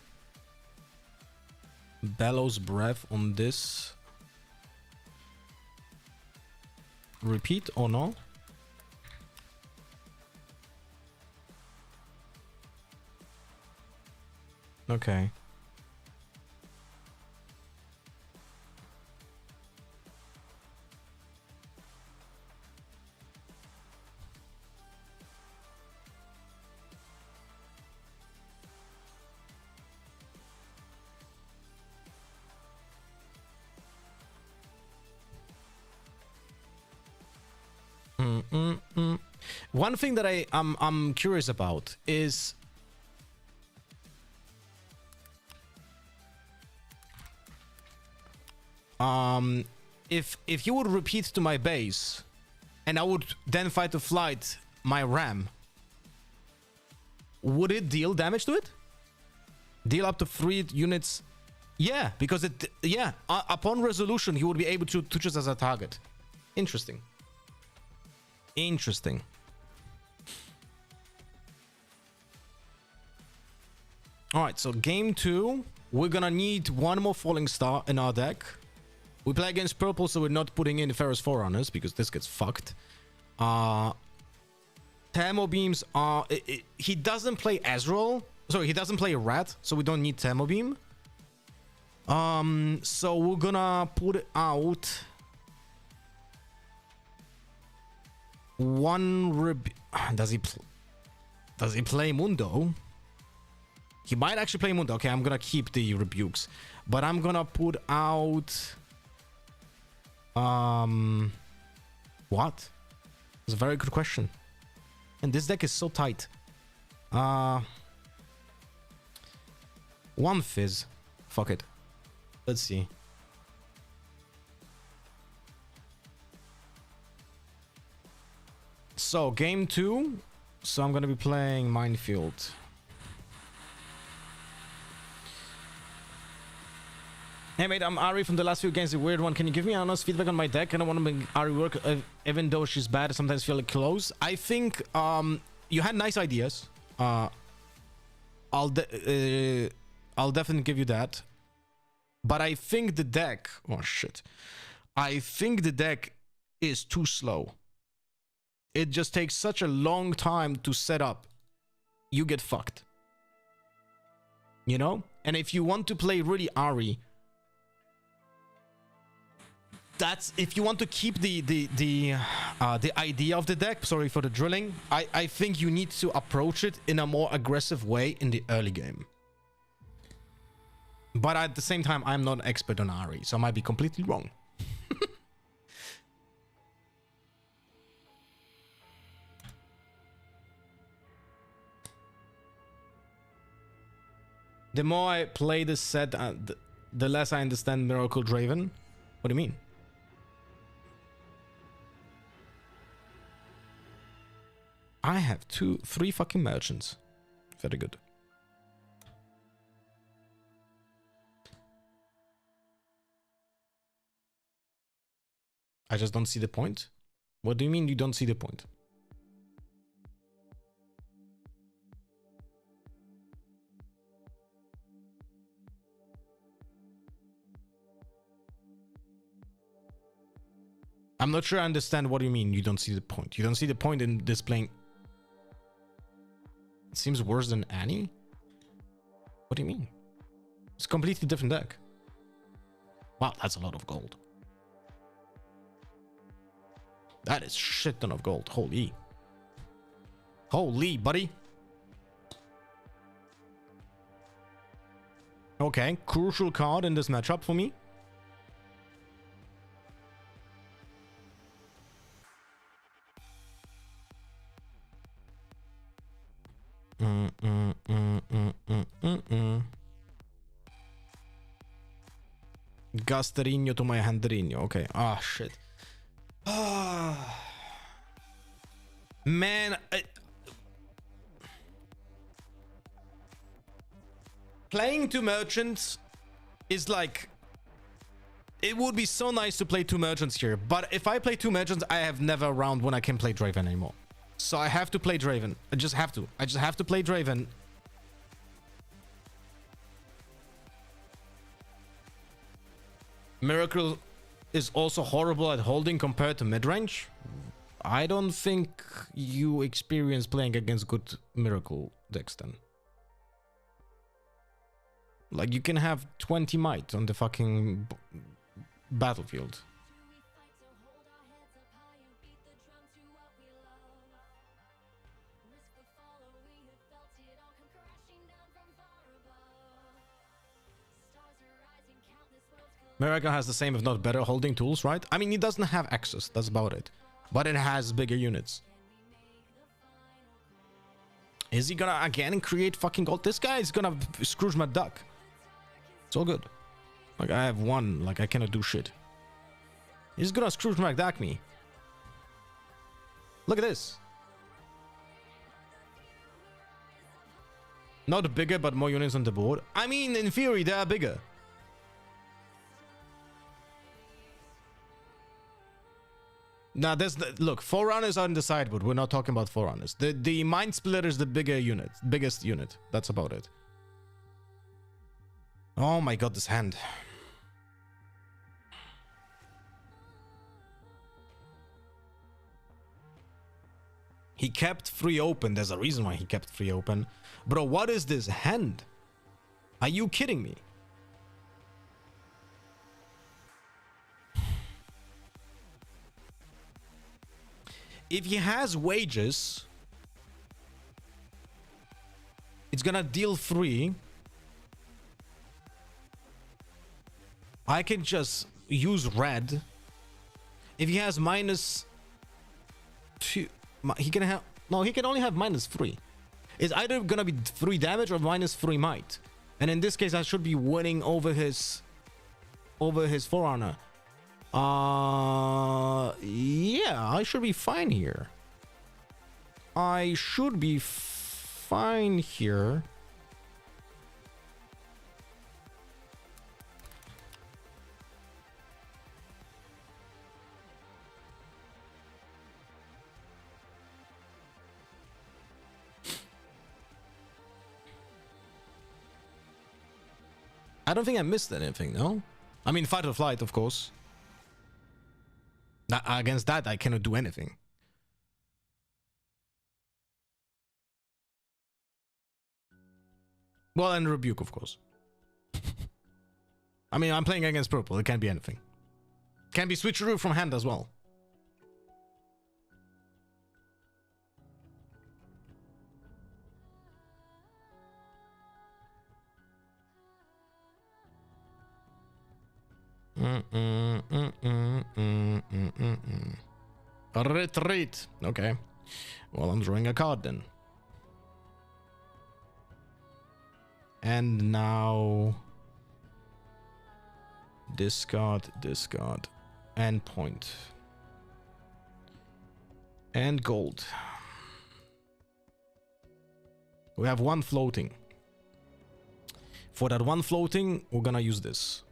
Bellows Breath on this. Repeat or no? Okay. One thing that I'm curious about is if you would repeat to my base and I would then fight to flight my ram, would it deal damage to it? Deal up to 3 units? Yeah, because it, yeah, upon resolution he would be able to choose as a target. Interesting. Interesting. All right, so game 2, we're gonna need 1 more Falling Star in our deck. We play against purple, so we're not putting in Ferrous Forerunners because this gets fucked. Thermo Beams are... he doesn't play Ezreal. Sorry, he doesn't play Rat, so we don't need Thermo Beam. So we're gonna put out... 1 Does he play Mundo? He might actually play Mundo. Okay, I'm gonna keep the rebukes, but I'm gonna put out what? It's a very good question. And this deck is so tight. One fizz. Fuck it. Let's see. So, game 2. So I'm gonna be playing Minefield. Hey mate, I'm Ari from the last few games, a weird one. Can you give me honest feedback on my deck? I don't want to make Ari work, even though she's bad. I sometimes feel like close. I think you had nice ideas. I'll definitely give you that. But I think the deck... Oh shit. I think the deck is too slow. It just takes such a long time to set up. You get fucked. You know? And if you want to play really Ari, that's if you want to keep the idea of the deck. Sorry for the drilling. I think you need to approach it in a more aggressive way in the early game. But at the same time, I'm not an expert on Ari, so I might be completely wrong. The more I play this set, the less I understand Miracle Draven. What do you mean? I have 3 fucking merchants. Very good. I just don't see the point. What do you mean you don't see the point? I'm not sure I understand what you mean you don't see the point. You don't see the point in displaying... It seems worse than Annie? What do you mean? It's a completely different deck. Wow, that's a lot of gold. That is shit ton of gold. Holy. Holy, buddy. Okay, crucial card in this matchup for me. Gasterino to my Handrino. Okay. Ah, shit. Man, playing 2 merchants is like... It would be so nice to play 2 merchants here, but if I play 2 merchants, I have never a round when I can play Draven anymore. So I have to play Draven. I just have to. I just have to play Draven. Miracle is also horrible at holding compared to midrange. I don't think you experience playing against good Miracle decks then. Like, you can have 20 might on the fucking battlefield. Miracle has the same, if not better, holding tools, right? I mean, it doesn't have access, that's about it. But it has bigger units. Is he gonna again create fucking gold? This guy is gonna Scrooge my duck. It's all good. Like, I have 1, like, I cannot do shit. He's gonna Scrooge my duck me. Look at this. Not bigger, but more units on the board. I mean, in theory, they are bigger. Now, look, Forerunners are in the sideboard. We're not talking about Forerunners. The Mind Splitter is the bigger unit, biggest unit. That's about it. Oh my god, this hand. He kept 3 open. There's a reason why he kept 3 open. Bro, what is this hand? Are you kidding me? If he has wages, it's gonna deal 3. I can just use red. If he has -2, he can have... No, he can only have -3. It's either gonna be 3 damage or -3 might. And in this case, I should be winning over his Forerunner. Yeah, I should be fine here. I should be fine here. I don't think I missed anything, no? I mean, fight or flight, of course. Against that, I cannot do anything. Well, and rebuke, of course. I mean, I'm playing against purple. It can't be anything. Can be switcheroo from hand as well. Retreat. Okay. Well, I'm drawing a card then. And now discard, and point. And gold. We have one floating. For that one floating, we're gonna use this.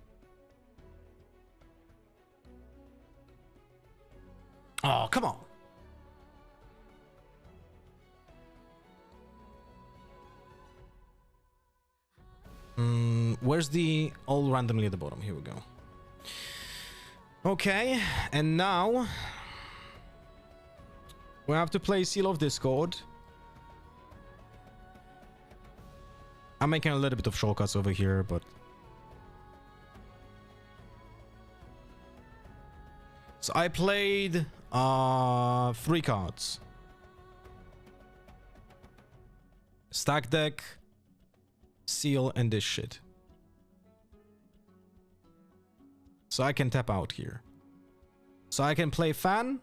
Oh, come on. Where's the all randomly at the bottom? Here we go. Okay, and now we have to play Seal of Discord. I'm making a little bit of shortcuts over here, but so I played 3 cards. Stack deck, seal, and this shit. So I can tap out here. So I can play fan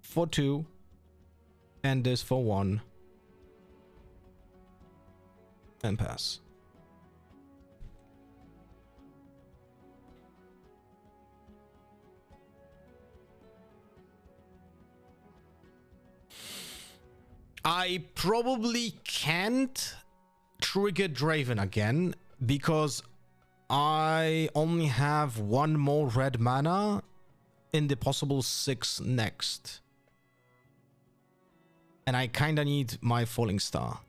for 2 and this for 1 and pass. I probably can't trigger Draven again because I only have 1 more red mana in the possible 6 next. And I kinda need my Falling Star.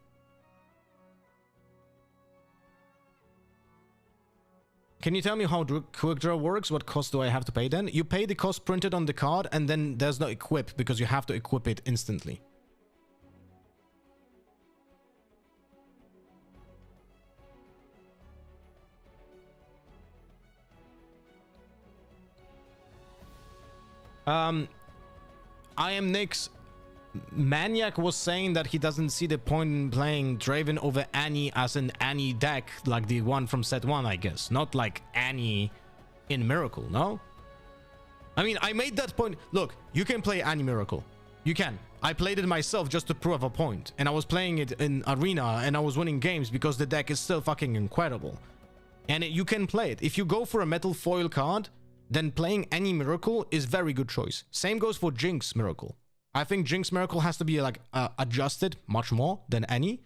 Can you tell me how Quick Draw works? What cost do I have to pay then? You pay the cost printed on the card and then there's no equip because you have to equip it instantly. I am Nick's Maniac was saying that he doesn't see the point in playing Draven over Annie as an Annie deck, like the one from set 1, I guess. Not like Annie in Miracle, no? I mean, I made that point. Look, you can play Annie Miracle. You can. I played it myself just to prove a point. And I was playing it in Arena and I was winning games because the deck is still fucking incredible. And you can play it. If you go for a metal foil card, then playing any Miracle is very good choice. Same goes for Jinx Miracle. I think Jinx Miracle has to be like adjusted much more than any,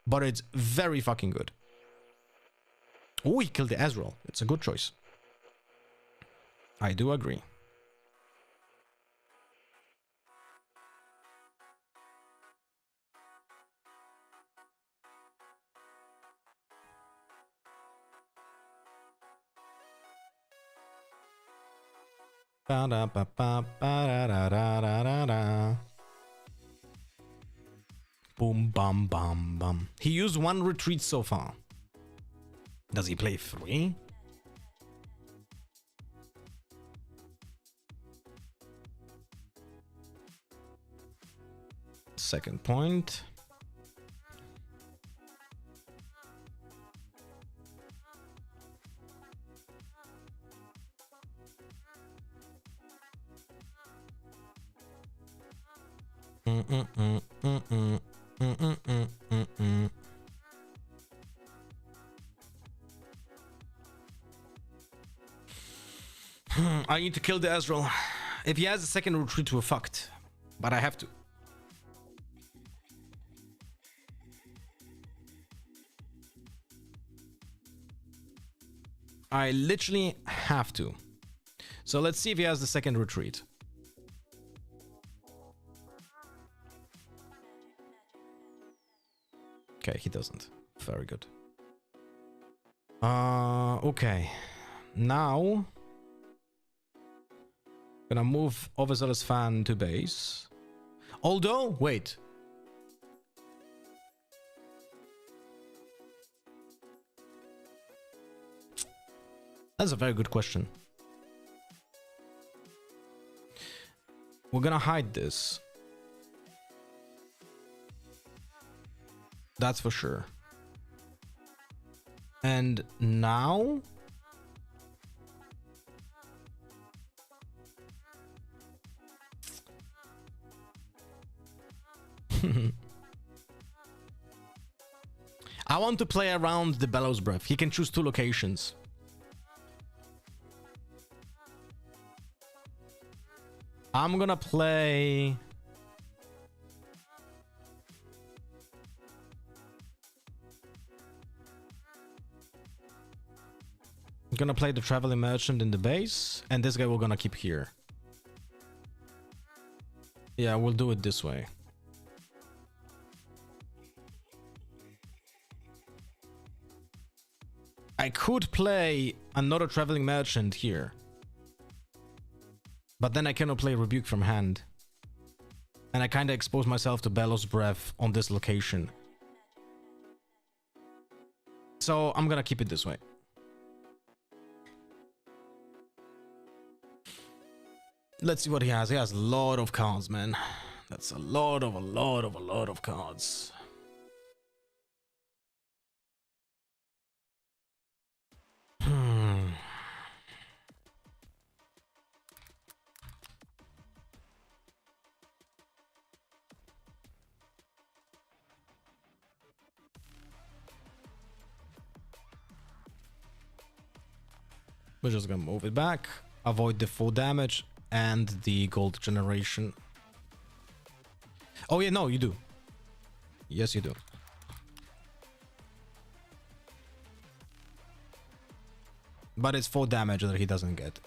but it's very fucking good. Oh, he killed the Ezreal. It's a good choice. I do agree. Boom, bum, bum, bum. He used 1 retreat so far. Does he play 3? Second point. I need to kill the Ezreal. If he has a second retreat, we're fucked. But I have to. I literally have to. So let's see if he has the second retreat. Okay, he doesn't. Very good. Okay. Now gonna move Overzealous Fan to base. Although, wait. That's a very good question. We're gonna hide this. That's for sure. And now I want to play around the Bellows Breath. He can choose 2 locations. I'm gonna play the Traveling Merchant in the base, and this guy we're gonna keep here. Yeah, we'll do it this way. I could play another Traveling Merchant here, but then I cannot play Rebuke from hand. And I kind of expose myself to Bellows Breath on this location. So I'm gonna keep it this way. Let's see what he has. He has a lot of cards, man. That's a lot of cards. We're just gonna move it back, avoid the full damage and the gold generation. Oh yeah, no, you do. Yes, you do. But it's 4 damage that he doesn't get.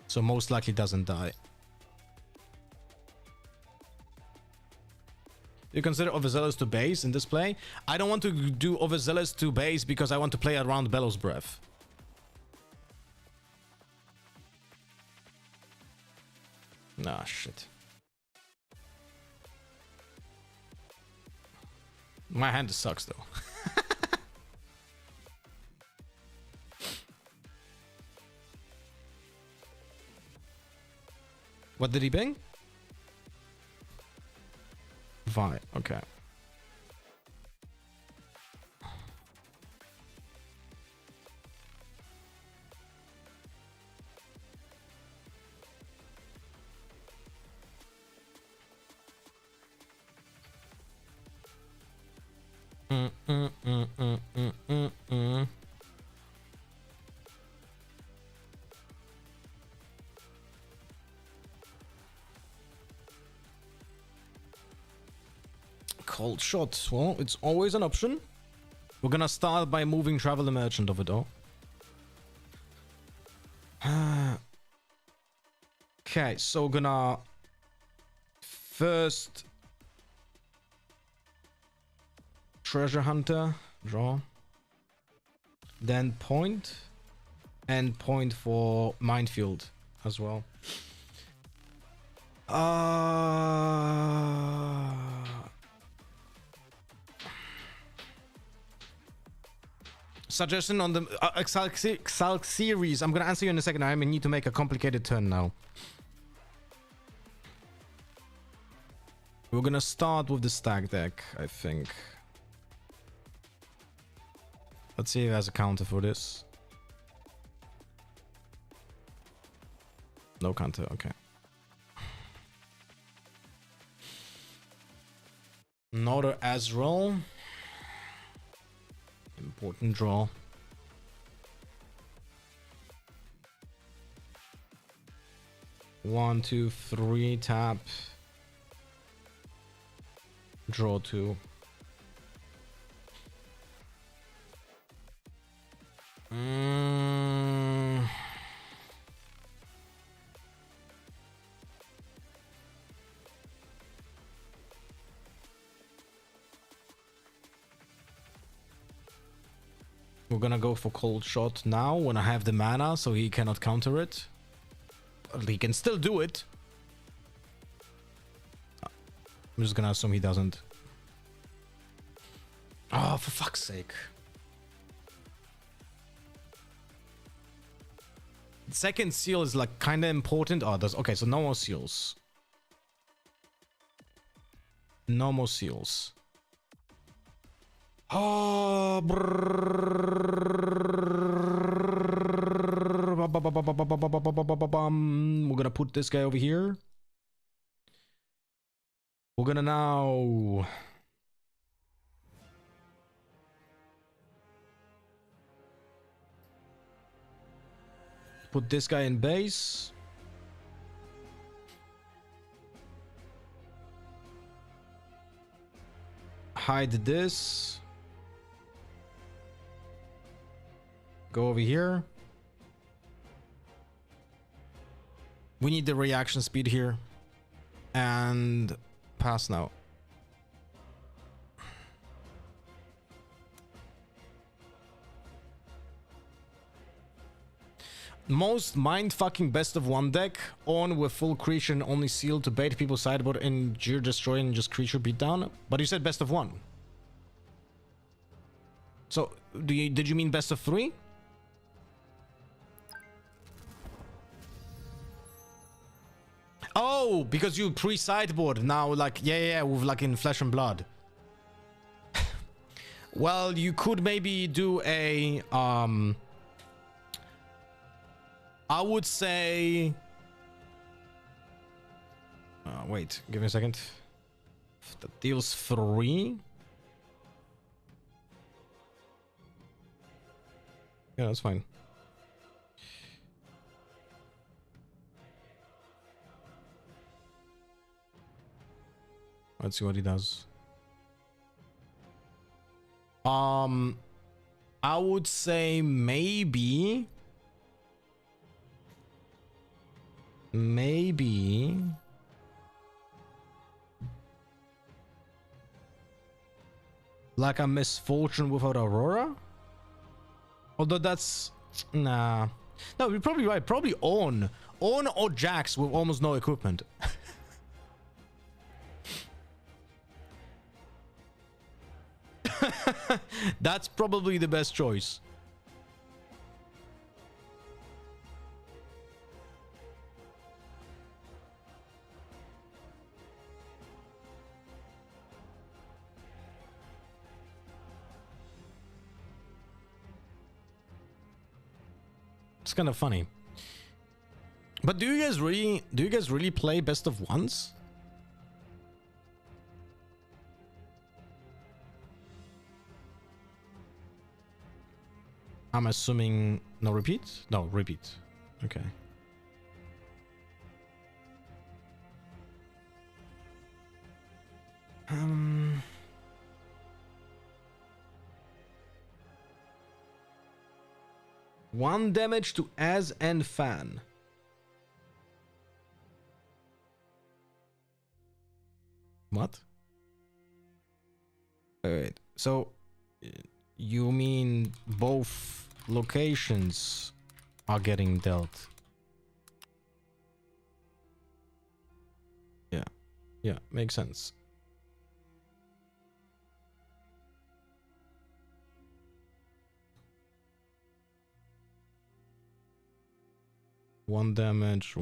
So most likely doesn't die. You consider Overzealous to base in this play? I don't want to do Overzealous to base because I want to play around Bellows Breath. Nah, shit. My hand sucks though. What did he ping? Vi, okay. Cold shot. Well, it's always an option. We're gonna start by moving Traveler Merchant over though. Okay, so gonna first Treasure Hunter, draw. Then point. And point for Minefield as well. Suggestion on the Xalk series. I'm gonna answer you in a second. I need to make a complicated turn now. We're gonna start with the stack deck, I think. Let's see if it has a counter for this. No counter, okay. Another Ezreal. Important draw. 1, 2, 3, tap. Draw 2. We're gonna go for cold shot now when I have the mana, so he cannot counter it. But he can still do it. I'm just gonna assume he doesn't. Oh, for fuck's sake. Second seal is like kind of important. Oh, there's okay, so no more seals. No more seals. Oh, we're gonna put this guy over here. We're gonna now put this guy in base. Hide this. Go over here. We need the reaction speed here. And pass now. Most mind-fucking best of one deck. On with full creature and only seal to bait people sideboard and Jeer destroy and just creature beat down. But you said best of one. So did you mean best of 3? Oh, because you pre-sideboard now, like, yeah, with like in Flesh and Blood. Well, you could maybe do a, I would say, wait, give me a second. That deals 3. Yeah, that's fine. Let's see what he does. I would say maybe like a misfortune without Aurora. Although that's nah. No, you're probably right. Probably on or Jax with almost no equipment. That's probably the best choice. It's kind of funny. But do you guys really play best of ones? I'm assuming no repeat? No, repeat. Okay. One damage to Az and Fan. What? Wait. So you mean both locations are getting dealt? Yeah, makes sense. One damage.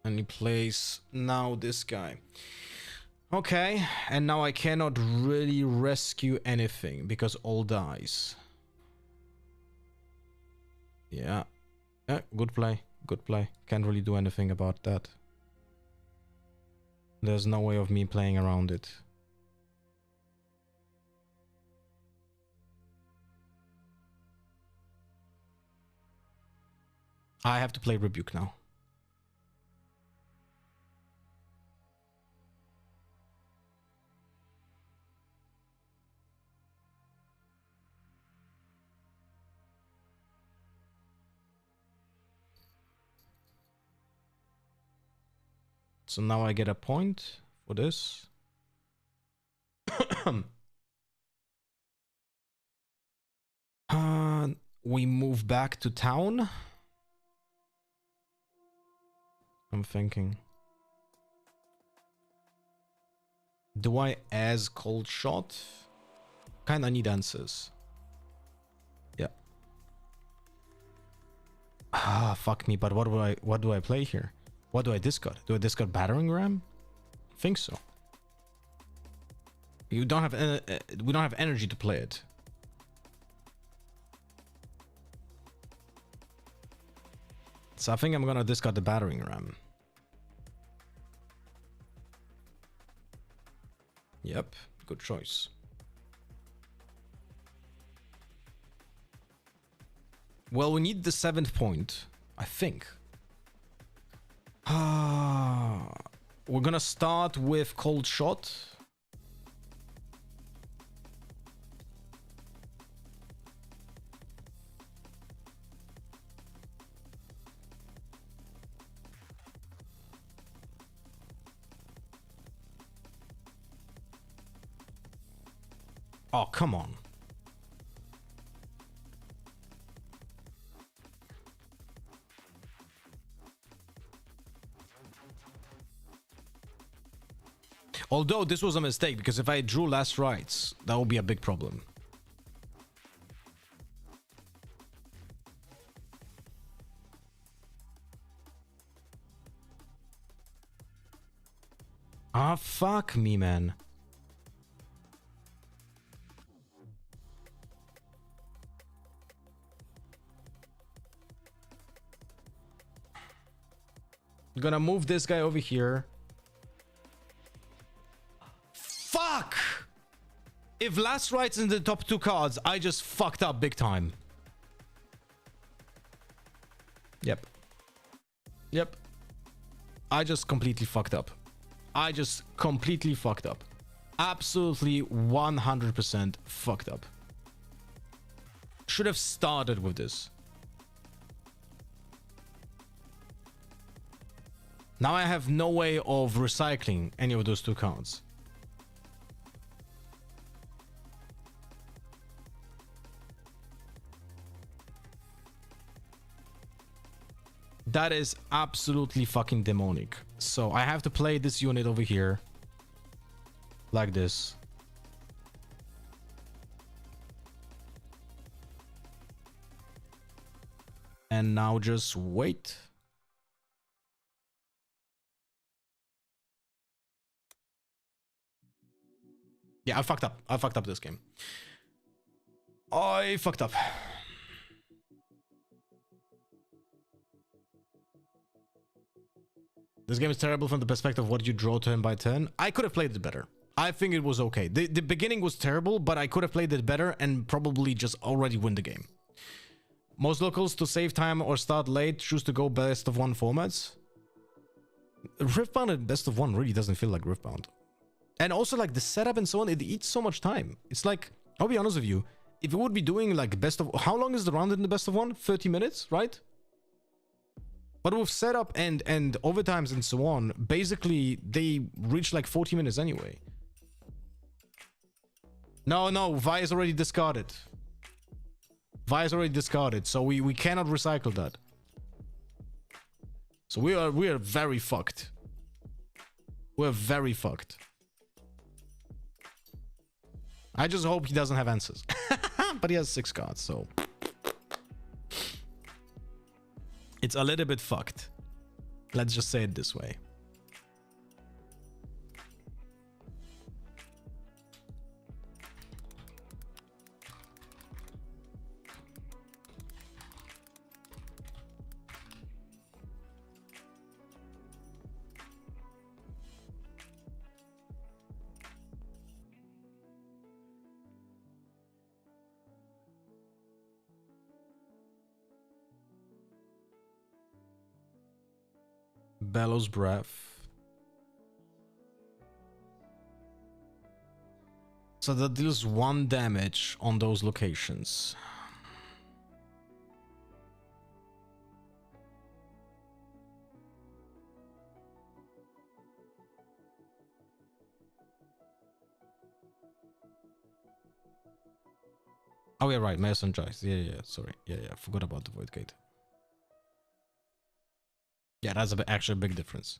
And he plays now this guy. Okay, and now I cannot really rescue anything because all dies. Yeah, good play. Can't really do anything about that. There's no way of me playing around it. I have to play Rebuke now. So now I get a point for this. We move back to town. I'm thinking. Do I as cold shot? Kinda need answers. Yeah. Ah, fuck me. But what do I play here? What do I discard? Do I discard battering ram? I think so. You don't have we don't have energy to play it. So I think I'm gonna discard the battering ram. Yep, good choice. Well, we need the 7th point, I think. We're gonna start with cold shot. Oh, come on. Although this was a mistake, because if I drew last rights, that would be a big problem. Ah, fuck me, man. I'm gonna move this guy over here. Fuck! If last right's in the top 2 cards, I just fucked up big time. Yep. Yep. I just completely fucked up. I just completely fucked up. Absolutely 100% fucked up. Should have started with this. Now I have no way of recycling any of those 2 cards. That is absolutely fucking demonic. So I have to play this unit over here. Like this. And now just wait. Yeah, I fucked up. I fucked up this game. I fucked up. This game is terrible from the perspective of what you draw turn by turn. I could have played it better. I think it was okay. The beginning was terrible, but I could have played it better and probably just already win the game. Most locals, to save time or start late, choose to go best of 1 formats. Riftbound and best of 1 really doesn't feel like Riftbound. And also like the setup and so on, it eats so much time. It's like, I'll be honest with you, if you would be doing like best of... How long is the round in the best of 1? 30 minutes, right? But with setup and overtimes and so on, basically they reach like 40 minutes anyway. No, Vi is already discarded. Vi is already discarded, so we cannot recycle that. So we are very fucked. We're very fucked. I just hope he doesn't have answers. But he has 6 cards, so... It's a little bit fucked. Let's just say it this way. Bellows Breath. So that deals 1 damage on those locations. Oh yeah, right, Mason Joyce. Yeah, sorry. Yeah, forgot about the Void Gate. Yeah, that's actually a big difference.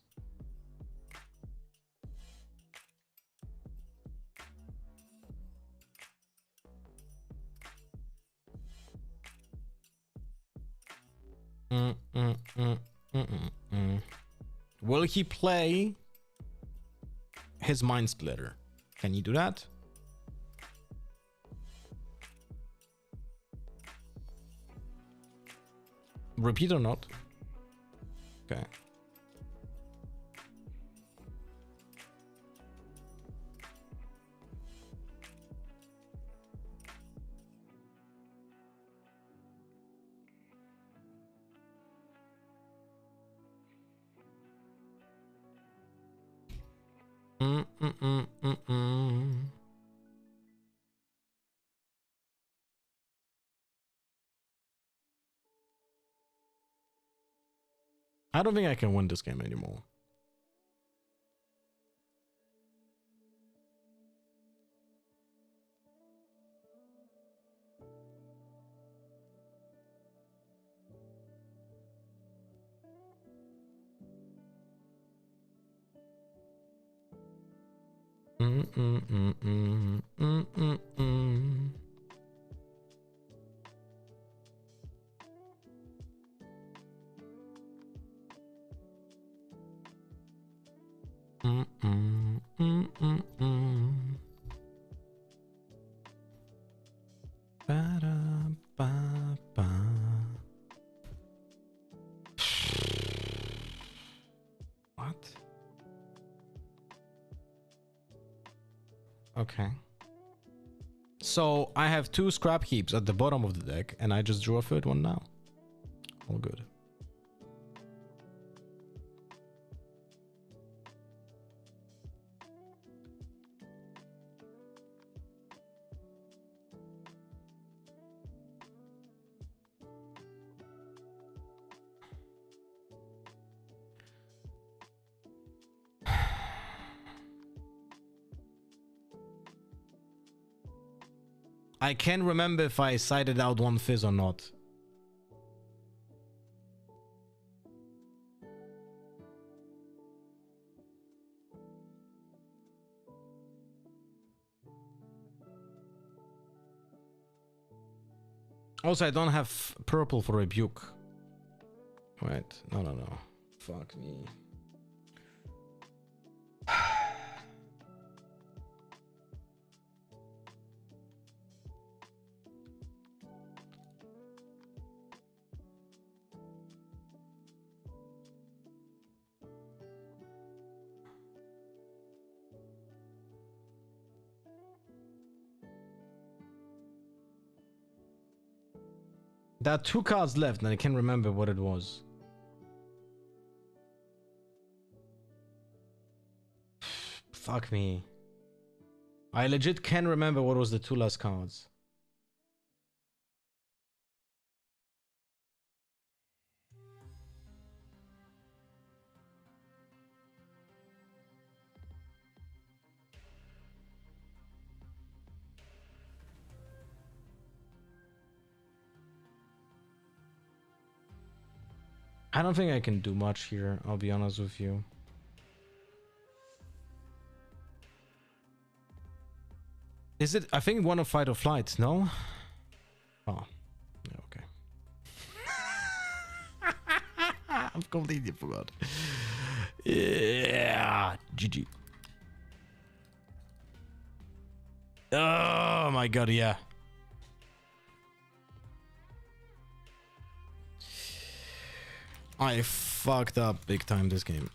Will he play his Mind Splitter? Can you do that? Repeat or not? Okay. I don't think I can win this game anymore. What? Okay. So I have 2 scrap heaps at the bottom of the deck, and I just drew a 3rd one now. All good. I can't remember if I sided out 1 fizz or not. Also, I don't have purple for rebuke. Wait, no. Fuck me. There are 2 cards left and I can't remember what it was. Fuck me. I legit can't remember what was the 2 last cards. I don't think I can do much here, I'll be honest with you. Is it? I think one of fight or flight, no? Oh, yeah, okay. I've completely forgot. Yeah, GG. Oh my god, yeah. I fucked up big time this game.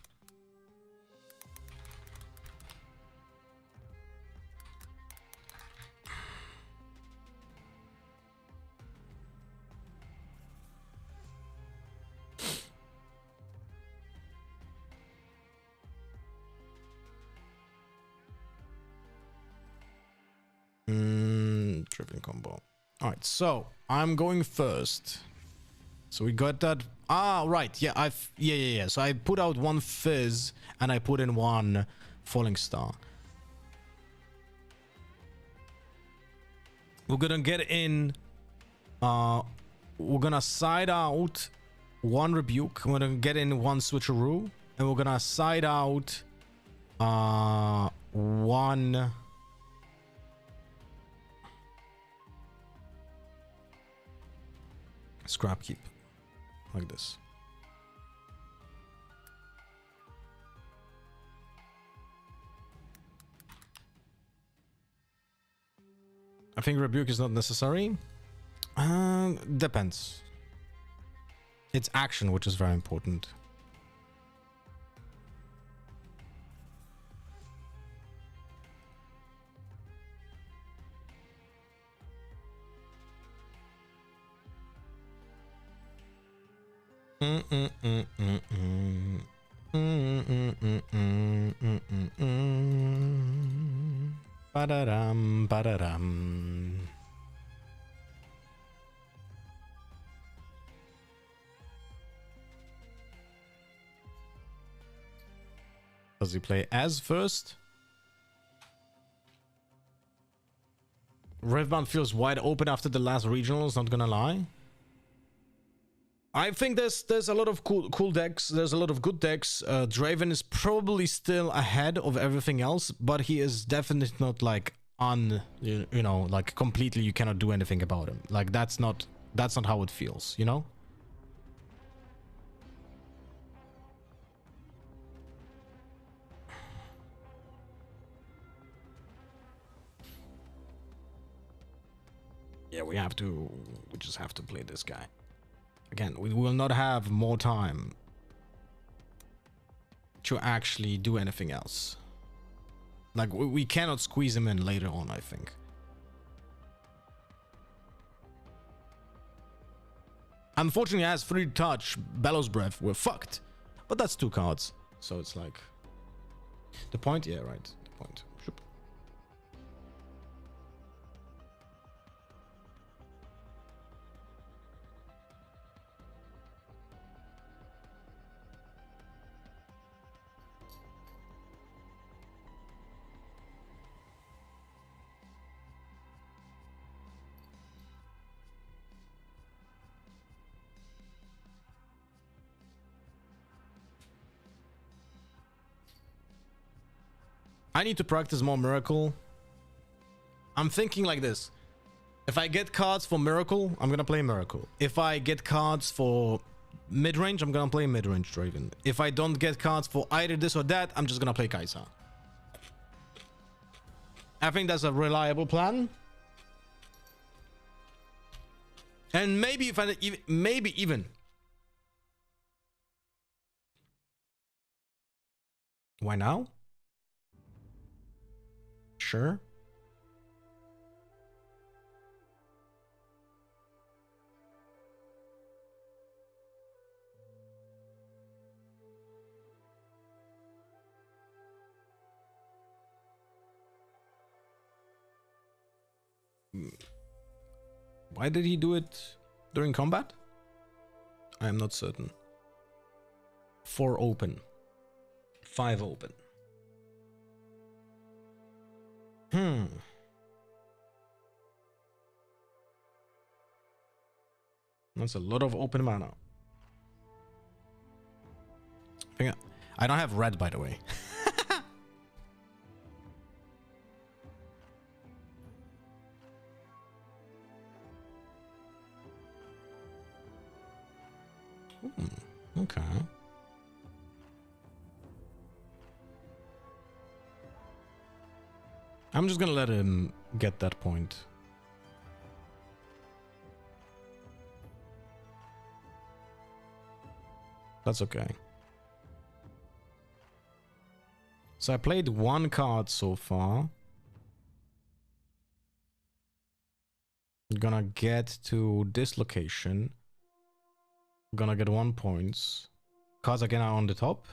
second combo. All right, so I'm going first. So we got that. Ah, right. Yeah, yeah. So I put out one fizz and I put in one falling star. We're gonna get in. We're gonna side out one rebuke. We're gonna get in one switcheroo, and we're gonna side out one scrap keep, like this. I think rebuke is not necessary. Depends. It's action, which is very important. Ba-da-dum, ba-da-dum. Does he play as first? Riftbound feels wide open after the last regionals, not gonna lie. I think there's a lot of cool decks. There's a lot of good decks. Draven is probably still ahead of everything else, but he is definitely not like you know, like completely you cannot do anything about him. Like that's not how it feels, you know? Yeah, we just have to play this guy. Again, we will not have more time to actually do anything else. Like, we cannot squeeze him in later on, I think. Unfortunately, as free touch, Bellows Breath, we're fucked. But that's 2 cards. So it's like... The point? Yeah, right. The point. Shoop. I need to practice more Miracle. I'm thinking like this. If I get cards for Miracle, I'm gonna play Miracle. If I get cards for mid-range, I'm gonna play mid-range Draven. If I don't get cards for either this or that, I'm just gonna play Kai'Sa. I think that's a reliable plan. And maybe maybe even. Why now? Sure. Why did he do it during combat? I am not certain. 4 open. 5 open. That's a lot of open mana. I don't have red, by the way. Okay. I'm just gonna let him get that point. That's okay. So I played 1 card so far. I'm gonna get to this location. I'm gonna get 1 points. Cards again are on the top.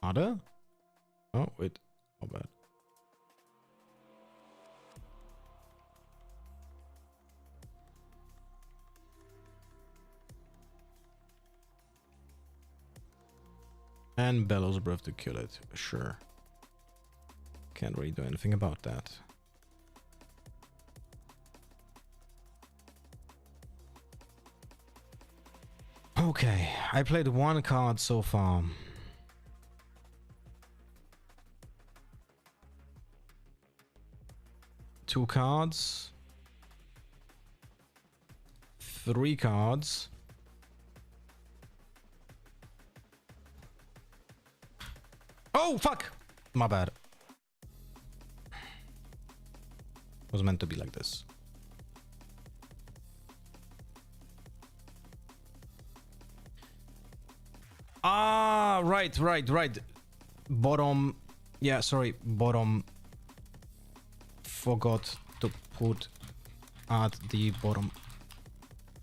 Are there? Oh, wait. Not bad. And Bellows Breath to kill it. Sure. Can't really do anything about that. Okay, I played one card so far. Two cards. 3 cards. Oh, fuck! My bad. Was meant to be like this. Ah, right. Bottom. Yeah, sorry. Bottom. Forgot to put at the bottom.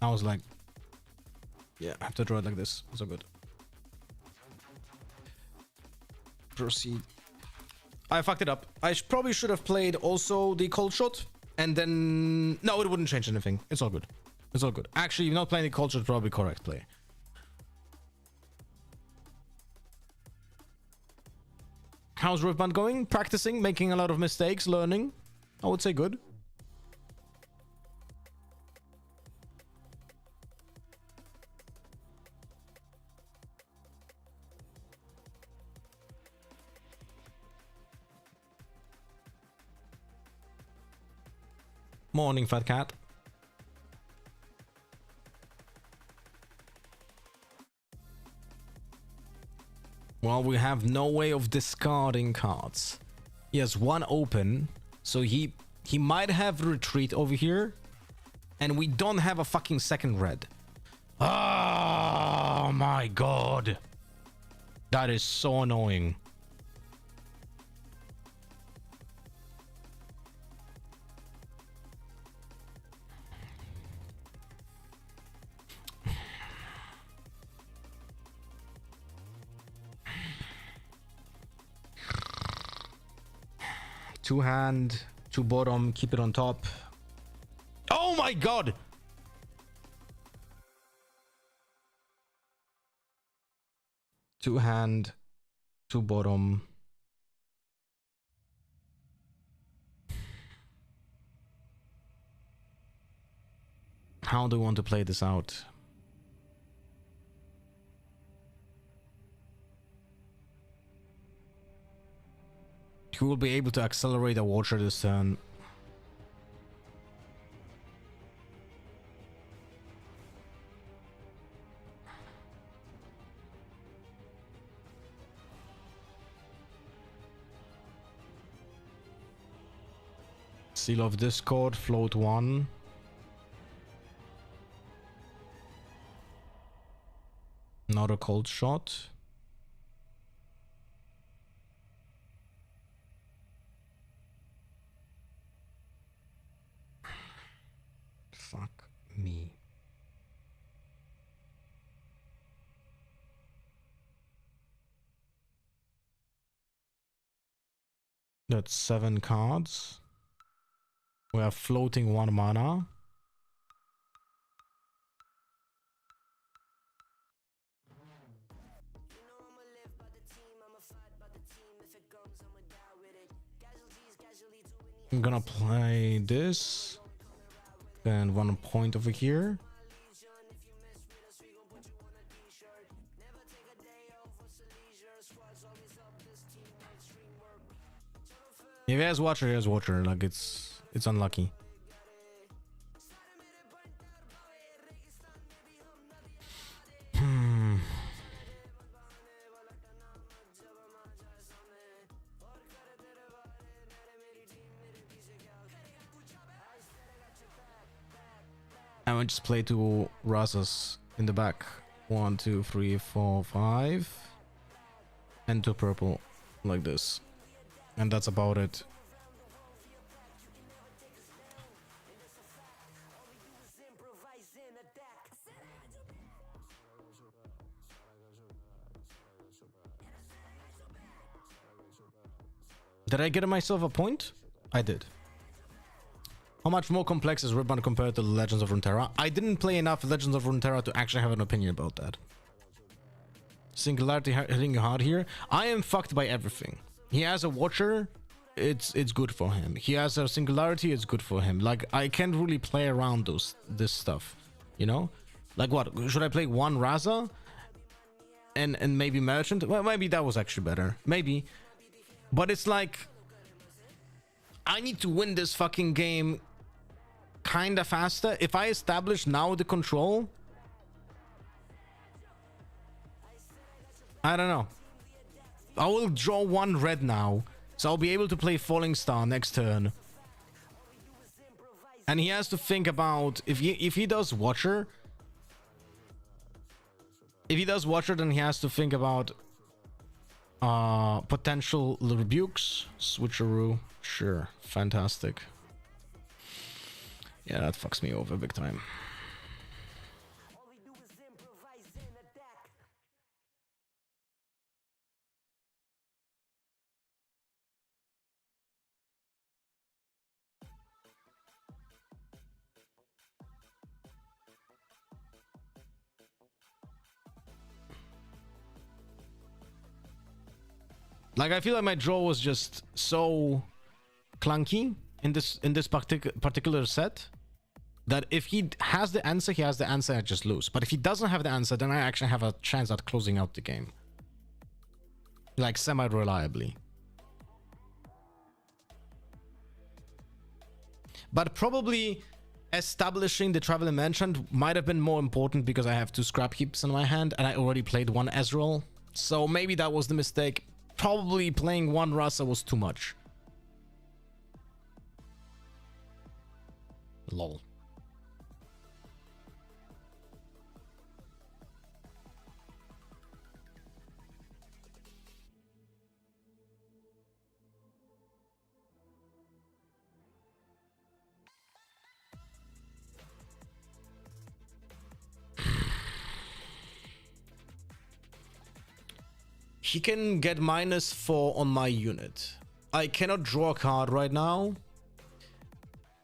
I was like, yeah, I have to draw it like this. So good. Proceed. I fucked it up. I probably should have played also the cold shot, and then no, it wouldn't change anything. It's all good. It's all good. Actually, not playing the cold shot is probably correct play. How's Riftbound going? Practicing, making a lot of mistakes, learning. I would say good. Morning, fat cat. Well, we have no way of discarding cards. He has one open, so he might have retreat over here, and we don't have a fucking second red. Oh my god. That is so annoying. Two hand, two bottom, keep it on top. Oh my god! Two hand, two bottom. How do we want to play this out? He will be able to accelerate a watcher this turn. Seal of Discord, float 1. Not a cold shot. Fuck me. That's 7 cards. We are floating 1 mana. I'm gonna play this. And 1 point over here. If he has Watcher, he has Watcher. Like it's unlucky. I would just play 2 Razas in the back. 1, 2, 3, 4, 5. And 2 purple. Like this. And that's about it. Did I get myself a point? I did. How much more complex is Riftbound compared to the Legends of Runeterra? I didn't play enough Legends of Runeterra to actually have an opinion about that. Singularity hitting hard here. I am fucked by everything. He has a Watcher. It's good for him. He has a Singularity. It's good for him. Like, I can't really play around this stuff. You know? Like, what? Should I play one Raza? And maybe Merchant? Well, maybe that was actually better. Maybe. But it's like, I need to win this fucking game kinda faster. If I establish now the control, I don't know. I will draw one red now, so I'll be able to play Falling Star next turn. And he has to think about if he does Watcher. If he does Watcher, then he has to think about potential rebukes. Switcheroo. Sure. Fantastic. Yeah, that fucks me over big time. Like, I feel like my draw was just so clunky in this particular set that if he has the answer, he has the answer, I just lose. But if he doesn't have the answer, then I actually have a chance at closing out the game. Like, semi-reliably. But probably establishing the Traveling Merchant might have been more important because I have 2 scrap heaps in my hand and I already played 1 Ezreal. So maybe that was the mistake. Probably playing 1 Rasa was too much. Lol. He can get -4 on my unit. I cannot draw a card right now,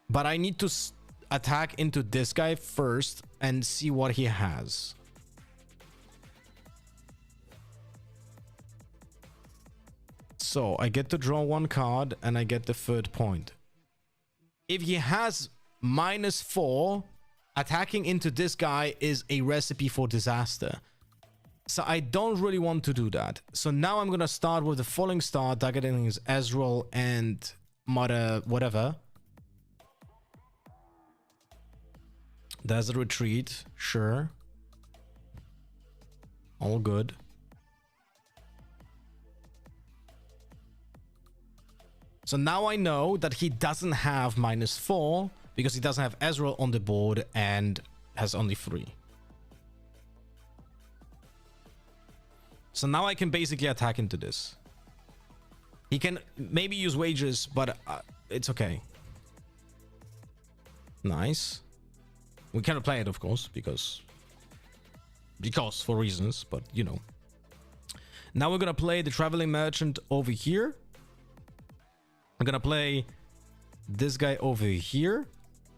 but I need to attack into this guy first and see what he has. So I get to draw 1 card and I get the 3rd point. If he has -4, attacking into this guy is a recipe for disaster. So I don't really want to do that. So now I'm gonna start with the Falling Star, targeting his Ezreal and Mother whatever. There's a retreat, sure. All good. So now I know that he doesn't have -4 because he doesn't have Ezreal on the board and has only 3. So now I can basically attack into this. He can maybe use wages, but it's okay. Nice. We cannot play it, of course, because for reasons, but you know. Now we're gonna play the Traveling Merchant over here. I'm gonna play this guy over here.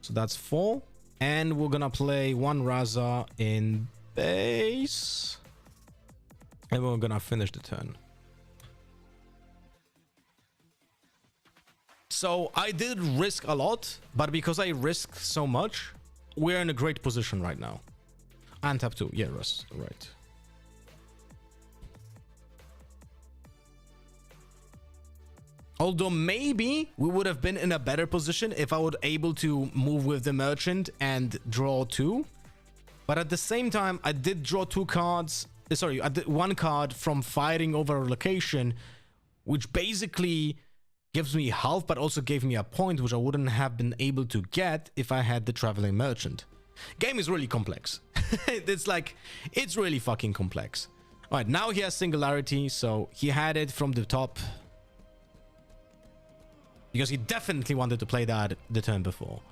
So that's 4. And we're gonna play 1 Raza in base. And we're gonna finish the turn. So I did risk a lot, but because I risked so much, we're in a great position right now. And tap 2. Yeah, Russ, right. Although maybe we would have been in a better position if I would able to move with the Merchant and draw 2. But at the same time, I did draw 2 cards. Sorry, I did 1 card from fighting over a location, which basically gives me half, but also gave me a point, which I wouldn't have been able to get if I had the Traveling Merchant. Game is really complex. It's really fucking complex. All right, now he has Singularity, so he had it from the top. Because he definitely wanted to play that the turn before.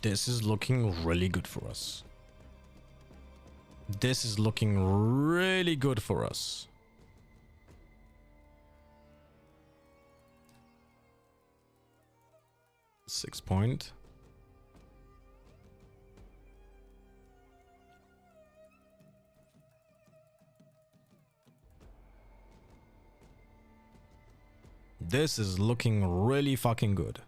This is looking really good for us. This is looking really good for us. Six point. This is looking really fucking good.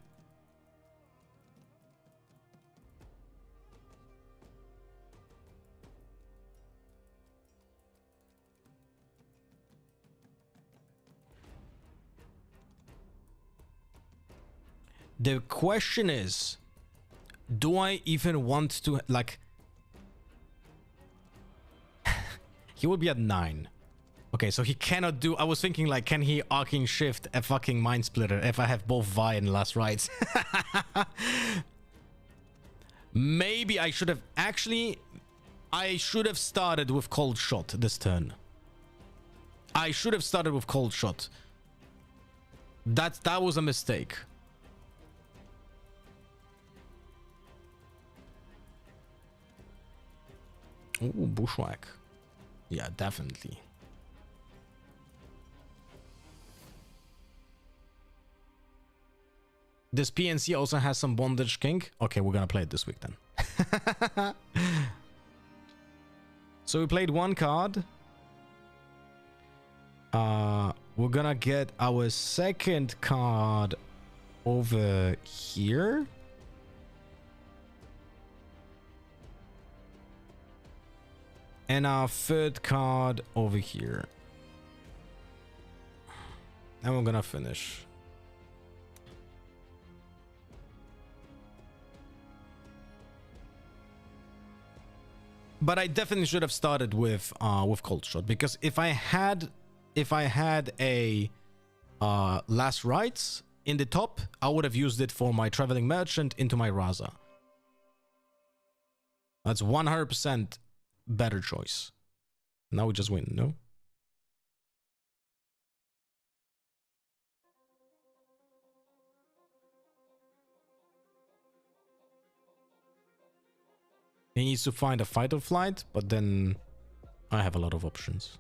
The question is, do I even want to, like, he would be at 9. Okay, so he cannot do, I was thinking, like, can he arcing shift a fucking mind splitter if I have both Vi and last rights? Maybe I should have, actually, I should have started with cold shot this turn. I should have started with cold shot. That was a mistake. Oh, bushwhack. Yeah, definitely. This PNC also has some bondage kink. Okay, we're gonna play it this week then. So we played one card. We're gonna get our second card over here. And our third card over here. And we're gonna finish. But I definitely should have started with cold shot, because if I had a last rights in the top, I would have used it for my traveling merchant into my Raza. That's 100% better choice. Now we just win, no? He needs to find a fight or flight, but then I have a lot of options.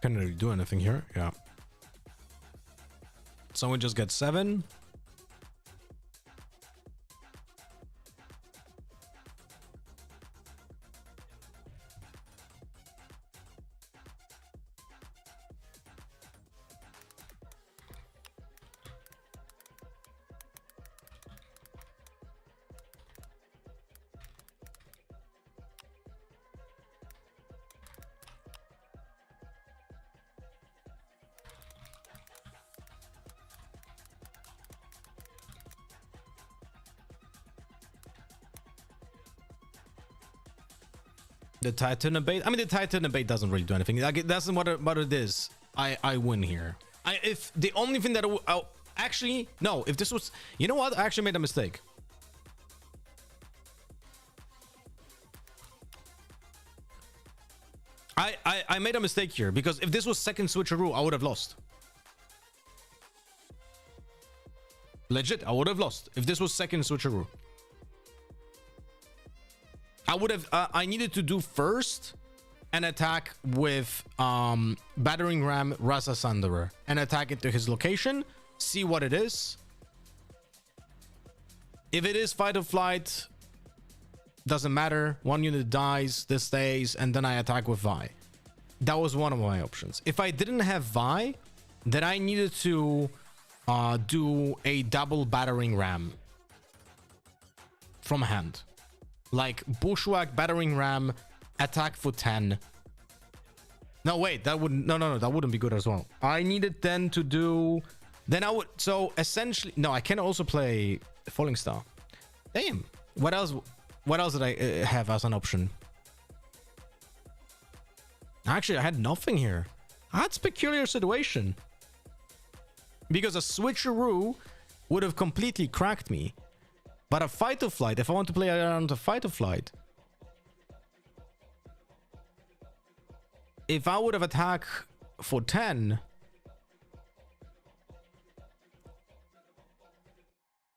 Can't really do anything here. Yeah. Someone just gets 7. The Titan bait. I mean, the Titan bait doesn't really do anything. Like, it doesn't matter what it is. I win here. If the only thing that actually no, if this was, you know what? I actually made a mistake. I made a mistake here, because if this was second switcheroo, I would have lost. Legit, I would have lost if this was second switcheroo. I would have I needed to do first an attack with battering ram Rasa Sanderer and attack it to his location, see what it is. If it is fight or flight, doesn't matter. One unit dies, this stays, and then I attack with Vi. That was one of my options. If I didn't have Vi, then I needed to do a double battering ram from hand. Like bushwhack, battering ram, attack for 10, No, wait, that wouldn't. No, that wouldn't be good as well. I needed then to do. Then I would. So essentially, no, I can also play Falling Star. Damn. What else? What else did I have as an option? Actually, I had nothing here. That's a peculiar situation. Because a switcheroo would have completely cracked me. But a fight or flight, if I want to play around a fight or flight, if I would have attacked for 10,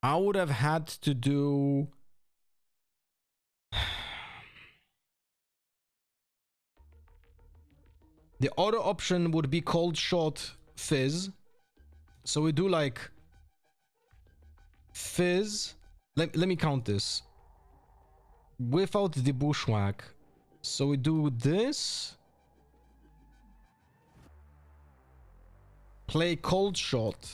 I would have had to do the other option would be cold shot fizz. So we do like fizz. Let me count this without the bushwhack. So we do this, play cold shot.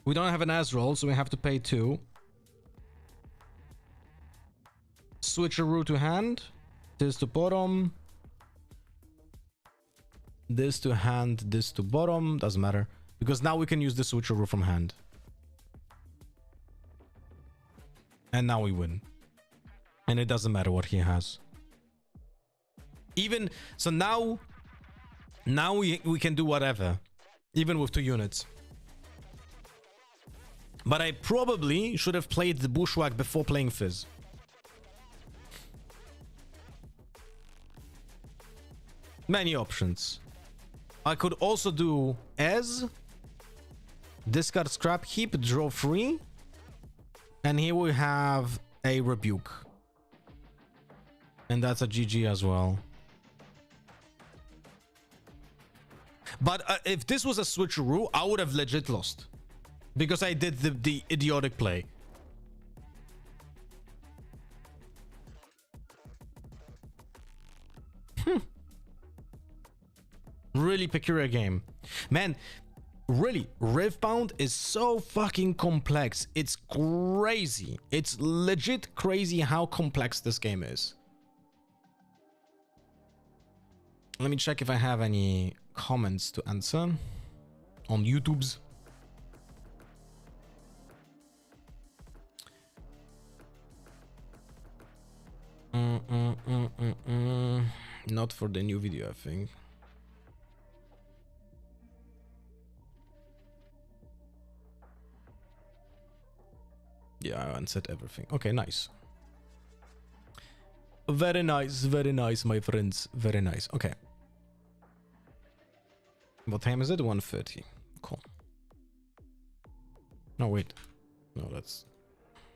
We don't have an Azrael, so we have to pay 2. Switcheroo to hand. This to bottom. This to hand, this to bottom. Doesn't matter. Because now we can use the switcheroo from hand. And now we win. And it doesn't matter what he has. Even so now we can do whatever. Even with 2 units. But I probably should have played the bushwhack before playing fizz. Many options. I could also do as discard scrap heap, draw 3, and here we have a rebuke, and that's a GG as well. But if this was a switcheroo, I would have legit lost because I did the idiotic play. Really peculiar game, man. Really, Riftbound is so fucking complex. It's crazy. It's legit crazy how complex this game is. Let me check if I have any comments to answer on YouTube's. Not for the new video, I think. Yeah, I answered everything. Okay, nice. Very nice, my friends. Very nice. Okay. What time is it? 1:30. Cool. No, wait. No, that's...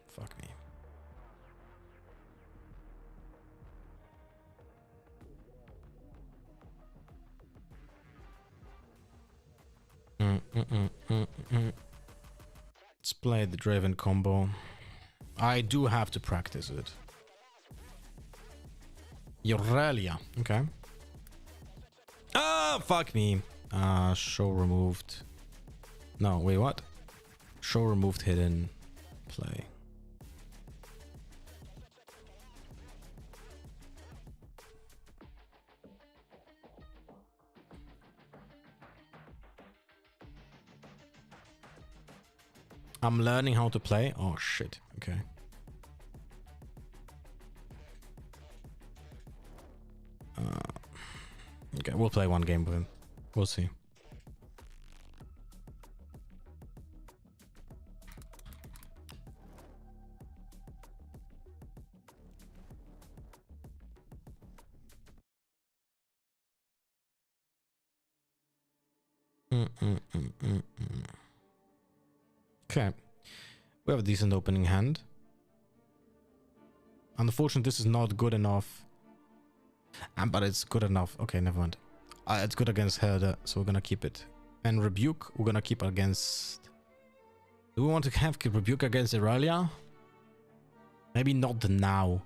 Fuck me. Let's play the Draven combo. I do have to practice it. Aurelia. Okay. Ah, fuck me. Show removed. No, wait, what? Show removed hidden play. I'm learning how to play. Oh shit. Okay. Okay, we'll play one game with him. We'll see. Okay. We have a decent opening hand. Unfortunately, this is not good enough. But it's good enough. Okay, never mind. It's good against Herder, so we're gonna keep it. And Rebuke, we're gonna keep against... Do we want to have Rebuke against Aurelia? Maybe not now.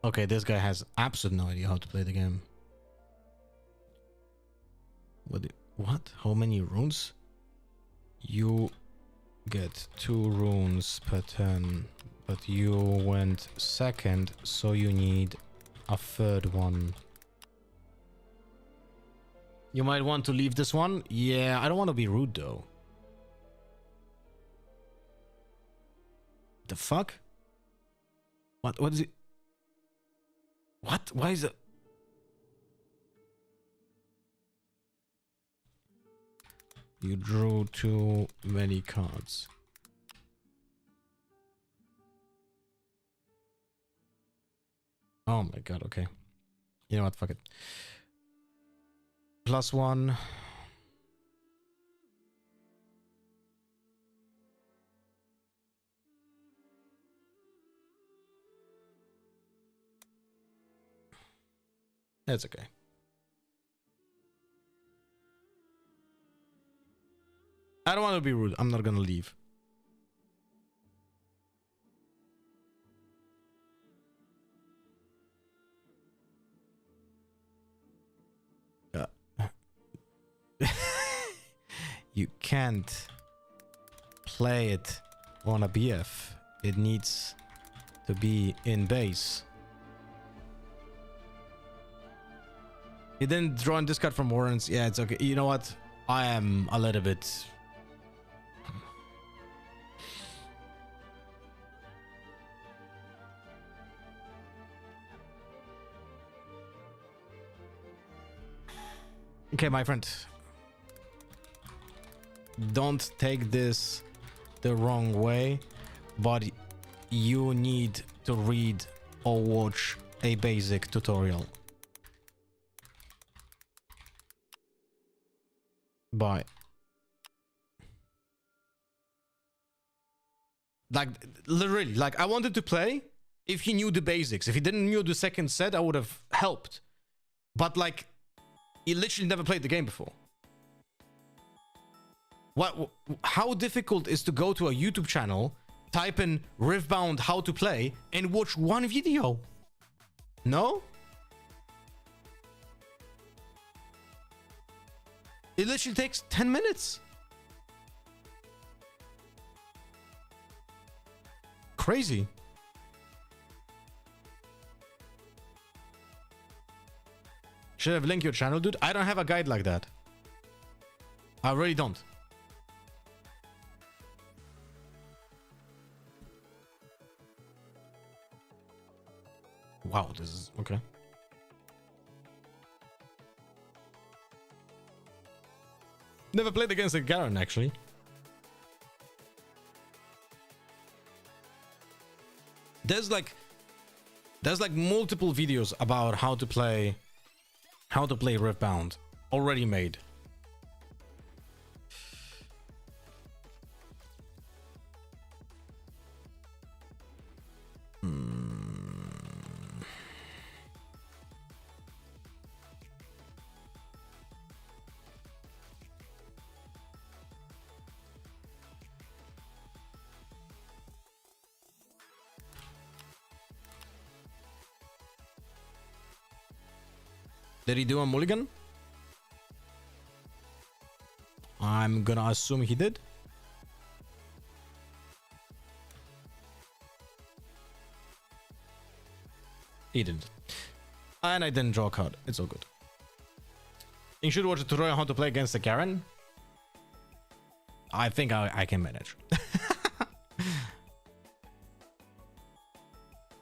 Okay, this guy has absolutely no idea how to play the game. What? How many runes? You get 2 runes per turn, but you went second, so you need a third one. You might want to leave this one. Yeah, I don't want to be rude though. The fuck? What is it? What? Why is it? You drew too many cards. Oh my god, okay. You know what, fuck it. +1. That's okay. I don't want to be rude. I'm not gonna leave. You can't play it on a BF. It needs to be in base. You didn't draw and discard from warrants. Yeah, it's okay. You know what? I am a little bit... Okay, my friend. Don't take this the wrong way, but you need to read or watch a basic tutorial. Bye. Like, literally, like, I wanted to play if he knew the basics. If he didn't know the second set, I would have helped. But, like, he literally never played the game before. How difficult is to go to a YouTube channel, type in Riftbound how to play, and watch one video? No? It literally takes 10 minutes. Crazy. Should have linked your channel, dude? I don't have a guide like that. I really don't. Wow, this is okay. Never played against a Garen, actually. There's like multiple videos about how to play Riftbound already made. Did he do a mulligan? I'm gonna assume he did. He didn't. And I didn't draw a card. It's all good. You should watch a tutorial on how to play against the Garen. I think I can manage.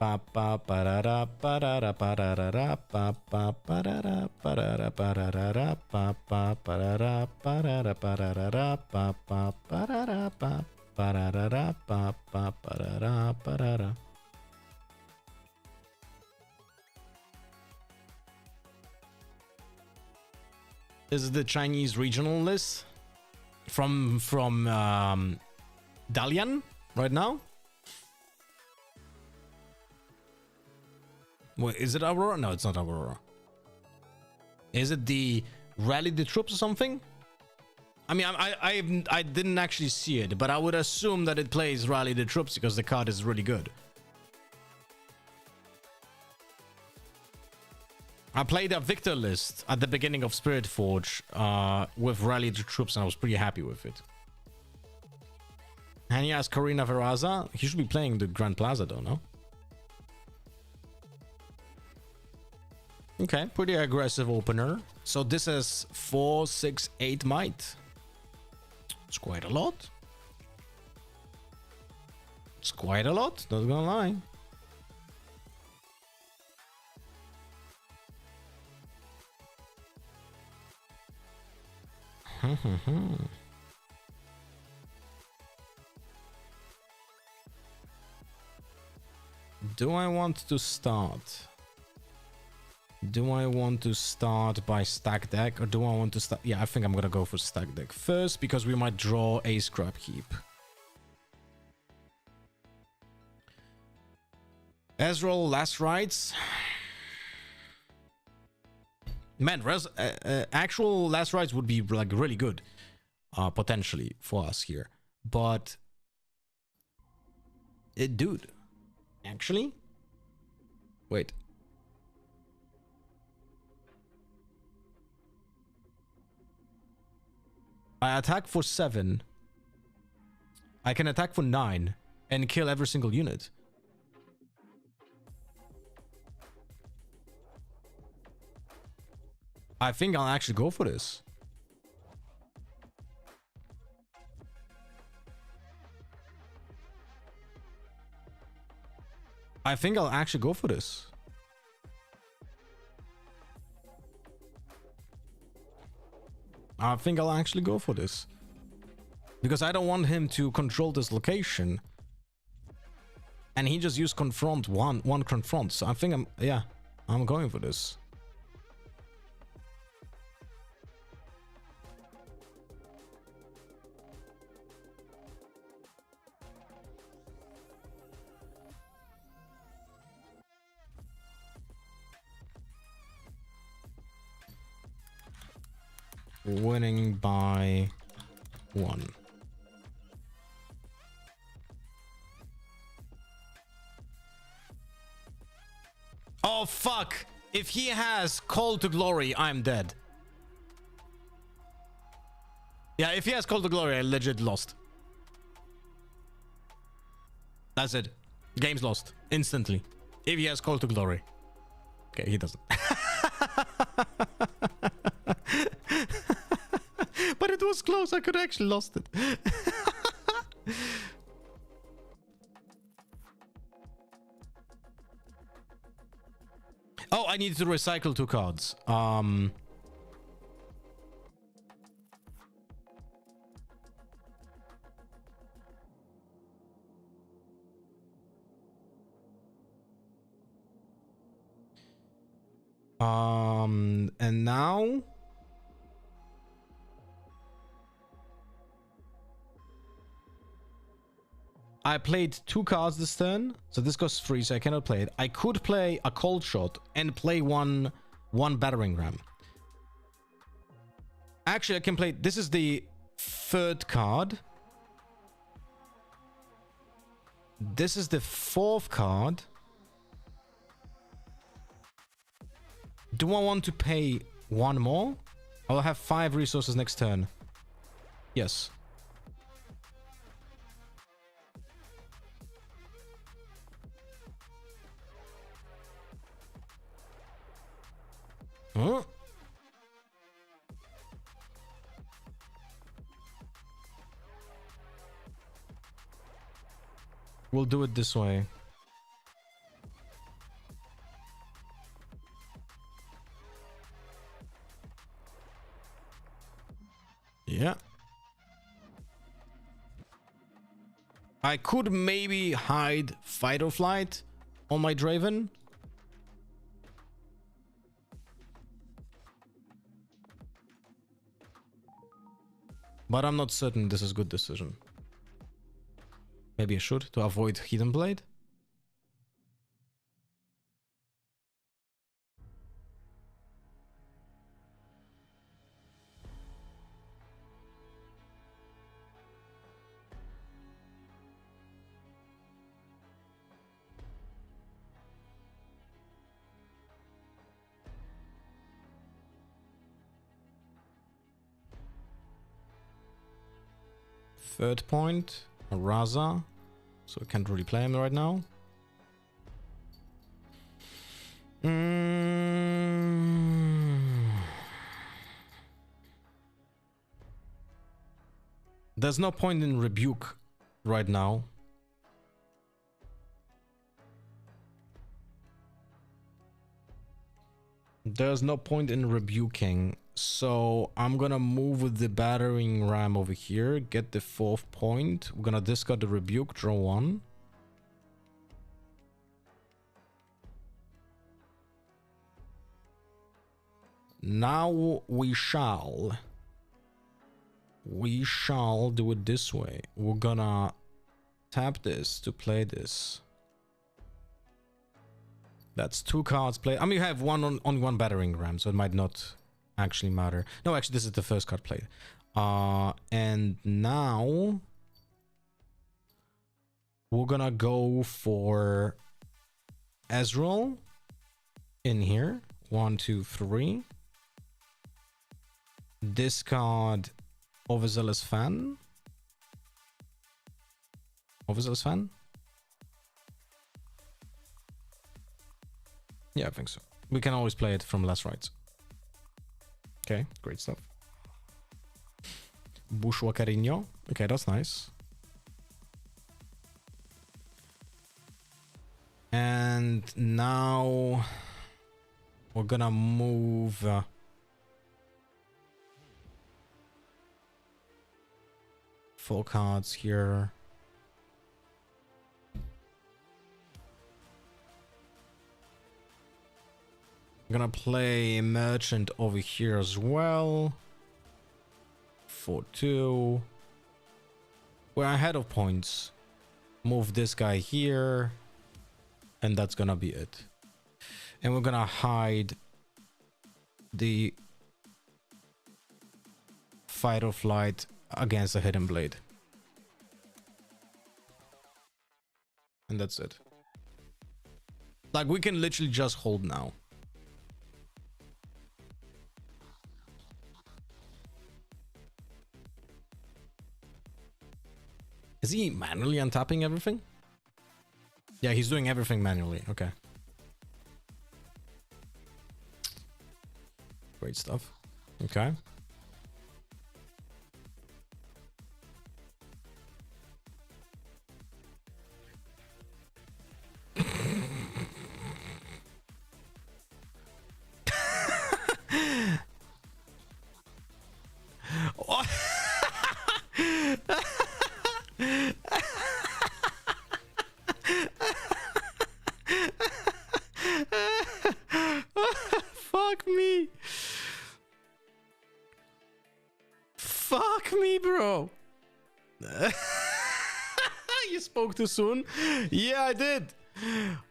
Pa pa parara parara parara pa pa parara parara parara pa pa parara parara parara pa pa parara pa parara pa pa parara parara. This is the Chinese regional list from Dalian right now. Wait, is it Aurora? No, it's not Aurora. Is it the Rally the Troops or something? I mean, I didn't actually see it, but I would assume that it plays Rally the Troops because the card is really good. I played a Victor list at the beginning of Spirit Forge with Rally the Troops, and I was pretty happy with it. And he has Corina Veraza. He should be playing the Grand Plaza, though, no? Okay, pretty aggressive opener. So this is 4, 6, 8 might. It's quite a lot. It's quite a lot, not gonna lie. Do I want to start? Do I want to start by stack deck, or do I want to start? Yeah, I think I'm gonna go for stack deck first because we might draw a scrap heap. Ezreal last rights. Man, actual last rights would be like really good, potentially for us here. But, dude, actually, wait. I attack for 7. I can attack for 9 and kill every single unit. I think I'll actually go for this. I think I'll actually go for this. I think I'll actually go for this. Because I don't want him to control this location. And he just used confront, one confront. So I think I'm going for this. Winning by 1. Oh fuck! If he has Call to Glory, I'm dead. Yeah, if he has Call to Glory, I legit lost. That's it. Game's lost. Instantly. If he has Call to Glory. Okay, he doesn't. But it was close. I could have actually lost it. Oh, I need to recycle 2 cards. And now I played 2 cards this turn, so this goes free, so I cannot play it. I could play a cold shot and play one battering ram. Actually, I can play. This is the 3rd card. This is the 4th card. Do I want to pay 1 more? I'll have 5 resources next turn. Yes. Huh? We'll do it this way. Yeah. I could maybe hide fight or flight on my Draven. But I'm not certain this is a good decision. Maybe I should to avoid Hidden Blade. Third point, Raza. So I can't really play him right now. There's no point in Rebuke right now. There's no point in rebuking. So I'm gonna move with the battering ram over here, get the 4th point. We're gonna discard the rebuke, draw 1. Now we shall do it this way. We're gonna tap this to play this. That's 2 cards played. I mean, you have only one battering ram, so it might not actually matter. No, actually, this is the first card played. And now we're gonna go for Ezreal in here. 1, 2, 3. Discard Overzealous Fan. Overzealous Fan? Yeah, I think so. We can always play it from last rights. Okay, great stuff. Bushwa Carino. Okay, that's nice. And now we're gonna move 4 cards here. I'm gonna play Merchant over here as well. 4-2. We're ahead of points. Move this guy here. And that's gonna be it. And we're gonna hide the fight or flight against the Hidden Blade. And that's it. Like, we can literally just hold now. Is he manually untapping everything? Yeah, he's doing everything manually. Okay. Great stuff. Okay. Fuck me. Fuck me, bro. You spoke too soon? Yeah, I did.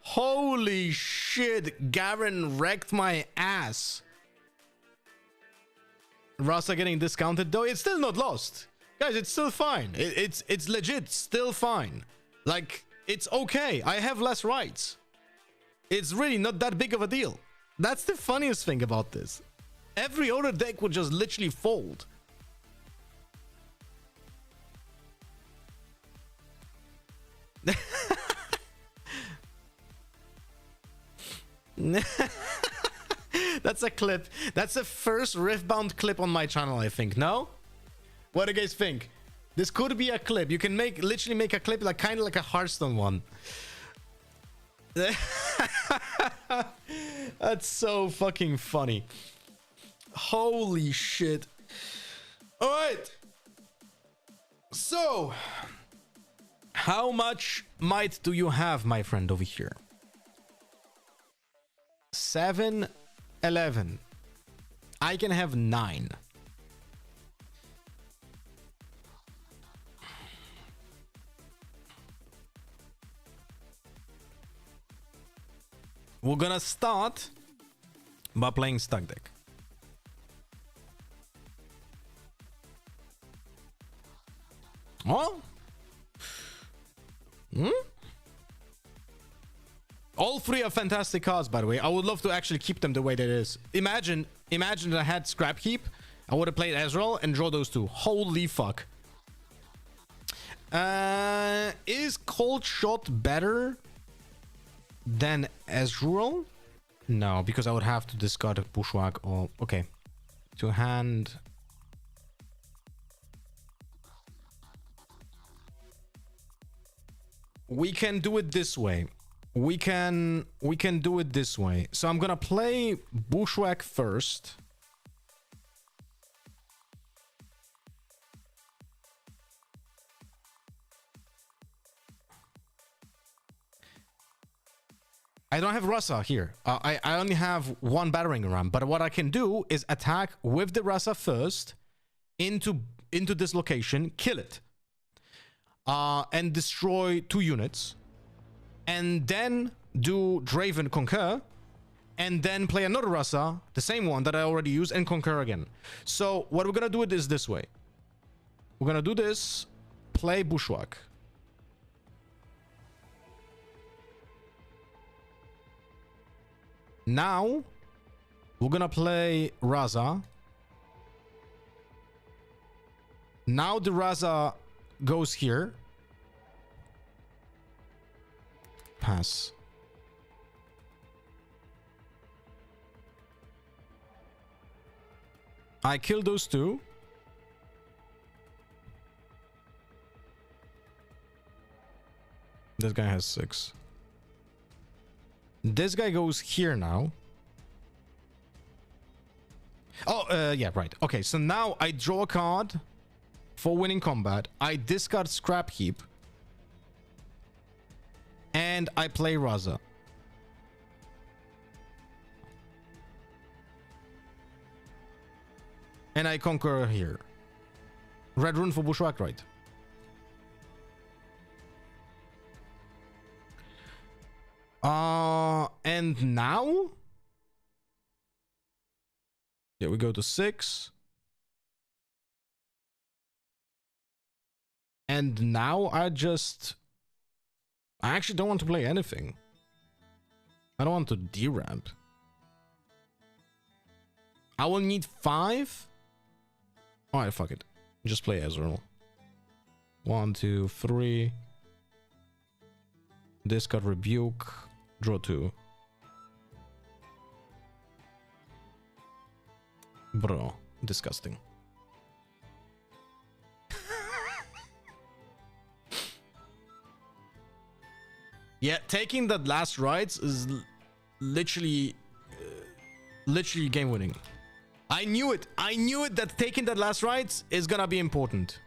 Holy shit. Garen wrecked my ass. Rasa getting discounted though. It's still not lost. Guys, it's still fine. It's legit still fine. Like, it's okay. I have less rights. It's really not that big of a deal. That's the funniest thing about this. Every other deck would just literally fold. That's a clip. That's the first Riftbound clip on my channel, I think. No? What do you guys think? This could be a clip. You can literally make a clip like kind of like a Hearthstone one. That's so fucking funny. Holy shit. All right. So, how much might do you have, my friend, over here? 7, 11. I can have 9. We're gonna start by playing Stack Deck. Oh? All three are fantastic cards, by the way. I would love to actually keep them the way that it is. Imagine that I had Scrap Heap. I would have played Ezreal and draw those two. Holy fuck. Is Cold Shot better than Ezreal? No, because I would have to discard a Bushwhack or... Okay. To hand... We can do it this way. We can do it this way. So I'm gonna play Bushwhack first. I don't have Rasa here. I only have one battering ram. But what I can do is attack with the Rasa first into this location, kill it, and destroy 2 units, and then do Draven Concur, and then play another Rasa, the same one that I already used, and Concur again. So what we're gonna do it is this way. We're gonna do this, play Bushwhack. Now, we're gonna play Raza. Now the Raza goes here. Pass. I kill those 2. This guy has 6. This guy goes here now. Oh, yeah, right. Okay, so now I draw a card for winning combat. I discard Scrap Heap. And I play Raza. And I conquer here. Red rune for Bushwhack, right? And now? Yeah, we go to 6. And now I actually don't want to play anything. I don't want to deramp. I will need 5. Alright, fuck it. Just play Ezreal. 1, 2, 3. Discard Rebuke. Draw 2. Bro, disgusting. Yeah, taking that last rights is literally game winning. I knew it that taking that last rights is gonna be important.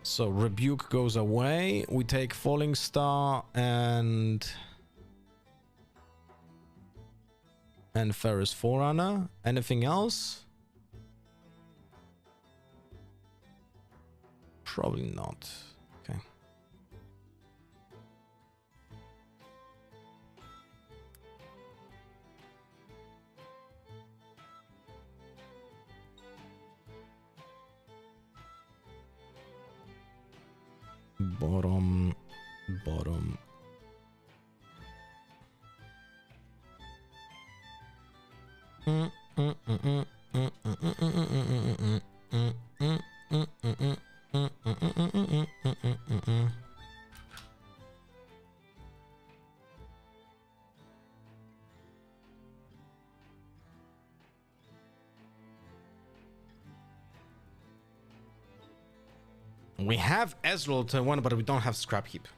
So Rebuke goes away. We take Falling Star and Ferris Forerunner. Anything else? Probably not. Okay. Bottom. We have Ezreal turn 1, but we don't have Scrap Heap.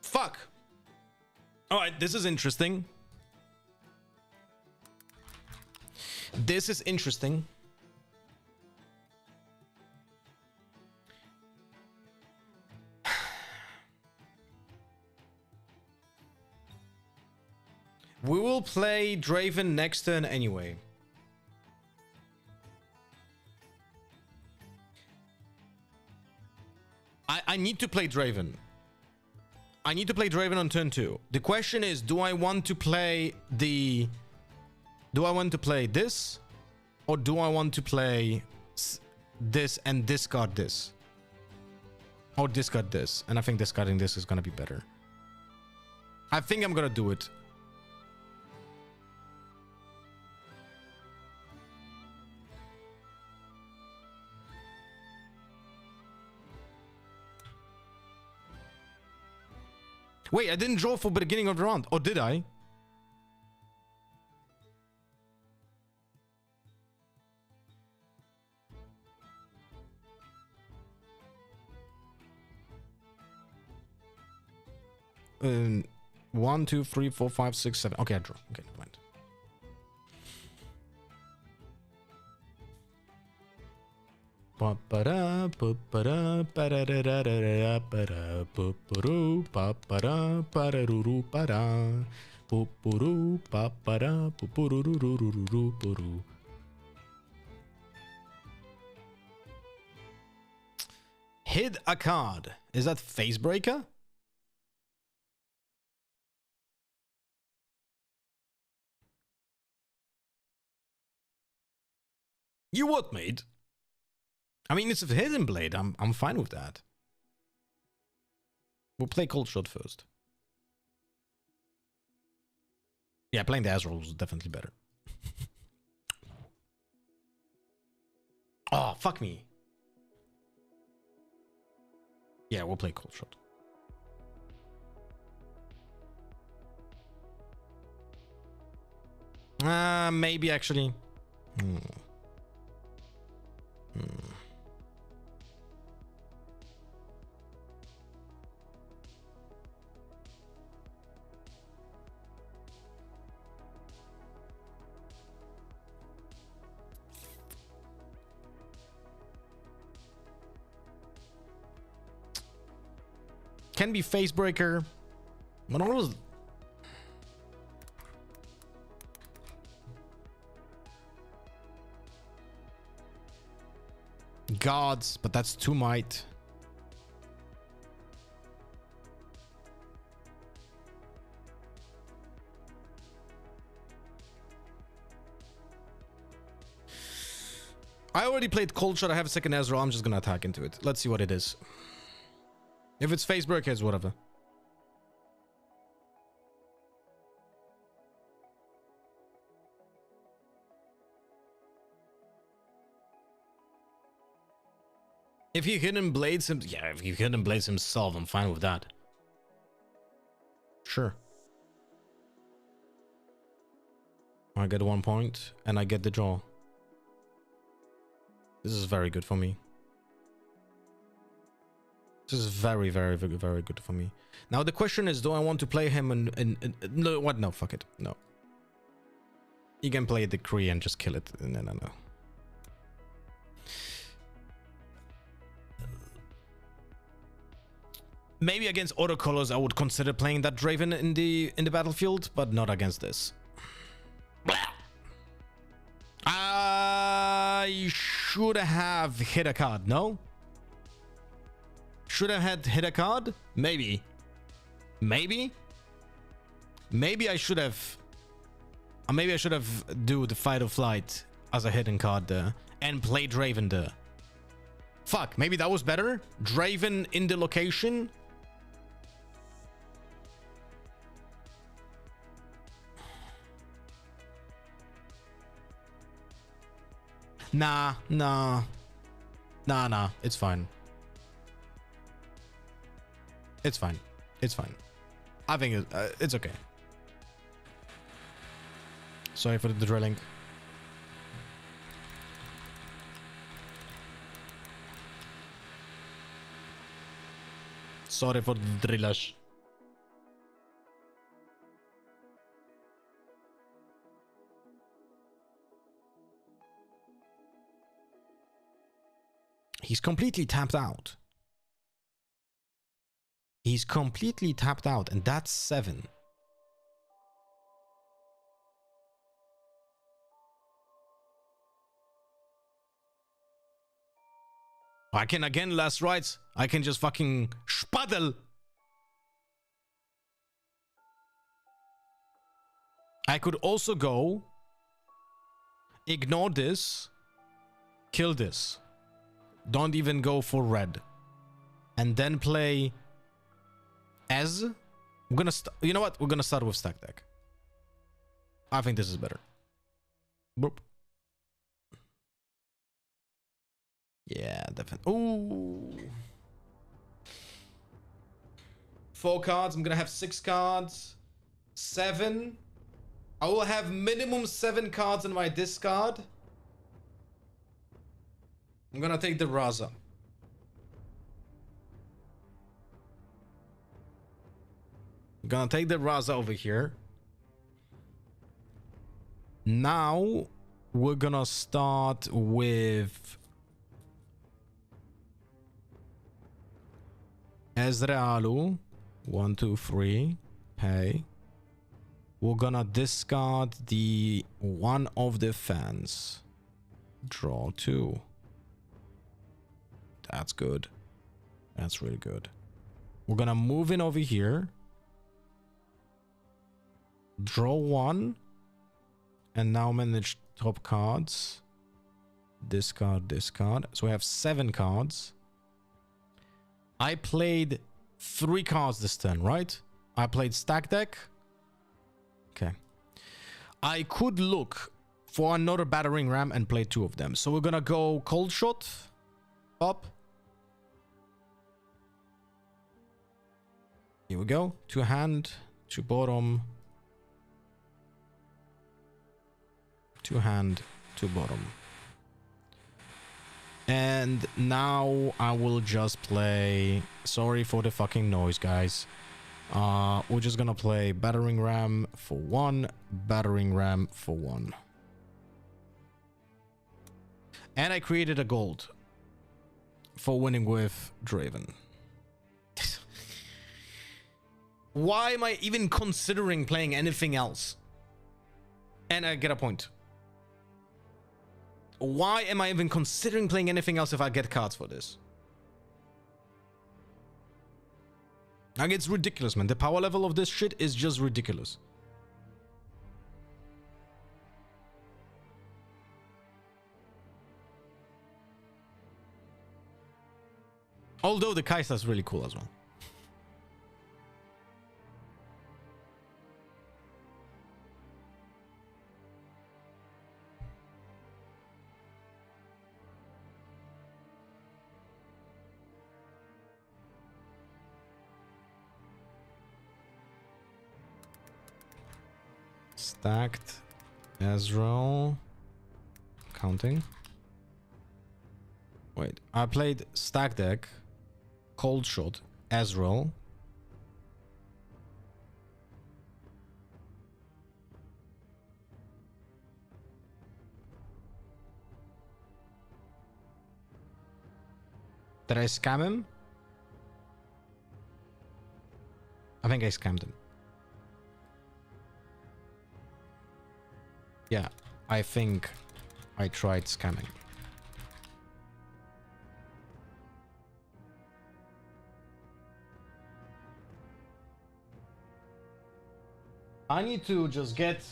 Fuck! All right, this is interesting. This is interesting. We will play Draven next turn anyway. I need to play Draven. I need to play Draven on turn 2. The question is, do I want to play the... Do I want to play this? Or do I want to play this and discard this? Or discard this. And I think discarding this is going to be better. I think I'm going to do it. Wait, I didn't draw for the beginning of the round. Or did I? One, two, three, four, five, six, seven. Okay, I draw. Okay, never mind. Pa-pa-da, pa-pa-da, pa-da-da-da-da-da, pa-da, pa-pa-ru, pa-pa-da, pa-da-ru-ru, pa-da, pu-pu-ru, pa-pa-da, pu-pu-ru-ru-ru-ru-ru, pu-ru. Hid a card. Is that Facebreaker? You what, mate? I mean, it's a hidden blade. I'm fine with that. We'll play Cold Shot first. Yeah, playing the Azrael was definitely better. Oh, fuck me. Yeah, we'll play Cold Shot. Maybe actually. Can be Facebreaker. But always... Gods, but that's too might. I already played Cold Shot. I have a second Ezra. I'm just gonna attack into it. Let's see what it is. If it's Facebreaker, it's whatever. If he hidden blades him, yeah, if he hidden blades himself, I'm fine with that. Sure. I get 1 point and I get the draw. This is very good for me. This is very, very, very, very good for me. Now the question is, do I want to play him in no, what? No, fuck it. No. You can play the Kree and just kill it. No, no, no. Maybe against auto colors I would consider playing that Draven in the battlefield, but not against this. I should have hit a card, no? Should I have hit a card? Maybe. Maybe? Maybe I should have... maybe I should have do the Fight or Flight as a hidden card there and play Draven there. Fuck, maybe that was better? Draven in the location? Nah, it's fine. It's fine. It's fine. I think it's okay. Sorry for the drilling. Sorry for the drillage. He's completely tapped out. He's completely tapped out, and that's 7. I can again last rights. I can just fucking spaddle. I could also go ignore this, kill this. Don't even go for red. And then play as. I'm gonna you know what? We're gonna start with stack deck. I think this is better. Boop. Yeah, definitely. Ooh. 4 cards. I'm gonna have 6 cards. 7. I will have minimum 7 cards in my discard. I'm gonna take the Raza. I'm gonna take the Raza over here. Now we're gonna start with Ezrealu. 1, 2, 3. Pay. We're gonna discard the one of the fans. Draw 2. That's good. That's really good. We're gonna move in over here. Draw 1. And now manage top cards. Discard, discard. So we have 7 cards. I played 3 cards this turn, right? I played stack deck. Okay. I could look for another battering ram and play 2 of them. So we're gonna go cold shot. Up. Here we go. 2 hand, 2 bottom. 2 hand, 2 bottom. And now I will just play. Sorry for the fucking noise, guys. We're just gonna play battering ram for 1, battering ram for 1. And I created a gold for winning with Draven. Why am I even considering playing anything else? And I get a point. Why am I even considering playing anything else if I get cards for this? Like, it's ridiculous, man. The power level of this shit is just ridiculous. Although the Kaisa is really cool as well. Stacked Ezreal. Counting. Wait, I played stack deck, cold shot, Ezreal. Did I scam him? I think I scammed him. Yeah, I think I tried scamming. I need to just get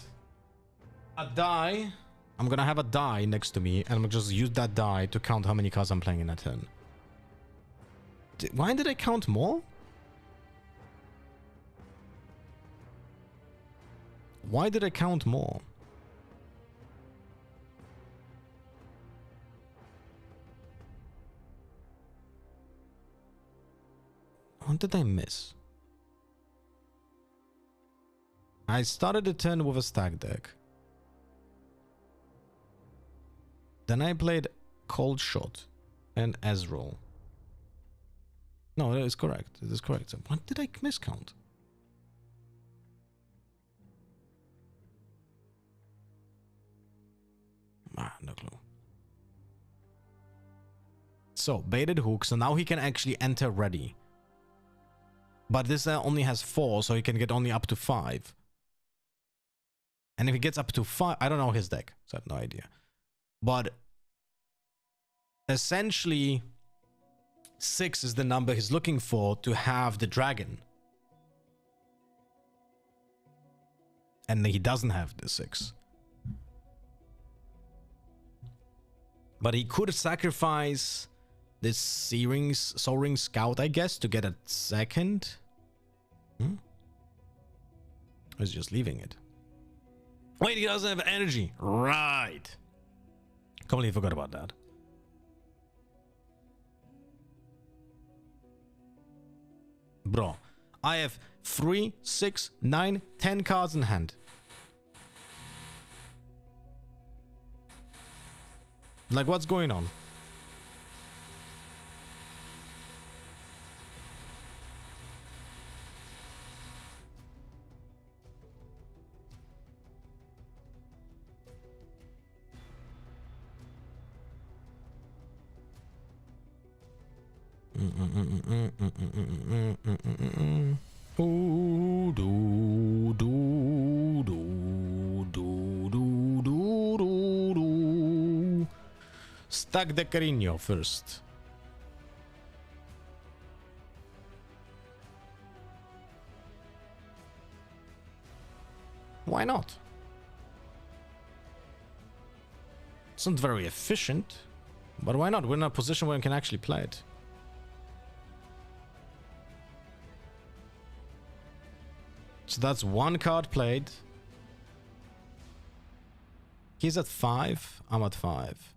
a die. I'm gonna have a die next to me and I'm gonna just use that die to count how many cards I'm playing in a turn. Why did I count more? Why did I count more? What did I miss? I started the turn with a stack deck. Then I played Cold Shot and Ezreal. No, that is correct. It is correct. What did I miscount? Ah, no clue. So, baited hook, so now he can actually enter ready. But this only has 4, so he can get only up to 5. And if he gets up to 5, I don't know his deck, so I have no idea. But essentially, 6 is the number he's looking for to have the dragon. And he doesn't have the 6. But he could sacrifice this Soaring Scout, I guess, to get a second. Or is he just leaving it? Wait, he doesn't have energy. Right. Completely forgot about that. Bro, I have 3, 6, 9, 10 cards in hand. Like, what's going on? Stack the Carino first. Why not? It's not very efficient, but why not? We're in a position where we can actually play it. So that's 1 card played. He's at 5. I'm at 5.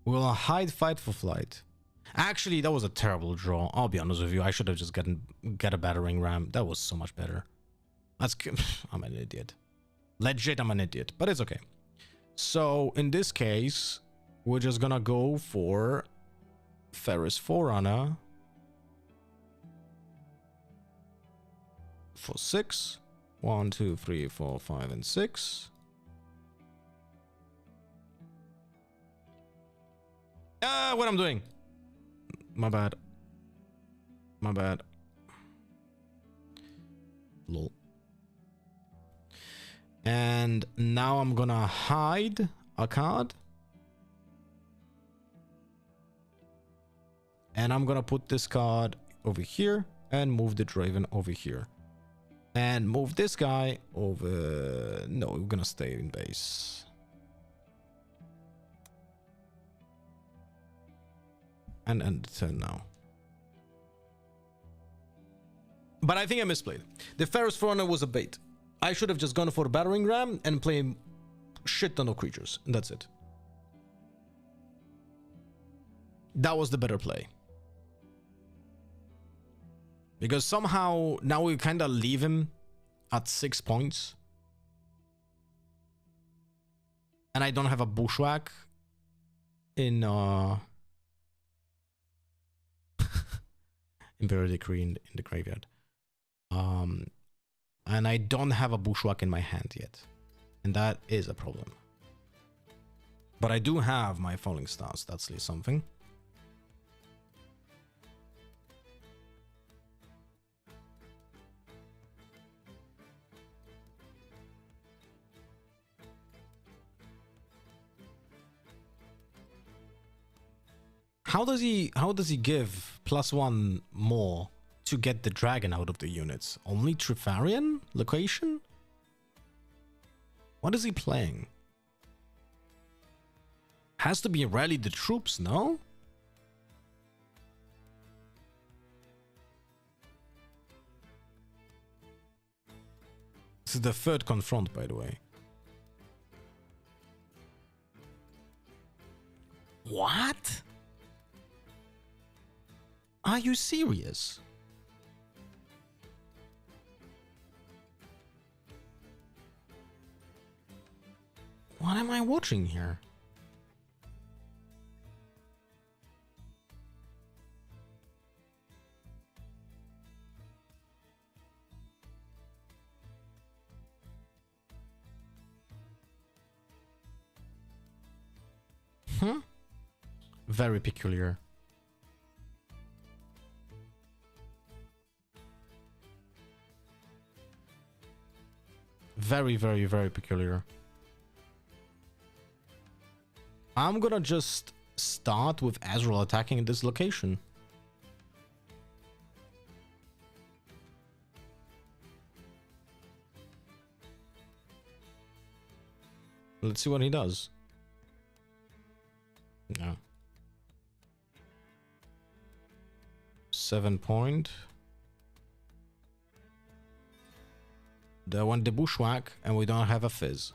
We'll hide Fight for Flight. Actually, that was a terrible draw. I'll be honest with you. I should have just get a battering ram. That was so much better. That's I'm an idiot. Legit, I'm an idiot. But it's okay. So in this case, we're just gonna go for Ferris Forerunner for 6. 1, 2, 3, 4, 5, and 6. What I'm doing? My bad. My bad. Lol. And now I'm gonna hide a card. And I'm gonna put this card over here and move the Draven over here. And move this guy over... No, we're gonna stay in base. And end the turn now. But I think I misplayed. The Ferris Forerunner was a bait. I should have just gone for a battering ram and played shit ton of creatures. And that's it. That was the better play. Because somehow now we kind of leave him at 6 points. And I don't have a Bushwhack in Imperial Decree in the graveyard. And I don't have a Bushwhack in my hand yet. And that is a problem. But I do have my Falling Stars. That's at least something. How does he give +1 more to get the dragon out of the units? Only Trifarian location? What is he playing? Has to be rally the troops, no? This is the 3rd confront, by the way. What? Are you serious? What am I watching here? Mm-hmm. Very peculiar. Very, very, very peculiar. I'm gonna just start with Azrael attacking in this location. Let's see what he does. No. 7 point. They want the bushwhack, and we don't have a fizz.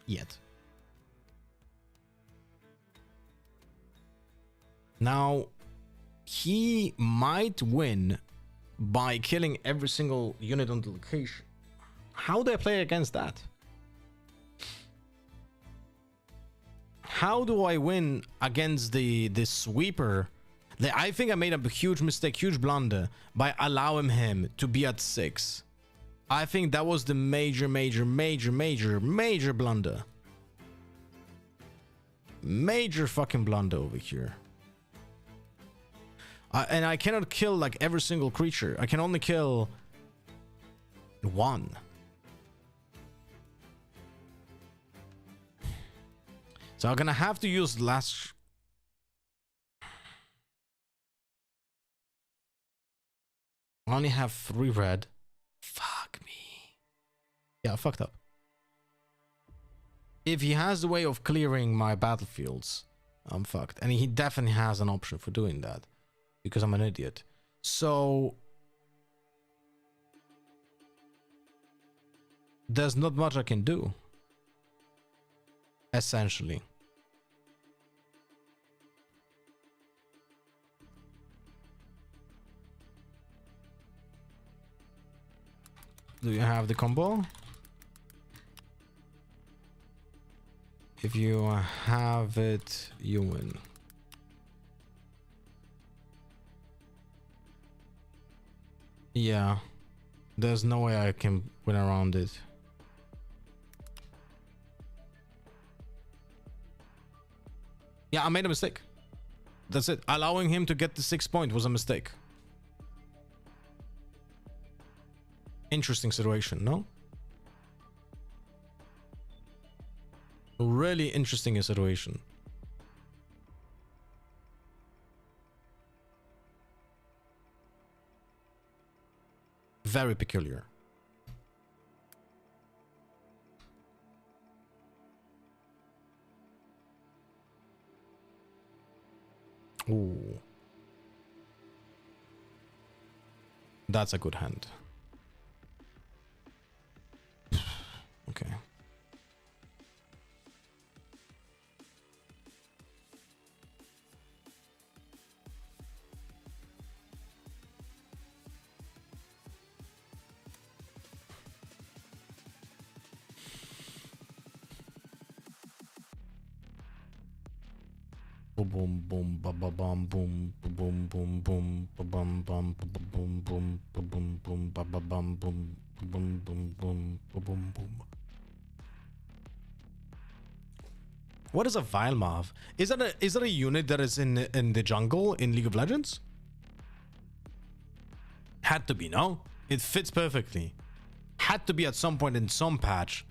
Yet. Now, he might win by killing every single unit on the location. How do I play against that? How do I win against the sweeper? I think I made a huge mistake, huge blunder by allowing him to be at 6. I think that was the major blunder. Major fucking blunder over here. And I cannot kill like every single creature. I can only kill 1. So I'm gonna have to use last. I only have 3 red. Fuck me. Yeah, I fucked up. If he has the way of clearing my battlefields, I'm fucked. And he definitely has an option for doing that. Because I'm an idiot. So there's not much I can do. Essentially. Do you have the combo? If you have it, you win. Yeah. There's no way I can win around it. Yeah, I made a mistake. That's it. Allowing him to get the 6 point was a mistake. Interesting situation, no? Really interesting situation. Very peculiar. Ooh. That's a good hand. Okay. Boom boom ba ba bum boom boom boom boom ba bum bum ba boom boom ba boom boom ba ba bum boom boom boom boom ba boom boom. What is a Vilemav? Is that a unit that is in the jungle in League of Legends? Had to be, no? It fits perfectly. Had to be at some point in some patch.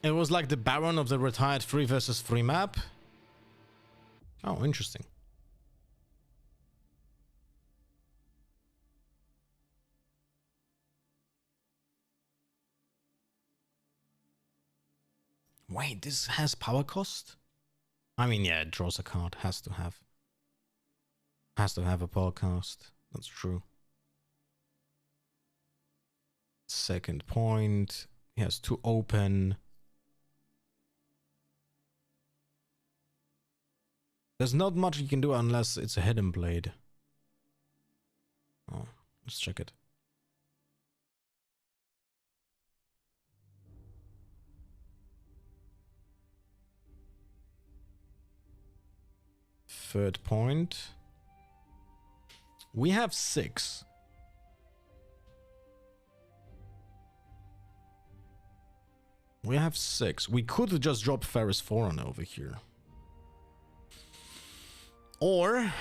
It was like the Baron of the retired 3 versus 3 map. Oh, interesting. Wait, this has power cost? I mean, yeah, it draws a card. Has to have a power cost. That's true. Second point. He has to open. There's not much you can do unless it's a hidden blade. Oh, let's check it. Third point. We have 6. We have 6. We could just drop Ferris Forerunner over here. Or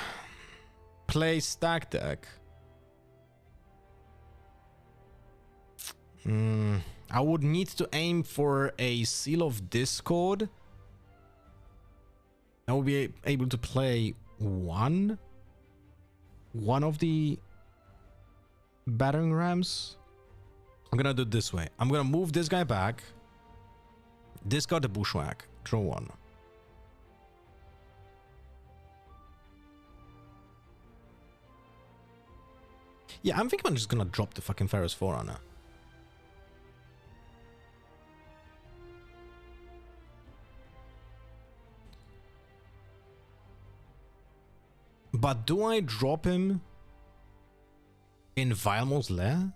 play stack deck. I would need to aim for a Seal of Discord. I will be able to play one of the battering rams. I'm gonna do it this way. I'm gonna move this guy back, discard the bushwhack, draw 1. Yeah, I'm thinking I'm just gonna drop the fucking Ferris Forerunner. But do I drop him in Vilmo's lair?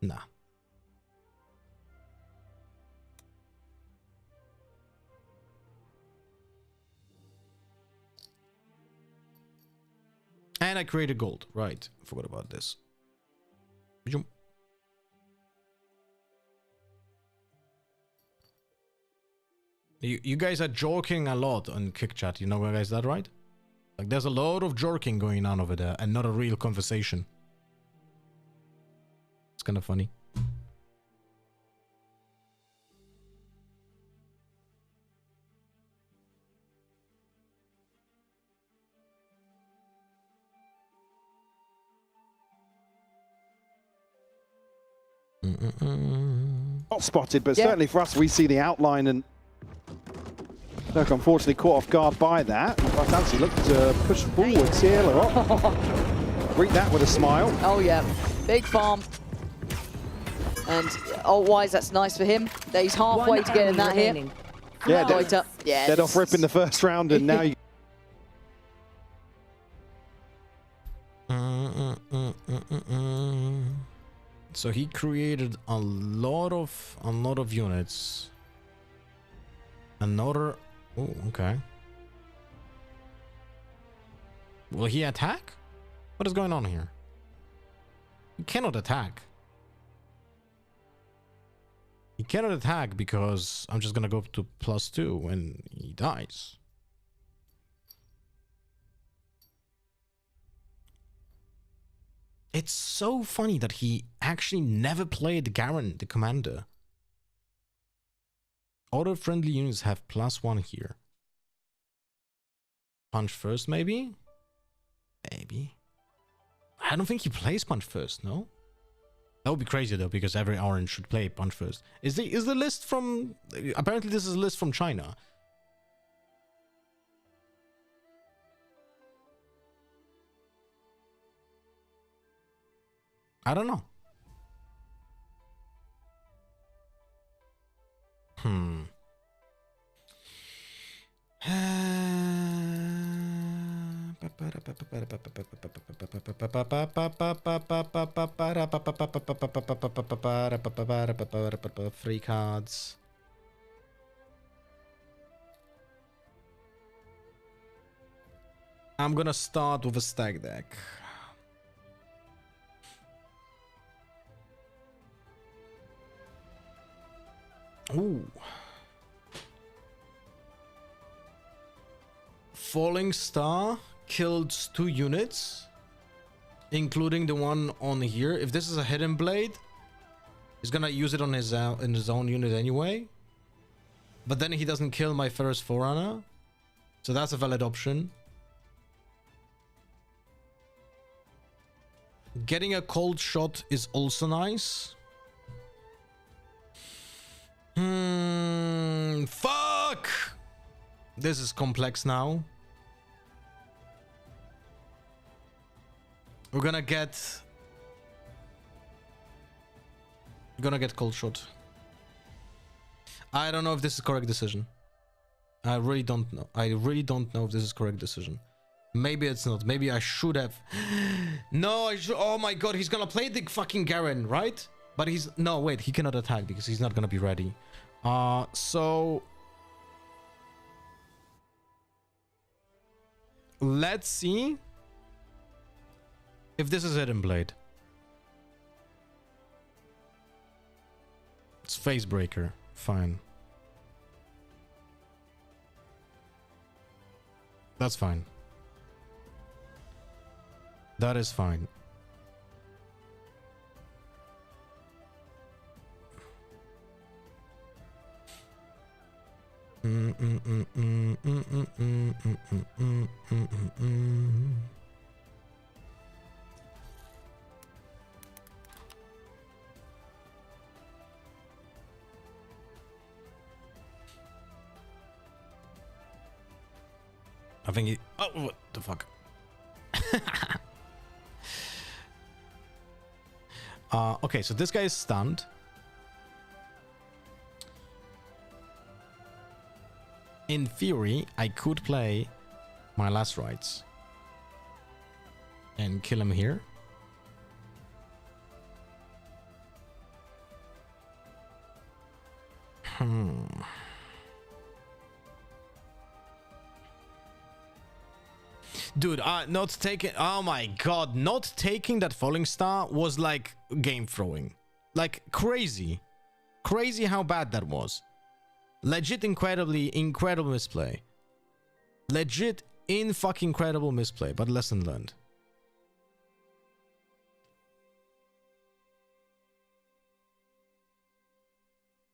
Nah. And I created gold. Right. Forgot about this. You guys are joking a lot on Kick Chat. You know, guys, is that right? Like, there's a lot of joking going on over there and not a real conversation. It's kind of funny. Not spotted, but certainly for us, we see the outline and look, unfortunately caught off guard by that. But Nancy looked to push forwards here. Greet that with a smile. Oh yeah, big farm. And ult-wise, that's nice for him. That he's halfway to getting that here. Yeah, dead off rip in the first round, and now you. So he created a lot of units. Another. Oh, okay. Will he attack? What is going on here? He cannot attack. He cannot attack because I'm just gonna go up to +2 when he dies. It's so funny that he actually never played Garen, the commander. Other friendly units have +1 here. Punch first, maybe? Maybe. I don't think he plays punch first, no? That would be crazy though, because every orange should play punch first. Is the list from... Apparently this is a list from China. I don't know. Free cards. I'm gonna start with a stack deck. Ooh. Falling Star killed 2 units, including the one on here. If this is a hidden blade, he's gonna use it on his in his own unit anyway. But then he doesn't kill my Ferris Forerunner, so that's a valid option. Getting a cold shot is also nice. Fuck! This is complex now. We're gonna get cold shot. I don't know if this is correct decision. I really don't know. I really don't know if this is correct decision. Maybe it's not. Maybe I should have. No, I should. Oh my god, he's gonna play the fucking Garen, right? But he's no. Wait, he cannot attack because he's not gonna be ready. So let's see if this is Hidden Blade. It's Face Breaker. Fine. That's fine. That is fine. I think he... Oh, what the fuck? Okay, so this guy is stunned. In theory, I could play my last rites and kill him here. Dude, not taking... Oh my god, not taking that falling star was like game throwing. Like crazy. Crazy how bad that was. Legit incredible misplay. Legit fucking incredible misplay, but lesson learned.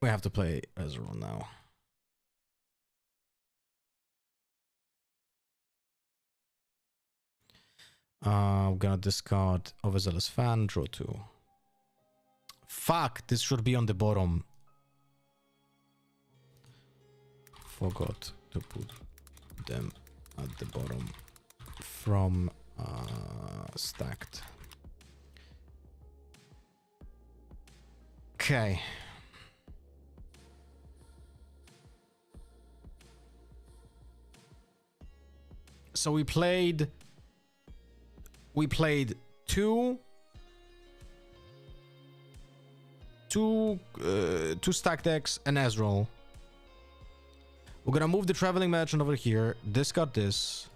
We have to play Ezreal now. I'm gonna discard Overzealous Fan, draw 2. Fuck, this should be on the bottom. Forgot to put them at the bottom from stacked. Okay. So we played two stack decks and Ezreal. We're gonna move the Traveling Merchant over here, discard this.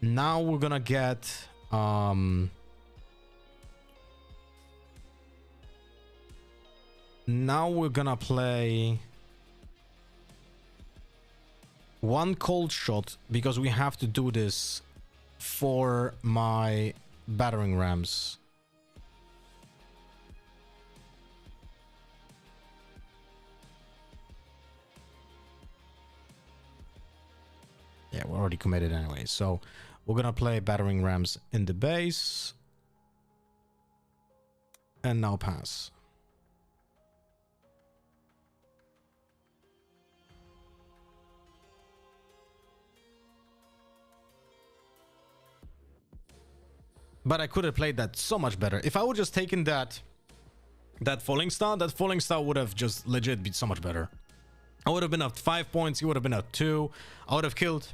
Now we're gonna get now we're gonna play one cold shot because we have to do this for my battering rams. Yeah, we're already committed anyway, so we're gonna play battering rams in the base and now pass. But I could have played that so much better. If I would just taken that falling star would have just legit been so much better. I would have been up 5 points, he would have been up 2. I would have killed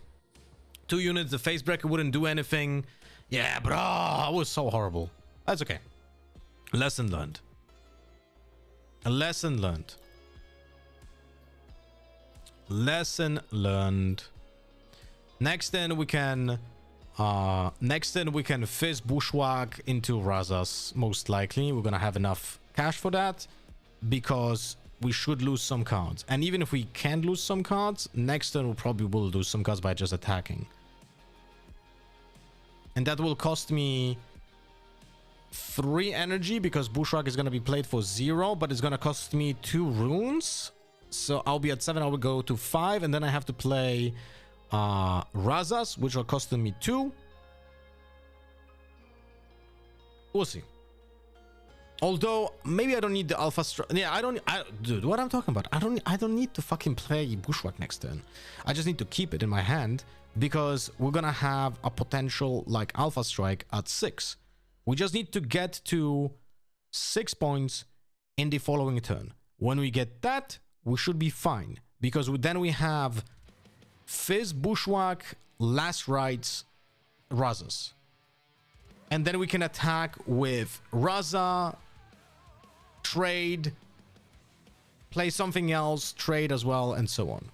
2 units, the face breaker wouldn't do anything. Yeah, bro, I was so horrible. That's okay. Lesson learned. A lesson learned. Lesson learned. Next then we can fizz Bushwhack into Razas, most likely. We're gonna have enough cash for that because we should lose some cards. And even if we can't lose some cards, next turn we probably will lose some cards by just attacking. And that will cost me 3 energy because Bushwhack is gonna be played for 0, but it's gonna cost me 2 runes. So I'll be at 7, I will go to 5, and then I have to play Razas, which are costing me 2. We'll see. Although maybe I don't need the alpha dude, what I'm talking about, I don't need to fucking play Bushwhack next turn. I just need to keep it in my hand because we're gonna have a potential like alpha strike at 6. We just need to get to 6 points in the following turn. When we get that, we should be fine. Because then we have Fizz, Bushwhack, Last Rites, Razas. And then we can attack with Raza, trade, play something else, trade as well, and so on.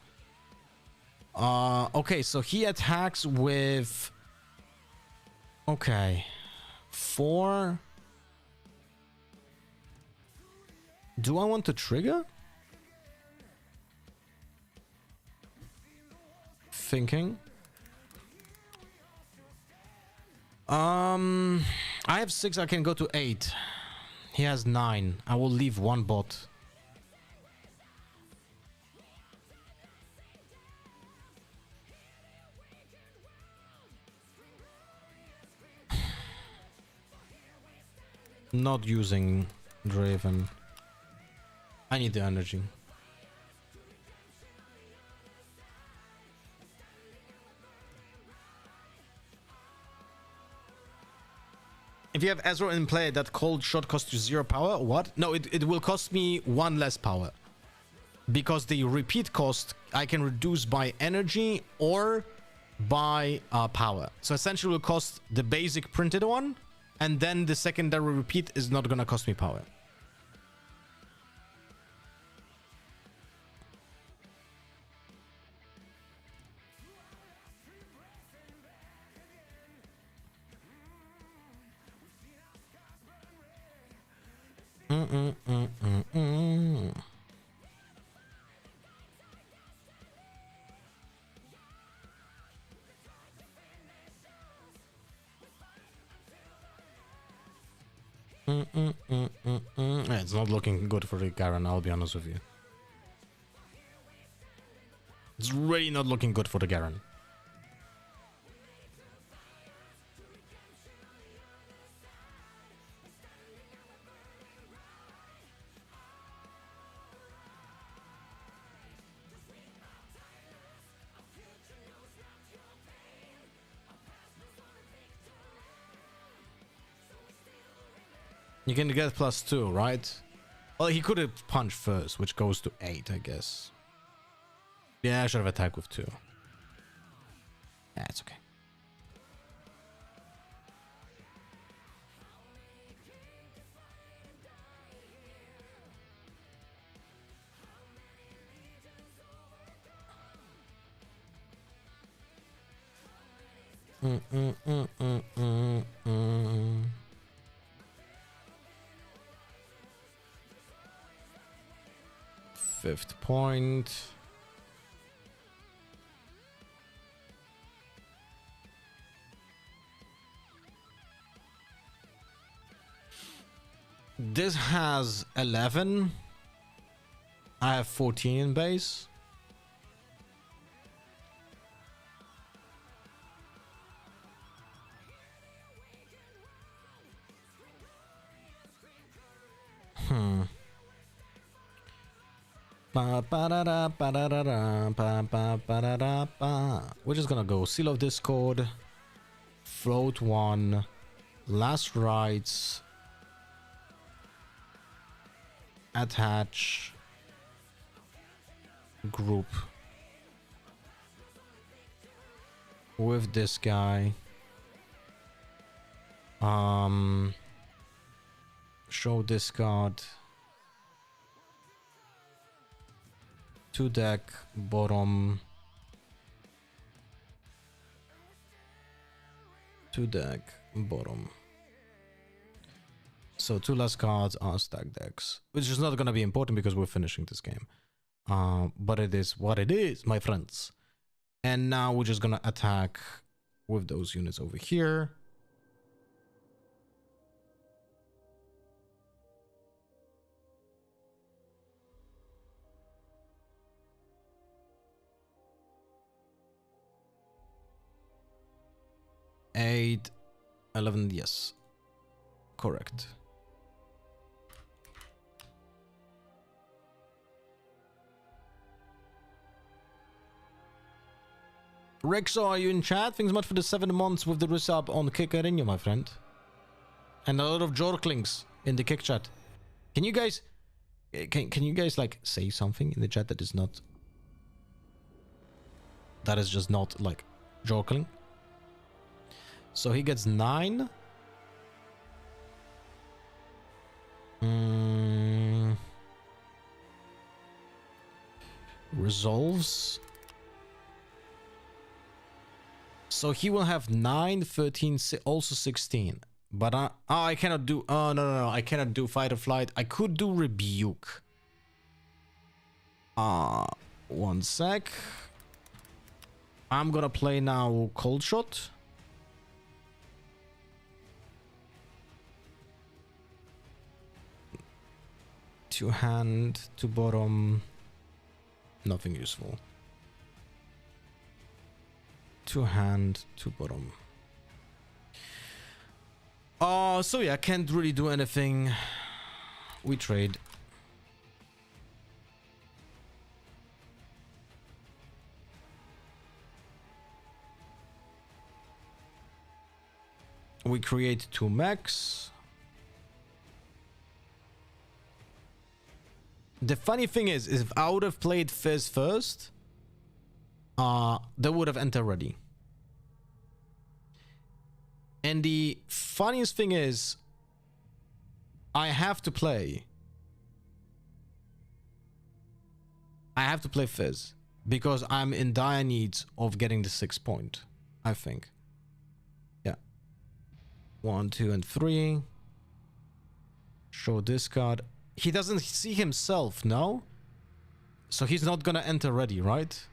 Okay, so he attacks with... Okay. 4... Do I want to trigger? Thinking. I have 6, I can go to 8. He has 9. I will leave 1 bot. Not using Draven. I need the energy. If you have Ezra in play, that cold shot costs you 0 power. What? No, it will cost me 1 less power. Because the repeat cost I can reduce by energy or by power. So essentially it will cost the basic printed one, and then the secondary repeat is not gonna cost me power. It's not looking good for the Garen, I'll be honest with you. It's really not looking good for the Garen. You can get +2, right? Well, he could have punched first, which goes to 8, I guess. Yeah, I should have attacked with 2. Yeah, it's okay. Fifth point. This has 11. I have 14 in base. We're just gonna go Seal of Discord, Float 1, Last Rites, Attach, Group with this guy. Show discard. 2 deck, bottom. 2 deck, bottom. So 2 last cards are stack decks, which is not going to be important because we're finishing this game. But it is what it is, my friends. And now we're just going to attack with those units over here. Eight, 11, yes, correct. Rexo, are you in chat? Thanks much for the 7 months with the resub on Kikarinho, my friend. And a lot of jorklings in the kick chat. Can you guys Can you guys like say something in the chat that is not, that is just not like joking? So he gets 9. Resolves. So he will have 9, 13, also 16. But I cannot do. Oh no, I cannot do fight or flight. I could do rebuke. 1 sec. I'm gonna play now cold shot. To hand, to bottom. Nothing useful. To hand, to bottom. So yeah, can't really do anything. We trade. We create 2 mechs. The funny thing is if I would have played Fizz first, they would have entered ready. And the funniest thing is, I have to play Fizz because I'm in dire need of getting the 6 point, I think. Yeah. 1, 2, and 3. Show discard. He doesn't see himself, no? So he's not gonna enter ready, right?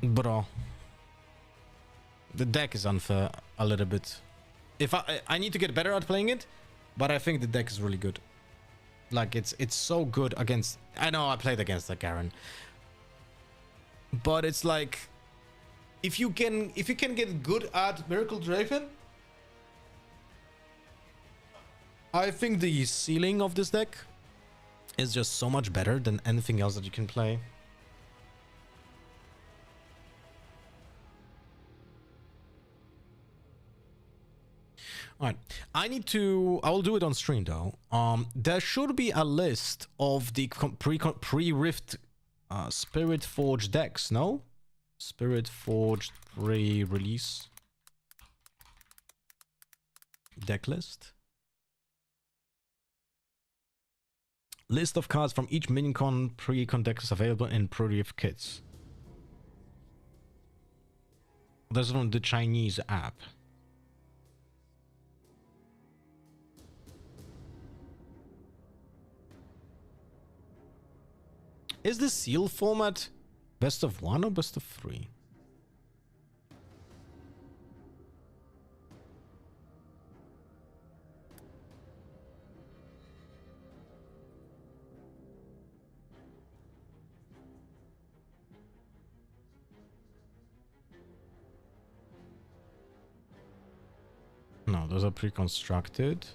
Bro, the deck is unfair a little bit. If I need to get better at playing it, but I think the deck is really good. Like it's so good against. I know I played against the Garen, but it's like if you can get good at Miracle Draven, I think the ceiling of this deck is just so much better than anything else that you can play. All right, I will do it on stream though. There should be a list of the pre-Rift Spirit Forge decks, no? Spirit Forge pre-release deck list. List of cards from each Minion pre-con deck is available in pre-Rift kits. That's from the Chinese app. Is the seal format best of 1 or best of 3? No, those are pre-constructed.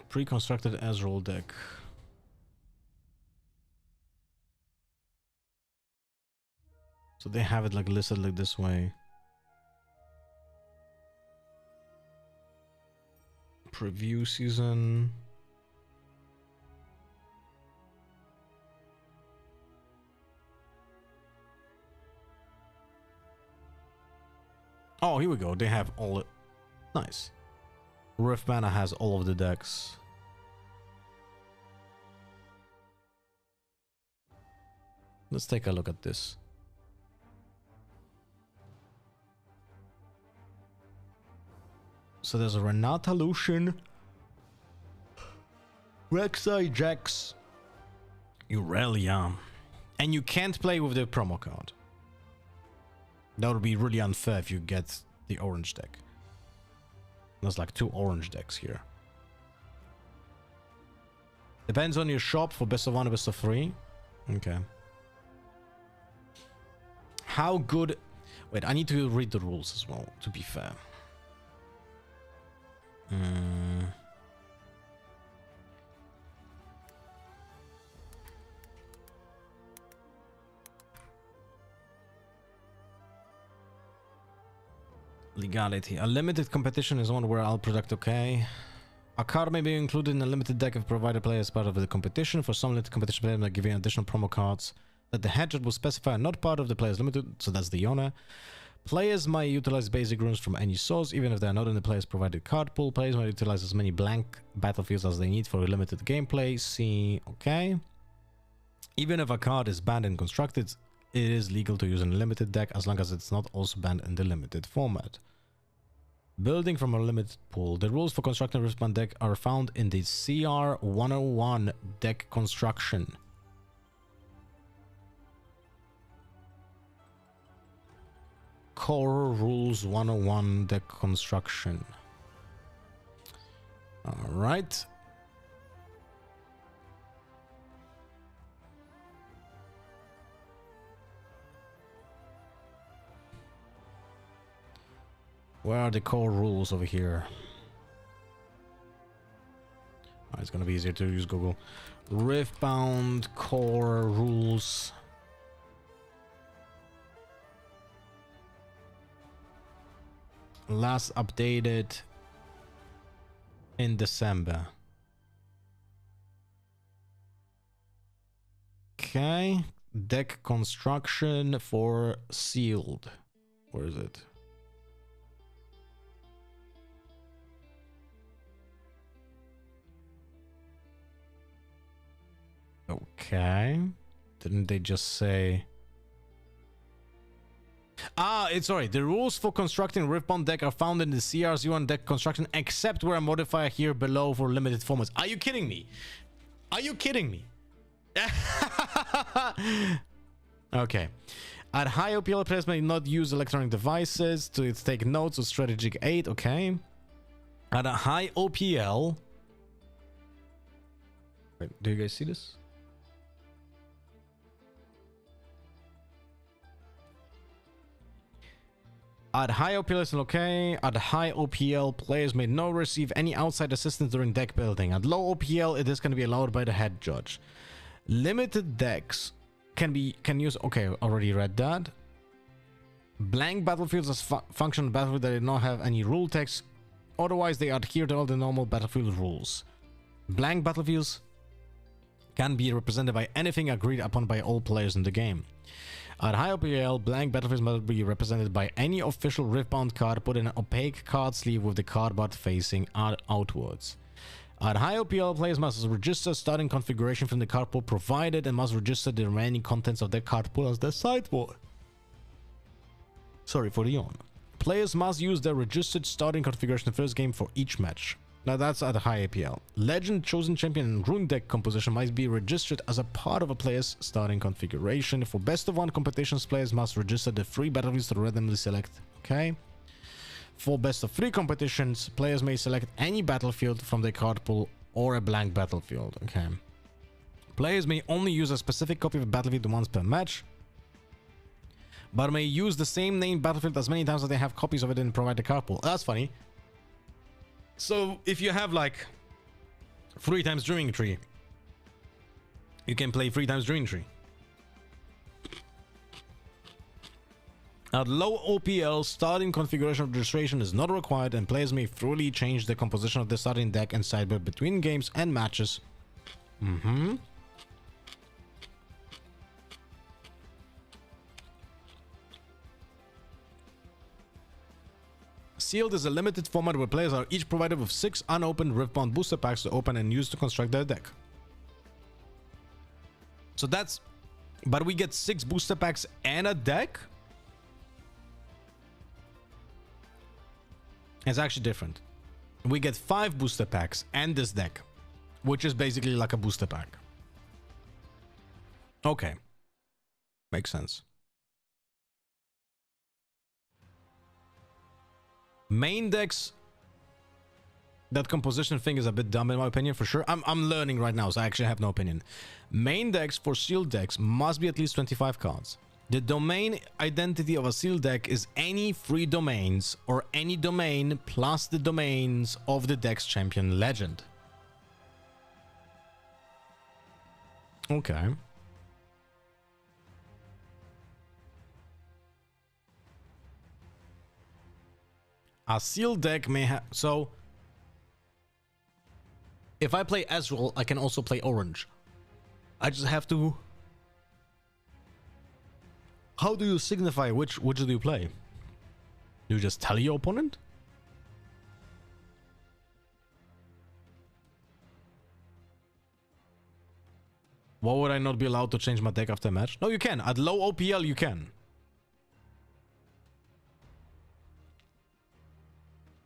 Pre-constructed Ezreal deck. So they have it like listed like this way. Preview season. Oh, here we go. They have all it. Nice. Riftbound has all of the decks. Let's take a look at this. So there's a Renata Lucian, Rek'Sai Jax, Irelia, and you can't play with the promo card. That would be really unfair if you get the orange deck. There's like 2 orange decks here. Depends on your shop for best of 1 or best of 3. Okay. How good... Wait, I need to read the rules as well, to be fair. Legality. A limited competition is one where I'll product okay. A card may be included in a limited deck if provided play as part of the competition. For some limited competition players might give you additional promo cards that the headshot will specify are not part of the player's limited, so that's the Yona. Players might utilize basic runes from any source, even if they are not in the player's provided card pool. Players might utilize as many blank battlefields as they need for a limited gameplay. See, okay. Even if a card is banned and constructed, it is legal to use in a limited deck as long as it's not also banned in the limited format. Building from a limited pool. The rules for constructing a Riftbound deck are found in the CR 101 deck construction. Core Rules 101 deck construction. Alright. Where are the core rules over here? Oh, it's gonna be easier to use Google. Riftbound core rules. Last updated in December. Okay. Deck construction for sealed. Where is it? Okay. Didn't they just say... it's sorry. The rules for constructing Riftbound deck are found in the CR01 deck construction, except where a modifier here below for limited formats. Are you kidding me? Are you kidding me? Okay. At high OPL, players may not use electronic devices to take notes of strategic aid. Okay. At a high OPL... Wait, do you guys see this? At high OPL is okay. At high OPL, players may not receive any outside assistance during deck building. At low OPL, it is going to be allowed by the head judge. Limited decks can use... Okay, already read that. Blank battlefields as function battlefield that do not have any rule text. Otherwise, they adhere to all the normal battlefield rules. Blank battlefields can be represented by anything agreed upon by all players in the game. At high OPL, blank battlefields must be represented by any official Riftbound card put in an opaque card sleeve with the card bar facing outwards. At high OPL, players must register starting configuration from the card pool provided and must register the remaining contents of their card pool as their sideboard. Sorry for the yawn. Players must use their registered starting configuration in the first game for each match. Now that's at a high APL. Legend, chosen champion, and rune deck composition must be registered as a part of a player's starting configuration. For best of 1 competitions, players must register the 3 battlefields to randomly select. Okay. For best of 3 competitions, players may select any battlefield from their card pool or a blank battlefield. Okay. Players may only use a specific copy of a battlefield once per match, but may use the same named battlefield as many times as they have copies of it and provide the card pool. That's funny. So if you have like 3 times Dreaming Tree, you can play 3 times Dreaming Tree. At low OPL, starting configuration registration is not required, and players may freely change the composition of the starting deck and sideboard between games and matches. Sealed is a limited format where players are each provided with 6 unopened Riftbound booster packs to open and use to construct their deck. So that's... But we get 6 booster packs and a deck? It's actually different. we get 5 booster packs and this deck, which is basically like a booster pack. Okay. Makes sense. Main decks, that composition thing is a bit dumb in my opinion, for sure. I'm learning right now, so I actually have no opinion. Main decks for sealed decks must be at least 25 cards. The domain identity of a sealed deck is any free domains or any domain plus the domains of the deck's champion legend. Okay. A sealed deck may have... So, if I play Ezreal, I can also play Orange. I just have to... How do you signify which do you play? Do you just tell your opponent? Why would I not be allowed to change my deck after a match? No, you can. At low OPL, you can.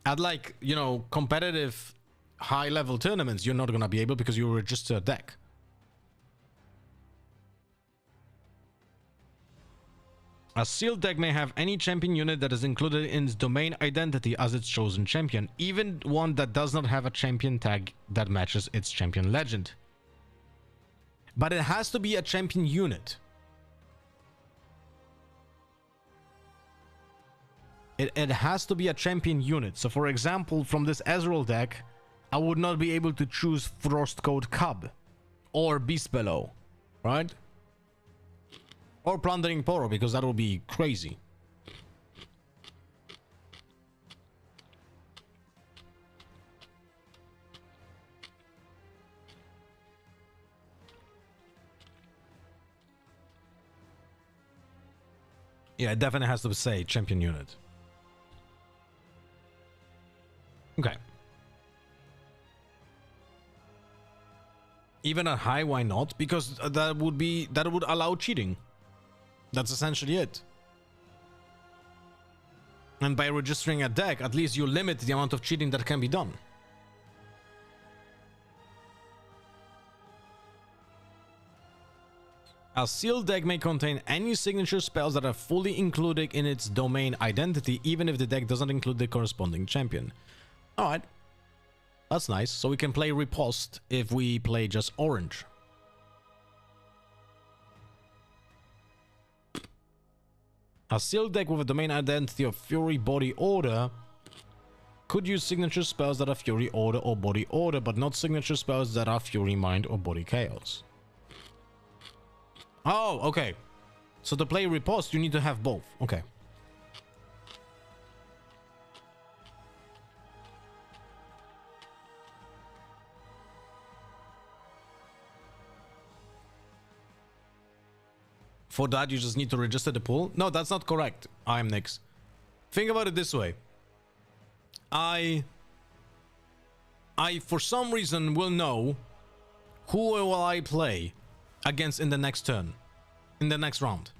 At like, you know, competitive high-level tournaments, you're not gonna be able because you register a deck. A sealed deck may have any champion unit that is included in its domain identity as its chosen champion, even one that does not have a champion tag that matches its champion legend. But it has to be a champion unit. It has to be a champion unit. So for example, from this Ezreal deck, I would not be able to choose Frostcoat Cub or Beast Bellow, right? Or Plundering Poro, because that would be crazy. Yeah, it definitely has to say champion unit. Okay. Even at high, why not? Because that would allow cheating. That's essentially it. And by registering a deck, at least you limit the amount of cheating that can be done. A sealed deck may contain any signature spells that are fully included in its domain identity, even if the deck doesn't include the corresponding champion. Alright. That's nice. So we can play Riposte if we play just Orange. A sealed deck with a domain identity of Fury Body Order could use signature spells that are Fury Order or Body Order, but not signature spells that are Fury Mind or Body Chaos. Oh, okay. So to play Riposte, you need to have both. Okay. For that, you just need to register the pool? No, that's not correct. I am Nyx. Think about it this way. I for some reason will know who will I play against in the next turn, in the next round.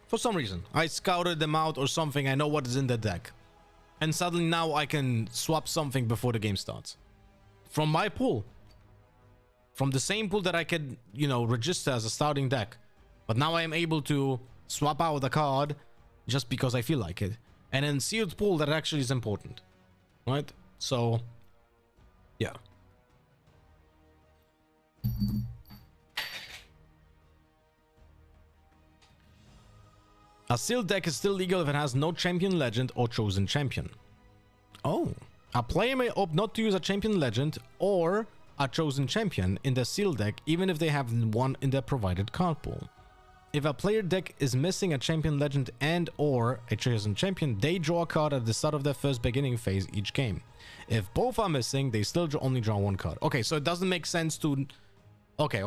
For some reason, I scouted them out or something. I know what is in the deck, and suddenly now I can swap something before the game starts from my pool, from the same pool that I could, you know, register as a starting deck. But now I am able to swap out a card just because I feel like it. And in sealed pool, that actually is important, right? So, yeah. A sealed deck is still legal if it has no champion legend or chosen champion. Oh. A player may opt not to use a champion legend or a chosen champion in their sealed deck, even if they have one in their provided card pool. If a player deck is missing a champion legend and or a chosen champion, they draw a card at the start of their first beginning phase each game. If both are missing, they still only draw one card. Okay, so it doesn't make sense to... Okay.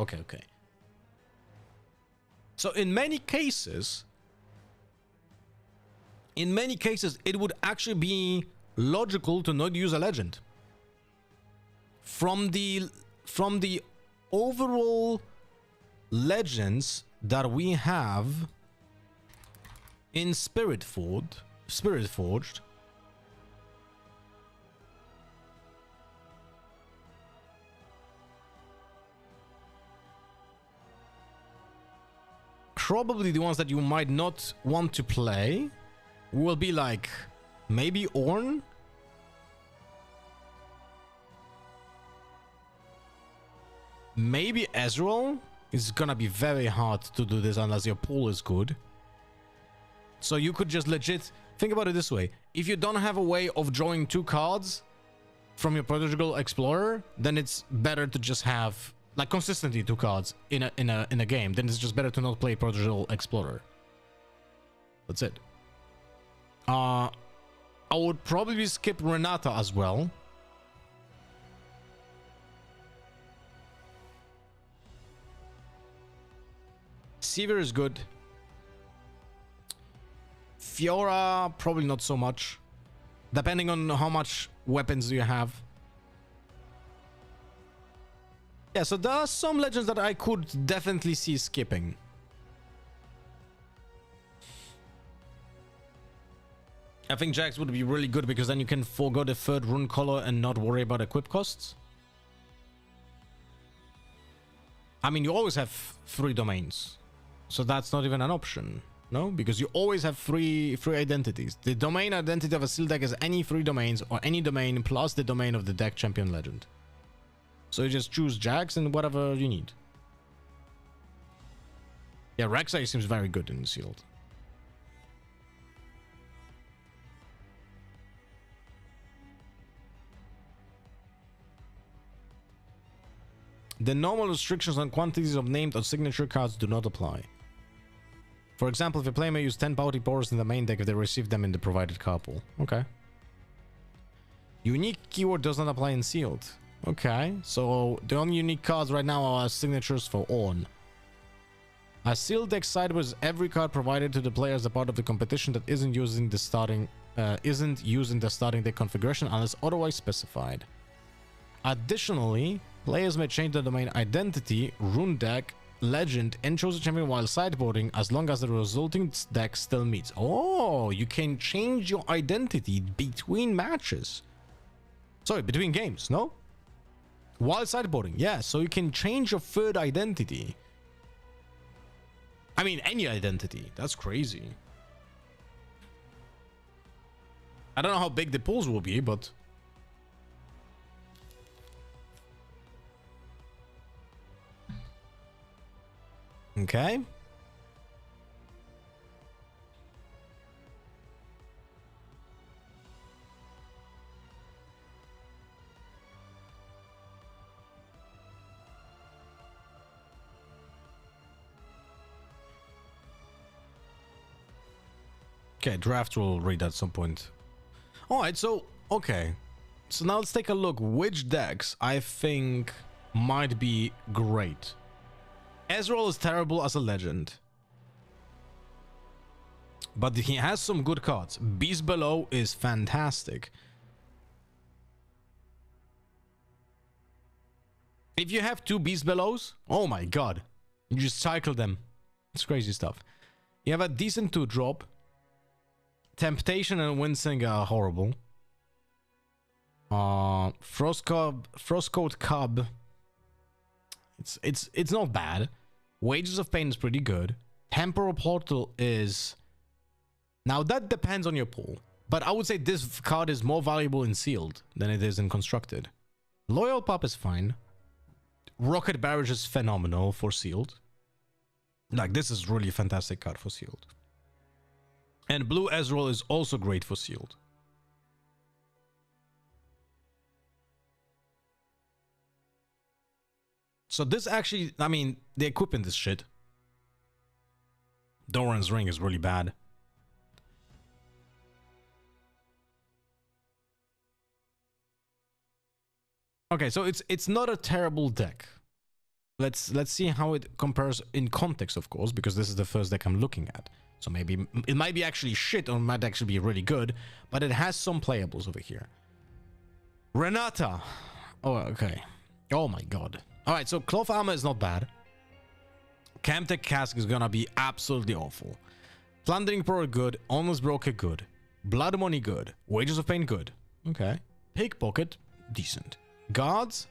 So in many cases, it would actually be logical to not use a legend. From the overall legends that we have in Spirit Forged, probably the ones that you might not want to play will be like maybe Ornn. Maybe Ezreal. It's gonna be very hard to do this unless your pool is good. So you could just legit think about it this way. If you don't have a way of drawing 2 cards from your Prodigal Explorer, then it's better to just have like consistently 2 cards in a game. Then it's just better to not play Prodigal Explorer. That's it. I would probably skip Renata as well. Seaver is good. Fiora, probably not so much. Depending on how much weapons you have. Yeah, so there are some legends that I could definitely see skipping. I think Jax would be really good because then you can forego the 3rd rune color and not worry about equip costs. I mean, you always have 3 domains. So that's not even an option. No, because you always have three identities. The domain identity of a seal deck is any 3 domains or any domain plus the domain of the deck champion legend. So you just choose Jax and whatever you need. Yeah, Rek'Sai seems very good in sealed. The normal restrictions on quantities of named or signature cards do not apply. For example, if a player may use 10 bounty powers in the main deck if they receive them in the provided card pool. Okay. Unique keyword does not apply in sealed. Okay, so the only unique cards right now are signatures for Ornn. A sealed deck side with every card provided to the player as a part of the competition that isn't used in the starting deck configuration unless otherwise specified. Additionally, players may change the domain identity, rune deck, legend, and chosen champion while sideboarding as long as the resulting deck still meets. Oh, you can change your identity between matches. Sorry, between games, no? While sideboarding, yeah, so you can change your 3rd identity. I mean, any identity. That's crazy. I don't know how big the pools will be, but... Okay. Okay, draft will read at some point. Alright, so, okay. So now let's take a look which decks I think might be great. Ezreal is terrible as a legend. But he has some good cards. Beast Below is fantastic. If you have 2 Beast Belows, oh my god. You just cycle them. It's crazy stuff. You have a decent 2-drop. Temptation and Wincing are horrible. Frostcoat Cub. It's not bad. Wages of Pain is pretty good. Temporal Portal is... Now that depends on your pool. But I would say this card is more valuable in sealed than it is in constructed. Loyal Pup is fine. Rocket Barrage is phenomenal for sealed. Like, this is really a fantastic card for sealed. And Blue Ezreal is also great for sealed. So this actually, I mean, the equipment is shit. Doran's Ring is really bad. Okay, so it's not a terrible deck. Let's see how it compares in context, of course, because this is the first deck I'm looking at. So maybe it might be actually shit or it might actually be really good, but it has some playables over here. Renata. Oh, okay. Oh my god. All right, so Cloth Armor is not bad. Camtech Cask is gonna be absolutely awful. Plundering Pro good. Honest Broker good. Blood Money good. Wages of Pain good. Okay. Pickpocket decent. Guards,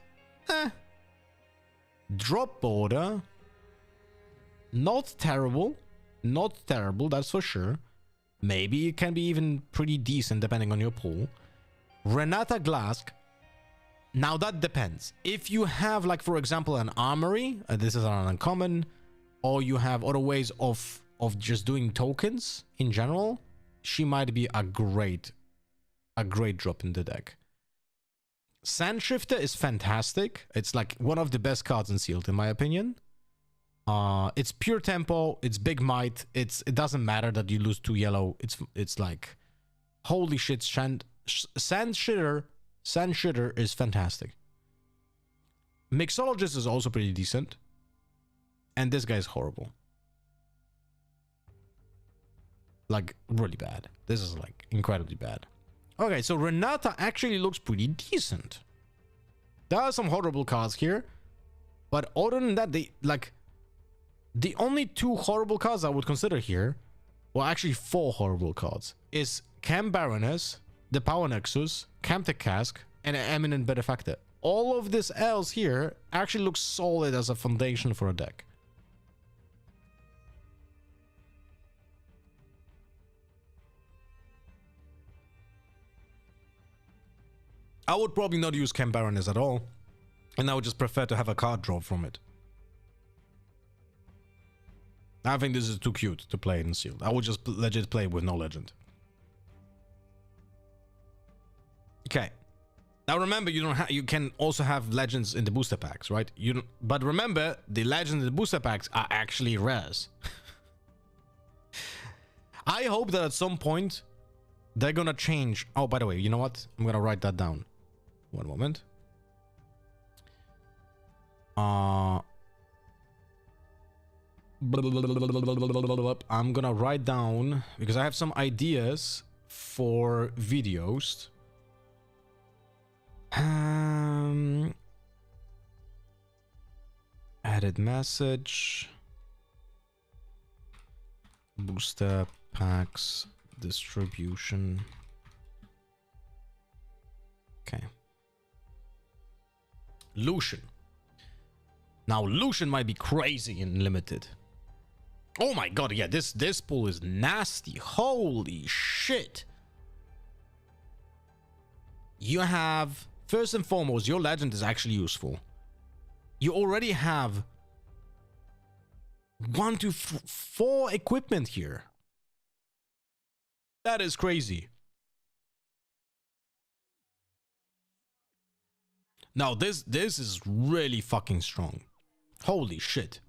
Drop Border, not terrible. Not terrible, that's for sure. Maybe it can be even pretty decent depending on your pool. Renata Glask. Now that depends. If you have, like, for example, an armory, this is an uncommon, or you have other ways of just doing tokens in general, she might be a great drop in the deck. Sandshifter is fantastic. It's like one of the best cards in sealed, in my opinion. It's pure tempo, it's big might, it doesn't matter that you lose 2 yellow. It's like, holy shit. Sandshitter is fantastic. Mixologist is also pretty decent. And this guy is horrible. Like, really bad. This is like incredibly bad. Okay, so Renata actually looks pretty decent. There are some horrible cards here, but other than that, the only 2 horrible cards I would consider here, well, actually 4 horrible cards, is Cam Baroness, the Power Nexus, Camtech Cask, and an Eminent Benefactor. All of this else here actually looks solid as a foundation for a deck. I would probably not use Cam Baroness at all, and I would just prefer to have a card draw from it. I think this is too cute to play in sealed. I would just legit play with no legend. Okay. Now remember, you can also have legends in the booster packs, right? But remember, the legends in the booster packs are actually rares. I hope that at some point they're gonna change. Oh, by the way, you know what? I'm gonna write that down. One moment. I'm gonna write down, because I have some ideas for videos. Added message. Booster packs distribution. Okay. Lucian. Now Lucian might be crazy in limited. Oh my god, yeah, this pool is nasty. Holy shit. You have, first and foremost, your legend is actually useful. You already have 1, 2, 4 equipment here. That is crazy. Now this is really fucking strong. Holy shit.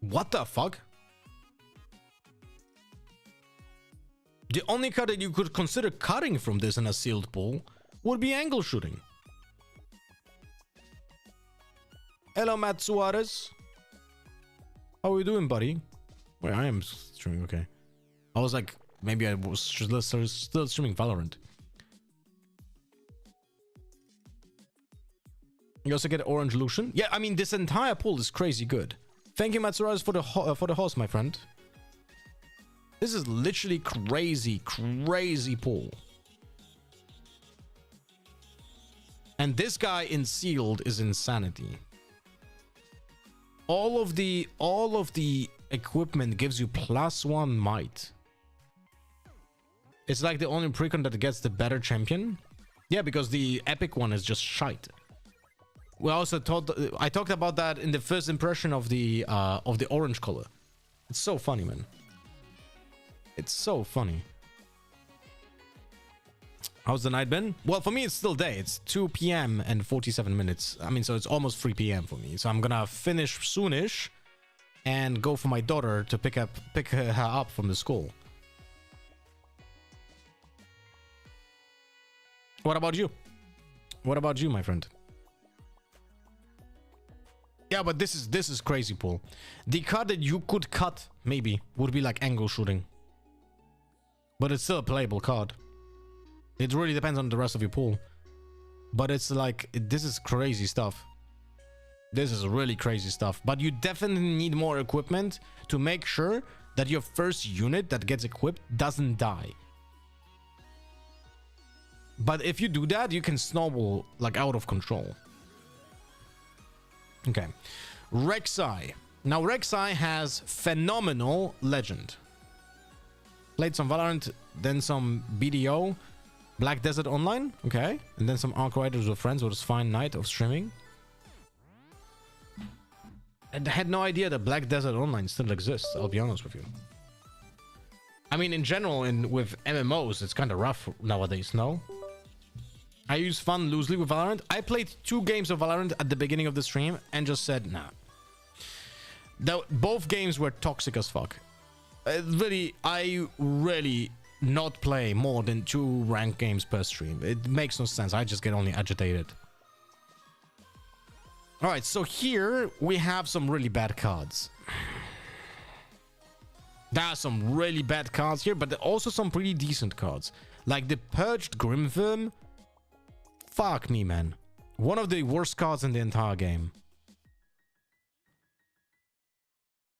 What the fuck? The only card that you could consider cutting from this in a sealed pool would be angle shooting. Hello, Matt Suarez. How are you doing, buddy? Wait, I am streaming, okay. I was like, maybe I was still streaming Valorant. You also get Orange Lucian. Yeah, I mean, this entire pool is crazy good. Thank you, Matsuraz, for the host, my friend. This is literally crazy pool. And this guy in sealed is insanity. All of the equipment gives you +1 might. It's like the only precon that gets the better champion. Yeah, because the epic one is just shite. We also I talked about that in the first impression of the orange color. It's so funny, man. It's so funny. How's the night been? Well, for me, it's still day. It's 2 p.m. and 47 minutes. I mean, so it's almost 3 p.m. for me. So I'm gonna finish soonish and go for my daughter to pick her up from the school. What about you? What about you, my friend? Yeah, but this is crazy, Paul. The card that you could cut maybe would be like angle shooting, but it's still a playable card. It really depends on the rest of your pool, but it's like, this is crazy stuff. This is really crazy stuff, but you definitely need more equipment to make sure that your first unit that gets equipped doesn't die. But if you do that, you can snowball like out of control. Okay. Rek'Sai. Now, Rek'Sai has phenomenal legend. Played some Valorant, then some BDO, Black Desert Online, okay, and then some Arc Riders with Friends, was fine night of streaming. And I had no idea that Black Desert Online still exists, I'll be honest with you. I mean, in general, with MMOs, it's kind of rough nowadays, no? I use fun loosely with Valorant. I played 2 games of Valorant at the beginning of the stream and just said, nah. Both games were toxic as fuck. I really not play more than 2 ranked games per stream. It makes no sense. I just get only agitated. All right, so here we have some really bad cards. There are some really bad cards here, but also some pretty decent cards. Like the Purged Grimfirm. Fuck me, man. One of the worst cards in the entire game.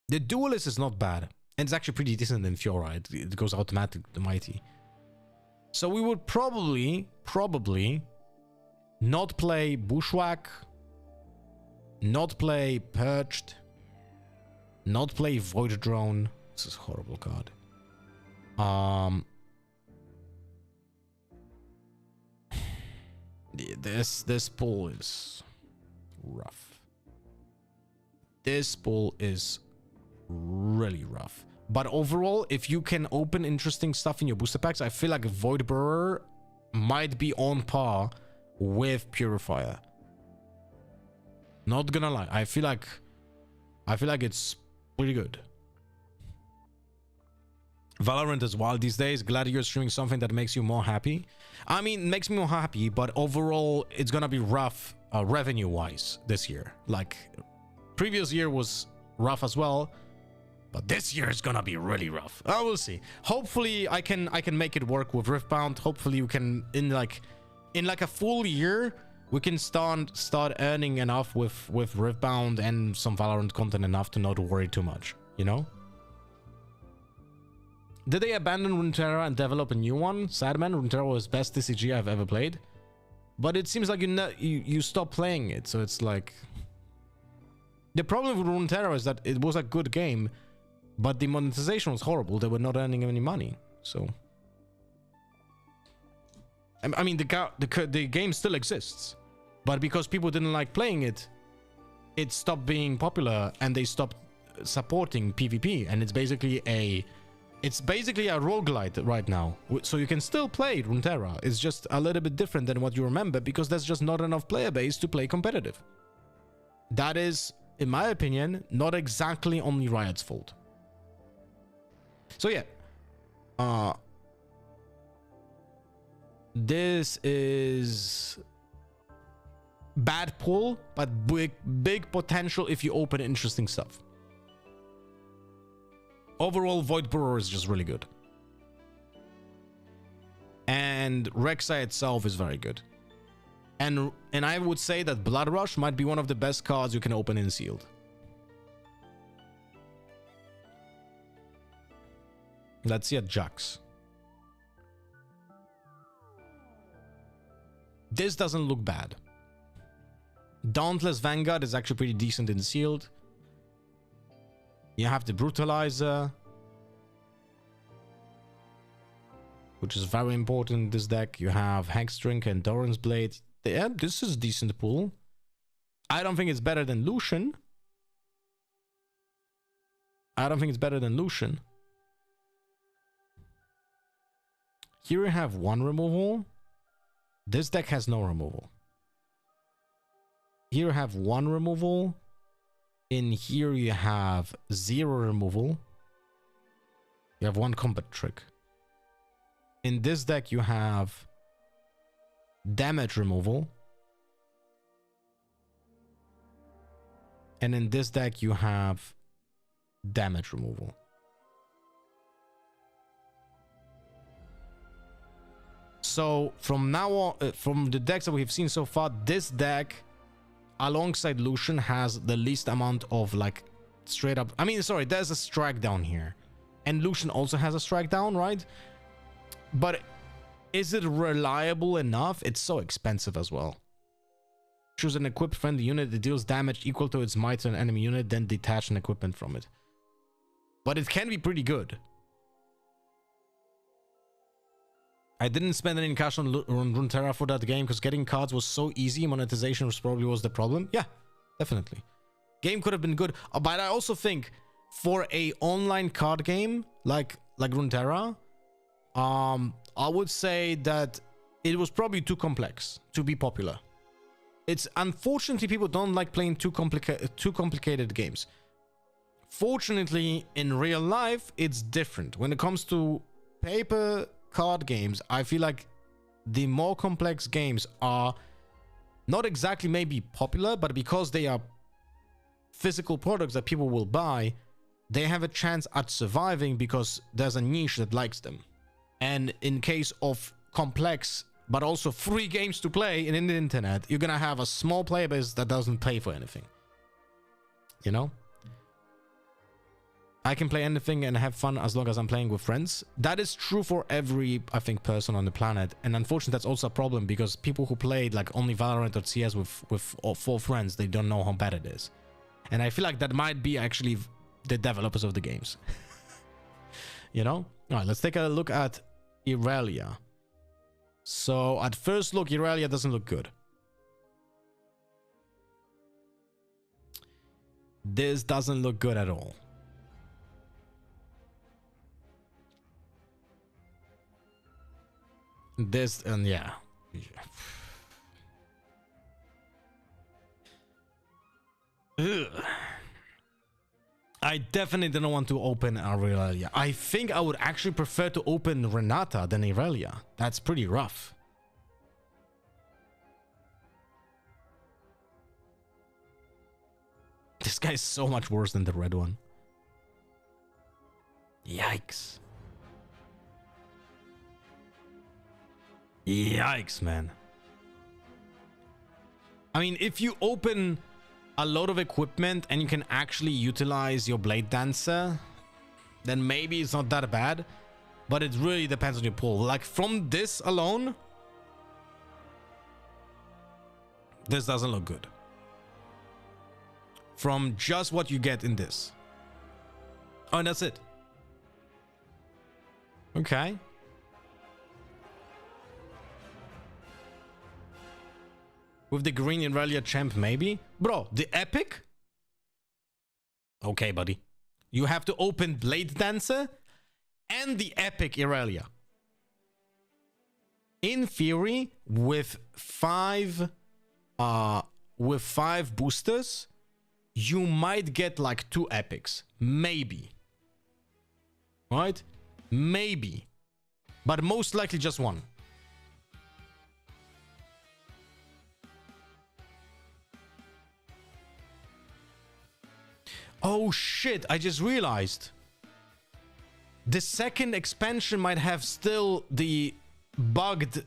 The Duelist is not bad. And it's actually pretty decent in Fiora. It goes automatic to Mighty. So we would probably not play Bushwhack, not play Purged, not play Void Drone. This is a horrible card. This pool is rough. This pool is really rough. But overall, if you can open interesting stuff in your booster packs, I feel like Void Burrower might be on par with Purifier. Not gonna lie, I feel like it's pretty good. Valorant is wild these days. Glad you're streaming something that makes you more happy. I mean, makes me more happy, but overall, it's gonna be rough revenue-wise this year. Like, previous year was rough as well. But this year is gonna be really rough. I will see. Hopefully I can make it work with Riftbound. Hopefully you can in like a full year we can start earning enough with Riftbound and some Valorant content enough to not worry too much, you know? Did they abandon Runeterra and develop a new one? Sadman, Runeterra was best TCG I've ever played. But it seems like you stop playing it, so it's like the problem with Runeterra is that it was a good game. But the monetization was horrible. They were not earning any money. So, I mean, the game still exists, but because people didn't like playing it, it stopped being popular, and they stopped supporting PvP. And it's basically a roguelite right now. So you can still play Runeterra. It's just a little bit different than what you remember because there's just not enough player base to play competitive. That is, in my opinion, not exactly only Riot's fault. So yeah, this is bad pull, but big potential if you open interesting stuff. Overall, Void Burrower is just really good. And Rek'Sai itself is very good. And I would say that Blood Rush might be one of the best cards you can open in sealed. Let's see at Jax. This doesn't look bad. Dauntless Vanguard is actually pretty decent in sealed. You have the Brutalizer, which is very important in this deck. You have Hexdrink and Doran's Blade. Yeah, this is a decent pool. I don't think it's better than Lucian. Here you have 1 removal. This deck has no removal. Here you have 1 removal. In here you have 0 removal. You have 1 combat trick. In this deck you have damage removal. And in this deck you have damage removal. So from now on, from the decks that we've seen so far, this deck alongside Lucian has the least amount of like straight up. I mean, sorry, there's a strike down here, and Lucian also has a strike down, right? But is it reliable enough? It's so expensive as well. Choose an equip-friendly unit that deals damage equal to its might to an enemy unit, then detach an equipment from it. But it can be pretty good. I didn't spend any cash on Runeterra for that game because getting cards was so easy. Monetization probably was the problem. Yeah, definitely. Game could have been good, but I also think for a online card game like Runeterra, I would say that it was probably too complex to be popular. It's unfortunately people don't like playing too complicated games. Fortunately, in real life, it's different. When it comes to paper card games, I feel like the more complex games are not exactly maybe popular, but because they are physical products that people will buy, they have a chance at surviving because there's a niche that likes them. And in case of complex but also free games to play in the internet, you're gonna have a small player base that doesn't pay for anything. You know? I can play anything and have fun as long as I'm playing with friends. That is true for every, I think, person on the planet. And unfortunately, that's also a problem because people who played like only Valorant or CS with 4 friends, they don't know how bad it is. And I feel like that might be actually the developers of the games. You know? All right, let's take a look at Irelia. So at first look, Irelia doesn't look good. This doesn't look good at all. This, and yeah. Ugh. I definitely don't want to open Irelia. I think I would actually prefer to open Renata than Irelia. That's pretty rough. This guy's so much worse than the red one. Yikes. Yikes, man. I mean, if you open a lot of equipment and you can actually utilize your Blade Dancer, then maybe it's not that bad. But it really depends on your pull. Like from this alone, this doesn't look good. From just what you get in this. Oh, and that's it. Okay. With the green Irelia champ, maybe? Bro, the epic? Okay, buddy. You have to open Blade Dancer and the epic Irelia. In theory, with 5 boosters, you might get like 2 epics. Maybe. Right? Maybe. But most likely just 1. Oh shit, I just realized. The second expansion might have still the bugged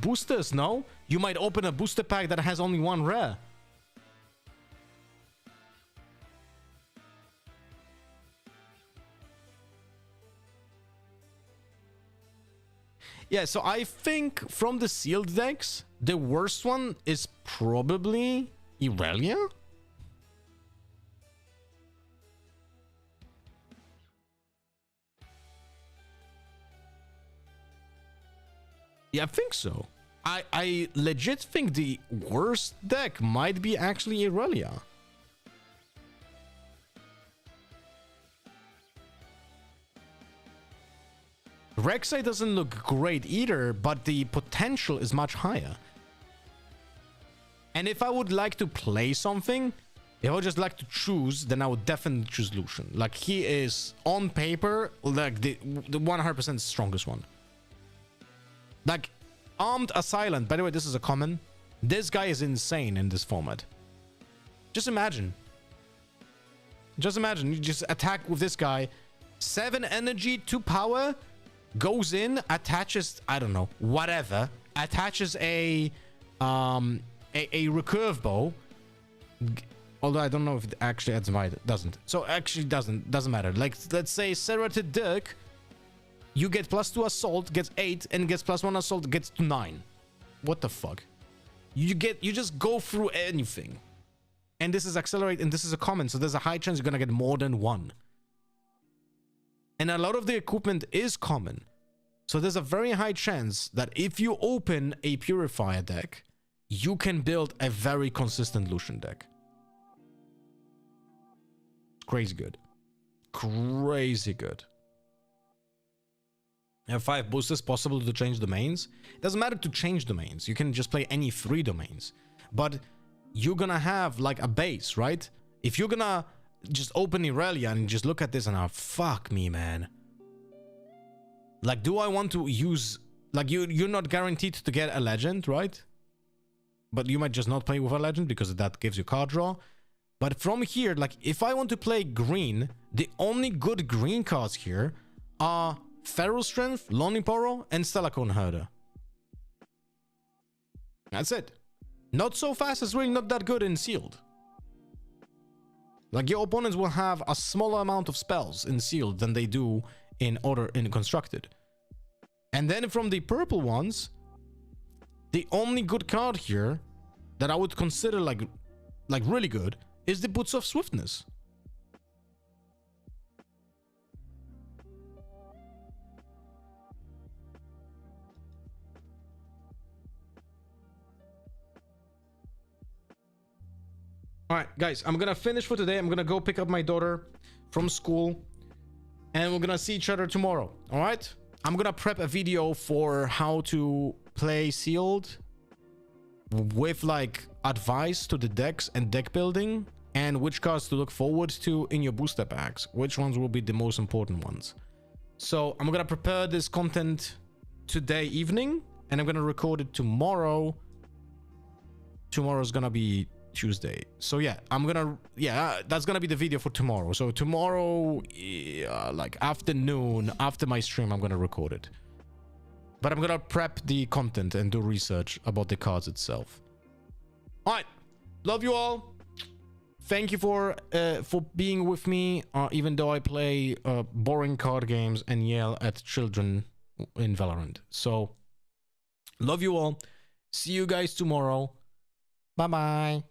boosters, no? You might open a booster pack that has only 1 rare. Yeah, so I think from the sealed decks, the worst one is probably Irelia? Yeah, I think so. I legit think the worst deck might be actually Irelia. Rek'Sai doesn't look great either, but the potential is much higher. And if I would like to play something, if I would just like to choose, then I would definitely choose Lucian. Like, he is, on paper, like the 100% strongest one. Like, Armed Assailant. By the way, this is a common. This guy is insane in this format. Just imagine. Just imagine. You just attack with this guy. 7 energy, 2 power. Goes in, attaches, I don't know, whatever. Attaches a recurve bow. Although I don't know if it actually adds might. It doesn't. So actually doesn't matter. Like, let's say Serrated Dirk. You get +2 assault, gets 8, and gets +1 assault, gets to 9. What the fuck? You just go through anything. And this is accelerate, and this is a common, so there's a high chance you're gonna get more than one. And a lot of the equipment is common. So there's a very high chance that if you open a Purifier deck, you can build a very consistent Lucian deck. Crazy good. Crazy good. You have 5 boosters possible to change domains. It doesn't matter to change domains. You can just play any 3 domains. But you're gonna have like a base, right? If you're gonna just open Irelia and just look at this and fuck me, man. Like, do I want to use... Like, you're not guaranteed to get a legend, right? But you might just not play with a legend because that gives you card draw. But from here, like, if I want to play green, the only good green cards here are Feral Strength, Lonely Poro, and Stellacone Herder. That's it. Not so fast, it's really not that good in sealed. Like, your opponents will have a smaller amount of spells in sealed than they do in constructed. And then from the purple ones, the only good card here that I would consider like really good is the Boots of Swiftness. All right, guys, I'm gonna finish for today. I'm gonna go pick up my daughter from school, and we're gonna see each other tomorrow. All right, I'm gonna prep a video for how to play sealed with like advice to the decks and deck building, and which cards to look forward to in your booster packs, which ones will be the most important ones. So I'm gonna prepare this content today evening, and I'm gonna record it tomorrow. Tomorrow's gonna be Tuesday. So yeah, that's gonna be the video for tomorrow. So tomorrow, like afternoon, after my stream, I'm gonna record it. But I'm gonna prep the content and do research about the cards itself. All right, love you all. Thank you for being with me, even though I play boring card games and yell at children in Valorant. So love you all. See you guys tomorrow. Bye bye.